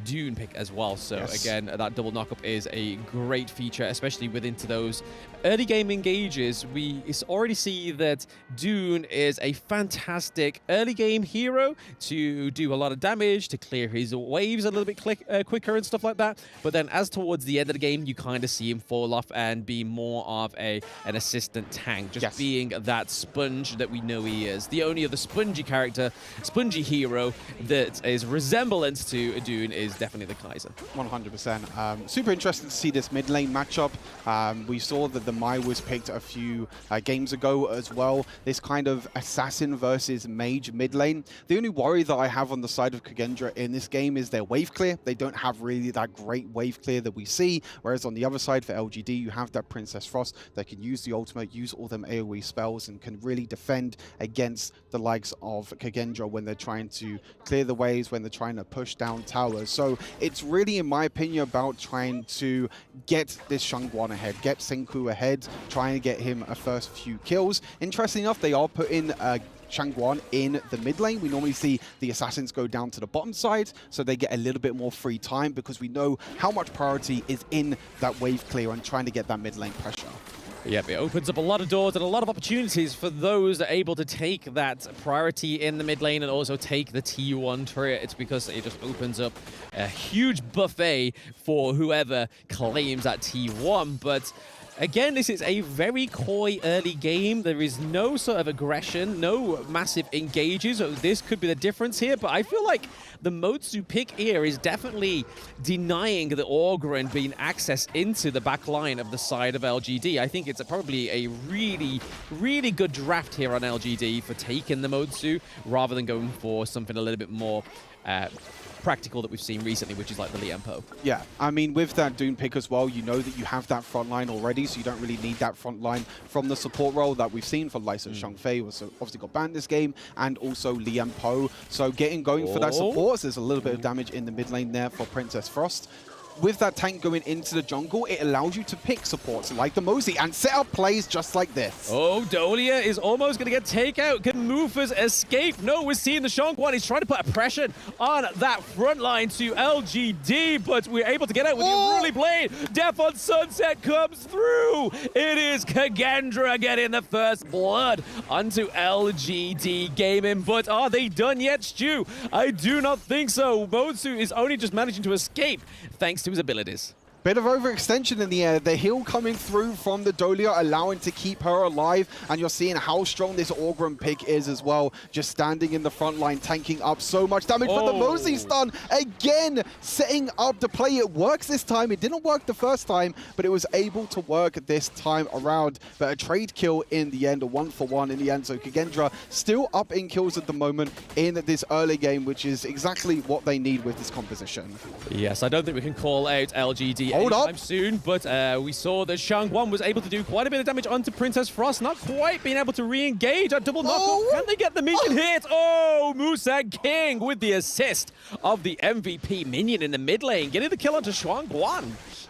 Dune pick as well. So yes, again, that double knockup is a great feature, especially within those early game engages. We already see that Dune is a fantastic early game hero to do a lot of damage, to clear his waves a little bit quicker and stuff like that. But then as towards the end of the game, you kind of see him fall off and be more of an assistant tank, just being that sponge that we know he is. The only other spongy hero that is resemblance to Dune is definitely the Kaiser. 100%. Super interesting to see this mid lane matchup. We saw that the Mai was picked a few games ago as well. This kind of assassin versus mage mid lane. The only worry that I have on the side of Kagendra in this game is their wave clear. They don't have really that great wave clear that we see. Whereas on the other side for LGD, you have that Princess Frost that can use the ultimate, use all them AoE spells, and can really defend against the likes of Kagendra when they're trying to clear the waves, when they're trying to push down towers. So it's really, in my opinion, about trying to get this Shangguan ahead, get Senku ahead, trying to get him a first few kills. Interesting enough, they are putting Shangguan in the mid lane. We normally see the assassins go down to the bottom side, so they get a little bit more free time, because we know how much priority is in that wave clear and trying to get that mid lane pressure. Yep, it opens up a lot of doors and a lot of opportunities for those that are able to take that priority in the mid lane and also take the T1 turret. It's because it just opens up a huge buffet for whoever claims that T1. But Again, this is a very coy early game. There is no sort of aggression, no massive engages. So this could be the difference here, but I feel like the Modsu pick here is definitely denying the Orgren being access into the back line of the side of LGD. I think it's probably a really, really good draft here on LGD for taking the Modsu rather than going for something a little bit more practical that we've seen recently, which is like the Liempo. Yeah, I mean, with that Dune pick as well, you know that you have that front line already, so you don't really need that front line from the support role that we've seen for Lysa Shangfei, was obviously got banned this game, and also Liempo. So going for that support, there's a little bit of damage in the mid lane there for Princess Frost. With that tank going into the jungle, it allows you to pick supports like the Mosey and set up plays just like this. Oh, Dolia is almost going to get takeout. Can Mufas escape? No, we're seeing the Shangguan. He's trying to put a pressure on that front line to LGD, but we're able to get out with the Unruly Blade. Death on Sunset comes through. It is Kagendra getting the first blood onto LGD Gaming, but are they done yet, Stu? I do not think so. Modsu is only just managing to escape thanks to his abilities. Bit of overextension in the air. The heal coming through from the Dolia, allowing to keep her alive. And you're seeing how strong this Orgrim pick is as well. Just standing in the front line, tanking up so much damage. But the Mosey stun, again, setting up the play. It works this time. It didn't work the first time, but it was able to work this time around. But a trade kill in the end, a 1-for-1 in the end. So Kagendra still up in kills at the moment in this early game, which is exactly what they need with this composition. Yes, I don't think we can call out LGD Hold up. anytime soon, but we saw that Shangguan was able to do quite a bit of damage onto Princess Frost, not quite being able to re-engage. A double knockup. Can they get the minion hit? Oh, Musang King with the assist of the MVP minion in the mid lane, getting the kill onto Shangguan.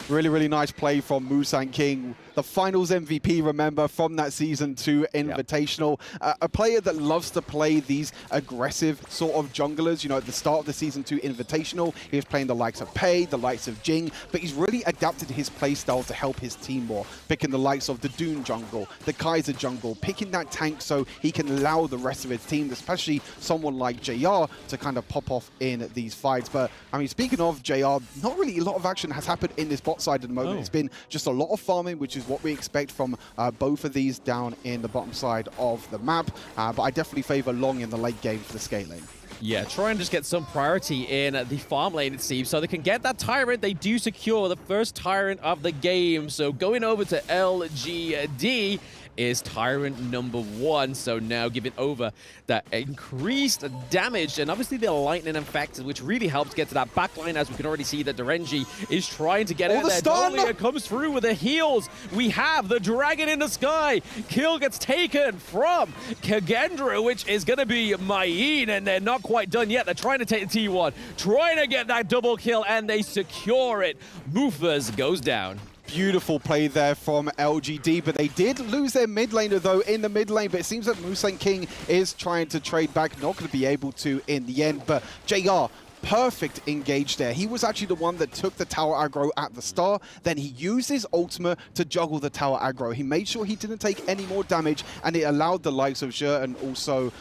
Really, really nice play from Musang King. The finals MVP, remember, from that Season 2 Invitational. A player that loves to play these aggressive sort of junglers. You know, at the start of the Season 2 Invitational, he was playing the likes of Pei, the likes of Jing, but he's really adapted his playstyle to help his team more. Picking the likes of the Dune jungle, the Kaiser jungle, picking that tank so he can allow the rest of his team, especially someone like JR, to kind of pop off in these fights. But, I mean, speaking of JR, not really a lot of action has happened in this bot side at the moment. It's been just a lot of farming, which is what we expect from both of these down in the bottom side of the map. But I definitely favor Long in the late game for the scaling. Yeah, try and just get some priority in the farm lane, it seems. So they can get that Tyrant. They do secure the first Tyrant of the game. So going over to LGD is Tyrant number 1. So now giving over that increased damage and obviously the lightning effect, which really helps get to that backline, as we can already see that Derenji is trying to get in there. Dolia comes through with the heals. We have the dragon in the sky. Kill gets taken from Kagendra, which is going to be Mayin, and they're not quite done yet. They're trying to take the T1, trying to get that double kill, and they secure it. Mufas goes down. Beautiful play there from LGD, but they did lose their mid laner though in the mid lane, but it seems that Musang King is trying to trade back, not going to be able to in the end. But JR, perfect engage there. He was actually the one that took the tower aggro at the start, then he used his ultimate to juggle the tower aggro. He made sure he didn't take any more damage, and it allowed the likes of Zhe and also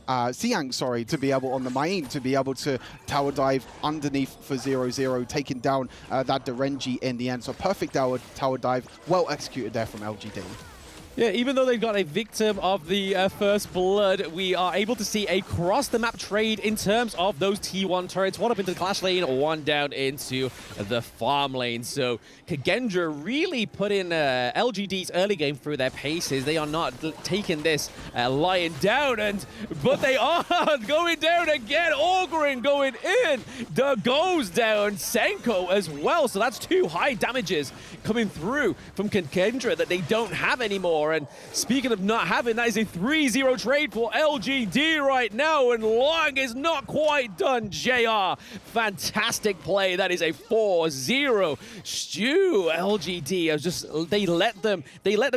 Xiang, sorry, to be able, on the Mayin, to be able to tower dive underneath for 0-0, taking down that Derenji in the end. So perfect tower dive, well executed there from LGD. Yeah, even though they've got a victim of the first blood, we are able to see a cross-the-map trade in terms of those T1 turrets. One up into the clash lane, one down into the farm lane. So Kagendra really put in LGD's early game through their paces. They are not taking this lying down, but they are going down again. Orgren going in. Goes down. Senko as well. So that's 2 high damages coming through from Kagendra that they don't have anymore. And speaking of not having, that is a 3-0 trade for LGD right now, and Long is not quite done. JR, fantastic play. That is a 4-0. Stu, LGD, they let them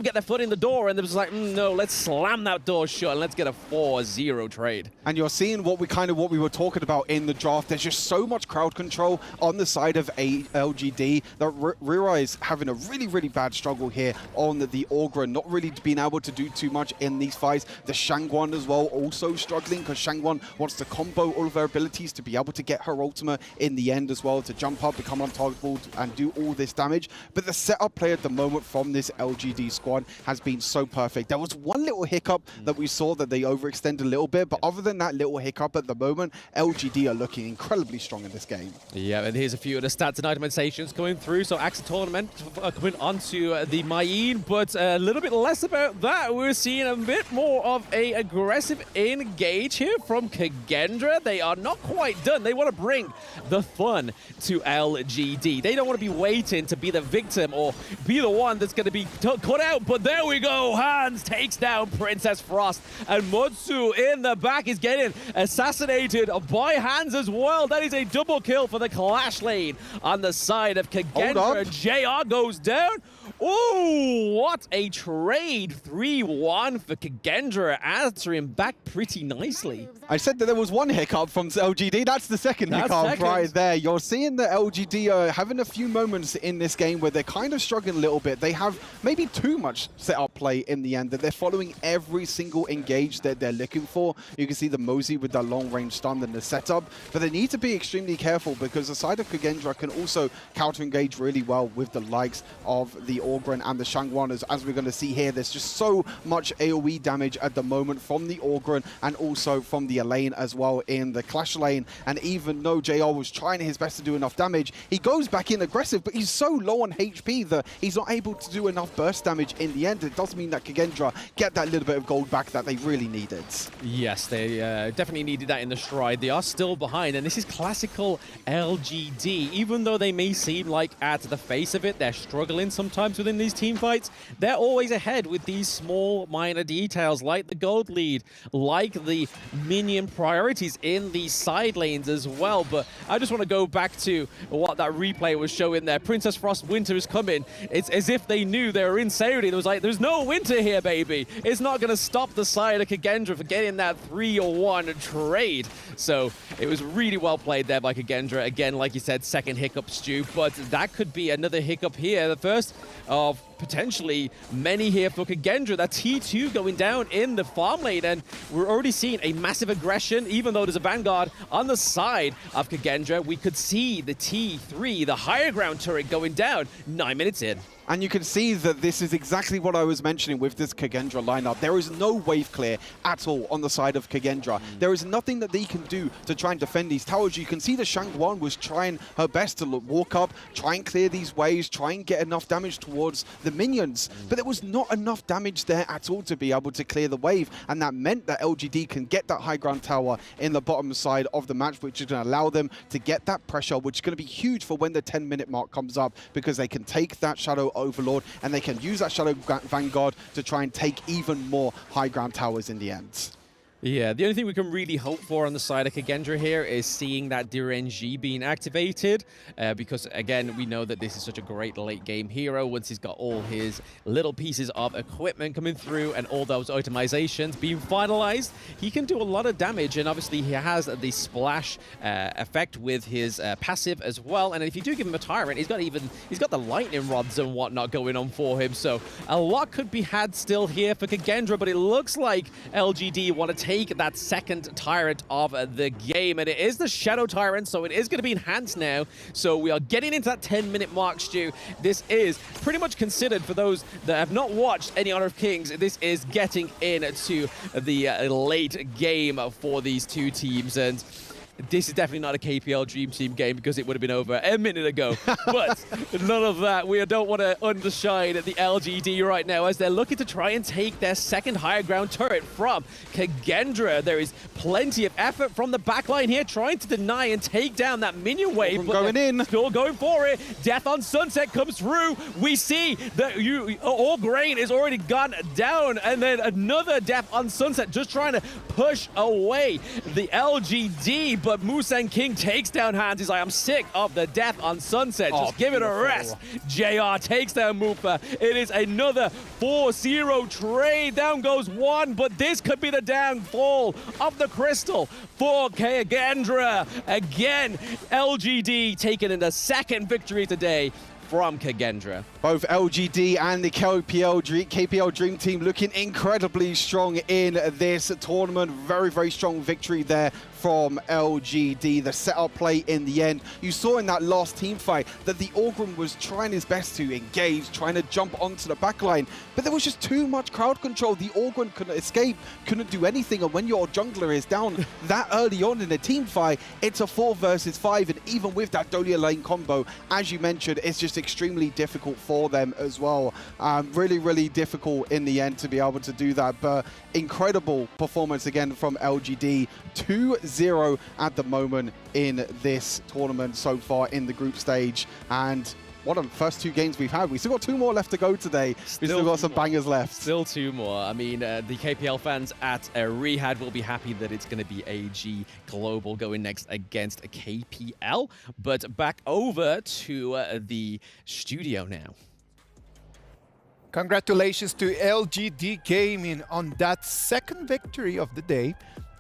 get their foot in the door, and they was like, no, let's slam that door shut and let's get a 4-0 trade. And you're seeing what we were talking about in the draft. There's just so much crowd control on the side of LGD that Rira is having a really, really bad struggle here on the Orgren, not really really been able to do too much in these fights. The Shangwon as well also struggling because Shangwon wants to combo all of her abilities to be able to get her ultimate in the end as well, to jump up, become untargetable, and do all this damage. But the setup play at the moment from this LGD squad has been so perfect. There was one little hiccup that we saw that they overextended a little bit, but other than that little hiccup at the moment, LGD are looking incredibly strong in this game. Yeah, and here's a few of the stats and itemizations coming through. So AXA Tournament coming onto the Mayin, but a little bit less about that. We're seeing a bit more of a aggressive engage here from Kagendra. They are not quite done. They want to bring the fun to LGD. They don't want to be waiting to be the victim or be the one that's going to be cut out. But there we go. Hans takes down Princess Frost. And Mutsu in the back is getting assassinated by Hans as well. That is a double kill for the Clash lane on the side of Kagendra. JR goes down. Oh, what a trade. 3-1 for Kagendra, answering back pretty nicely. I said that there was one hiccup from LGD. That's the second hiccup right there. You're seeing the LGD having a few moments in this game where they're kind of struggling a little bit. They have maybe too much setup play in the end, that they're following every single engage that they're looking for. You can see the Mosey with that long-range stun and the setup, but they need to be extremely careful because the side of Kagendra can also counter-engage really well with the likes of the Orgren and the Shangwon. As we're going to see here, there's just so much AoE damage at the moment from the Orgren and also from the Elaine as well in the Clash lane. And even though JR was trying his best to do enough damage, he goes back in aggressive, but he's so low on HP that he's not able to do enough burst damage in the end. It does mean that Kagendra get that little bit of gold back that they really needed. Yes, they definitely needed that in the stride. They are still behind, and this is classical LGD. Even though they may seem like at the face of it, they're struggling sometimes within these team fights, they're always ahead with these small minor details like the gold lead, like the minion priorities in the side lanes as well. But I just want to go back to what that replay was showing there. Princess Frost winter is coming. It's as if they knew they were in Saudi. It was like, there's no winter here, baby. It's not going to stop the side of Kagendra for getting that 3-1 trade. So it was really well played there by Kagendra. Again, like you said, second hiccup, Stu, but that could be another hiccup here. The first of potentially many here for Kagendra. That T2 going down in the farm lane, and we're already seeing a massive aggression. Even though there's a Vanguard on the side of Kagendra, we could see the T3, the higher ground turret, going down 9 minutes in. And you can see that this is exactly what I was mentioning with this Kagendra lineup. There is no wave clear at all on the side of Kagendra. There is nothing that they can do to try and defend these towers. You can see the Shangwon was trying her best to walk up, try and clear these waves, try and get enough damage towards the minions. But there was not enough damage there at all to be able to clear the wave. And that meant that LGD can get that high ground tower in the bottom side of the match, which is going to allow them to get that pressure, which is going to be huge for when the 10-minute mark comes up, because they can take that Shadow Overlord and they can use that Shadow Vanguard to try and take even more high ground towers in the end. Yeah, the only thing we can really hope for on the side of Kagendra here is seeing that Direnji being activated, because, again, we know that this is such a great late-game hero. Once he's got all his little pieces of equipment coming through and all those itemizations being finalized, he can do a lot of damage, and obviously he has the splash effect with his passive as well. And if you do give him a Tyrant, he's got the lightning rods and whatnot going on for him, so a lot could be had still here for Kagendra, but it looks like LGD want to take that second Tyrant of the game, and it is the Shadow Tyrant, so it is going to be enhanced now. So we are getting into that 10-minute mark, Stu. This is pretty much considered, for those that have not watched any Honor of Kings, this is getting into the late game for these two teams, and this is definitely not a KPL Dream Team game, because it would have been over a minute ago. But none of that. We don't want to undershine the LGD right now, as they're looking to try and take their second higher ground turret from Kagendra. There is plenty of effort from the backline here, trying to deny and take down that minion wave. But going in. Still going for it. Death on Sunset comes through. We see that all grain is already gone down, and then another Death on Sunset, just trying to push away the LGD. But Musang King takes down Hans. He's like, I'm sick of the Death on Sunset. Just give it a rest. JR takes down Mufa. It is another 4-0 trade. Down goes one, but this could be the downfall of the Crystal for Kagendra. Again, LGD taking in the second victory today. from Kagendra. Both LGD and the KPL Dream Team looking incredibly strong in this tournament. Very, very strong victory there from LGD. The setup play in the end. You saw in that last team fight that the Orgrim was trying his best to engage, trying to jump onto the backline, but there was just too much crowd control. The Orgrim couldn't escape, couldn't do anything, and when your jungler is down that early on in a team fight, it's a 4 versus 5, and even with that Dolia lane combo, as you mentioned, it's just extremely difficult for them as well. Really, really difficult in the end to be able to do that, but incredible performance again from LGD. 2-0 at the moment in this tournament so far in the group stage, and what are the first 2 games we've had? We still got 2 more left to go today. We've still got some bangers left. Still 2 more. I mean, the KPL fans at Riyadh will be happy that it's going to be AG Global going next against KPL. But back over to the studio now. Congratulations to LGD Gaming on that second victory of the day,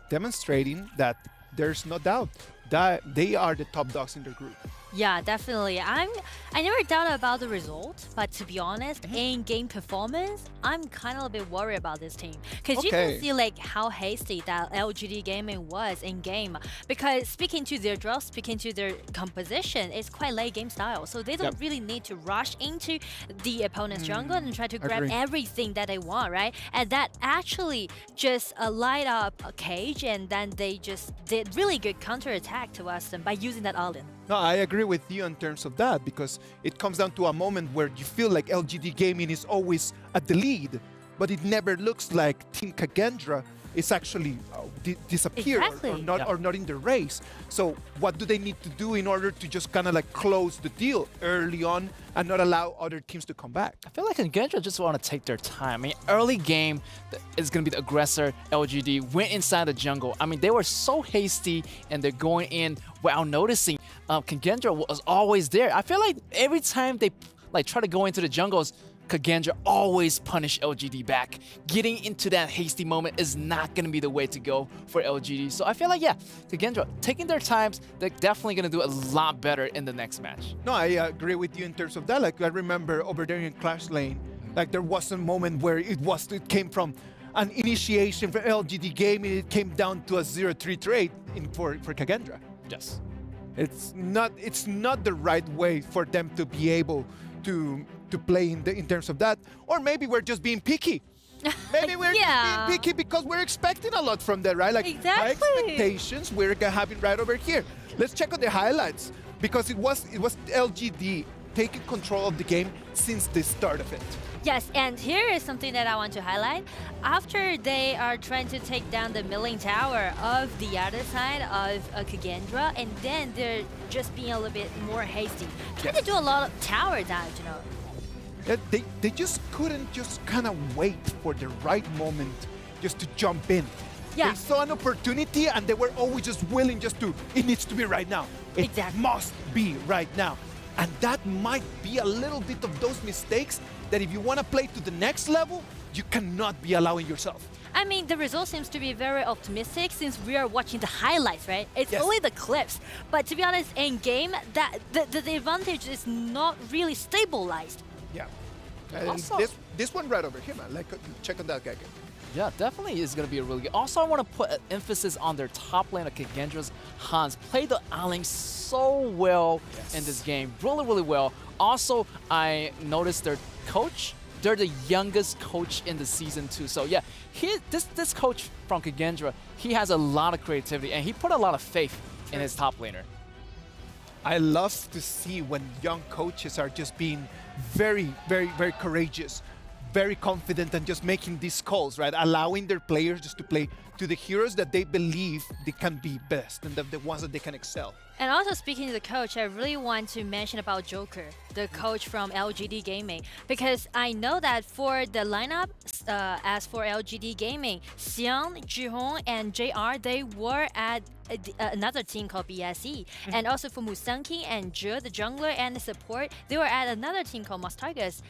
demonstrating that there's no doubt that they are the top dogs in their group. Yeah, definitely. I never doubted about the result, but to be honest, in-game performance, I'm kind of a bit worried about this team. Because you can see like how hasty that LGD Gaming was in-game. Because speaking to their draw, speaking to their composition, it's quite late game style. So they don't really need to rush into the opponent's jungle and try to grab everything that they want, right? And that actually just light up a cage, and then they just did really good counter-attack to us by using that all-in. No, I agree with you in terms of that, because it comes down to a moment where you feel like LGD Gaming is always at the lead, but it never looks like Team Kagendra is actually disappear or not in the race. So what do they need to do in order to just kind of like close the deal early on and not allow other teams to come back? I feel like Kagendra just want to take their time. I mean, early game is going to be the aggressor. LGD went inside the jungle. I mean, they were so hasty and they're going in without noticing. Kagendra was always there. I feel like every time they try to go into the jungles, Kagendra always punish LGD back. Getting into that hasty moment is not going to be the way to go for LGD. So I feel like, yeah, Kagendra taking their times, they're definitely going to do a lot better in the next match. No, I agree with you in terms of that. Like, I remember over there in Clash Lane, like there was a moment where it came from an initiation for LGD Gaming, it came down to a 0-3 trade for Kagendra. Yes. It's not the right way for them to be able to play in terms of that. Or maybe we're just being picky. Maybe we're just being picky because we're expecting a lot from that, right? Like high expectations we're having right over here. Let's check out the highlights, because it was LGD taking control of the game since the start of it. Yes, and here is something that I want to highlight. After they are trying to take down the milling tower of the other side of Kagendra, and then they're just being a little bit more hasty. Trying to do a lot of tower damage, you know. Yeah, they just couldn't just kind of wait for the right moment just to jump in. Yeah. They saw an opportunity and they were always just willing it needs to be right now. It must be right now. And that might be a little bit of those mistakes that if you want to play to the next level, you cannot be allowing yourself. I mean, the result seems to be very optimistic since we are watching the highlights, right? It's only the clips. But to be honest, in game, the advantage is not really stabilized. Yeah. This one right over here, man. Like, check on that guy. Yeah, definitely is going to be a really good. Also, I want to put an emphasis on their top lane of Kagendra's Hans. Played the Aling so well in this game. Really, really well. Also, I noticed their coach. They're the youngest coach in the season too. So yeah, this coach from Kagendra, he has a lot of creativity and he put a lot of faith in his top laner. I love to see when young coaches are just being very, very, very courageous, very confident, and just making these calls, right? Allowing their players just to play to the heroes that they believe they can be best and the ones that they can excel. And also speaking to the coach, I really want to mention about Joker, the coach from LGD Gaming, because I know that for the lineup, as for LGD Gaming, Xiang, Jihong, and JR, they were at another team called BSE. And also for Musanki and Zhe, the jungler and the support, they were at another team called Must Tigers.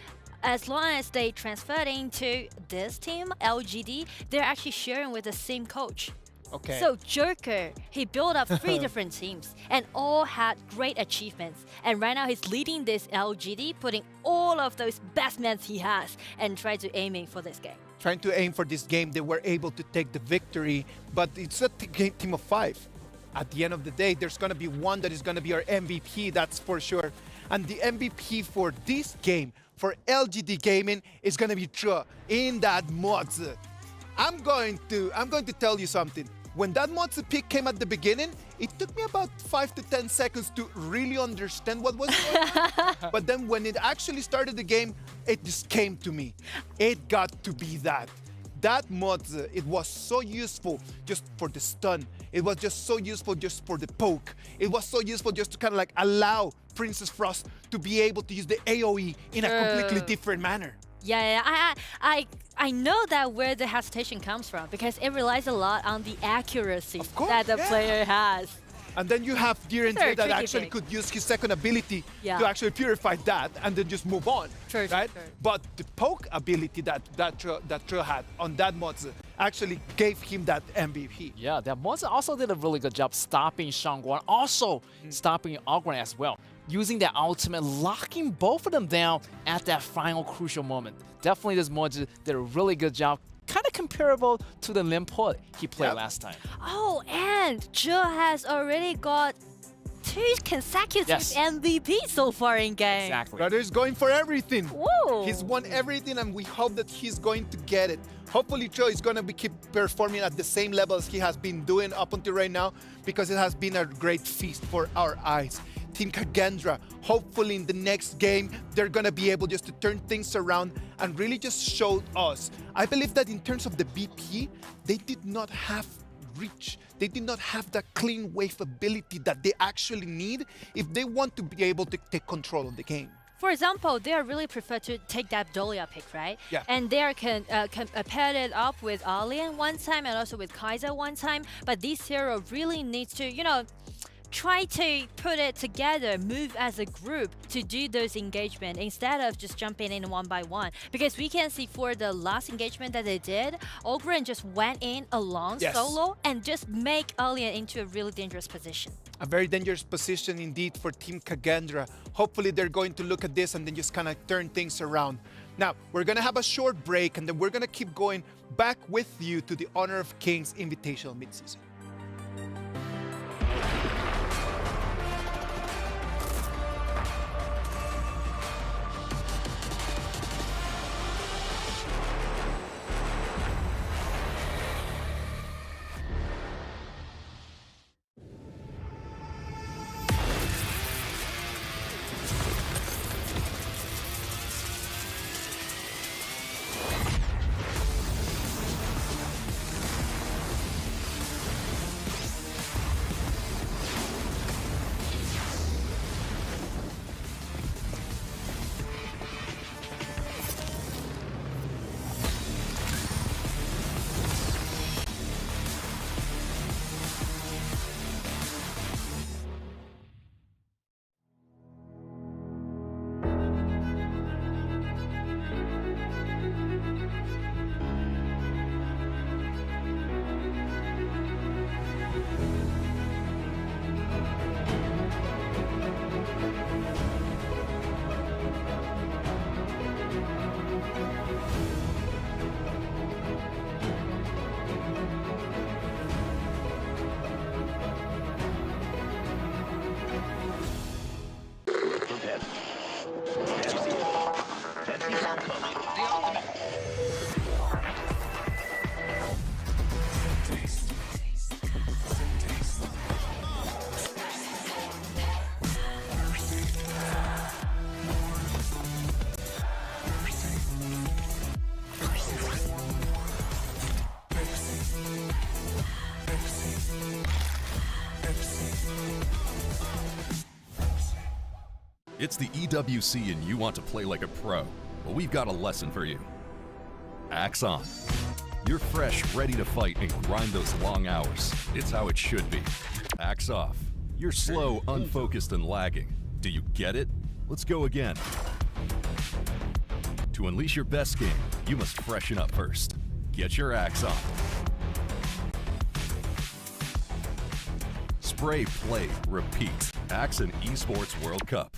As long as they transferred into this team, LGD, they're actually sharing with the same coach. Okay. So Joker, he built up 3 different teams and all had great achievements. And right now he's leading this LGD, putting all of those best men he has and trying to aiming for this game. Trying to aim for this game, they were able to take the victory, but it's a team of 5. At the end of the day, there's going to be one that is going to be our MVP, that's for sure. And the MVP for this game, for LGD Gaming, is going to be Cho in that mods. I'm going to tell you something. When that mods pick came at the beginning, it took me about 5 to 10 seconds to really understand what was going on. But then when it actually started the game, it just came to me. It got to be that. That mod, it was so useful just for the stun. It was just so useful just for the poke. It was so useful just to kind of like allow Princess Frost to be able to use the AoE in a completely different manner. Yeah, I know that where the hesitation comes from because it relies a lot on the accuracy that the player has. And then you have Direndra that actually could use his second ability to actually purify that and then just move on, right? But the poke ability that Tro had on that Mozi actually gave him that MVP. Yeah, that Mozi also did a really good job stopping Shangguan, also stopping Ogren as well, using that ultimate, locking both of them down at that final crucial moment. Definitely this Mozi did a really good job, kind of comparable to the Limport he played last time. Oh, and Zhe has already got 2 consecutive MVP so far in game. Exactly. Brother's going for everything. Whoa. He's won everything, and we hope that he's going to get it. Hopefully, Cho is going to keep performing at the same level as he has been doing up until right now, because it has been a great feast for our eyes. Team Kagendra, hopefully in the next game, they're going to be able just to turn things around and really just show us. I believe that in terms of the BP, they did not have reach. They did not have that clean wave ability that they actually need if they want to be able to take control of the game. For example, they are really prefer to take that Dolia pick, right? Yeah. And they can pair it up with Alien one time and also with Kaiser one time. But this hero really needs to, you know, try to put it together, move as a group to do those engagement instead of just jumping in one by one. Because we can see for the last engagement that they did, Ogren just went in alone solo and just make Alien into a really dangerous position. A very dangerous position indeed for Team Kagendra. Hopefully they're going to look at this and then just kind of turn things around. Now, we're going to have a short break and then we're going to keep going back with you to the Honor of Kings Invitational Midseason. It's the EWC and you want to play like a pro. Well, we've got a lesson for you. Axe on. You're fresh, ready to fight and grind those long hours. It's how it should be. Axe off. You're slow, unfocused, and lagging. Do you get it? Let's go again. To unleash your best game, you must freshen up first. Get your axe on. Spray, play, repeat. Axon Esports World Cup.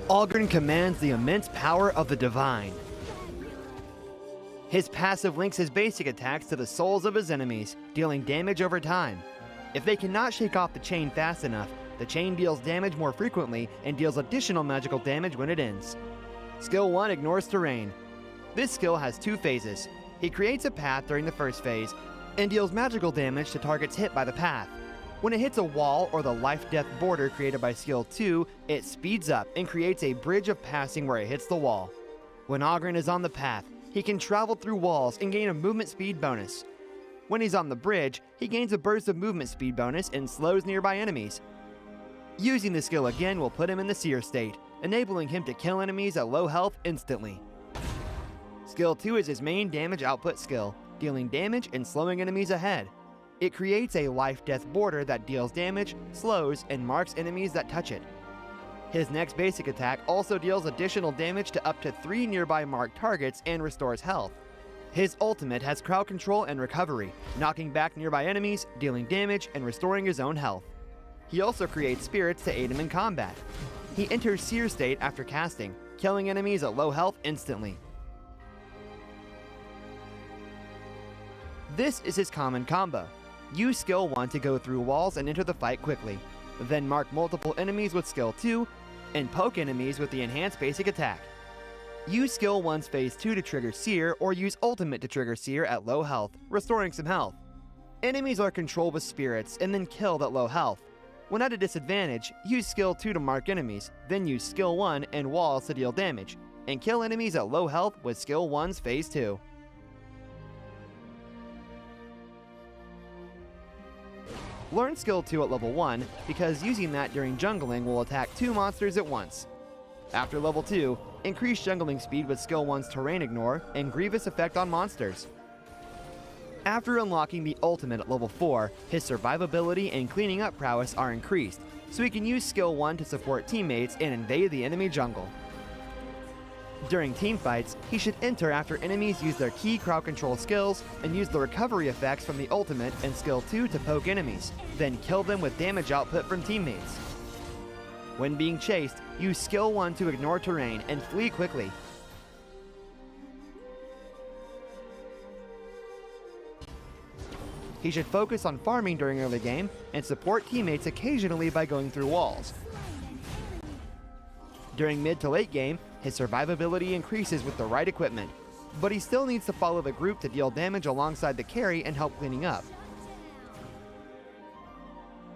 Oghren commands the immense power of the Divine. His passive links his basic attacks to the souls of his enemies, dealing damage over time. If they cannot shake off the chain fast enough, the chain deals damage more frequently and deals additional magical damage when it ends. Skill 1 ignores terrain. This skill has two phases. He creates a path during the first phase and deals magical damage to targets hit by the path. When it hits a wall or the life-death border created by Skill 2, it speeds up and creates a bridge of passing where it hits the wall. When Oghren is on the path, he can travel through walls and gain a movement speed bonus. When he's on the bridge, he gains a burst of movement speed bonus and slows nearby enemies. Using the skill again will put him in the Seer state, enabling him to kill enemies at low health instantly. Skill 2 is his main damage output skill, dealing damage and slowing enemies ahead. It creates a life-death border that deals damage, slows, and marks enemies that touch it. His next basic attack also deals additional damage to up to 3 nearby marked targets and restores health. His ultimate has crowd control and recovery, knocking back nearby enemies, dealing damage, and restoring his own health. He also creates spirits to aid him in combat. He enters Seer state after casting, killing enemies at low health instantly. This is his common combo. Use Skill 1 to go through walls and enter the fight quickly. Then mark multiple enemies with Skill 2, and poke enemies with the enhanced basic attack. Use Skill 1's Phase 2 to trigger Seer, or use Ultimate to trigger Seer at low health, restoring some health. Enemies are controlled with spirits and then killed at low health. When at a disadvantage, use Skill 2 to mark enemies, then use Skill 1 and walls to deal damage, and kill enemies at low health with Skill 1's Phase 2. Learn Skill 2 at level 1, because using that during jungling will attack 2 monsters at once. After level 2, increase jungling speed with Skill 1's Terrain Ignore and Grievous Effect on monsters. After unlocking the ultimate at level 4, his survivability and cleaning up prowess are increased, so he can use Skill 1 to support teammates and invade the enemy jungle. During teamfights, he should enter after enemies use their key crowd control skills and use the recovery effects from the ultimate and Skill 2 to poke enemies, then kill them with damage output from teammates. When being chased, use Skill 1 to ignore terrain and flee quickly. He should focus on farming during early game and support teammates occasionally by going through walls. During mid to late game, his survivability increases with the right equipment, but he still needs to follow the group to deal damage alongside the carry and help cleaning up.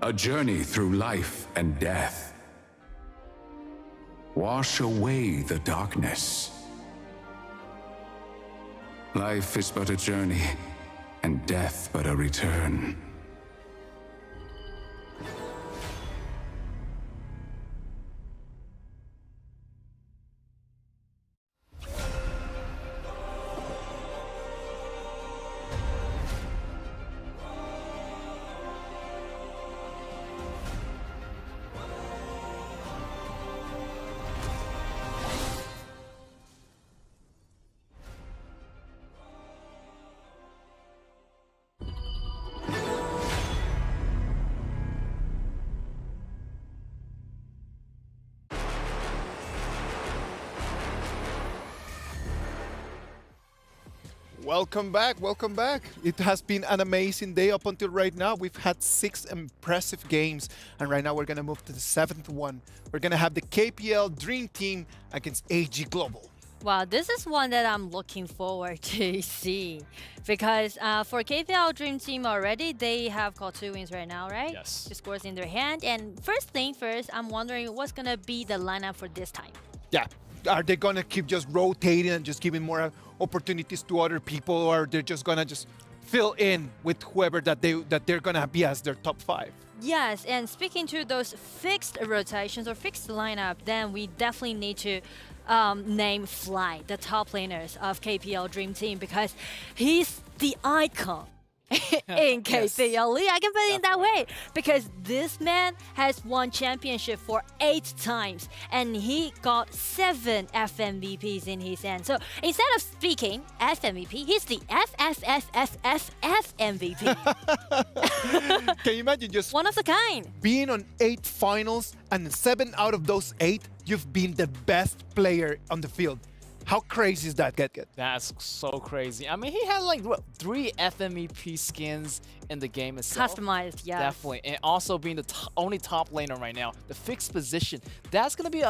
A journey through life and death. wash away the darkness. Life is but a journey, and death but a return. Welcome back, welcome back. It has been an amazing day up until right now. We've had 6 impressive games, and right now we're gonna move to the 7th one. We're gonna have the KPL Dream Team against AG Global. Wow, this is one that I'm looking forward to see because for KPL Dream Team already, they have got 2 wins right now, right? Yes. 2 scores in their hand. And first thing first, I'm wondering what's going to be the lineup for this time. Yeah, are they gonna keep just rotating and just giving more opportunities to other people, or they're just gonna just fill in with whoever that they're gonna be as their top 5? Yes, and speaking to those fixed rotations or fixed lineup, then we definitely need to name Fly, the top laners of KPL Dream Team, because he's the icon in KPL League. I can put it in that way because this man has won championship for 8 times and he got 7 FMVPs in his hand. So instead of speaking FMVP, he's the FFFFFF MVP. Can you imagine just one of a kind? Being on 8 finals and 7 out of those 8, you've been the best player on the field. How crazy is that, Get? That's so crazy. I mean, he had like what, 3 FMVP skins in the game itself. Customized, yeah. Definitely. And also being the only top laner right now, the fixed position, that's going to be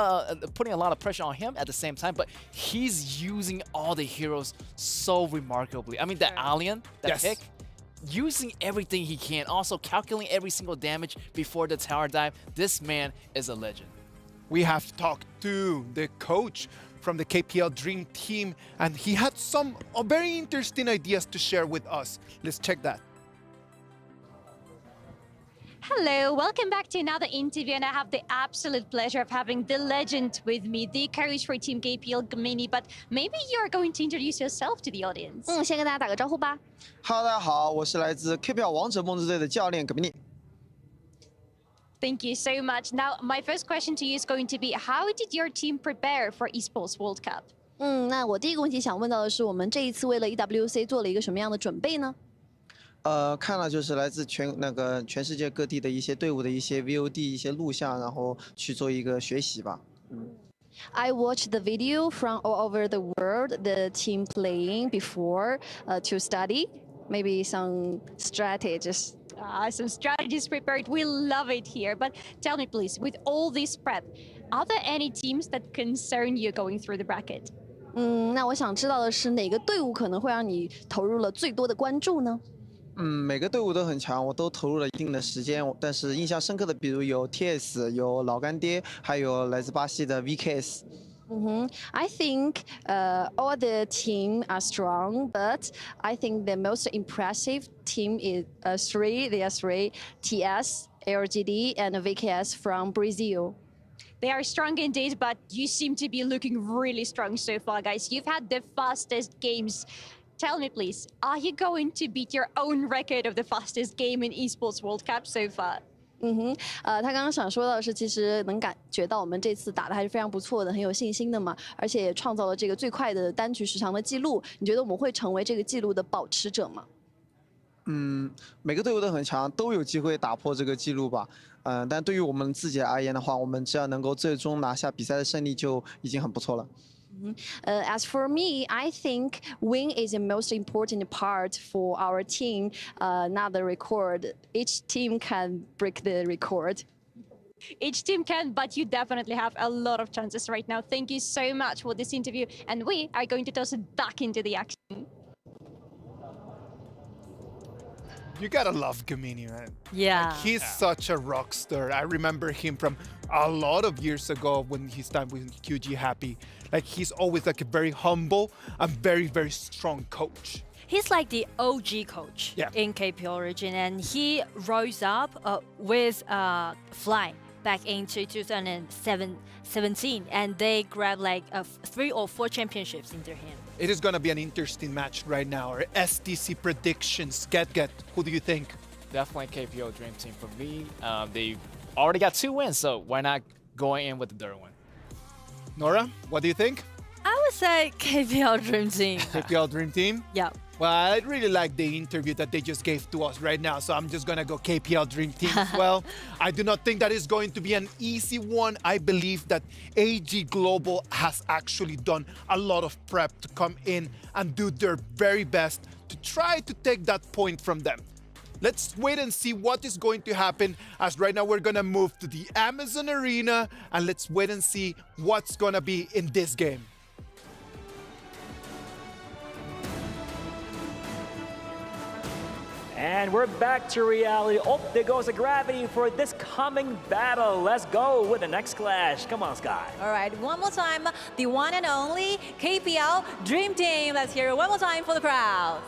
putting a lot of pressure on him at the same time, but he's using all the heroes so remarkably. I mean, that Alien, that pick, using everything he can, also calculating every single damage before the tower dive. This man is a legend. We have talked to the coach from the KPL Dream Team, and he had some very interesting ideas to share with us. Let's check that. Hello, welcome back to another interview, and I have the absolute pleasure of having the legend with me, the coach for Team KPL Gemini, but maybe you're going to introduce yourself to the audience. 先跟大家打个招呼吧。Hello， 大家好，我是来自 KPL 王者梦之队的教练 Gemini。 Thank you so much. Now, my first question to you is going to be, how did your team prepare for Esports World Cup? 那我第一个问题想问到的是，我们这一次为了 EWC 做了一个什么样的准备呢？看了就是来自全世界各地的一些队伍的一些 VOD 一些录像，然后去做一个学习吧。I watched the video from all over the world, the team playing before to study, maybe some strategies. Some strategies prepared. We love it here. But tell me, please, with all this prep, are there any teams that concern you going through the bracket? 那我想知道的是哪个队伍可能会让你投入了最多的关注呢？每个队伍都很强，我都投入了一定的时间。但是印象深刻的，比如有 TS， 有老干爹，还有来自巴西的 VKS。I think all the team are strong, but I think the most impressive team is There are three: TS, LGD, and VKS from Brazil. They are strong indeed, but you seem to be looking really strong so far, guys. You've had the fastest games. Tell me, please, are you going to beat your own record of the fastest game in Esports World Cup so far? 他刚刚想说到的是，其实能感觉到我们这次打的还是非常不错的，很有信心的嘛，而且也创造了这个最快的单局时长的记录。你觉得我们会成为这个记录的保持者吗？每个队伍都很强，都有机会打破这个记录吧。但对于我们自己而言的话，我们只要能够最终拿下比赛的胜利，就已经很不错了。As for me, I think win is the most important part for our team, not the record. Each team can break the record. Each team can, but you definitely have a lot of chances right now. Thank you so much for this interview, and we are going to toss it back into the action. You gotta love Gemini, man. Yeah. Like, he's such a rock star. I remember him from a lot of years ago when his time with QG Happy. Like he's always like a very humble and very, very strong coach. He's like the OG coach in KPL region, and he rose up with Fly back into 2017, and they grabbed like 3 or 4 championships in their hand. It is going to be an interesting match right now. Our STC predictions. Get. Who do you think? Definitely KPL Dream Team for me. They already got 2 wins, so why not going in with the third one? Nora, what do you think? I would say KPL Dream Team. KPL Dream Team? Yeah. Well, I really like the interview that they just gave to us right now, so I'm just going to go KPL Dream Team as well. I do not think that is going to be an easy one. I believe that AG Global has actually done a lot of prep to come in and do their very best to try to take that point from them. Let's wait and see what is going to happen, as right now we're going to move to the Amazon Arena, and let's wait and see what's going to be in this game. And we're back to reality. Oh, there goes the gravity for this coming battle. Let's go with the next clash. Come on, Sky. All right, one more time, the one and only KPL Dream Team. Let's hear it one more time for the crowd.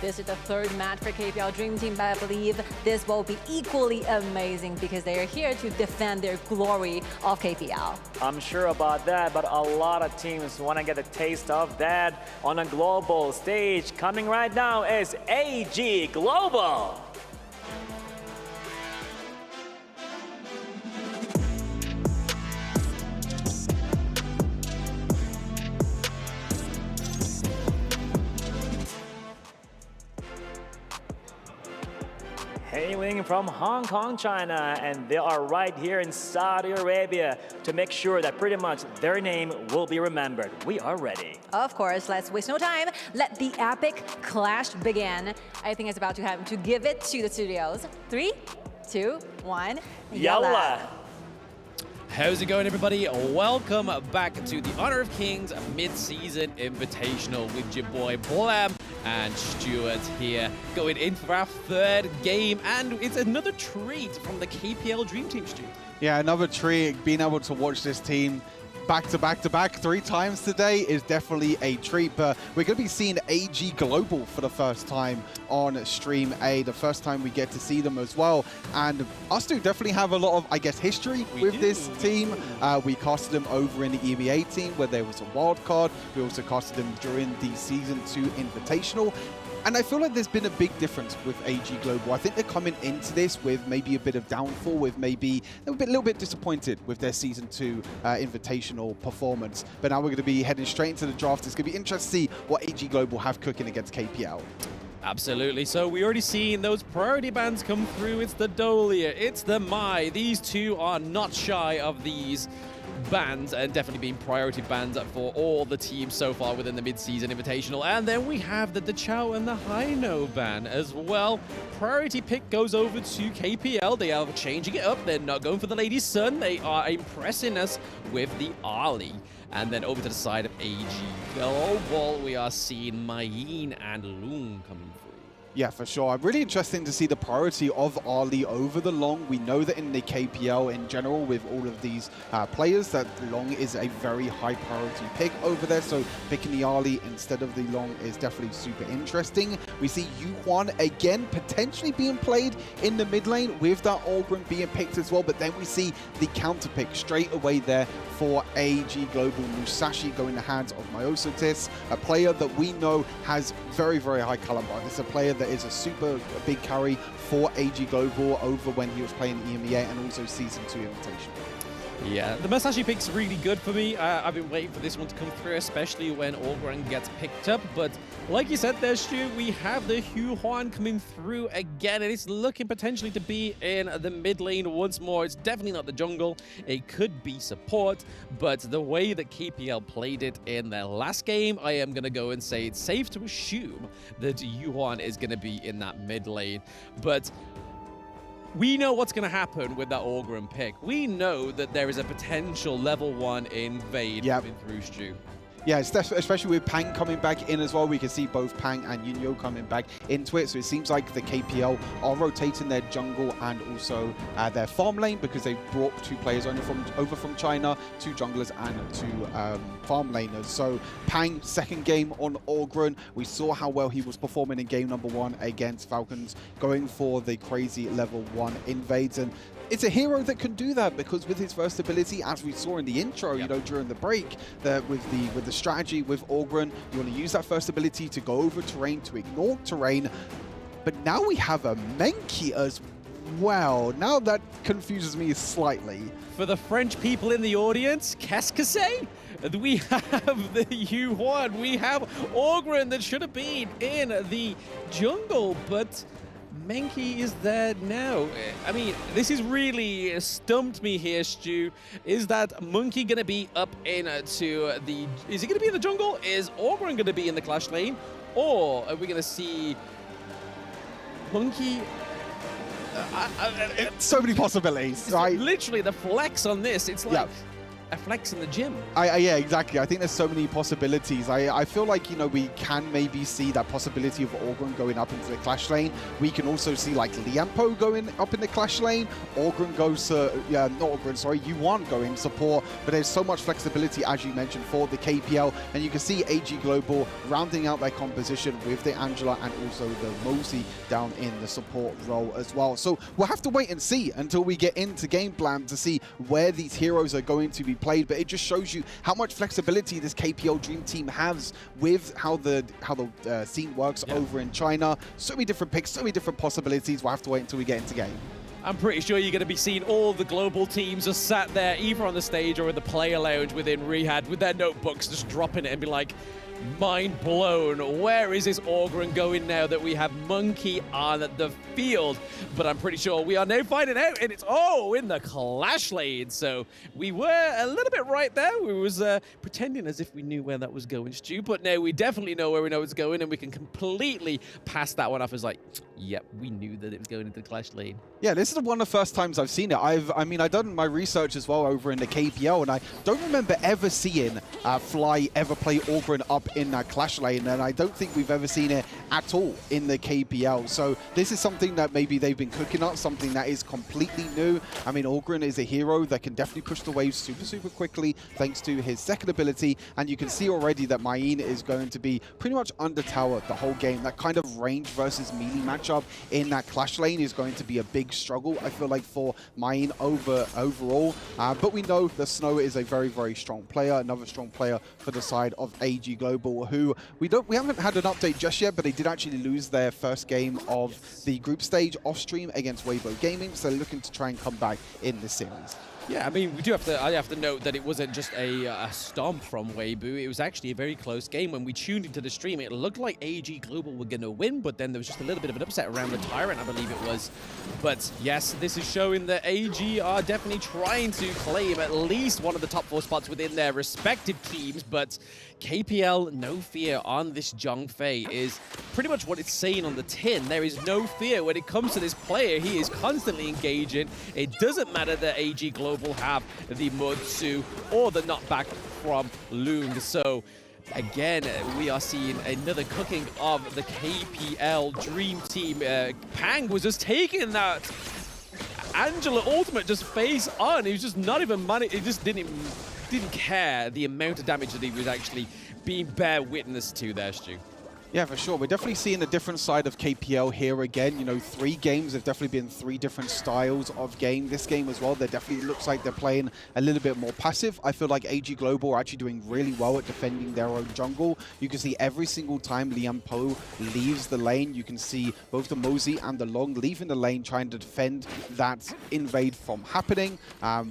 This is the 3rd match for KPL Dream Team, but I believe this will be equally amazing because they are here to defend their glory of KPL. I'm sure about that, but a lot of teams want to get a taste of that on a global stage. Coming right now is AG Global. Hailing from Hong Kong, China, and they are right here in Saudi Arabia to make sure that pretty much their name will be remembered. We are ready. Of course, let's waste no time. Let the epic clash begin. I think it's about to happen. To give it to the studios. 3, 2, 1, Yalla! How's it going, everybody? Welcome back to the Honor of Kings Mid-Season Invitational with your boy Blam and Stuart here, going in for our 3rd game, and it's another treat from the KPL Dream Team, Stu. Yeah, another treat. Being able to watch this team back to back 3 times today is definitely a treat, but we're going to be seeing AG Global for the first time on Stream A, the first time we get to see them as well. And us two definitely have a lot of, I guess, history with this team. We casted them over in the EMEA team where there was a wild card. We also casted them during the Season 2 Invitational. And I feel like there's been a big difference with AG Global. I think they're coming into this with maybe a bit of downfall, with maybe a little bit disappointed with their Season 2 Invitational performance. But now we're going to be heading straight into the draft. It's going to be interesting to see what AG Global have cooking against KPL. Absolutely. So we already seen those priority bans come through. It's the Dolia, it's the Mai. These two are not shy of these bans, and definitely being priority bans for all the teams so far within the Mid-Season Invitational. And then we have the Dachau and the Haino ban as well. Priority pick goes over to KPL. They are changing it up. They're not going for the Lady Sun. They are impressing us with the Ali. And then over to the side of AG Global, we are seeing Mayin and Loon coming through. Yeah, for sure. Really interesting to see the priority of Ali over the Long. We know that in the KPL in general, with all of these players, that Long is a very high priority pick over there. So picking the Ali instead of the Long is definitely super interesting. We see Yuhuan again potentially being played in the mid lane with that Orgrim being picked as well. But then we see the counter pick straight away there for AG Global. Musashi going in the hands of Myosotis, a player that we know has very, very high caliber. This is a player that is a super big carry for AG Global over when he was playing EMEA and also Season 2 Invitational. Yeah, the Musashi pick's really good for me. I've been waiting for this one to come through, especially when Orgren gets picked up. But like you said there, Stu, we have the Yuhuan coming through again, and it's looking potentially to be in the mid lane once more. It's definitely not the jungle. It could be support, but the way that KPL played it in their last game, I am going to go and say it's safe to assume that Yuhuan is going to be in that mid lane. But we know what's going to happen with that Orgrim pick. We know that there is a potential level 1 invade coming through, Stu. Yeah, especially with Pang coming back in as well. We can see both Pang and Yunyo coming back into it. So it seems like the KPL are rotating their jungle and also their farm lane, because they brought 2 players over from China, 2 junglers and 2 farm laners. So Pang, second game on Orgren. We saw how well he was performing in game number 1 against Falcons, going for the crazy level 1 invades. And it's a hero that can do that, because with his versatility, as we saw in the intro, you know, during the break, with the strategy with Orgren, you want to use that first ability to go over terrain, to ignore terrain. But now we have a Menki as well. Now that confuses me slightly. For the French people in the audience, qu'est-ce que c'est? We have the U1. We have Orgren that should have been in the jungle, but Menki is there now. I mean, this is really stumped me here, Stu. Is that Monkey going to be up into the... Is he going to be in the jungle? Is Orgren going to be in the clash lane? Or are we going to see Monkey... so many possibilities, right? Literally, the flex on this, it's like... a flex in the gym. Yeah, exactly. I think there's so many possibilities. I feel like, you know, we can maybe see that possibility of Orgren going up into the clash lane. We can also see like Liampo going up in the clash lane. Orgren goes to, not Orgren, sorry, U1 going support. But there's so much flexibility, as you mentioned, for the KPL. And you can see AG Global rounding out their composition with the Angela and also the Mosey down in the support role as well. So we'll have to wait and see until we get into game plan to see where these heroes are going to be played, but it just shows you how much flexibility this KPL Dream Team has with how the scene works over in China. So many different picks, so many different possibilities. We'll have to wait until we get into game. I'm pretty sure you're going to be seeing all the global teams just sat there, either on the stage or in the player lounge within Riyadh with their notebooks, just dropping it and be like, mind blown. Where is this Orgren going now that we have Monkey on the field? But I'm pretty sure we are now finding out, and it's in the clash lane. So we were a little bit right there. We was pretending as if we knew where that was going, Stu. But now we definitely know where we know it's going, and we can completely pass that one off as like, yep, we knew that it was going into the clash lane. Yeah, this is one of the first times I've seen it. I've done my research as well over in the KPL, and I don't remember ever seeing Fly ever play Orgren up in that clash lane, and I don't think we've ever seen it at all in the KPL. So this is something that maybe they've been cooking up, something that is completely new. I mean, Orgren is a hero that can definitely push the waves super quickly thanks to his second ability, and you can see already that Mayin is going to be pretty much under tower the whole game. That kind of range versus melee matchup in that clash lane is going to be a big struggle, I feel like, for Mayin overall. But we know that Snow is a very strong player, another strong player for the side of AG Global, who we haven't had an update just yet, but they did actually lose their first game of the group stage off stream against Weibo Gaming, so they're looking to try and come back in this series. Yeah, I mean, I have to note that it wasn't just a stomp from Weibo. It was actually a very close game. When we tuned into the stream, it looked like AG Global were going to win, but then there was just a little bit of an upset around the Tyrant, I believe it was. But yes, this is showing that AG are definitely trying to claim at least one of the top 4 spots within their respective teams, but KPL, no fear on this Zhongfei is pretty much what it's saying on the tin. There is no fear when it comes to this player. He is constantly engaging. It doesn't matter that AG Global have the Mutsu or the knockback from Loong. So again, we are seeing another cooking of the KPL Dream Team. Pang was just taking that Angela ultimate just face on. He was just not even he just didn't care the amount of damage that he was actually being bear witness to there, Stu. Yeah, for sure. We're definitely seeing a different side of KPL here again. You know, 3 games have definitely been 3 different styles of game. This game as well, they definitely looks like they're playing a little bit more passive. I feel like AG Global are actually doing really well at defending their own jungle. You can see every single time Liam Po leaves the lane, you can see both the Mosey and the Long leaving the lane, trying to defend that invade from happening,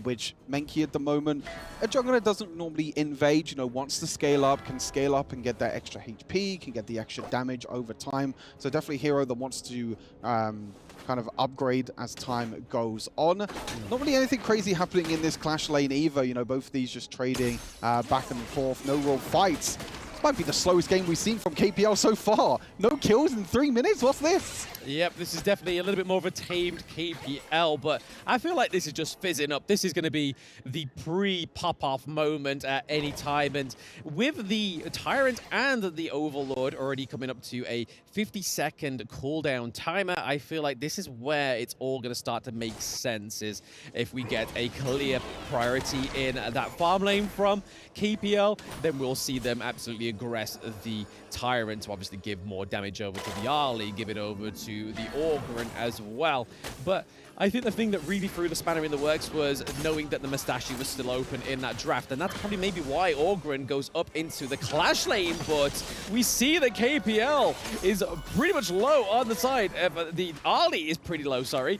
which Menki at the moment, a jungler doesn't normally invade, you know, wants to scale up, can scale up and get that extra HP, can get the extra damage over time. So definitely a hero that wants to kind of upgrade as time goes on. Not really anything crazy happening in this clash lane either. You know, both of these just trading back and forth. No real fights. might be the slowest game we've seen from KPL so far. No kills in 3 minutes? What's this? Yep, this is definitely a little bit more of a tamed KPL, but I feel like this is just fizzing up. This is going to be the pre-pop-off moment at any time, and with the Tyrant and the Overlord already coming up to a 50-second cooldown timer, I feel like this is where it's all going to start to make sense, is if we get a clear priority in that farm lane from KPL, then we'll see them absolutely aggress the Tyrant to obviously give more damage over to the Ali, give it over to the Orgren as well. But I think the thing that really threw the spanner in the works was knowing that the Mustache was still open in that draft, and that's probably maybe why Orgren goes up into the Clash lane, but we see that KPL is pretty much low on the side. The Ali is pretty low, sorry.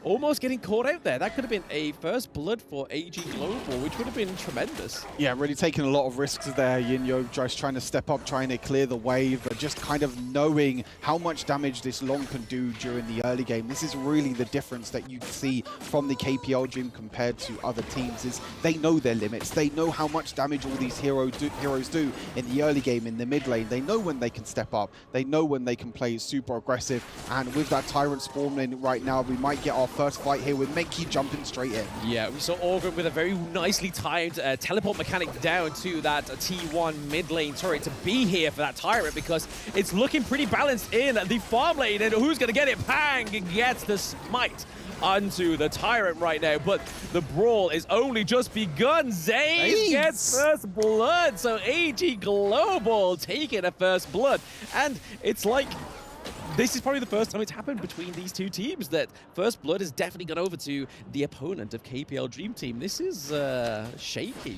Almost getting caught out there. That could have been a first blood for AG Global, which would have been tremendous. Yeah, really taking a lot of risks there. Yinyo just trying to step up, trying to clear the wave, but just kind of knowing how much damage this Long can do during the early game. This is really the difference that you see from the KPL Dream compared to other teams, is they know their limits. They know how much damage all these heroes do in the early game, in the mid lane. They know when they can step up. They know when they can play super aggressive. And with that Tyrant spawn in right now, we might get our first fight here with Menki jumping straight in. Yeah, we saw Orgren with a very nicely timed teleport mechanic down to that T1 mid lane turret to be here for that Tyrant, because it's looking pretty balanced in the farm lane, and who's going to get it? Pang gets the smite onto the Tyrant right now, but the brawl is only just begun. Zays gets first blood, so AG Global taking a first blood, and it's like this is probably the first time it's happened between these two teams that first blood has definitely gone over to the opponent of KPL Dream Team. This is shaky.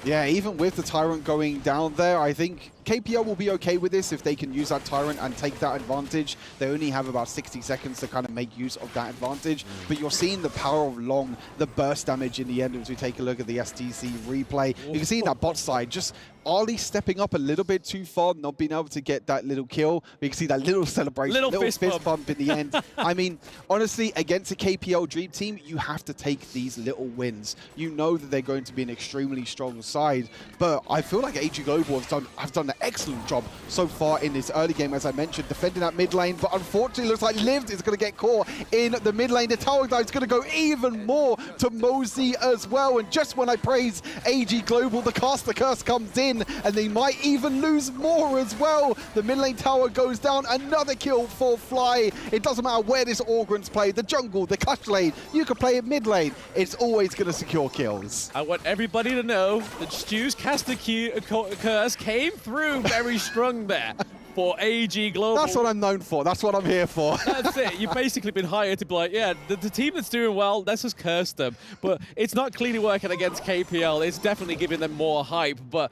Yeah, even with the Tyrant going down there, I think KPL will be okay with this if they can use that Tyrant and take that advantage. They only have about 60 seconds to kind of make use of that advantage. But you're seeing the power of Long, the burst damage in the end as we take a look at the STC replay. You can see in that bot side, just Ali stepping up a little bit too far, not being able to get that little kill. We can see that little celebration, little fist bump in the end. I mean, honestly, against a KPL Dream Team, you have to take these little wins. You know that they're going to be an extremely strong side, but I feel like AG Global have done an excellent job so far in this early game, as I mentioned, defending that mid lane, but unfortunately looks like Lived is going to get caught in the mid lane. The tower dive is going to go even more to Mosey as well, and just when I praise AG Global, the caster curse comes in, and they might even lose more as well. The mid lane tower goes down, another kill for Fly. It doesn't matter where this Orgren's played, the jungle, the Clash lane, you can play it mid lane, it's always going to secure kills. I want everybody to know that Stu's caster curse came through very strong there for AG Global. That's what I'm known for. That's what I'm here for. That's it. You've basically been hired to be like, yeah, the team that's doing well, let's just curse them. But it's not clearly working against KPL. It's definitely giving them more hype. But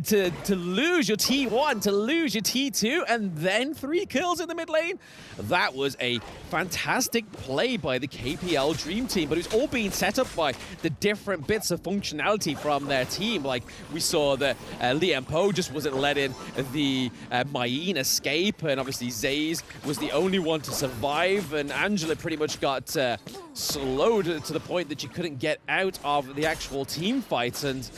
to lose your T1, to lose your T2, and then 3 kills in the mid lane, that was a fantastic play by the KPL Dream Team. But it was all being set up by the different bits of functionality from their team. Like we saw that Liam Poe just wasn't letting the Mai escape, and obviously Zays was the only one to survive, and Angela pretty much got slowed to the point that she couldn't get out of the actual team fight. And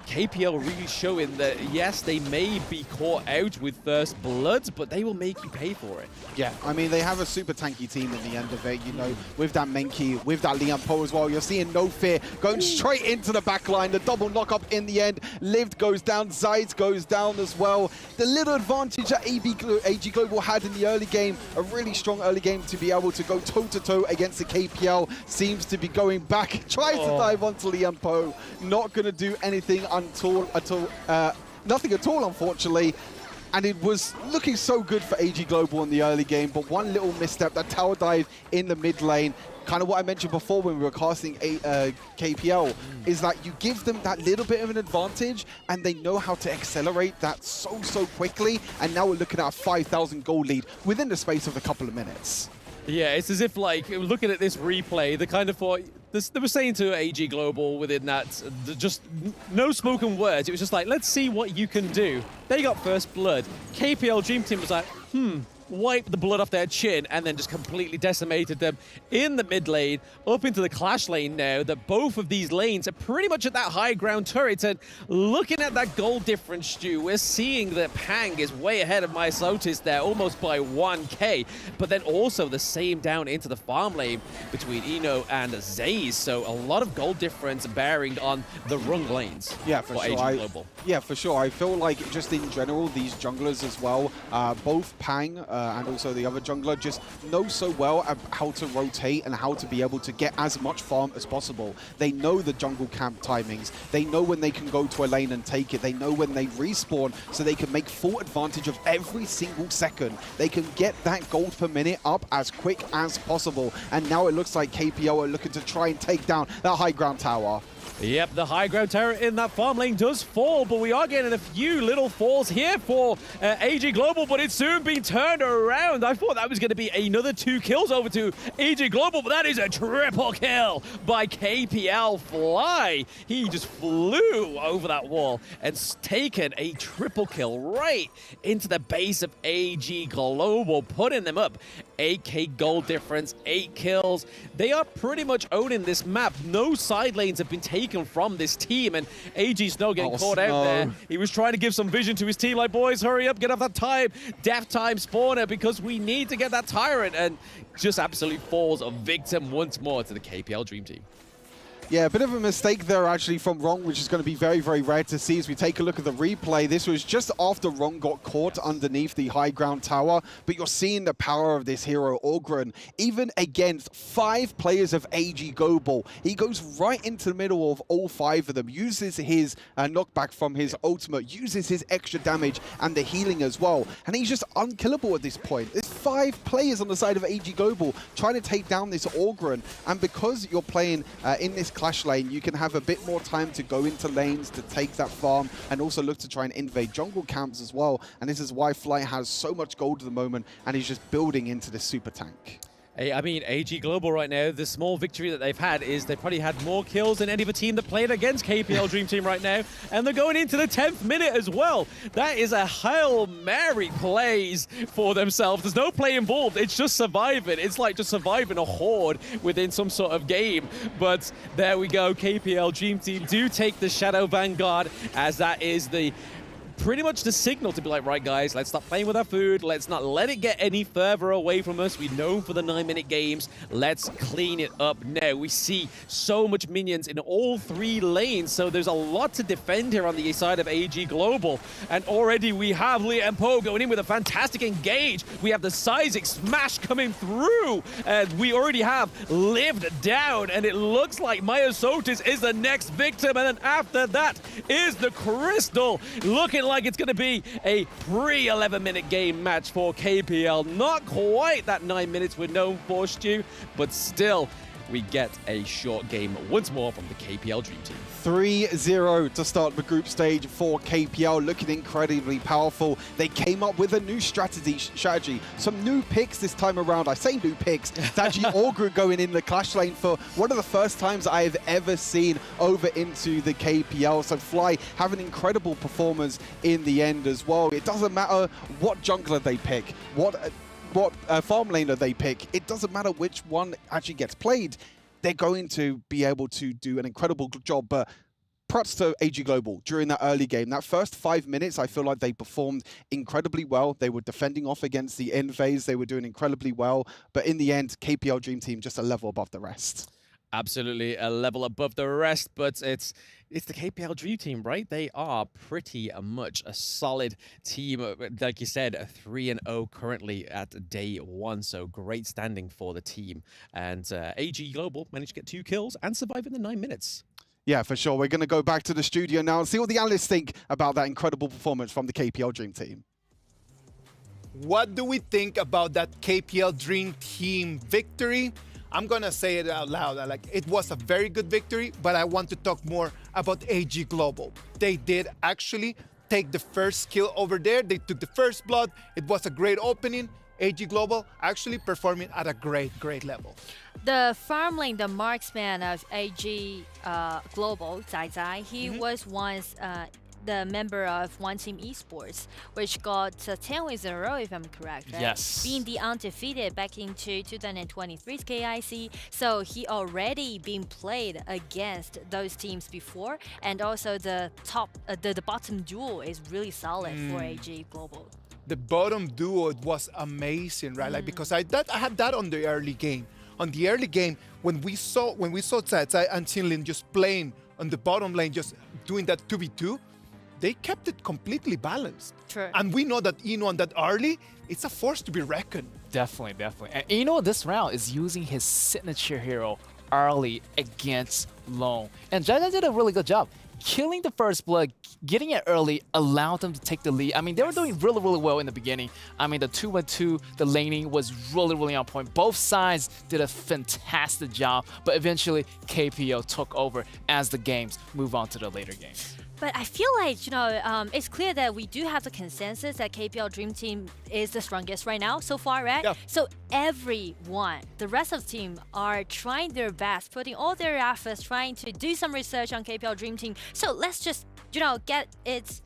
KPL really showing that, yes, they may be caught out with first blood, but they will make you pay for it. Yeah, I mean, they have a super tanky team in the end of it, you know, with that Menki, with that Liam Poe as well. You're seeing No Fear going straight into the back line. The double knock-up in the end. Lived goes down, Zeiss goes down as well. The little advantage that AG Global had in the early game, a really strong early game to be able to go toe-to-toe against the KPL, seems to be going back. Tries to dive onto Liam Poe. Not going to do anything nothing at all, unfortunately. And it was looking so good for AG Global in the early game, but one little misstep, that tower dive in the mid lane, kind of what I mentioned before when we were casting KPL, is that you give them that little bit of an advantage, and they know how to accelerate that so quickly, and now we're looking at a 5,000 gold lead within the space of a couple of minutes. Yeah, it's as if, like, looking at this replay, they kind of thought, they were saying to AG Global within that, just no spoken words. It was just like, let's see what you can do. They got first blood. KPL Dream Team was like, wiped the blood off their chin, and then just completely decimated them in the mid lane, up into the clash lane now, that both of these lanes are pretty much at that high ground turret. And looking at that gold difference, Stu, we're seeing that Pang is way ahead of Midseason there, almost by 1k, but then also the same down into the farm lane between Eno and Zaze. So a lot of gold difference bearing on the rung lanes. Yeah, for sure. AG Global. Yeah, for sure. I feel like just in general, these junglers as well, both Pang and also the other jungler just know so well how to rotate and how to be able to get as much farm as possible. They know the jungle camp timings. They know when they can go to a lane and take it. They know when they respawn, so they can make full advantage of every single second. They can get that gold per minute up as quick as possible. And now it looks like KPL are looking to try and take down that high ground tower. Yep, the high ground tower in that farm lane does fall, but we are getting a few little falls here for AG Global, but it's soon been turned around. I thought that was going to be another 2 kills over to AG Global, but that is a triple kill by KPL Fly. He just flew over that wall and taken a triple kill right into the base of AG Global, putting them up 8k gold difference, 8 kills. They are pretty much owning this map. No side lanes have been taken from this team, and AG Snow getting caught out there. He was trying to give some vision to his team, like, boys, hurry up, get off that time, death time spawner, because we need to get that tyrant, and just absolutely falls a victim once more to the KPL Dream Team. Yeah, a bit of a mistake there actually from Rong, which is going to be very, very rare to see as we take a look at the replay. This was just after Rong got caught underneath the high ground tower, but you're seeing the power of this hero, Ogren. Even against 5 players of AG Global, he goes right into the middle of all 5 of them, uses his knockback from his ultimate, uses his extra damage and the healing as well, and he's just unkillable at this point. There's 5 players on the side of AG Global trying to take down this Ogren, and because you're playing in this clash lane, you can have a bit more time to go into lanes to take that farm and also look to try and invade jungle camps as well. And this is why Fly has so much gold at the moment and he's just building into this super tank. Hey, I mean, AG Global right now, the small victory that they've had is they've probably had more kills than any other team that played against KPL Dream Team right now. And they're going into the 10th minute as well. That is a Hail Mary plays for themselves. There's no play involved. It's just surviving. It's like just surviving a horde within some sort of game. But there we go. KPL Dream Team do take the Shadow Vanguard, as that is the pretty much the signal to be like, right, guys, let's stop playing with our food. Let's not let it get any further away from us. We're known for the 9-minute games. Let's clean it up now. We see so much minions in all 3 lanes, so there's a lot to defend here on the side of AG Global. And already we have Lee and Poe going in with a fantastic engage. We have the Seismic Smash coming through, and we already have lived down, and it looks like Midseason is the next victim, and then after that is the Crystal, looking like it's going to be a pre-11-minute game match for KPL. Not quite that 9 minutes we're known for, Stu, but still, we get a short game once more from the KPL Dream Team. 3-0 to start the group stage for KPL, looking incredibly powerful. They came up with a new strategy, some new picks this time around. I say new picks. It's actually Ogre going in the clash lane for one of the first times I have ever seen over into the KPL. So Fly have an incredible performance in the end as well. It doesn't matter what jungler they pick, what farm laner they pick. It doesn't matter which one actually gets played. They're going to be able to do an incredible job. But props to AG Global during that early game. That first 5 minutes, I feel like they performed incredibly well. They were defending off against the end phase. They were doing incredibly well. But in the end, KPL Dream Team just a level above the rest. Absolutely a level above the rest, but it's the KPL Dream Team, right? They are pretty much a solid team. Like you said, 3-0 currently at day 1, so great standing for the team. And AG Global managed to get 2 kills and survive in the 9 minutes. Yeah, for sure. We're going to go back to the studio now and see what the analysts think about that incredible performance from the KPL Dream Team. What do we think about that KPL Dream Team victory? I'm gonna say it out loud. Like, it was a very good victory, but I want to talk more about AG Global. They did actually take the first kill over there. They took the first blood. It was a great opening. AG Global actually performing at a great level. The farm lane, the marksman of AG Global, Zai Zai, he was once the member of One Team Esports, which got 10 wins in a row, if I'm correct, right? Yes. Being the undefeated back into 2023's KIC. So he already been played against those teams before, and also the bottom duo is really solid for AG Global. The bottom duo was amazing, right? Like because I had that on the early game. On the early game, when we saw Zai and Qinlin just playing on the bottom lane, just doing that 2v2, they kept it completely balanced. True. And we know that Ino on that early, it's a force to be reckoned. Definitely, definitely. And Ino this round is using his signature hero early against Lone. And Jaja did a really good job. Killing the first blood, getting it early, allowed them to take the lead. I mean, they were doing really, really well in the beginning. I mean, the 2-1-2, the laning was really, really on point. Both sides did a fantastic job, but eventually KPO took over as the games move on to the later games. But I feel like, you know, it's clear that we do have the consensus that KPL Dream Team is the strongest right now so far, right? Yeah. So everyone, the rest of the team are trying their best, putting all their efforts, trying to do some research on KPL Dream Team. So let's just, you know, get it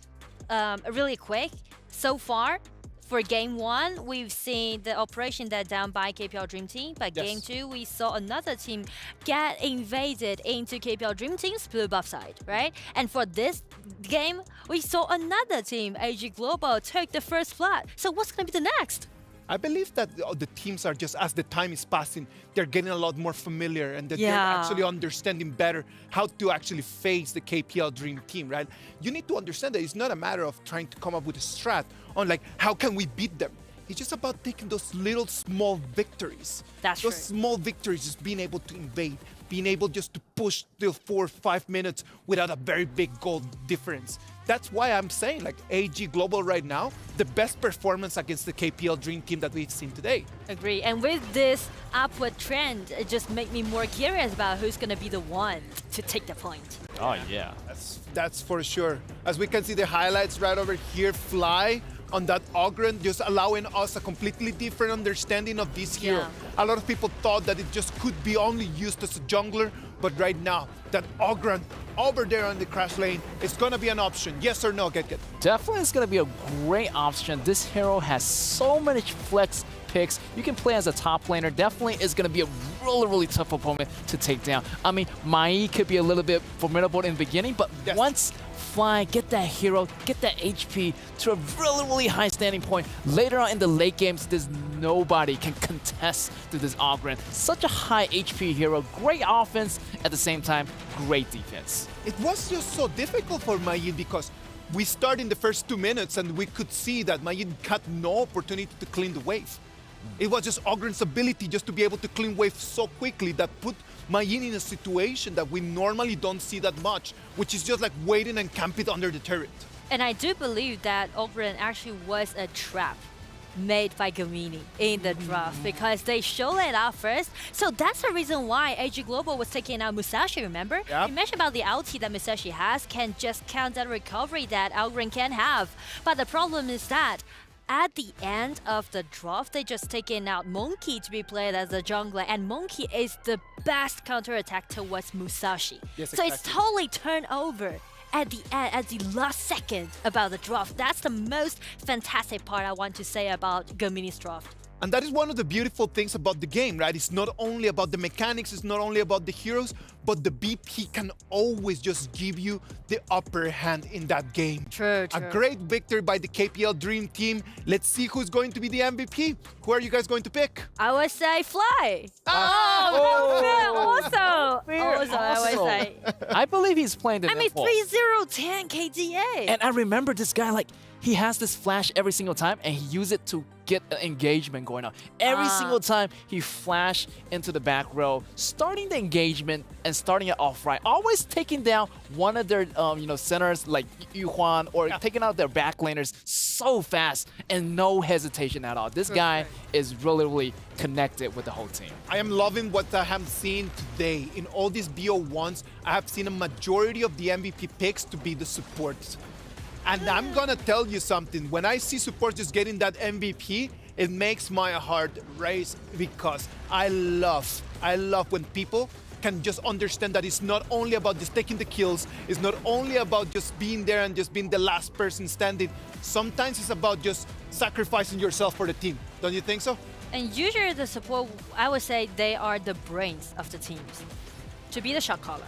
really quick. So far, for Game 1, we've seen the operation that down by KPL Dream Team. But Yes. Game 2, we saw another team get invaded into KPL Dream Team's blue buff side, right? And for this game, we saw another team, AG Global, take the first flat. So what's going to be the next? I believe that the teams are just, as the time is passing, they're getting a lot more familiar and that they're Yeah. actually understanding better how to actually face the KPL Dream Team, right? You need to understand that it's not a matter of trying to come up with a strat on like, how can we beat them? It's just about taking those little small victories. That's those true. small victories, just being able to invade, being able just to push till 4 or 5 minutes without a very big goal difference. That's why I'm saying like AG Global right now, the best performance against the KPL Dream Team that we've seen today. Agree. And with this upward trend, it just made me more curious about who's going to be the one to take the point. Oh, yeah. That's for sure. As we can see the highlights right over here, Fly on that Ogren, just allowing us a completely different understanding of this hero. Yeah. A lot of people thought that it just could be only used as a jungler, but right now, that Ogren over there on the Crash lane is gonna be an option. Yes or no, Get? Definitely it's going to be a great option. This hero has so many flex picks. You can play as a top laner. Definitely is going to be a really, really tough opponent to take down. I mean, Mai could be a little bit formidable in the beginning, but once Fly, get that hero, get that HP to a really, really high standing point. Later on in the late games, there's nobody can contest to this Ogren. Such a high HP hero, great offense, at the same time, great defense. It was just so difficult for Mayin because we start in the first 2 minutes and we could see that Mayin had no opportunity to clean the wave. It was just Ogren's ability just to be able to clean wave so quickly that put Mayin in a situation that we normally don't see that much, which is just like waiting and camping under the turret. And I do believe that Ogren actually was a trap made by Gamini in the draft because they showed it out first. So that's the reason why AG Global was taking out Musashi, remember? Yep. You mentioned about the ulti that Musashi has can just count that recovery that Ogren can have. But the problem is that at the end of the draft, they just taken out Monkey to be played as a jungler, and Monkey is the best counterattack towards Musashi. Yes, so it's exactly. totally turned over at the end, at the last second about the draft. That's the most fantastic part I want to say about Gamini's draft. And that is one of the beautiful things about the game, right? It's not only about the mechanics, it's not only about the heroes, but the BP can always just give you the upper hand in that game. True. A great victory by the KPL Dream Team. Let's see who's going to be the MVP. Who are you guys going to pick? I would say Fly. Oh, Also, I would say. I believe he's playing the I mean, netball. 3010 KDA. And I remember this guy, like, he has this flash every single time, and he uses it to get an engagement going on. Every single time he flash into the back row, starting the engagement and starting it off right. Always taking down one of their, centers like Yuhuan or taking out their back laners so fast and no hesitation at all. This guy is really, really connected with the whole team. I am loving what I have seen today. In all these BO1s, I have seen a majority of the MVP picks to be the supports. And I'm gonna tell you something, when I see support just getting that MVP, it makes my heart race because I love when people can just understand that it's not only about just taking the kills, it's not only about just being there and just being the last person standing. Sometimes it's about just sacrificing yourself for the team. Don't you think so? And usually the support, I would say they are the brains of the teams. To be the shot caller.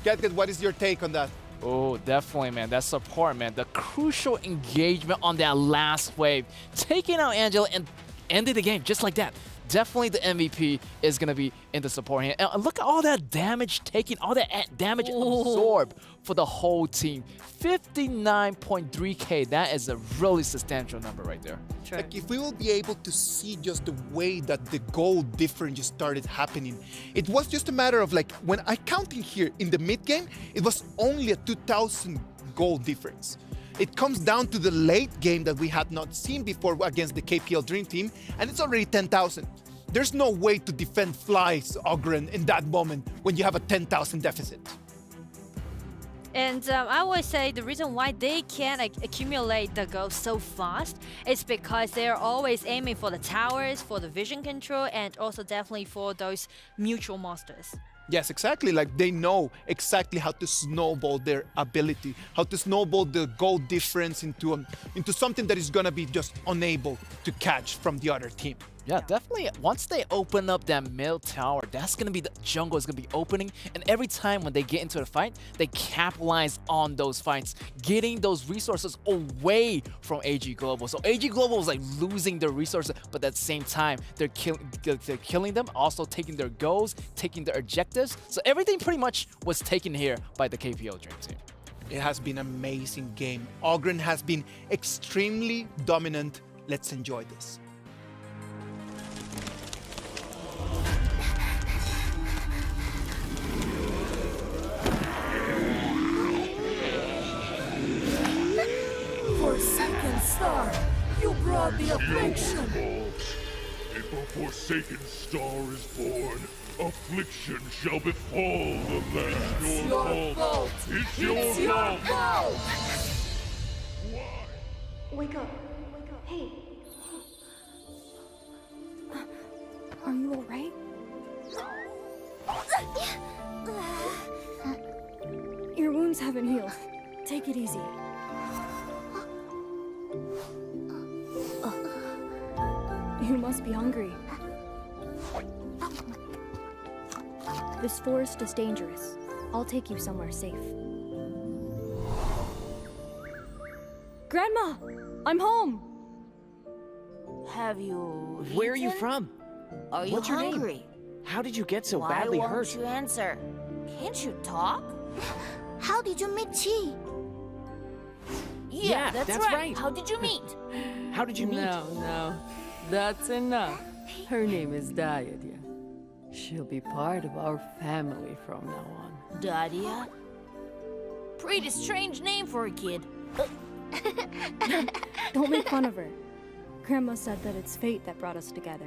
Get, what is your take on that? Oh, definitely, man. That support, man. The crucial engagement on that last wave. Taking out Angela and ending the game just like that. Definitely the MVP is going to be in the support hand. And look at all that damage taken, all that damage absorbed for the whole team. 59.3k. That is a really substantial number right there. Like if we will be able to see just the way that the goal difference just started happening, it was just a matter of like, when I counting here in the mid game, it was only a 2,000 goal difference. It comes down to the late game that we had not seen before against the KPL Dream Team, and it's already 10,000. There's no way to defend Fly's Ogren in that moment when you have a 10,000 deficit. And I would say the reason why they can accumulate the goals so fast is because they're always aiming for the towers, for the vision control, and also definitely for those mutual monsters. Yes, exactly. Like they know exactly how to snowball their ability, how to snowball the goal difference into something that is gonna be just unable to catch from the other team. Yeah, definitely. Once they open up that middle tower, that's going to be the jungle is going to be opening. And every time when they get into a fight, they capitalize on those fights, getting those resources away from AG Global. So AG Global is like losing their resources, but at the same time, they're killing them, also taking their goals, taking their objectives. So everything pretty much was taken here by the KPL Dream Team. It has been an amazing game. Ogren has been extremely dominant. Let's enjoy this. Forsaken star, you brought the affliction. If a forsaken star is born, affliction shall befall the land. It's your fault. It's your fault. Wake up. Wake up. Hey. Are you alright? Your wounds haven't healed. Take it easy. You must be hungry. This forest is dangerous. I'll take you somewhere safe. Grandma! I'm home! Have you Where are you eaten? from? Are you What's your hungry? name? How did you get so Why badly won't hurt? you answer? Can't you talk? How did you meet Chi? Yeah, that's right. How did you meet? How did you meet? No. That's enough. Her name is Dayadia. She'll be part of our family from now on. Dadia? Pretty strange name for a kid. Don't make fun of her. Grandma said that it's fate that brought us together.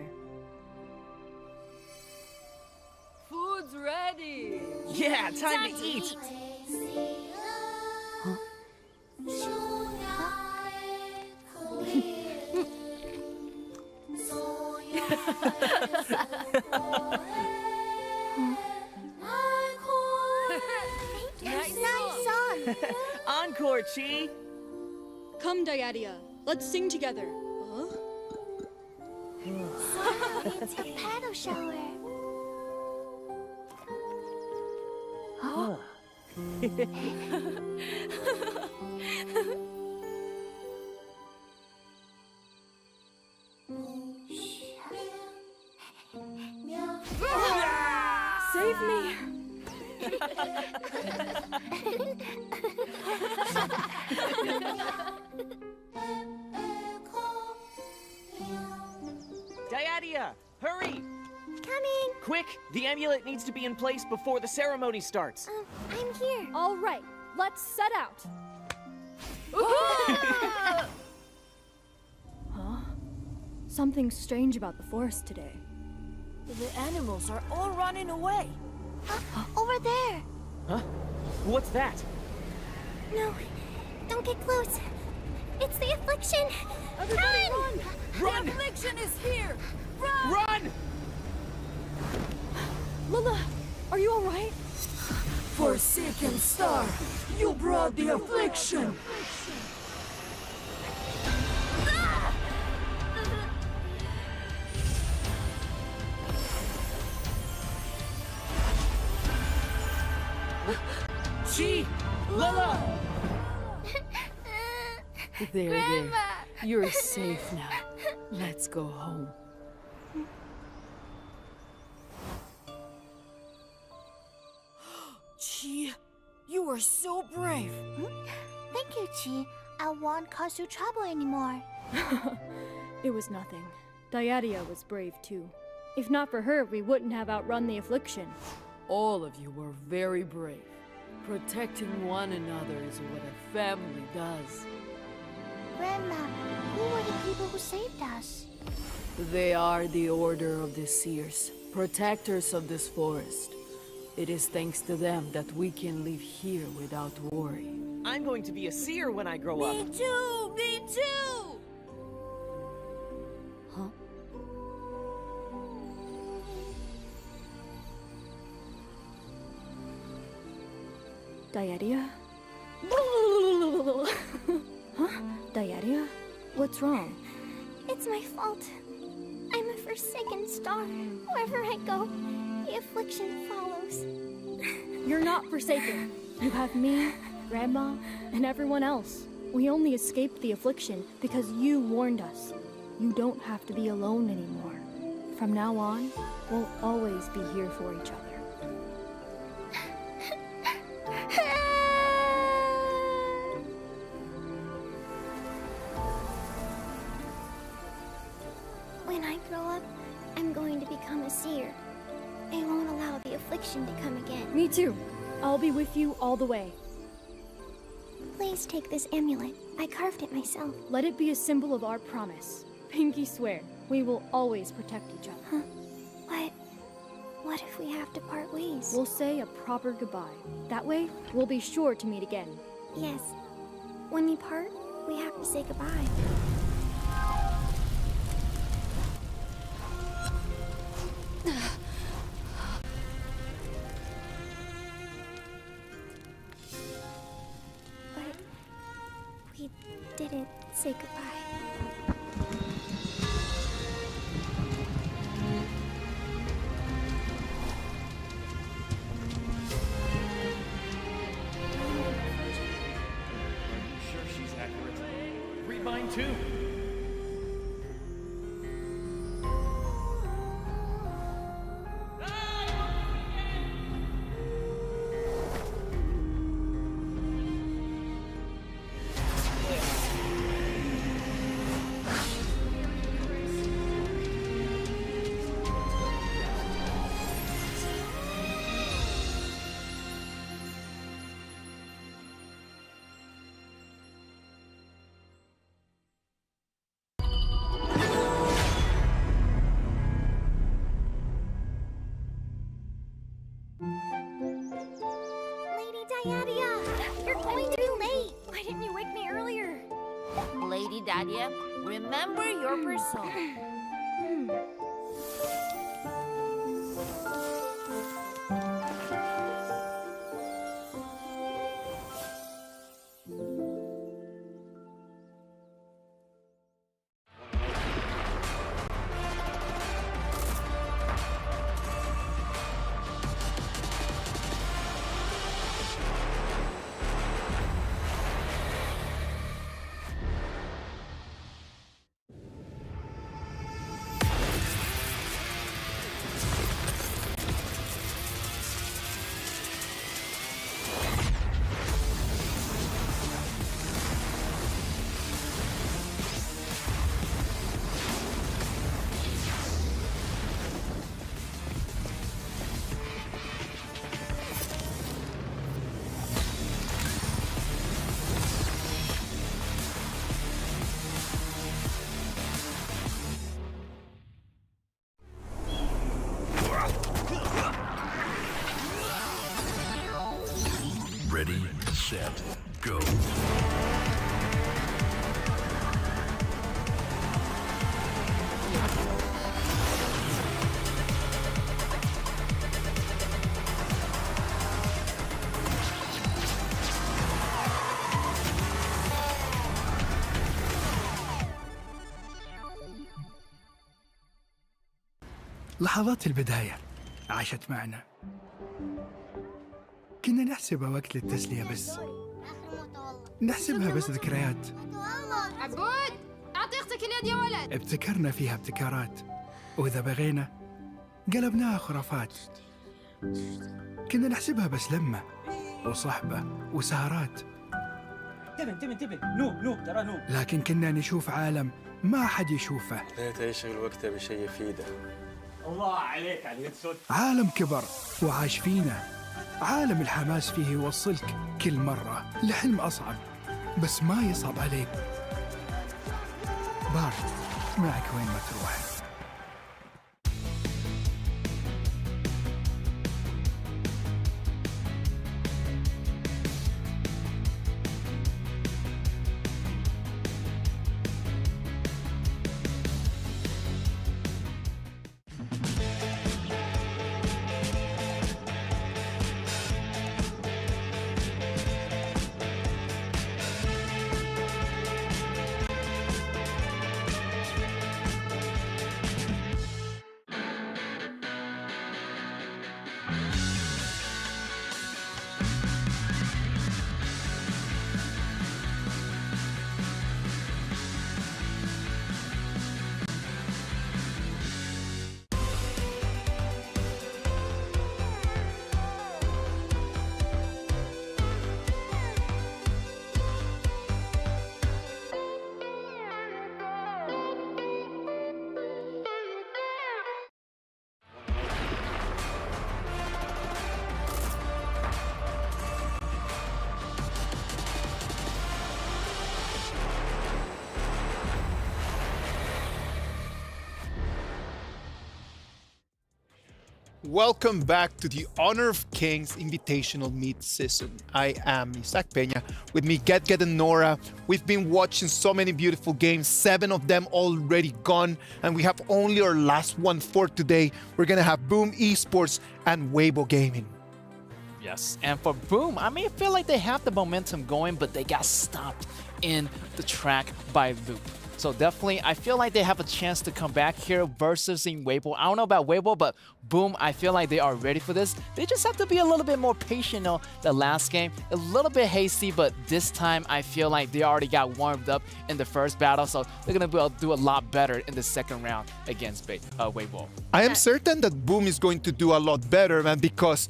Food's ready! Yeah, time to eat. Huh? Nice song. Encore, Chi. Come, Dayadia. Let's sing together. It's a paddle shower. Huh. Save me! Diadia, hurry! Coming. Quick, the amulet needs to be in place before the ceremony starts. I'm here. All right, let's set out. Huh? Something strange about the forest today. The animals are all running away. Over there. Huh? What's that? No, don't get close. It's the affliction. Everybody run! Run! The affliction is here! Run! Run! Lala, are you alright? Forsaken star, you brought the affliction. Chi! Lala! There. You're safe now. Let's go home. Chi, you are so brave. Thank you, Chi. I won't cause you trouble anymore. It was nothing. Dyadia was brave too. If not for her, we wouldn't have outrun the affliction. All of you were very brave. Protecting one another is what a family does. Grandma, who were the people who saved us? They are the Order of the Seers, protectors of this forest. It is thanks to them that we can live here without worry. I'm going to be a seer when I grow up. Me too! Me too! Huh? Dyadia? Huh? Dyadia? What's wrong? It's my fault. I'm a forsaken star. Wherever I go, the affliction follows. You're not forsaken. You have me, Grandma, and everyone else. We only escaped the affliction because you warned us. You don't have to be alone anymore. From now on, we'll always be here for each other. When I grow up, I'm going to become a seer. I won't allow the affliction to come again. Me too. I'll be with you all the way. Please take this amulet. I carved it myself. Let it be a symbol of our promise. Pinky swear, we will always protect each other. Huh? What if we have to part ways? We'll say a proper goodbye. That way, we'll be sure to meet again. Yes. When we part, we have to say goodbye. But we didn't say goodbye. Mine too. Dyadia, you're going to be late. Why didn't you wake me earlier? Lady Dyadia, remember your persona. Ready, set, go. لحظات البداية عاشت معنا. كنا نحسبها وقت للتسلية بس. نحسبها بس ذكريات. عبود أعطي أختك اليد يا ولد. ابتكرنا فيها ابتكارات، وإذا بغينا قلبناها خرافات. كنا نحسبها بس لمة وصحبة وسهرات. انتبه نوب ترى نوب. لكن كنا نشوف عالم ما حد يشوفه. ليت يشغل وقته بشيء يفيده. الله عليك على اليد صدق. عالم كبر وعاش فينا. عالم الحماس فيه يوصلك كل مرة لحلم أصعب، بس ما يصعب عليك. بارد معك وين ما تروح. Welcome back to the Honor of Kings Invitational Midseason. I am Isaac Peña. With me, Get and Nora. We've been watching so many beautiful games, 7 of them already gone, and we have only our last one for today. We're gonna have Boom Esports and Weibo Gaming. Yes, and for Boom, I mean, I feel like they have the momentum going, but they got stopped in the track by Loop. So definitely, I feel like they have a chance to come back here versus in Weibo. I don't know about Weibo, but Boom, I feel like they are ready for this. They just have to be a little bit more patient on the last game. A little bit hasty, but this time I feel like they already got warmed up in the first battle, so they're going to be able to do a lot better in the second round against Weibo. I am certain that Boom is going to do a lot better, man, because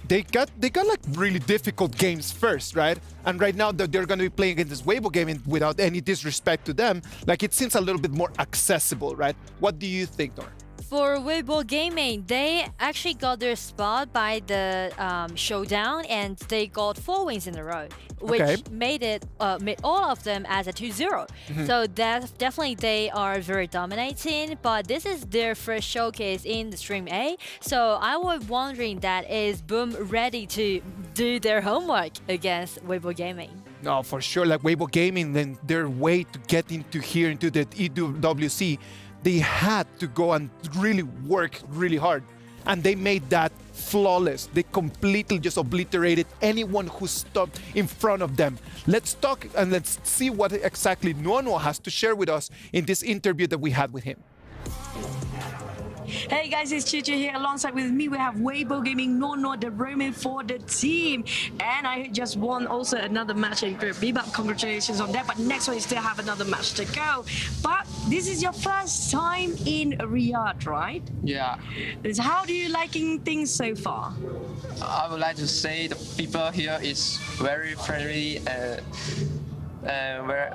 they got like really difficult games first, right? And right now they're going to be playing against this Weibo game, and without any disrespect to them, like it seems a little bit more accessible, right? What do you think, Nora? For Weibo Gaming, they actually got their spot by the showdown, and they got 4 wins in a row, which made all of them as a 2-0. So definitely they are very dominating, but this is their first showcase in the Stream A. So I was wondering that is Boom ready to do their homework against Weibo Gaming? No, for sure. Like Weibo Gaming, then their way to get into the EWC, they had to go and really work really hard, and they made that flawless. They completely just obliterated anyone who stopped in front of them. Let's talk and let's see what exactly Nuono has to share with us in this interview that we had with him. Hey guys, it's Chicha here. Alongside with me, we have Weibo Gaming, Nono, the Roman for the team. And I just won also another match in Group B, but congratulations on that. But next one, you still have another match to go. But this is your first time in Riyadh, right? Yeah. So how do you liking things so far? I would like to say the people here is very friendly and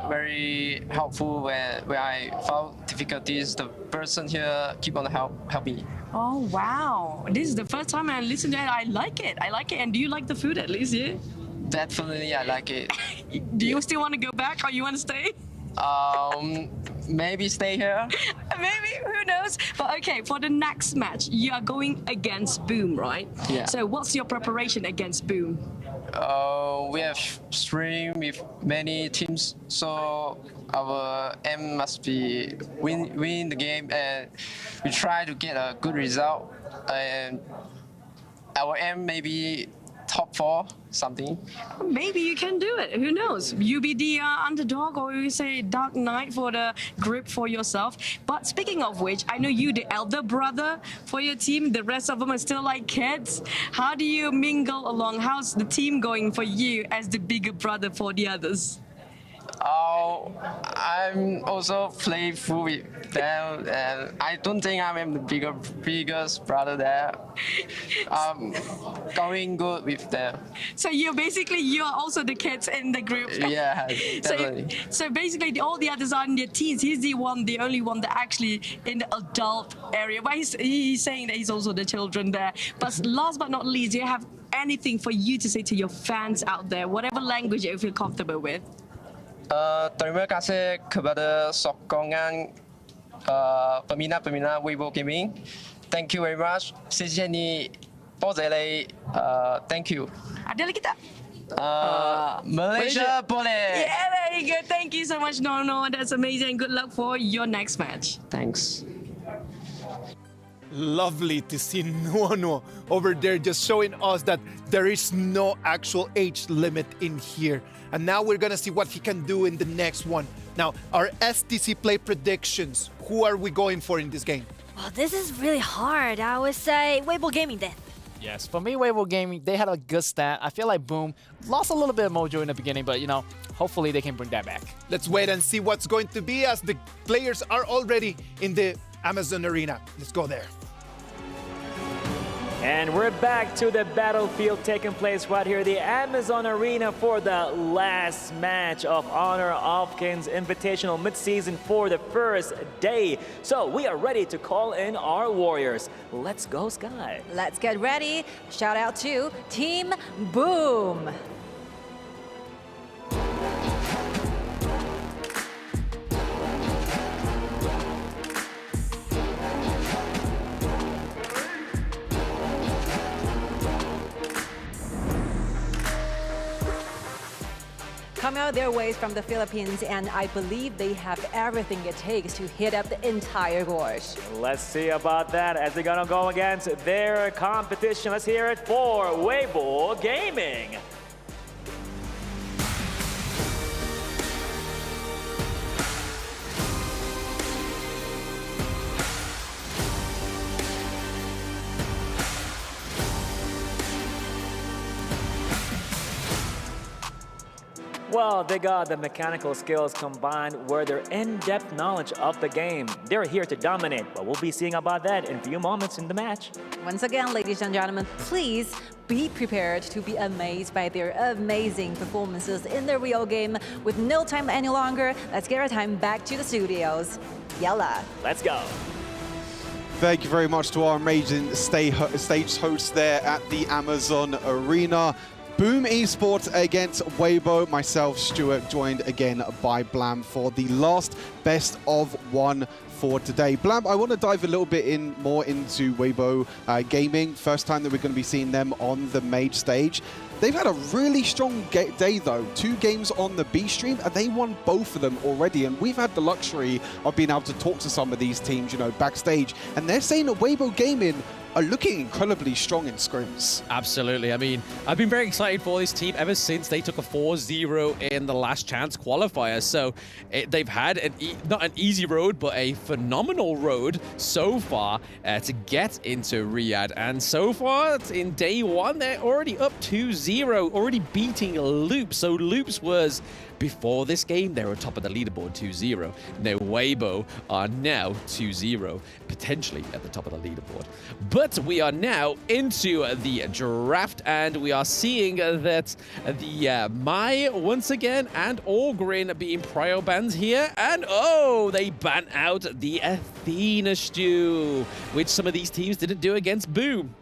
very helpful. When I found difficulties, the person here keep on help me. Oh wow, this is the first time I listen to it. I like it. And do you like the food at least? Yeah. Definitely, I like it. Do you still want to go back, or you want to stay? Maybe stay here. Maybe, who knows? But okay, for the next match, you are going against Boom, right? Yeah. So what's your preparation against Boom? We have streamed with many teams, so our aim must be win the game, and we try to get a good result. And our aim may be top 4 something. Maybe you can do it. Who knows? You be the underdog, or you say Dark Knight for the group for yourself. But speaking of which, I know you the elder brother for your team. The rest of them are still like kids. How do you mingle along? How's the team going for you as the bigger brother for the others? Oh, I'm also playful with them, and I don't think I'm the biggest brother there. Going good with them. So you're also the kids in the group. Yeah, definitely. So basically, all the others are in their teens. He's the only one that actually in the adult area. But he's saying that he's also the children there. But last but not least, do you have anything for you to say to your fans out there, whatever language you feel comfortable with? Terima kasih kepada sokongan peminat-peminat Weibo Gaming. Thank you very much. 謝謝你，多謝你。Thank you. Ada lagi tak? Malaysia boleh. Yeah, very good. Thank you so much, Nono. That's amazing. Good luck for your next match. Thanks. Lovely to see Nono over there just showing us that there is no actual age limit in here. And now we're gonna see what he can do in the next one. Now, our STC play predictions. Who are we going for in this game? Well, this is really hard. I would say Weibo Gaming then. Yes, for me, Weibo Gaming, they had a good stat. I feel like Boom lost a little bit of mojo in the beginning, but, you know, hopefully they can bring that back. Let's wait and see what's going to be as the players are already in the Amazon Arena. Let's go there. And we're back to the battlefield taking place right here, the Amazon Arena, for the last match of Honor of Kings Invitational Midseason for the first day. So we are ready to call in our warriors. Let's go, Sky. Let's get ready. Shout out to Team Boom. Come out their ways from the Philippines, and I believe they have everything it takes to hit up the entire gorge. Let's see about that as they're gonna go against their competition. Let's hear it for Weibo Gaming. Well, they got the mechanical skills combined with their in-depth knowledge of the game. They're here to dominate, but we'll be seeing about that in a few moments in the match. Once again, ladies and gentlemen, please be prepared to be amazed by their amazing performances in the real game. With no time any longer, let's get our time back to the studios. Yalla. Let's go. Thank you very much to our amazing stage hosts there at the Amazon Arena. Boom Esports against Weibo. Myself, Stuart, joined again by Blam for the last best of one for today. Blam, I want to dive a little bit more into Weibo Gaming. First time that we're going to be seeing them on the main stage. They've had a really strong day, though. 2 games on the B stream, and they won both of them already. And we've had the luxury of being able to talk to some of these teams, you know, backstage. And they're saying that Weibo Gaming are looking incredibly strong in scrims. Absolutely. I mean, I've been very excited for this team ever since they took a 4-0 in the last chance qualifier. So they've had not an easy road, but a phenomenal road so far to get into Riyadh. And so far, in day 1, they're already up 2-0, already beating Loops. So Loops was, before this game, they were top of the leaderboard 2-0. Now Weibo are now 2-0, potentially at the top of the leaderboard. But we are now into the draft, and we are seeing that the Mai once again and Orgrin being prio bans here. And oh, they ban out the Athena stew, which some of these teams didn't do against Boom.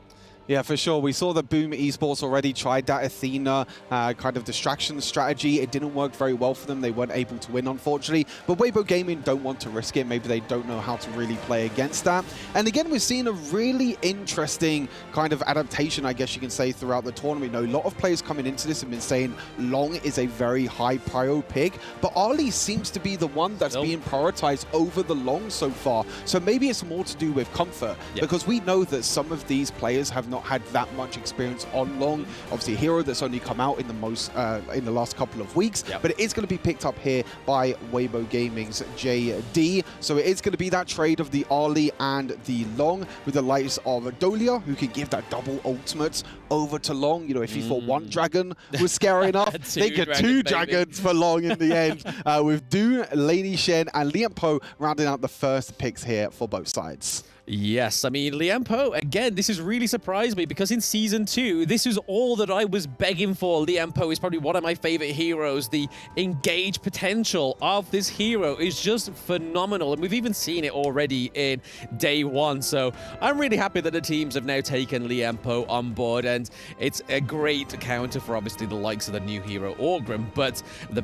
Yeah, for sure. We saw that Boom Esports already tried that Athena kind of distraction strategy. It didn't work very well for them. They weren't able to win, unfortunately. But Weibo Gaming don't want to risk it. Maybe they don't know how to really play against that. And again, we're seeing a really interesting kind of adaptation, I guess you can say, throughout the tournament. You know, a lot of players coming into this have been saying Long is a very high prio pick, but Ali seems to be the one that's being prioritized over the Long so far. So maybe it's more to do with comfort, because we know that some of these players have not not had that much experience on Long. Obviously, a hero that's only come out in the last couple of weeks, but it is going to be picked up here by Weibo Gaming's JD. So it is going to be that trade of the Ali and the Long with the likes of Dolia, who can give that double ultimate over to Long. You know, if you thought one dragon was scary enough, they get two dragons for Long in the end, with Dune, Lady Shen, and Liam Poe rounding out the first picks here for both sides. Yes, I mean, Liam Poe, again, this has really surprised me because in Season 2, this is all that I was begging for. Liam Poe is probably one of my favorite heroes. The engage potential of this hero is just phenomenal, and we've even seen it already in Day 1. So I'm really happy that the teams have now taken Liam Poe on board, and it's a great counter for obviously the likes of the new hero Orgrim, but the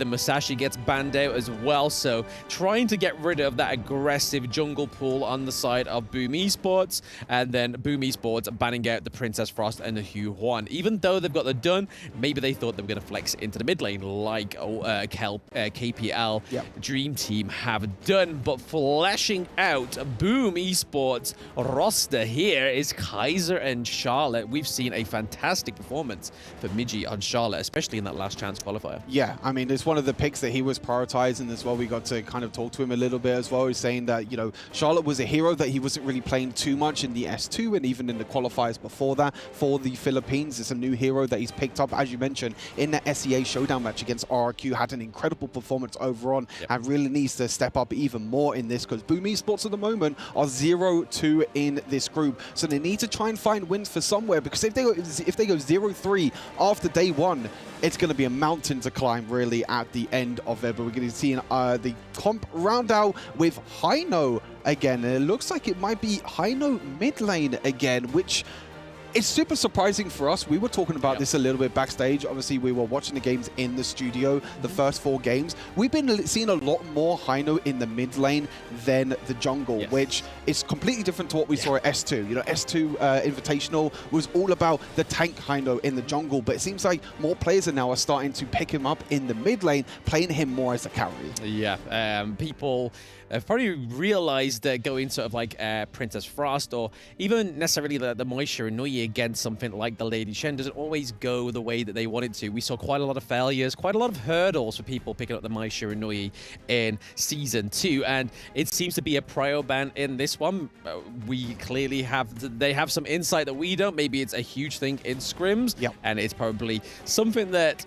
Musashi gets banned out as well, so trying to get rid of that aggressive jungle pool on the side of Boom Esports, and then Boom Esports banning out the Princess Frost and the Hugh Huan. Even though they've got the done, maybe they thought they were going to flex into the mid lane like KPL Dream Team have done. But fleshing out Boom Esports roster here is Kaiser and Charlotte. We've seen a fantastic performance for Miji on Charlotte, especially in that last chance qualifier. Yeah, I mean, it's one of the picks that he was prioritizing as well. We got to kind of talk to him a little bit as well. He's saying that, you know, Charlotte was a hero that he wasn't really playing too much in the S2 and even in the qualifiers before that for the Philippines. It's a new hero that he's picked up, as you mentioned, in the SEA showdown match against RRQ. Had an incredible performance over on and really needs to step up even more in this because Boom Esports at the moment are 0-2 in this group. So they need to try and find wins for somewhere, because if they go 0-3 after day 1, it's going to be a mountain to climb really at the end of it. But we're going to see the comp round out with Haino again. And it looks like it might be Haino mid lane again, which is super surprising for us. We were talking about this a little bit backstage. Obviously, we were watching the games in the studio, the first 4 games. We've been seeing a lot more Haino in the mid lane than the jungle, which is completely different to what we saw at S2. You know, S2 Invitational was all about the tank Haino in the jungle, but it seems like more players are starting to pick him up in the mid lane, playing him more as a carry. Yeah, people have probably realized that going sort of like Princess Frost or even necessarily the Moisture Inui against something like the Lady Shen doesn't always go the way that they want it to. We saw quite a lot of failures, quite a lot of hurdles for people picking up the Moisture Inui in Season 2, and it seems to be a prio ban in this one. We clearly they have some insight that we don't. Maybe it's a huge thing in scrims, and it's probably something that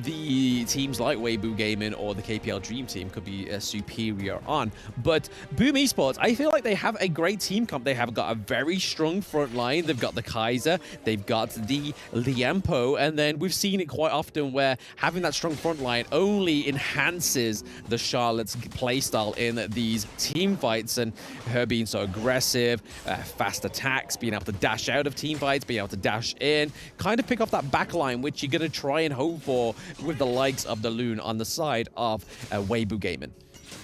the teams like Weibo Gaming or the KPL Dream Team could be superior on. But Boom Esports, I feel like they have a great team comp. They have got a very strong front line. They've got the Kaiser, they've got the Liam Poe, and then we've seen it quite often where having that strong front line only enhances the Charlotte's playstyle in these team fights, and her being so aggressive, fast attacks, being able to dash out of team fights, being able to dash in, kind of pick up that back line, which you're going to try and hope for with the likes of the Loon on the side of Weibo Gaming.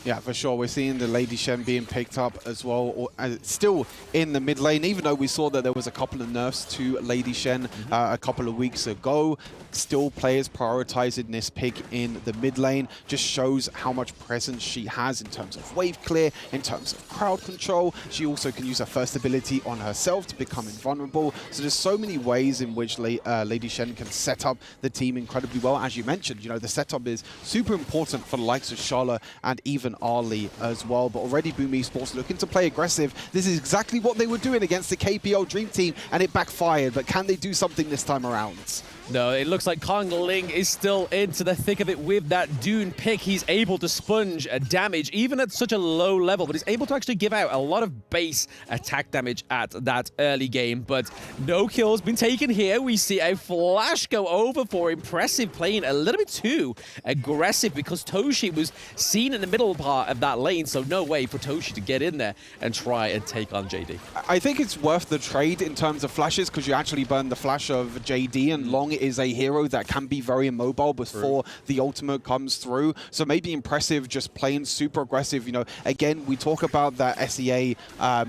Yeah, for sure. We're seeing the Lady Shen being picked up as well, still in the mid lane, even though we saw that there was a couple of nerfs to Lady Shen a couple of weeks ago. Still, players prioritizing this pick in the mid lane. Just shows how much presence she has in terms of wave clear, in terms of crowd control. She also can use her first ability on herself to become invulnerable. So there's so many ways in which Lady Shen can set up the team incredibly well. As you mentioned, you know, the setup is super important for the likes of Charlotte and even Ali as well. But already Boom Esports looking to play aggressive. This is exactly what they were doing against the KPL Dream Team, and it backfired. But can they do something this time around? No, it looks like Kong Ling is still into the thick of it with that Dune pick. He's able to sponge damage, even at such a low level, but he's able to actually give out a lot of base attack damage at that early game. But no kills been taken here. We see a flash go over for Impressive, playing a little bit too aggressive because Toshi was seen in the middle part of that lane, so no way for Toshi to get in there and try and take on JD. I think it's worth the trade in terms of flashes because you actually burn the flash of JD, and Long is a hero that can be very immobile before the ultimate comes through. So maybe Impressive just playing super aggressive. You know, again, we talk about that SEA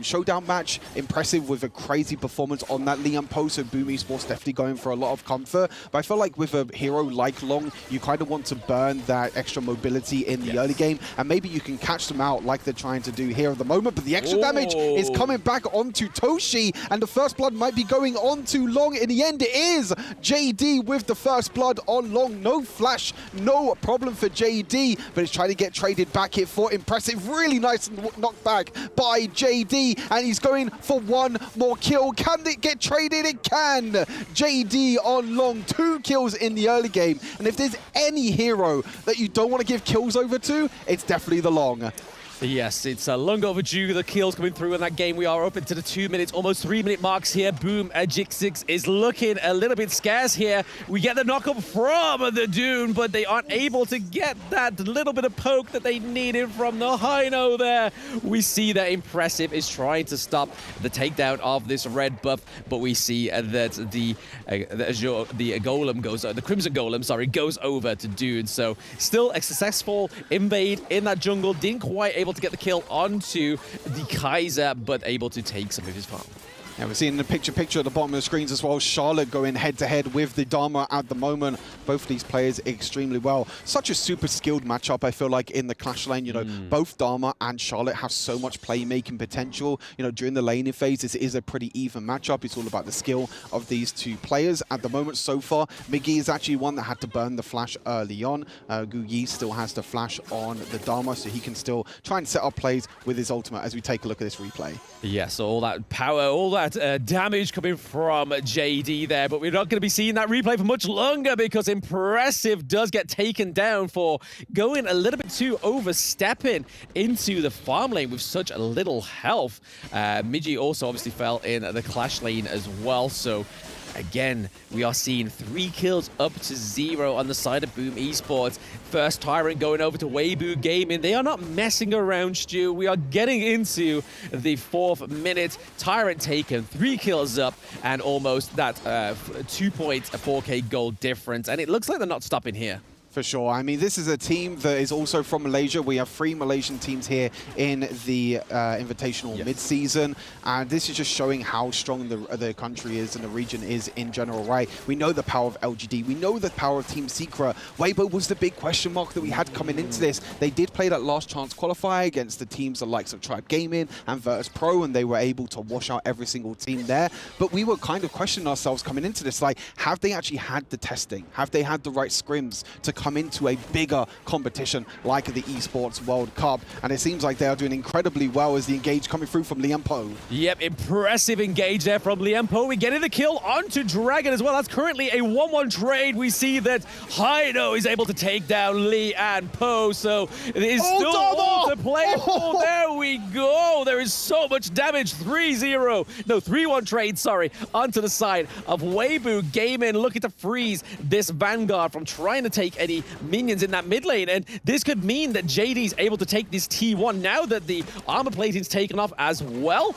showdown match. Impressive with a crazy performance on that Liam Poe, so Boom Esports definitely going for a lot of comfort. But I feel like with a hero like Long, you kind of want to burn that extra mobility in the early game, and maybe you can catch them out like they're trying to do here at the moment. But the extra damage is coming back onto Toshi, and the first blood might be going on to Long. In the end, it is JD with the first blood on Long. No flash, no problem for JD, but it's trying to get traded back here for Impressive. Really nice knockback by JD, and he's going for one more kill. Can it get traded? It can. JD on Long, 2 kills in the early game, and if there's any hero that you don't want to give kills over to, it's definitely the Long. Yes, it's long overdue. The kills coming through in that game. We are up into the 2 minutes, almost 3 minute marks here. Boom, Jixix is looking a little bit scarce here. We get the knockup from the Dune, but they aren't able to get that little bit of poke that they needed from the Hino there. We see that Impressive is trying to stop the takedown of this red buff, but we see that the Golem goes, the Crimson Golem, sorry, goes over to Dune. So still a successful invade in that jungle. Didn't quite able to get the kill onto the Kaiser, but able to take some of his farm. Yeah, we're seeing the picture at the bottom of the screens as well. Charlotte going head-to-head with the Dharma at the moment. Both of these players extremely well. Such a super skilled matchup, I feel like, in the Clash lane. You know, both Dharma and Charlotte have so much playmaking potential. You know, during the laning phase, this is a pretty even matchup. It's all about the skill of these two players. At the moment, so far, Miggy is actually one that had to burn the flash early on. Guyi still has the flash on the Dharma, so he can still try and set up plays with his ultimate as we take a look at this replay. Yeah, so all that power, all that damage coming from JD there, but we're not going to be seeing that replay for much longer because Impressive does get taken down for going a little bit too overstepping into the farm lane with such a little health. Migi also obviously fell in the Clash lane as well, so again, we are seeing 3 kills up to 0 on the side of Boom Esports. First Tyrant going over to Weibo Gaming. They are not messing around, Stu. We are getting into the 4th minute. Tyrant taken, 3 kills up, and almost that 2.4k gold difference. And it looks like they're not stopping here. For sure. I mean, this is a team that is also from Malaysia. We have 3 Malaysian teams here in the Invitational mid-season, and this is just showing how strong the country is and the region is in general, right? We know the power of LGD. We know the power of Team Secret. Weibo was the big question mark that we had coming into this. They did play that last chance qualifier against the teams the likes of Tribe Gaming and Virtus Pro, and they were able to wash out every single team there. But we were kind of questioning ourselves coming into this, like, have they actually had the testing? Have they had the right scrims to come into a bigger competition like the Esports World Cup? And it seems like they are doing incredibly well as the engage coming through from Liam Poe. Yep, impressive engage there from Liam Poe. We getting the kill onto Dragon as well. That's currently a 1-1 trade. We see that Haido is able to take down Lee and Poe, so it is still all to play for. There we go. There is so much damage. 3-1 trade, sorry, onto the side of Weibo Gaming, looking to freeze this Vanguard from trying to take any minions in that mid lane, and this could mean that JD's able to take this T1 now that the armor plating's taken off as well.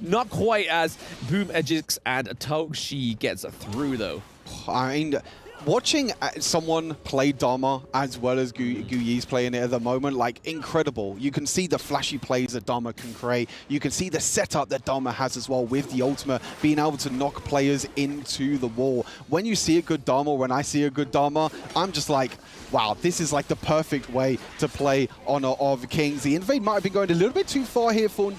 Not quite as Boom Ejix and Toshi gets through though. I mean, watching someone play Dharma as well as Guyi's playing it at the moment, like, incredible. You can see the flashy plays that Dharma can create. You can see the setup that Dharma has as well with the ultimate, being able to knock players into the wall. When you see a good Dharma, when I see a good Dharma, I'm just like, wow, this is like the perfect way to play Honor of Kings. The invade might have been going a little bit too far here for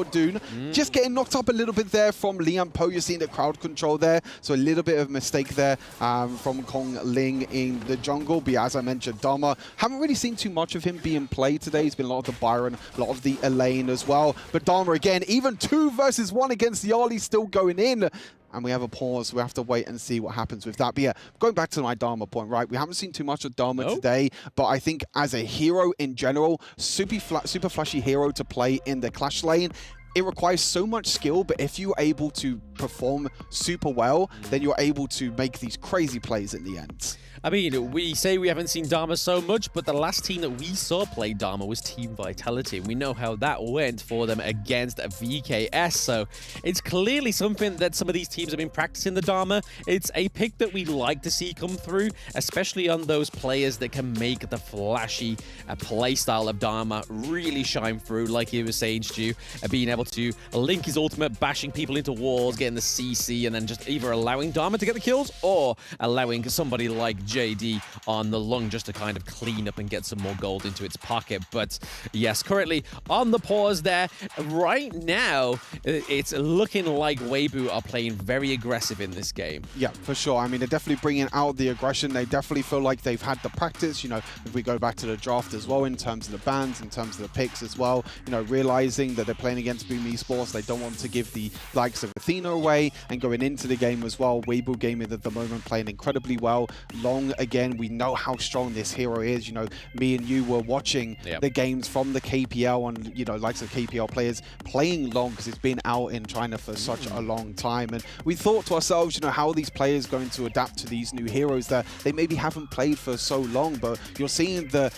Dune. Just getting knocked up a little bit there from Liam Poe. You're seeing the crowd control there, so a little bit of mistake there from Kong Ling in the jungle. But as I mentioned, Dharma, haven't really seen too much of him being played today. He's been a lot of the Byron, a lot of the Elaine as well. But Dharma again, even 2 versus 1 against the Arlie, still going in. And we have a pause. We have to wait and see what happens with that. But yeah, going back to my Dharma point, right? We haven't seen too much of Dharma today, but I think as a hero in general, super flashy hero to play in the Clash lane. It requires so much skill, but if you're able to perform super well, then you're able to make these crazy plays in the end. I mean, we say we haven't seen Dharma so much, but the last team that we saw play Dharma was Team Vitality. And we know how that went for them against VKS. So it's clearly something that some of these teams have been practicing the Dharma. It's a pick that we like to see come through, especially on those players that can make the flashy play style of Dharma really shine through, like you were saying, Stu, being able to link his ultimate, bashing people into walls, getting the CC, and then just either allowing Dharma to get the kills or allowing somebody like JD on the lung just to kind of clean up and get some more gold into its pocket. But yes, currently on the pause there. Right now, it's looking like Weibo are playing very aggressive in this game. Yeah, for sure. I mean, they're definitely bringing out the aggression. They definitely feel like they've had the practice, you know, if we go back to the draft as well, in terms of the bans, in terms of the picks as well, you know, realizing that they're playing against Boom Esports. They don't want to give the likes of Athena away, and going into the game as well, Weibo Gaming at the moment playing incredibly well. Long, again, we know how strong this hero is. You know, me and you were watching the games from the KPL, and, you know, likes of KPL players playing Long because it's been out in China for such a long time. And we thought to ourselves, you know, how are these players going to adapt to these new heroes that they maybe haven't played for so long? But you're seeing the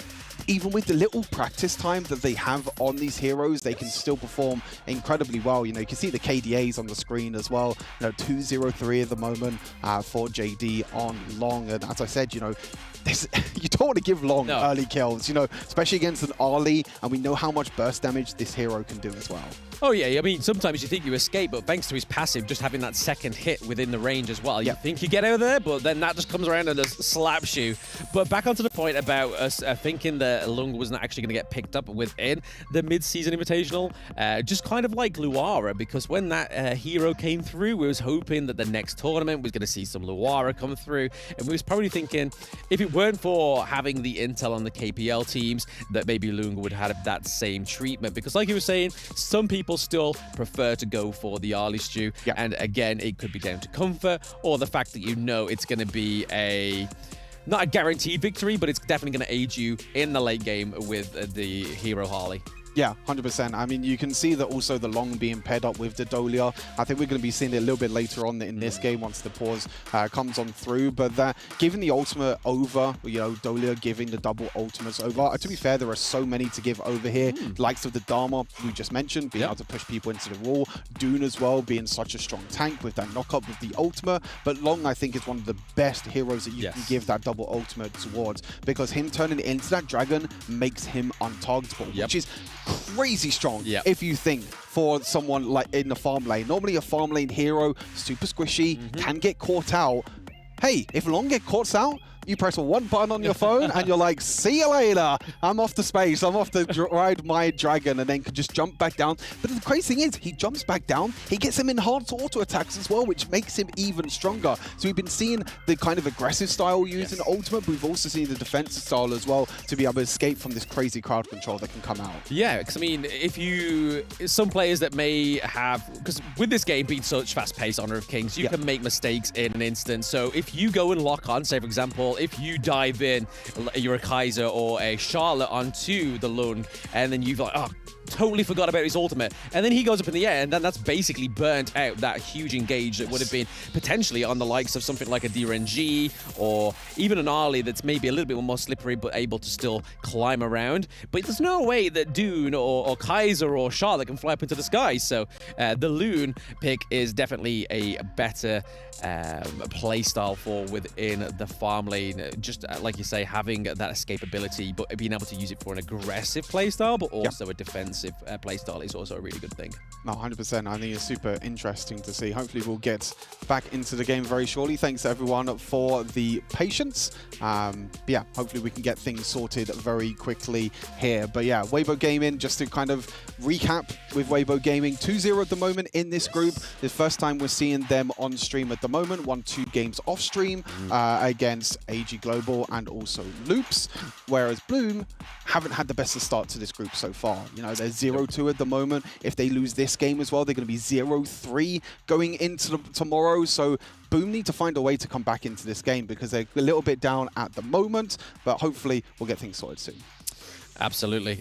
even with the little practice time that they have on these heroes, they can still perform incredibly well. You know, you can see the KDAs on the screen as well. You know, 203 at the moment for JD on Long. And as I said, you know, you don't want to give Long early kills, you know, especially against an Ali, and we know how much burst damage this hero can do as well. Oh yeah, I mean, sometimes you think you escape, but thanks to his passive, just having that second hit within the range as well, you think you get out of there, but then that just comes around and just slaps you. But back onto the point about us thinking that Lung wasn't actually going to get picked up within the mid-season invitational, just kind of like Luara, because when that hero came through, we was hoping that the next tournament was going to see some Luara come through, and we was probably thinking, if it weren't for having the intel on the KPL teams, that maybe Lung would have that same treatment, because like you were saying, some people still prefer to go for the early stew, and again, it could be down to comfort or the fact that you know it's going to be not a guaranteed victory, but it's definitely going to aid you in the late game with the hero Harley. Yeah, 100%. I mean, you can see that also the Long being paired up with the Dolia. I think we're going to be seeing it a little bit later on in this game once the pause comes on through. But giving the ultimate over, you know, Dolia giving the double ultimates over. To be fair, there are so many to give over here. Likes of the Dharma, we just mentioned, being able to push people into the wall. Dune as well, being such a strong tank with that knock-up with the ultimate. But Long, I think, is one of the best heroes that you can give that double ultimate towards, because him turning into that dragon makes him untargetable, which is crazy strong if you think for someone like in the farm lane. Normally a farm lane hero, super squishy, can get caught out. Hey, if Long get caught out, you press one button on your phone and you're like, see you later. I'm off to space. I'm off to ride my dragon, and then can just jump back down. But the crazy thing is, he jumps back down. He gets him enhanced auto attacks as well, which makes him even stronger. So we've been seeing the kind of aggressive style used in Ultimate, but we've also seen the defensive style as well to be able to escape from this crazy crowd control that can come out. Yeah, because I mean, some players that may have, because with this game being such fast-paced, Honor of Kings, you can make mistakes in an instant. So if you go and lock on, say for example, if you dive in, you're a Kaiser or a Charlotte onto the Lung, and then you've like, totally forgot about his ultimate, and then he goes up in the air, and then that's basically burnt out that huge engage that would have been potentially on the likes of something like a DRNG or even an Arlie that's maybe a little bit more slippery but able to still climb around. But there's no way that Dune or Kaiser or Charlotte can fly up into the sky, so the Loon pick is definitely a better play style for within the farm lane. Just like you say, having that escapability, but being able to use it for an aggressive play style, but also a defensive playstyle is also a really good thing. No, 100%. I think it's super interesting to see. Hopefully we'll get back into the game very shortly. Thanks everyone for the patience. Yeah, hopefully we can get things sorted very quickly here. But yeah, Weibo Gaming, just to kind of recap with Weibo Gaming, 2-0 at the moment in this group. The first time we're seeing them on stream at the moment. Won 2 games off stream against AG Global and also Loops, whereas Bloom haven't had the best of start to this group so far. You know, they're 0-2 at the moment. If they lose this game as well, they're going to be 0-3 going into tomorrow. So Boom need to find a way to come back into this game because they're a little bit down at the moment, but hopefully we'll get things sorted soon. Absolutely.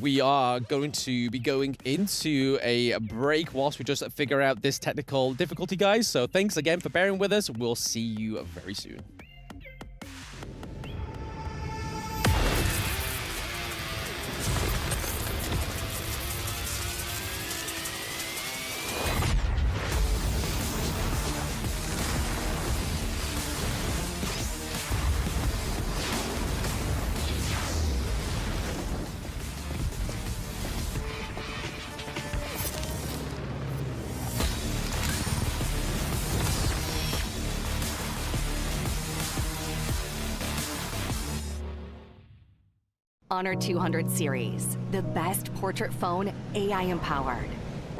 We are going to be going into a break whilst we just figure out this technical difficulty, guys. So thanks again for bearing with us. We'll see you very soon. Honor 200 series, the best portrait phone AI empowered.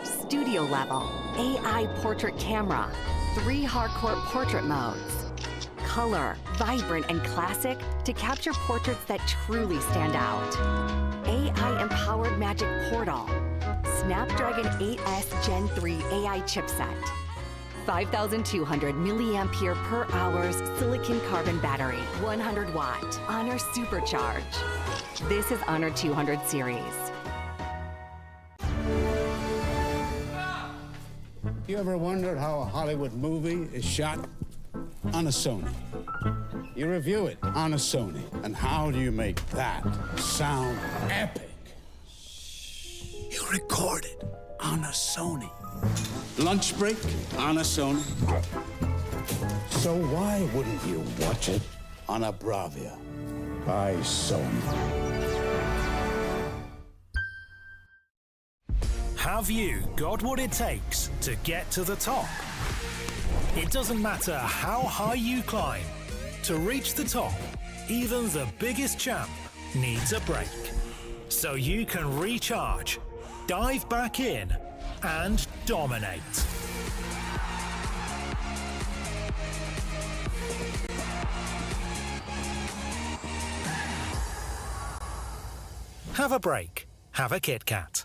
Studio level, AI portrait camera, 3 hardcore portrait modes. Color, vibrant and classic to capture portraits that truly stand out. AI empowered magic portal. Snapdragon 8S Gen 3 AI chipset. 5,200 milliampere per hours silicon carbon battery, 100 watt, Honor Supercharge. This is Honor 200 series. You ever wondered how a Hollywood movie is shot? On a Sony. You review it on a Sony. And how do you make that sound epic? You record it on a Sony. Lunch break on a Sony. So why wouldn't you watch it on a Bravia by Sony? Have you got what it takes to get to the top? It doesn't matter how high you climb. To reach the top, even the biggest champ needs a break. So you can recharge, dive back in, and dominate. Have a break. Have a Kit Kat.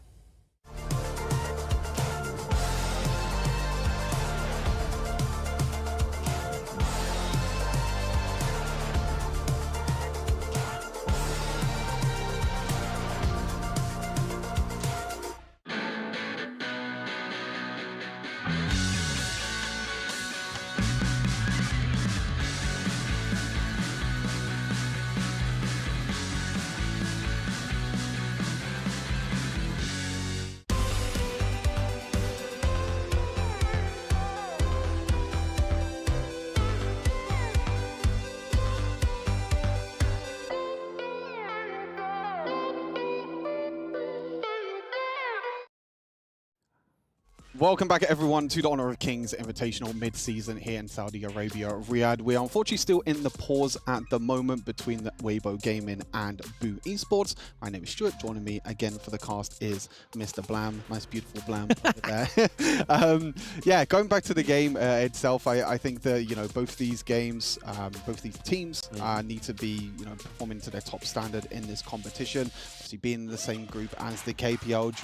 Welcome back, everyone, to the Honor of Kings Invitational mid-season here in Saudi Arabia, Riyadh. We are unfortunately still in the pause at the moment between the Weibo Gaming and Boo Esports. My name is Stuart. Joining me again for the cast is Mr. Blam. Nice, beautiful Blam over there. Yeah, going back to the game itself, I think that both these games, both these teams need to be performing to their top standard in this competition. Obviously, being in the same group as the KPL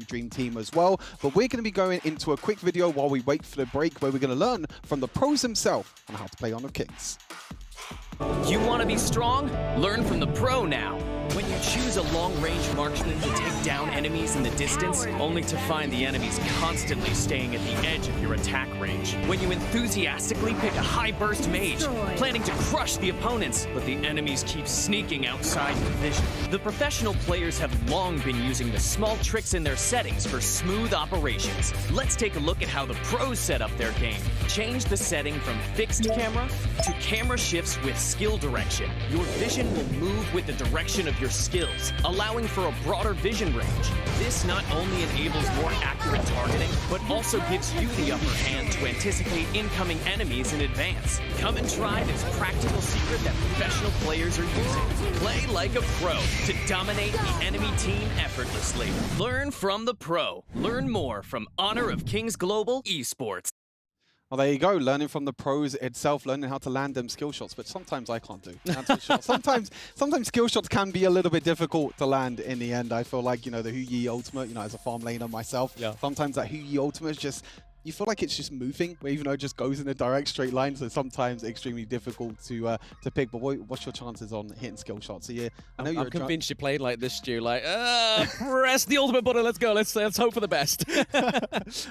Dream Team as well. But we're going to be going into a quick video while we wait for the break, where we're going to learn from the pros himself on how to play Honor of Kings. You want to be strong? Learn from the pro now. When you choose a long-range marksman to take down enemies in the distance, only to find the enemies constantly staying at the edge of your attack range. When you enthusiastically pick a high-burst mage, planning to crush the opponents, but the enemies keep sneaking outside your vision. The professional players have long been using the small tricks in their settings for smooth operations. Let's take a look at how the pros set up their game. Change the setting from fixed camera to camera shifts with skill direction. Your vision will move with the direction of your skills, allowing for a broader vision range. This not only enables more accurate targeting, but also gives you the upper hand to anticipate incoming enemies in advance. Come and try this practical secret that professional players are using. Play like a pro to dominate the enemy team effortlessly. Learn from the pro. Learn more from Honor of Kings Global Esports. Well, there you go, learning from the pros itself, learning how to land them skill shots, but sometimes I can't do. That's for sure. Sometimes skill shots can be a little bit difficult to land in the end. I feel like, the HoK ultimate, as a farm laner myself, sometimes that HoK ultimate is just, you feel like it's just moving, even though it just goes in a direct straight line, so sometimes extremely difficult to pick. But what's your chances on hitting skill shots? So yeah, I know I'm convinced you played like this, Stu. Like, press the ultimate button. Let's go. Let's hope for the best.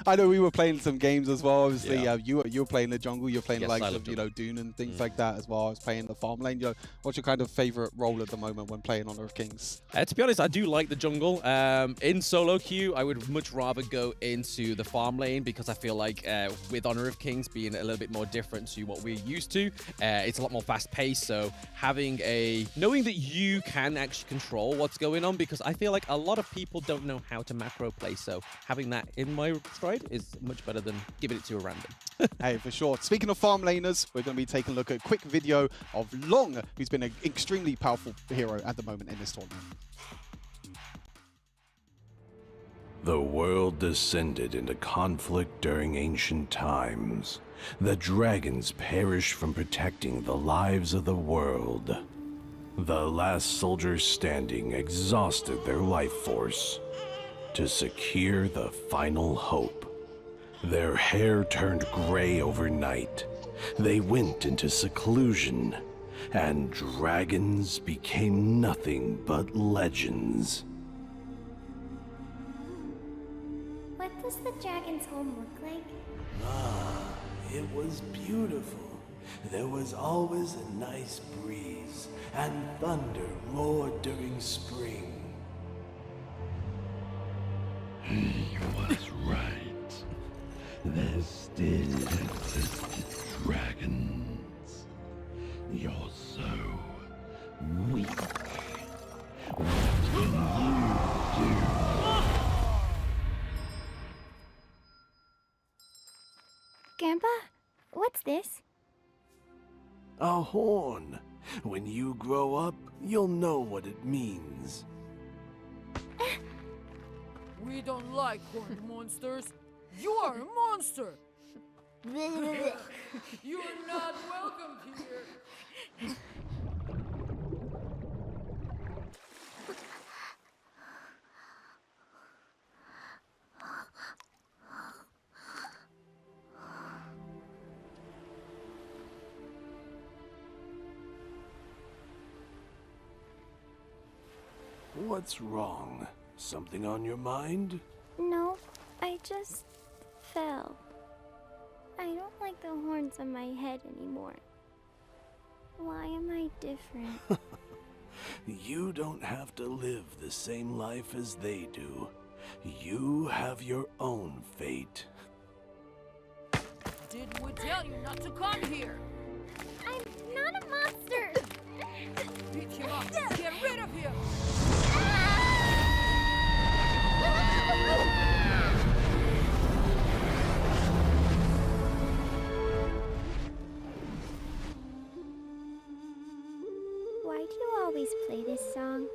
I know we were playing some games as well. Obviously, you were playing the jungle. You're playing like Dune and things like that as well. I was playing the farm lane. What's your kind of favorite role at the moment when playing Honor of Kings? To be honest, I do like the jungle. In solo queue, I would much rather go into the farm lane because I feel like with Honor of Kings being a little bit more different to what we're used to, it's a lot more fast-paced. So knowing that you can actually control what's going on, because I feel like a lot of people don't know how to macro play. So having that in my stride is much better than giving it to a random. Hey, for sure. Speaking of farm laners, we're going to be taking a look at a quick video of Long, who's been an extremely powerful hero at the moment in this tournament. The world descended into conflict during ancient times. The dragons perished from protecting the lives of the world. The last soldiers standing exhausted their life force to secure the final hope. Their hair turned gray overnight. They went into seclusion, and dragons became nothing but legends. What does the dragon's home look like? Ah, it was beautiful. There was always a nice breeze, and thunder roared during spring. He was right. There still existed dragons. You're so weak. What can you do? Grandpa, what's this? A horn. When you grow up, you'll know what it means. We don't like horned monsters. You are a monster. You're not welcome here. What's wrong? Something on your mind? No, I just fell. I don't like the horns on my head anymore. Why am I different? You don't have to live the same life as they do. You have your own fate. Did we tell you not to come here? I'm not a monster! Beat him up! Get rid of him! Why do you always play this song?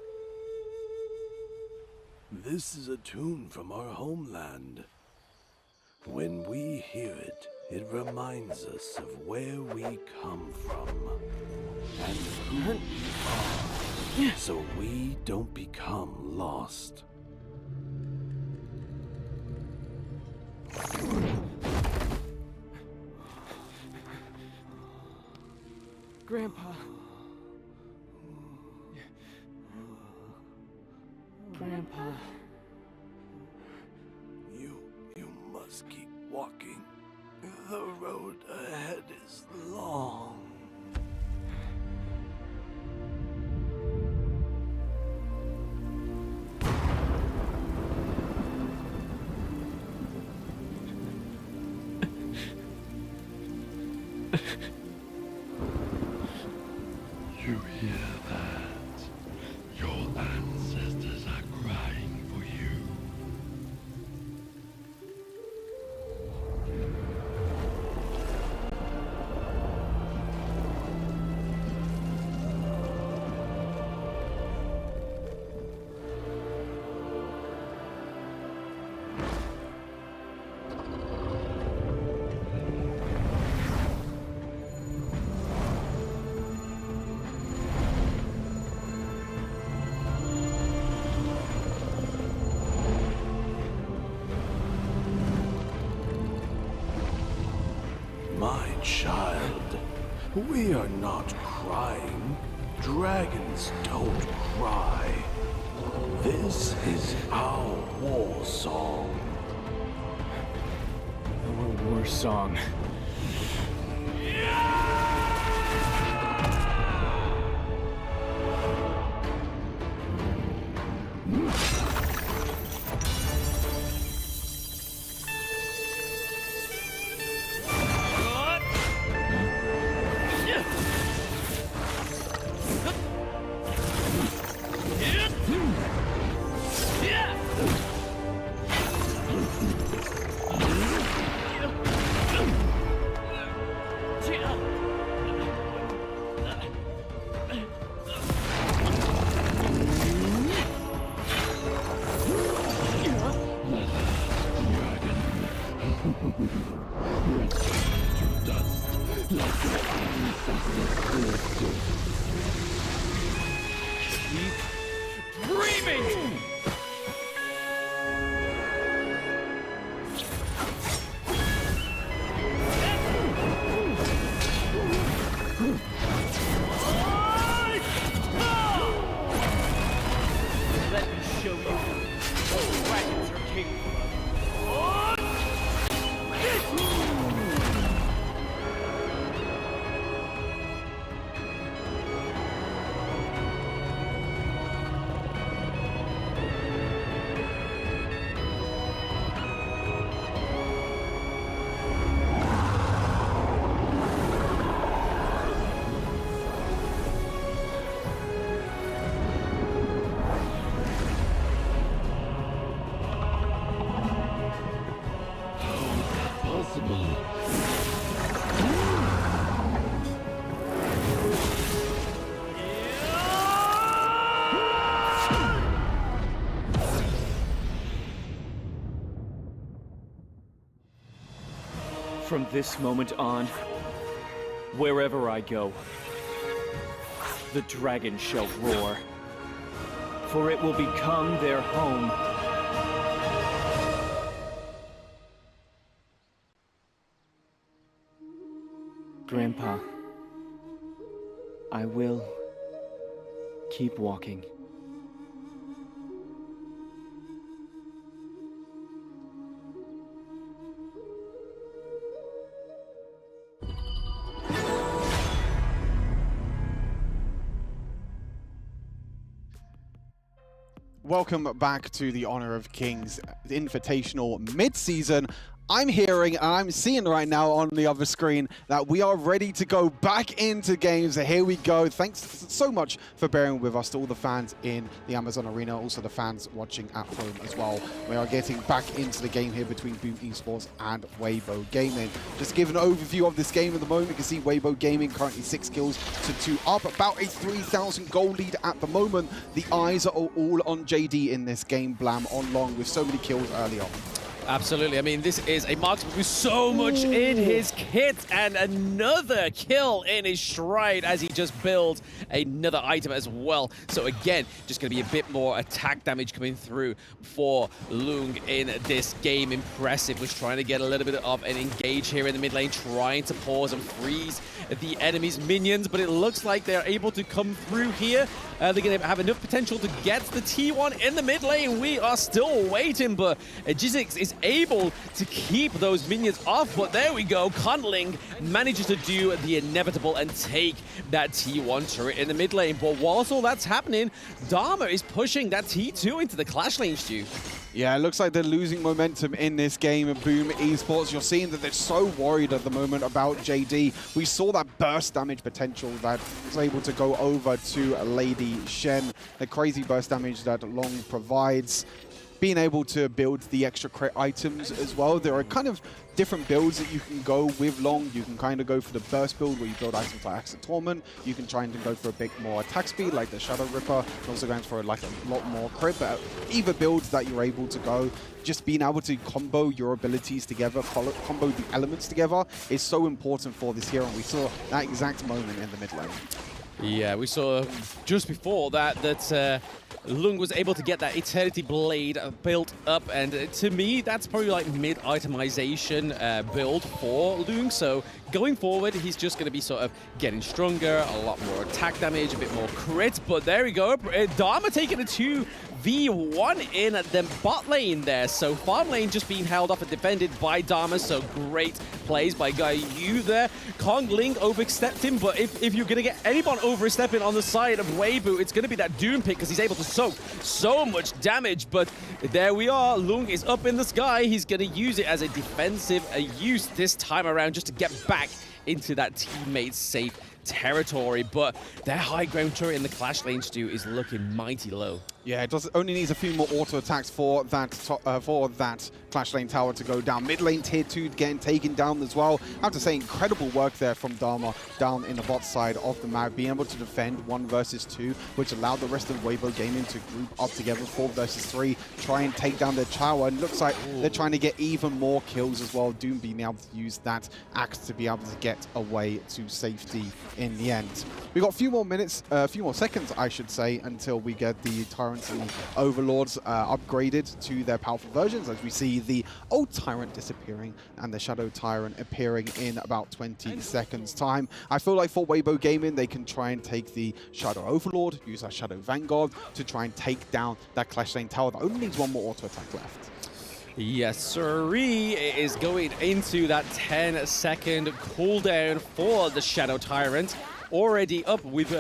This is a tune from our homeland. When we hear it, it reminds us of where we come from and who we are, so we don't become lost. Grandpa. Grandpa. You must keep walking. The road ahead is long. You hear that? Your ancestors are crying for you. My child, we are not crying. Dragons don't cry. This is our war song. Our war song. Gaming! Let me show you what dragons are capable of. From this moment on, wherever I go, the dragon shall roar, for it will become their home. Grandpa, I will keep walking. Welcome back to the Honor of Kings Invitational mid-season. I'm hearing and I'm seeing right now on the other screen that we are ready to go back into games. So here we go. Thanks so much for bearing with us, to all the fans in the Amazon Arena, also the fans watching at home as well. We are getting back into the game here between Boom Esports and Weibo Gaming. Just to give an overview of this game at the moment, you can see Weibo Gaming currently 6 kills to 2 up, about a 3,000 goal lead at the moment. The eyes are all on JD in this game, Blam, on long with so many kills early on. Absolutely. I mean, this is a marksman with so much in his kit, and another kill in his stride as he just builds another item as well. So again, just going to be a bit more attack damage coming through for Lung in this game. Impressive. Was trying to get a little bit of an engage here in the mid lane, trying to pause and freeze the enemy's minions, but it looks like they're able to come through here. They're going to have enough potential to get the T1 in the mid lane. We are still waiting, but Jizzix is able to keep those minions off, but there we go. Conling manages to do the inevitable and take that T1 turret in the mid lane. But whilst all that's happening, Dharma is pushing that T2 into the clash lane, Stu. Yeah, it looks like they're losing momentum in this game of Boom Esports. You're seeing that they're so worried at the moment about JD. We saw that burst damage potential that was able to go over to Lady Shen. The crazy burst damage that Long provides. Being able to build the extra crit items as well. There are kind of different builds that you can go with Long. You can kind of go for the burst build where you build items like Axe of Torment. You can try and go for a bit more attack speed like the Shadow Ripper. Also going for like a lot more crit, but either builds that you're able to go, just being able to combo your abilities together, combo the elements together is so important for this hero, and we saw that exact moment in the mid lane. Yeah, we saw just before that Lung was able to get that Eternity Blade built up, and to me, that's probably like mid-itemization build for Lung. So going forward, he's just going to be sort of getting stronger, a lot more attack damage, a bit more crit, but there we go. Dharma taking a 2v1 in the bot lane there. So farm lane just being held off and defended by Dharma, so great plays by Guy Yu there. Kong Ling overstepped him, but if you're going to get anyone overstepping on the side of Weibo, it's going to be that Doom pick, because he's able to soak so much damage. But there we are. Lung is up in the sky. He's going to use it as a defensive use this time around, just to get back into that teammate safe territory. But their high ground turret in the clash lane, Stu, is looking mighty low. Yeah, it only needs a few more auto attacks for that clash lane tower to go down. Mid lane tier 2 getting taken down as well. I have to say, incredible work there from Dharma down in the bot side of the map, being able to defend 1 versus 2, which allowed the rest of Weibo Gaming to group up together 4 versus 3, try and take down their tower. And looks like they're trying to get even more kills as well. Doom being able to use that axe to be able to get away to safety in the end. We got a few more minutes, a few more seconds, I should say, until we get the tower Tyrants and the Overlords upgraded to their powerful versions, as we see the old Tyrant disappearing and the Shadow Tyrant appearing in about 20 seconds time. I feel like for Weibo Gaming, they can try and take the Shadow Overlord, use our Shadow Vanguard to try and take down that Clash Lane tower that only needs one more auto attack left. Yes, sirree, is going into that 10-second cooldown for the Shadow Tyrant. Already up with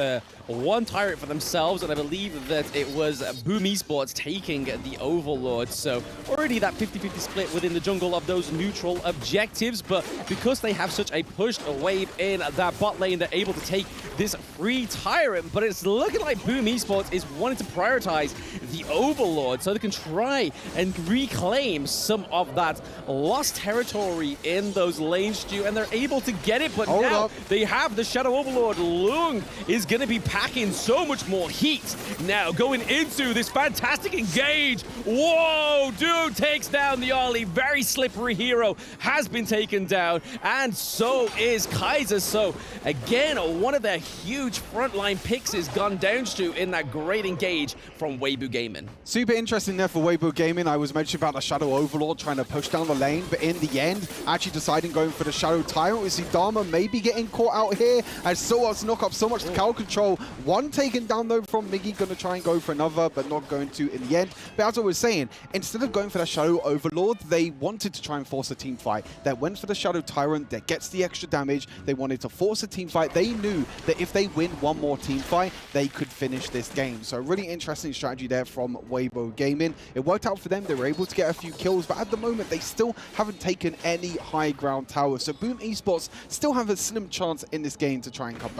one Tyrant for themselves, and I believe that it was Boom Esports taking the Overlord. So already that 50-50 split within the jungle of those neutral objectives, but because they have such a pushed wave in that bot lane, they're able to take this free Tyrant, but it's looking like Boom Esports is wanting to prioritize the Overlord so they can try and reclaim some of that lost territory in those lanes, Stu, and they're able to get it, but now they have the Shadow Overlord. Lung is going to be packing so much more heat now going into this fantastic engage. Whoa, dude takes down the Ollie. Very slippery hero has been taken down, and so is Kaiser. So again, one of their huge frontline picks is gone down to in that great engage from Weibo Gaming. Super interesting there for Weibo Gaming. I was mentioning about the Shadow Overlord trying to push down the lane, but in the end, actually deciding going for the Shadow Tyrant. We see Dharma maybe getting caught out here, and so knock up so much to Cal Control. One taken down though from Miggy, going to try and go for another, but not going to in the end. But as I was saying, instead of going for the Shadow Overlord, they wanted to try and force a team fight. They went for the Shadow Tyrant that gets the extra damage. They wanted to force a team fight. They knew that if they win one more team fight, they could finish this game. So really interesting strategy there from Weibo Gaming. It worked out for them. They were able to get a few kills, but at the moment, they still haven't taken any high ground towers. So Boom Esports still have a slim chance in this game to try and come back.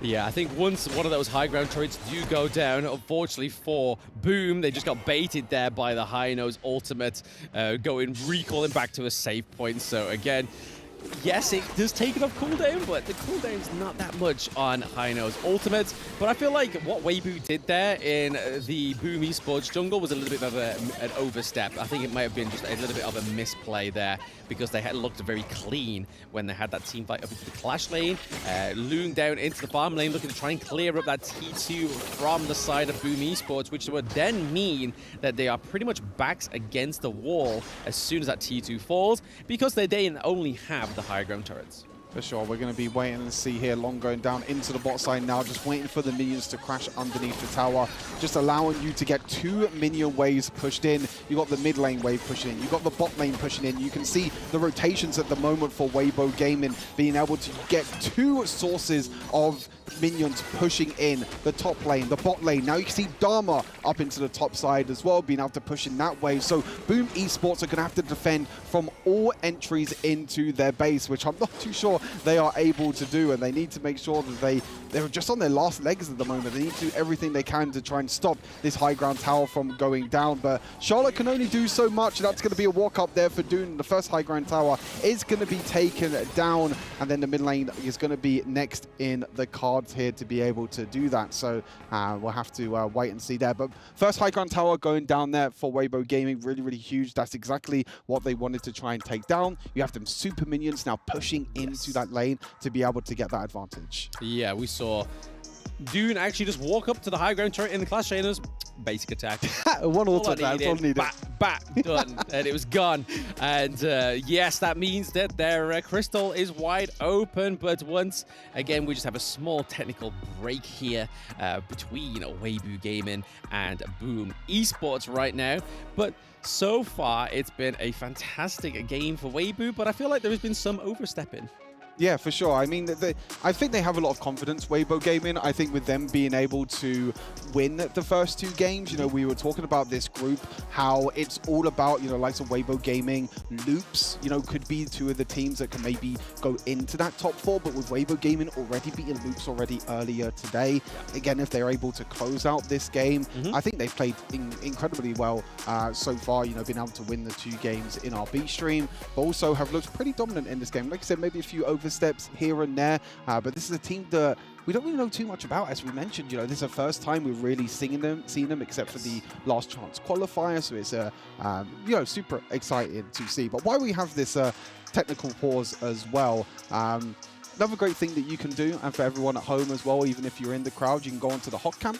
Yeah, I think once one of those high ground turrets do go down, unfortunately for Boom, they just got baited there by the High Nose ultimate, recalling back to a save point. So again, yes, it does take it off cooldown, but the cooldown's not that much on High Nose ultimate. But I feel like what Weibo did there in the Boom Esports jungle was a little bit of an overstep. I think it might have been just a little bit of a misplay there, because they had looked very clean when they had that team fight up into the Clash lane, looing down into the farm lane, looking to try and clear up that T2 from the side of Boom Esports, which would then mean that they are pretty much backs against the wall as soon as that T2 falls, because they then only have the high ground turrets. For sure, we're going to be waiting and see here. Long going down into the bot side now, just waiting for the minions to crash underneath the tower, just allowing you to get 2 minion waves pushed in. You got the mid lane wave pushing in, you got the bot lane pushing in. You can see the rotations at the moment for Weibo Gaming, being able to get 2 sources of minions pushing in the top lane, the bot lane. Now you can see Dharma up into the top side as well, being able to push in that way. So Boom Esports are going to have to defend from all entries into their base, which I'm not too sure they are able to do, and they need to make sure that they're just on their last legs at the moment. They need to do everything they can to try and stop this high ground tower from going down, but Charlotte can only do so much. That's going to be a walk up there for Dune. The first high ground tower is going to be taken down, and then the mid lane is going to be next in the cards here to be able to do that. So we'll have to wait and see there. But first high ground tower going down there for Weibo Gaming, really, really huge. That's exactly what they wanted to try and take down. You have them super minions now pushing into that lane to be able to get that advantage. Yeah, we saw Dune actually just walk up to the high ground turret in the Clash Laner's basic attack. One auto attack, that's all needed. Bat, done, and it was gone. And yes, that means that their crystal is wide open. But once again, we just have a small technical break here between Weibo Gaming and Boom Esports right now. But so far, it's been a fantastic game for Weibo, but I feel like there has been some overstepping. Yeah, for sure. I mean, I think they have a lot of confidence, Weibo Gaming. I think with them being able to win the first 2 games, we were talking about this group, how it's all about, likes of Weibo Gaming, Loops, could be 2 of the teams that can maybe go into that top 4, but with Weibo Gaming already beating Loops already earlier today, again, if they're able to close out this game, I think they've played incredibly well so far, been able to win the 2 games in our B stream, but also have looked pretty dominant in this game. Like I said, maybe a few oversteps here and there, but this is a team that we don't really know too much about, as we mentioned. This is the first time we've really seen them, except for the last chance qualifier. So it's super exciting to see. But why we have this technical pause as well? Another great thing that you can do, and for everyone at home as well, even if you're in the crowd, you can go onto the HoK camp,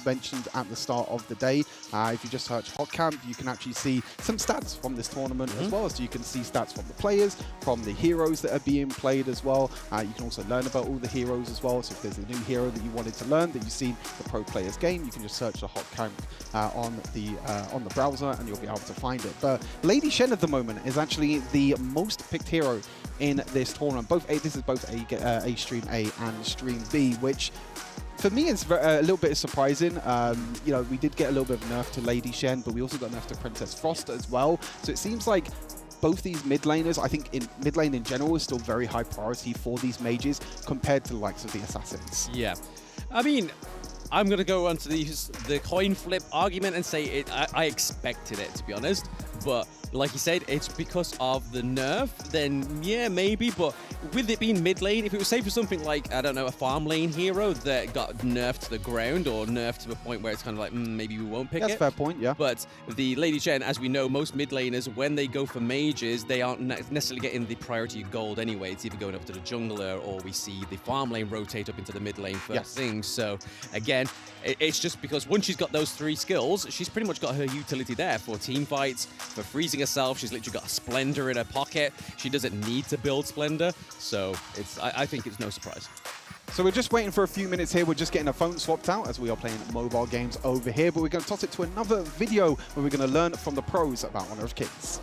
mentioned at the start of the day. If you just search HoK camp, you can actually see some stats from this tournament as well. So you can see stats from the players, from the heroes that are being played as well. You can also learn about all the heroes as well. So if there's a new hero that you wanted to learn that you've seen the pro players game, you can just search the HoK camp on the browser, and you'll be able to find it. But Lady Shen at the moment is actually the most picked hero in this tournament. This is both a Stream A and Stream B, which for me is a little bit surprising. You know, we did get a little bit of nerf to Lady Shen, but we also got nerf to Princess Frost as well. So it seems like both these mid laners, I think in mid lane in general, is still very high priority for these mages compared to the likes of the assassins. Yeah, I mean, I'm going to go on to the coin flip argument and say I expected it, to be honest. But like you said, it's because of the nerf, then yeah, maybe. But with it being mid lane, if it was say for something like, I don't know, a farm lane hero that got nerfed to the ground or nerfed to a point where it's kind of like, maybe we won't pick it. That's a fair point, yeah. But the Lady Shen, as we know, most mid laners, when they go for mages, they aren't necessarily getting the priority gold anyway. It's either going up to the jungler or we see the farm lane rotate up into the mid lane first thing. So again, it's just because once she's got those 3 skills, she's pretty much got her utility there for team fights, for freezing herself. She's literally got a Splendor in her pocket. She doesn't need to build Splendor. So I think it's no surprise. So we're just waiting for a few minutes here. We're just getting a phone swapped out as we are playing mobile games over here. But we're going to toss it to another video where we're going to learn from the pros about Honor of Kings.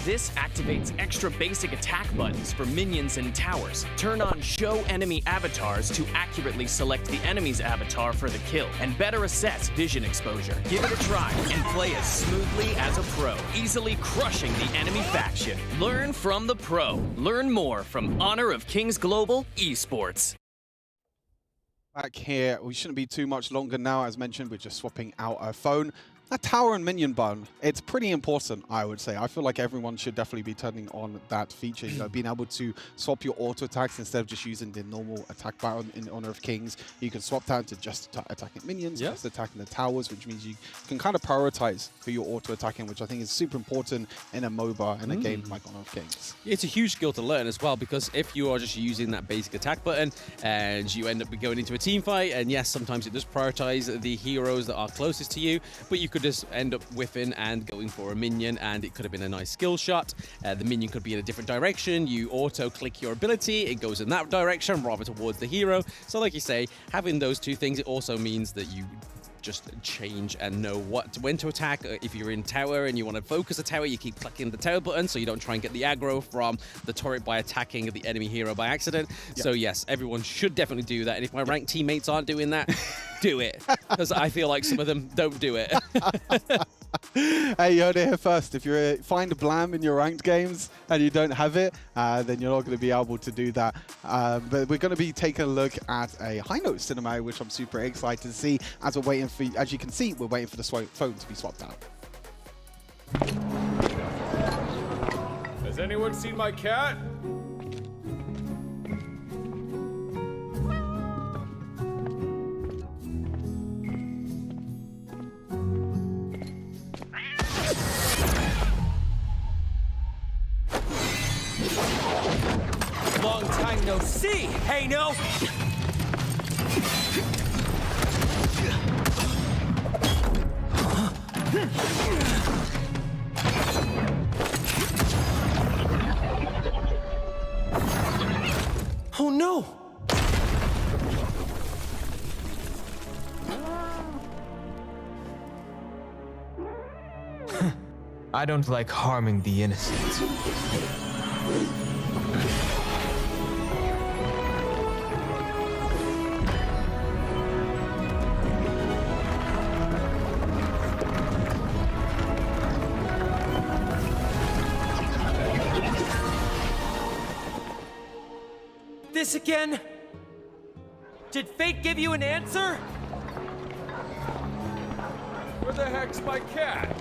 This activates extra basic attack buttons for minions and towers. Turn on Show Enemy Avatars to accurately select the enemy's avatar for the kill and better assess vision exposure. Give it a try and play as smoothly as a pro, easily crushing the enemy faction. Learn from the pro. Learn more from Honor of Kings Global Esports. Back here, we shouldn't be too much longer now. As mentioned, we're just swapping out our phone. That tower and minion button, it's pretty important, I would say. I feel like everyone should definitely be turning on that feature, you know, being able to swap your auto attacks instead of just using the normal attack button in Honor of Kings. You can swap down to just attacking minions, just attacking the towers, which means you can kind of prioritize for your auto attacking, which I think is super important in a MOBA in a game like Honor of Kings. It's a huge skill to learn as well, because if you are just using that basic attack button and you end up going into a team fight, and yes, sometimes it does prioritize the heroes that are closest to you, but you could just end up whiffing and going for a minion, and it could have been a nice skill shot. The minion could be in a different direction. You auto-click your ability, it goes in that direction rather towards the hero. So like you say, having those two things, it also means that you just change and know when to attack. If you're in tower and you want to focus a tower, you keep clicking the tower button so you don't try and get the aggro from the turret by attacking the enemy hero by accident. So yes, everyone should definitely do that. And if my ranked teammates aren't doing that, do it. Because I feel like some of them don't do it. Hey, you heard it here first. If you find a Blam in your ranked games and you don't have it, then you're not going to be able to do that. But we're going to be taking a look at a high note cinematic, which I'm super excited to see. As we're waiting for, as you can see, we're waiting for the phone to be swapped out. Has anyone seen my cat? Long time no see, hey no! Oh no! I don't like harming the innocent. This again? Did fate give you an answer? Where the heck's my cat?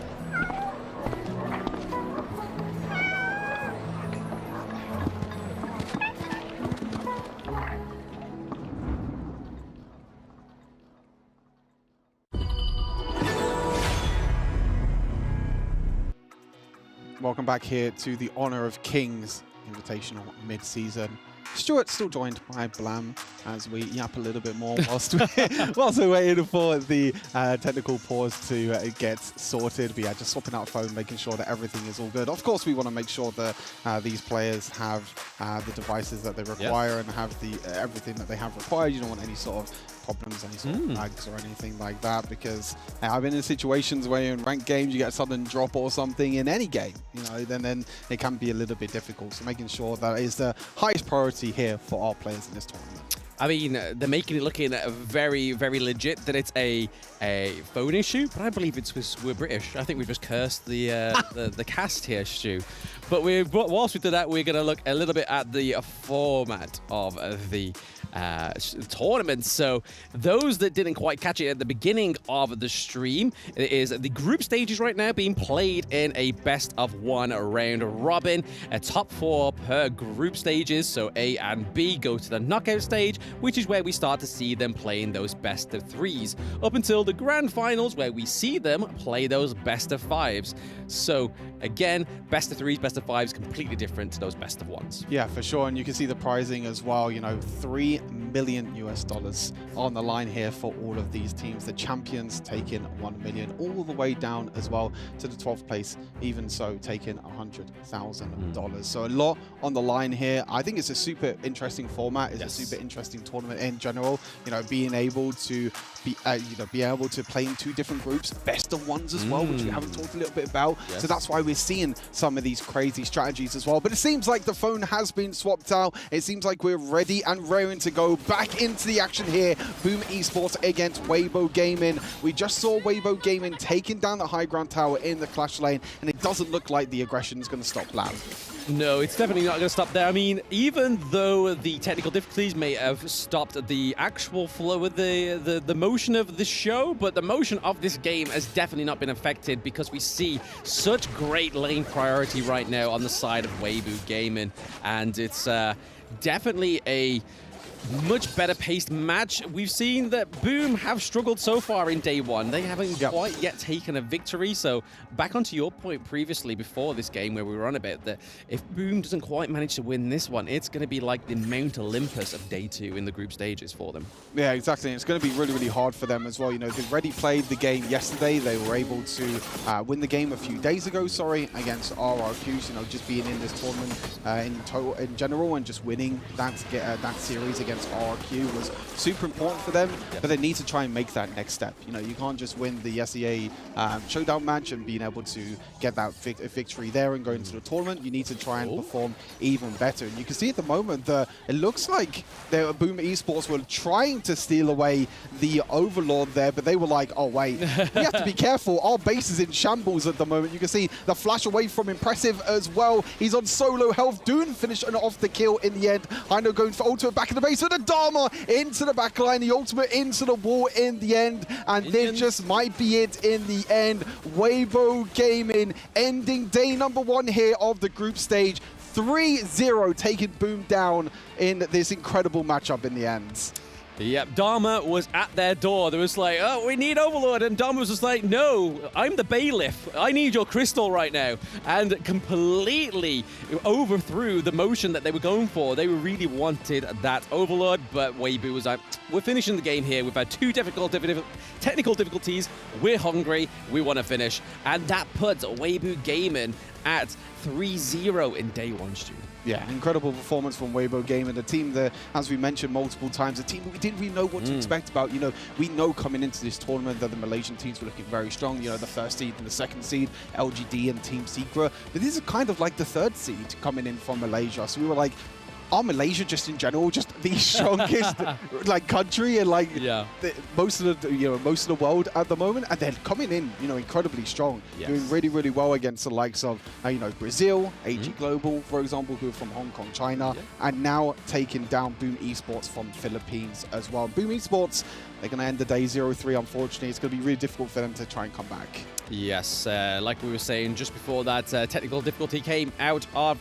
Welcome back here to the Honor of Kings Invitational mid-season. Stuart still joined by Blam as we yap a little bit more whilst we're waiting for the technical pause to get sorted. But yeah, just swapping out phone, making sure that everything is all good. Of course, we want to make sure that these players have the devices that they require and have the everything that they have required. You don't want any sort of problems, any sort of lags or anything like that, because I've been in situations where in ranked games you get a sudden drop or something in any game, you know, then it can be a little bit difficult. So making sure that is the highest priority here for our players in this tournament. I mean, they're making it looking very, very legit that it's a phone issue, but I believe it's because we're British. I think we've just cursed the cast here, Stu. But whilst we do that, we're going to look a little bit at the format of the tournament. So those that didn't quite catch it at the beginning of the stream, it is the group stages right now being played in a best-of-1 round robin. A top 4 per group stages, so A and B go to the knockout stage, which is where we start to see them playing those best-of-3s, up until the grand finals, where we see them play those best-of-5s. So again, best-of-3s, best-of-5s, completely different to those best-of-1s. Yeah, for sure, and you can see the pricing as well, you know, $3 million on the line here for all of these teams. The champions taking $1 million, all the way down as well to the 12th place, even so taking $100,000. So a lot on the line here. I think it's a super interesting format. It's a super interesting tournament in general. You know, being able to be able to play in 2 different groups, best-of-1s as well, which we haven't talked a little bit about. So that's why we're seeing some of these crazy strategies as well. But it seems like the phone has been swapped out. It seems like we're ready and raring to go back into the action here. Boom Esports against Weibo Gaming. We just saw Weibo Gaming taking down the high ground tower in the clash lane, and it doesn't look like the aggression is going to stop loud. No, it's definitely not going to stop there. I mean, even though the technical difficulties may have stopped the actual flow of the motion of the show, but the motion of this game has definitely not been affected, because we see such great lane priority right now on the side of Weibo Gaming, and it's definitely a much better paced match. We've seen that Boom have struggled so far in day 1. They haven't quite yet taken a victory. So back onto your point previously before this game where we were on about that if Boom doesn't quite manage to win this one, it's going to be like the Mount Olympus of day 2 in the group stages for them. Yeah, exactly. It's going to be really, really hard for them as well. You know, they already played the game yesterday. They were able to win the game a few days ago, against RRQs, you know, just being in this tournament in general and just winning that series against RRQ was super important for them, but they need to try and make that next step. You know, you can't just win the SEA showdown match and being able to get that victory there and go into the tournament. You need to try and perform even better. And you can see at the moment that it looks like Boom Esports were trying to steal away the Overlord there, but they were like, oh wait, we have to be careful. Our base is in shambles at the moment. You can see the flash away from Impressive as well. He's on solo health. Dune finished off the kill in the end. Heino going for ultimate back in the base. So the Dharma into the back line, the ultimate into the wall in the end, and this just might be it in the end. Weibo Gaming ending day number 1 here of the group stage, 3-0, taking Boom down in this incredible matchup in the end. Yep, Dharma was at their door. They was like, oh, we need Overlord. And Dharma was just like, no, I'm the bailiff. I need your crystal right now. And completely overthrew the motion that they were going for. They really wanted that Overlord, but Weibo was like, we're finishing the game here. We've had 2 technical difficulties. We're hungry. We want to finish. And that puts Weibo Gaming at 3-0 in day 1, Stu. Yeah, incredible performance from Weibo Gaming, a team that, as we mentioned multiple times, a team that we didn't really know what to expect about. You know, we know coming into this tournament that the Malaysian teams were looking very strong. You know, the 1st seed and the 2nd seed, LGD and Team Secret. But this is kind of like the 3rd seed coming in from Malaysia. So we were like, are Malaysia just in general just the strongest like country and like most of the world at the moment? And they're coming in, you know, incredibly strong, doing really, really well against the likes of you know, Brazil, HoK Global, for example, who are from Hong Kong, China, and now taking down Boom Esports from Philippines as well. Boom Esports, They're going to end the day 0-3, unfortunately. It's going to be really difficult for them to try and come back. Yes, like we were saying just before that, technical difficulty came out of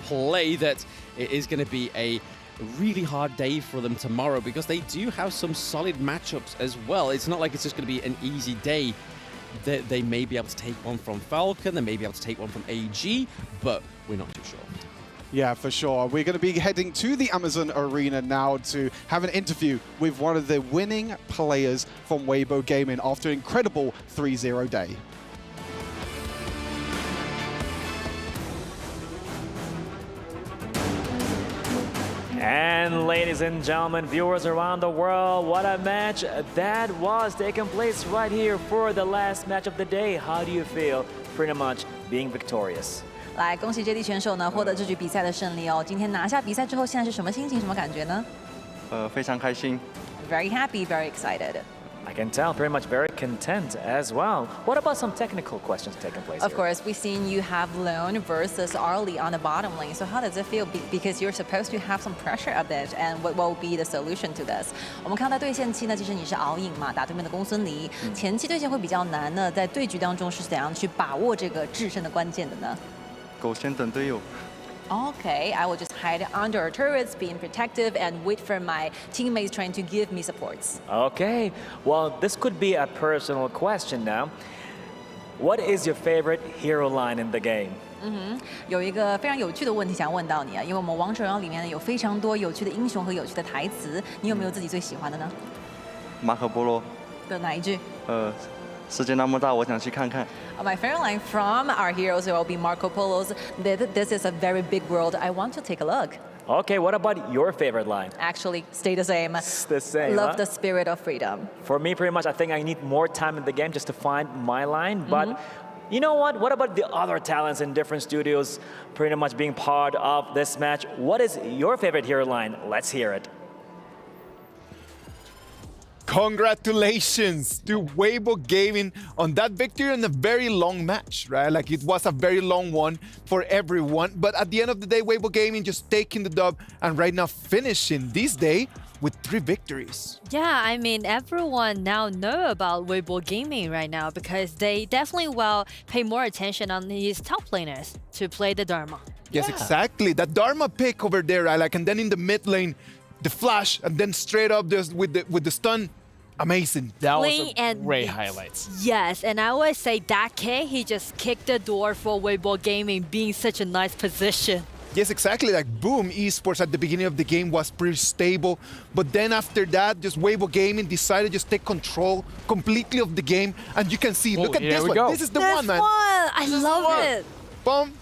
play, that it is going to be a really hard day for them tomorrow because they do have some solid matchups as well. It's not like it's just going to be an easy day. They may be able to take one from Falcon, they may be able to take one from AG, but we're not too sure. Yeah, for sure. We're going to be heading to the Amazon Arena now to have an interview with one of the winning players from Weibo Gaming after an incredible 3-0 day. And ladies and gentlemen, viewers around the world, what a match that was taking place right here for the last match of the day. How do you feel pretty much being victorious? 来，恭喜这 D 选手呢获得这局比赛的胜利哦。今天拿下比赛之后，现在是什么心情、什么感觉呢？非常开心。Very happy, very excited. I can tell, pretty much very content as well. What about some technical questions taking place Of here? course, we've seen you have Lone versus Arlie on the bottom lane. So how does it feel? Because you're supposed to have some pressure a bit, and what will be the solution to this? 我们看到在对线期呢，其实你是熬影嘛，打对面的公孙离。前期对线会比较难呢，在对局当中是怎样去把握这个制胜的关键的呢？狗先等队友。 Okay, I will just hide under turrets, being protective, and wait for my teammates trying to give me supports. Okay, well, this could be a personal question now. What is your favorite hero line in the game? 有一个非常有趣的问题想问到你啊，因为我们王者荣耀里面呢有非常多有趣的英雄和有趣的台词，你有没有自己最喜欢的呢？马可波罗。的哪一句？世界那么大，我想去看看。 My favorite line from our heroes will be Marco Polo's. This is a very big world. I want to take a look. Okay, what about your favorite line? Actually, stay the same. It's the same. Love the spirit of freedom. For me, pretty much, I think I need more time in the game just to find my line. But you know what? What about the other talents in different studios pretty much being part of this match? What is your favorite hero line? Let's hear it. Congratulations to Weibo Gaming on that victory in a very long match, right? Like it was a very long one for everyone. But at the end of the day, Weibo Gaming just taking the dub and right now finishing this day with 3 victories. Yeah, I mean, everyone now know about Weibo Gaming right now because they definitely will pay more attention on these top laners to play the Dharma. Yes, exactly. That Dharma pick over there, right? Like, and then in the mid lane, the flash, and then straight up just with the stun. Amazing. That was a great highlights. Yes, and I always say that K, he just kicked the door for Weibo Gaming being such a nice position. Yes, exactly. Like, boom, Esports at the beginning of the game was pretty stable. But then after that, just Weibo Gaming decided to just take control completely of the game. And you can see, look at this one. Go. This is the one, man. I love it. Boom.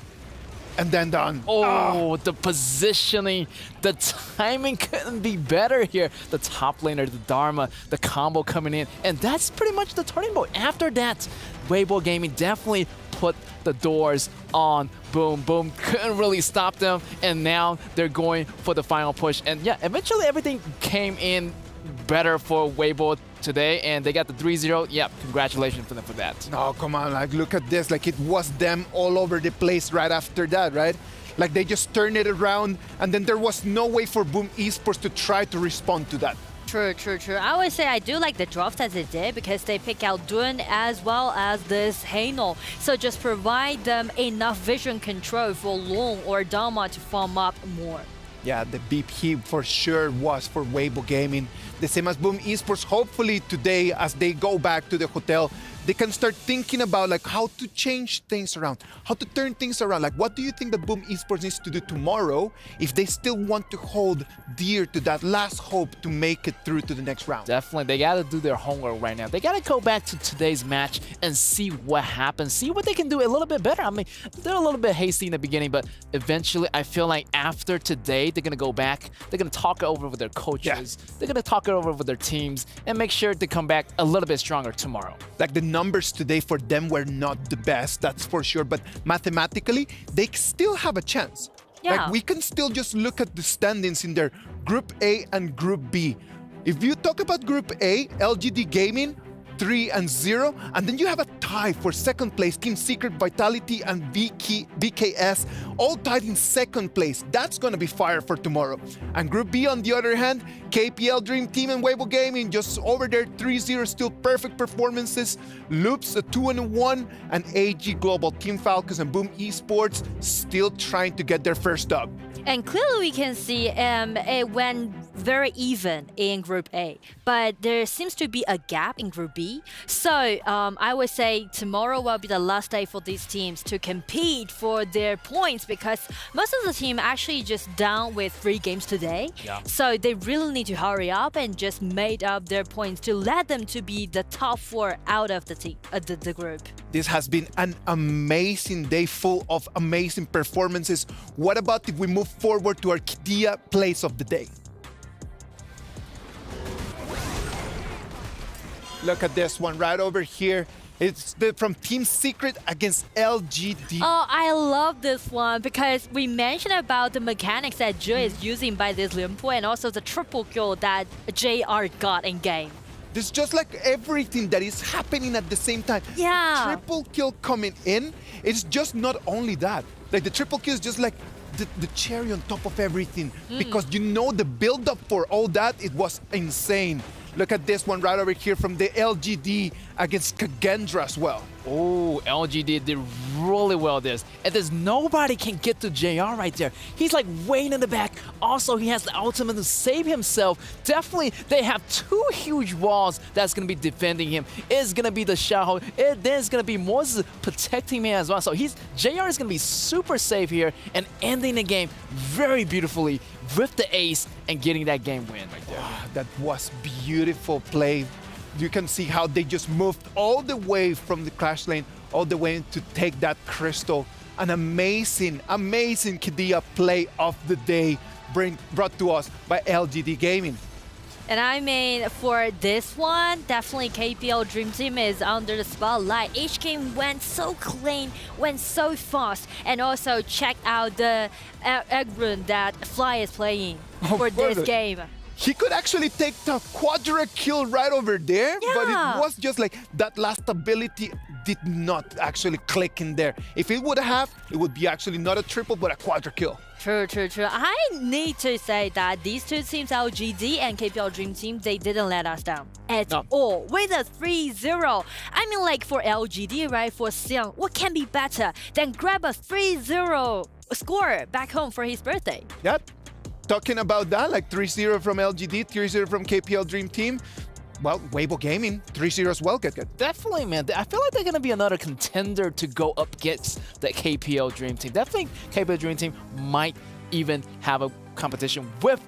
And then done. Oh, the positioning, the timing couldn't be better here. The top laner, the Dharma, the combo coming in. And that's pretty much the turning point. After that, Weibo Gaming definitely put the doors on. Boom, boom. Couldn't really stop them. And now they're going for the final push. And yeah, eventually everything came in better for Weibo today, and they got the 3-0. Yeah, congratulations for them for that. Oh, come on, like, look at this. Like, it was them all over the place right after that, right? Like, they just turned it around, and then there was no way for Boom Esports to try to respond to that. True. I always say I do like the drops as they did because they pick out Dun as well as this Haino. So just provide them enough vision control for Long or Dharma to farm up more. Yeah, the BP for sure was for Weibo Gaming. The same as Boom Esports. Hopefully today, as they go back to the hotel, they can start thinking about like how to change things around, how to turn things around. Like, what do you think that Boom Esports needs to do tomorrow if they still want to hold dear to that last hope to make it through to the next round? Definitely, they got to do their homework right now. They got to go back to today's match and see what happens, see what they can do a little bit better. I mean, they're a little bit hasty in the beginning, but eventually I feel like after today, they're going to go back, they're going to talk it over with their coaches, they're going to talk it over with their teams and make sure to come back a little bit stronger tomorrow. Like, the numbers today for them were not the best, that's for sure, but mathematically, they still have a chance. Yeah. Like, we can still just look at the standings in their Group A and Group B. If you talk about Group A, LGD Gaming, 3-0, and then you have a tie for second place. Team Secret, Vitality, and BKS all tied in second place. That's going to be fire for tomorrow. And Group B, on the other hand, KPL Dream Team and Weibo Gaming just over there, 3-0, still perfect performances. Loops, a 2-1, and AG Global, Team Falcons, and Boom Esports still trying to get their first dub. And clearly we can see it went very even in Group A, but there seems to be a gap in Group B. So I would say tomorrow will be the last day for these teams to compete for their points, because most of the team actually just down with 3 games today. Yeah. So they really need to hurry up and just made up their points to let them to be the top 4 out of the team, the group. This has been an amazing day full of amazing performances. What about if we move forward to our Kidia Place of the Day? Look at this one right over here. It's from Team Secret against LGD. Oh, I love this one because we mentioned about the mechanics that Joy is using by this Limpo and also the triple kill that JR got in game. There's just like everything that is happening at the same time. Yeah. Triple kill coming in. It's just not only that. Like the triple kill is just like the cherry on top of everything. Because you know the build-up for all that, it was insane. Look at this one right over here from the LGD against Kagendra as well. Oh, LGD did really well this. And there's nobody can get to JR right there. He's like waiting in the back. Also, he has the ultimate to save himself. Definitely, they have 2 huge walls that's going to be defending him. It's going to be the Shaho. Then it's going to be Moses protecting him as well. So JR is going to be super safe here and ending the game very beautifully with the ace and getting that game win right there. Wow, that was beautiful play. You can see how they just moved all the way from the crash lane all the way to take that crystal. An amazing, amazing Kidia play of the day brought to us by LGD Gaming. And I mean, for this one, definitely KPL Dream Team is under the spotlight. Each game went so clean, went so fast, and also check out the egg run that Fly is playing for this game. He could actually take the quadra kill right over there, but it was just like that last ability did not actually click in there. If it would have, it would be actually not a triple, but a quadra kill. True. I need to say that these 2 teams, LGD and KPL Dream Team, they didn't let us down at all. With a 3-0. I mean, like for LGD, right, for Xiang, what can be better than grab a 3-0 score back home for his birthday? Yep. Talking about that, like 3-0 from LGD, 3-0 from KPL Dream Team. Well, Weibo Gaming, 3-0 as well, good. Definitely, man. I feel like they're going to be another contender to go up against the KPL Dream Team. Definitely, KPL Dream Team might even have a competition with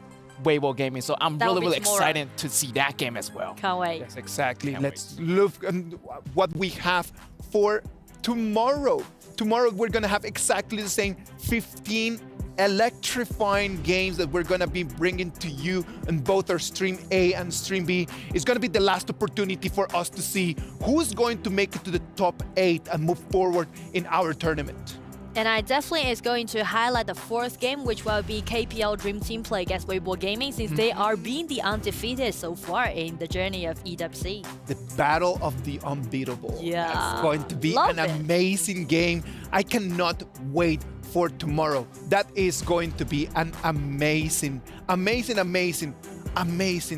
Weibo Gaming. So I'm really excited to see that game as well. Can't wait. Yes, exactly. Let's look at what we have for tomorrow. Tomorrow, we're going to have exactly the same 15 electrifying games that we're going to be bringing to you in both our Stream A and Stream B. It's going to be the last opportunity for us to see who's going to make it to the top 8 and move forward in our tournament. And I definitely is going to highlight the 4th game, which will be KPL Dream Team play against Weibo Gaming, since they are being the undefeated so far in the journey of EWC. The battle of the unbeatable. Yeah. It's going to be Love an it. amazing game. I cannot wait for tomorrow. That is going to be an amazing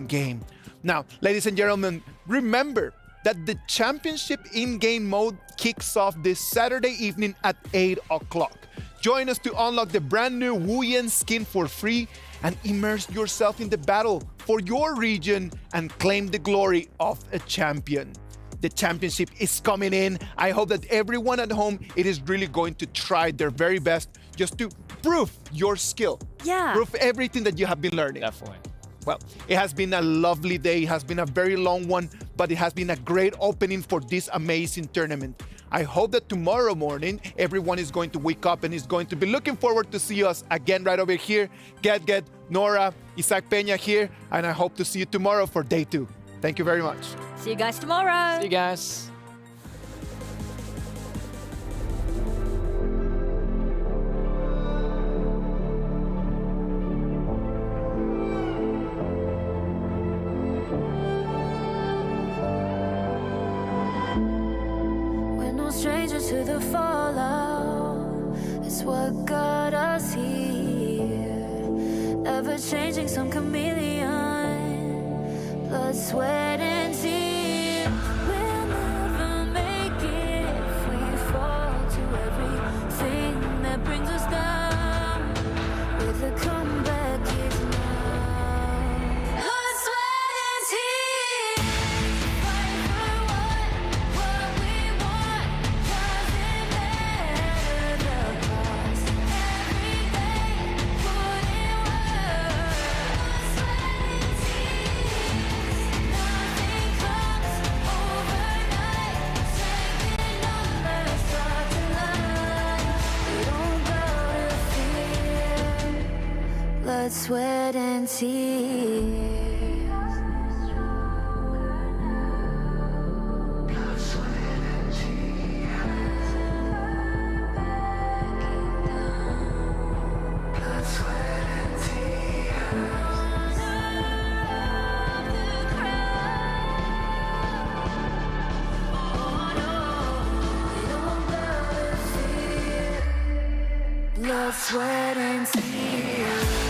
game. Now, ladies and gentlemen, remember that the championship in-game mode kicks off this Saturday evening at 8 o'clock. Join us to unlock the brand new Wuyen skin for free and immerse yourself in the battle for your region and claim the glory of a champion. The championship is coming in. I hope that everyone at home, it is really going to try their very best just to prove your skill. Yeah. Prove everything that you have been learning. Definitely. Well, it has been a lovely day. It has been a very long one, but it has been a great opening for this amazing tournament. I hope that tomorrow morning, everyone is going to wake up and is going to be looking forward to see us again right over here. Get, Nora, Isaac Peña here, and I hope to see you tomorrow for day 2. Thank you very much. See you guys tomorrow. See you guys. to follow. It's what got us here. Ever changing, some chameleon. Blood, sweat, and tears. We'll never make it if we fall to everything that brings us down. With a comeback is now. Blood, sweat, and tears. Fight for what we want. Doesn't matter the cost. Every day, put in work. Blood, sweat, and tears. Nothing comes overnight. Taking numbers, start to line. We don't bow to fear. Blood, sweat, and tears. Blood, sweat, and tears. Blood, sweat, and tears. Blood, sweat, and tears.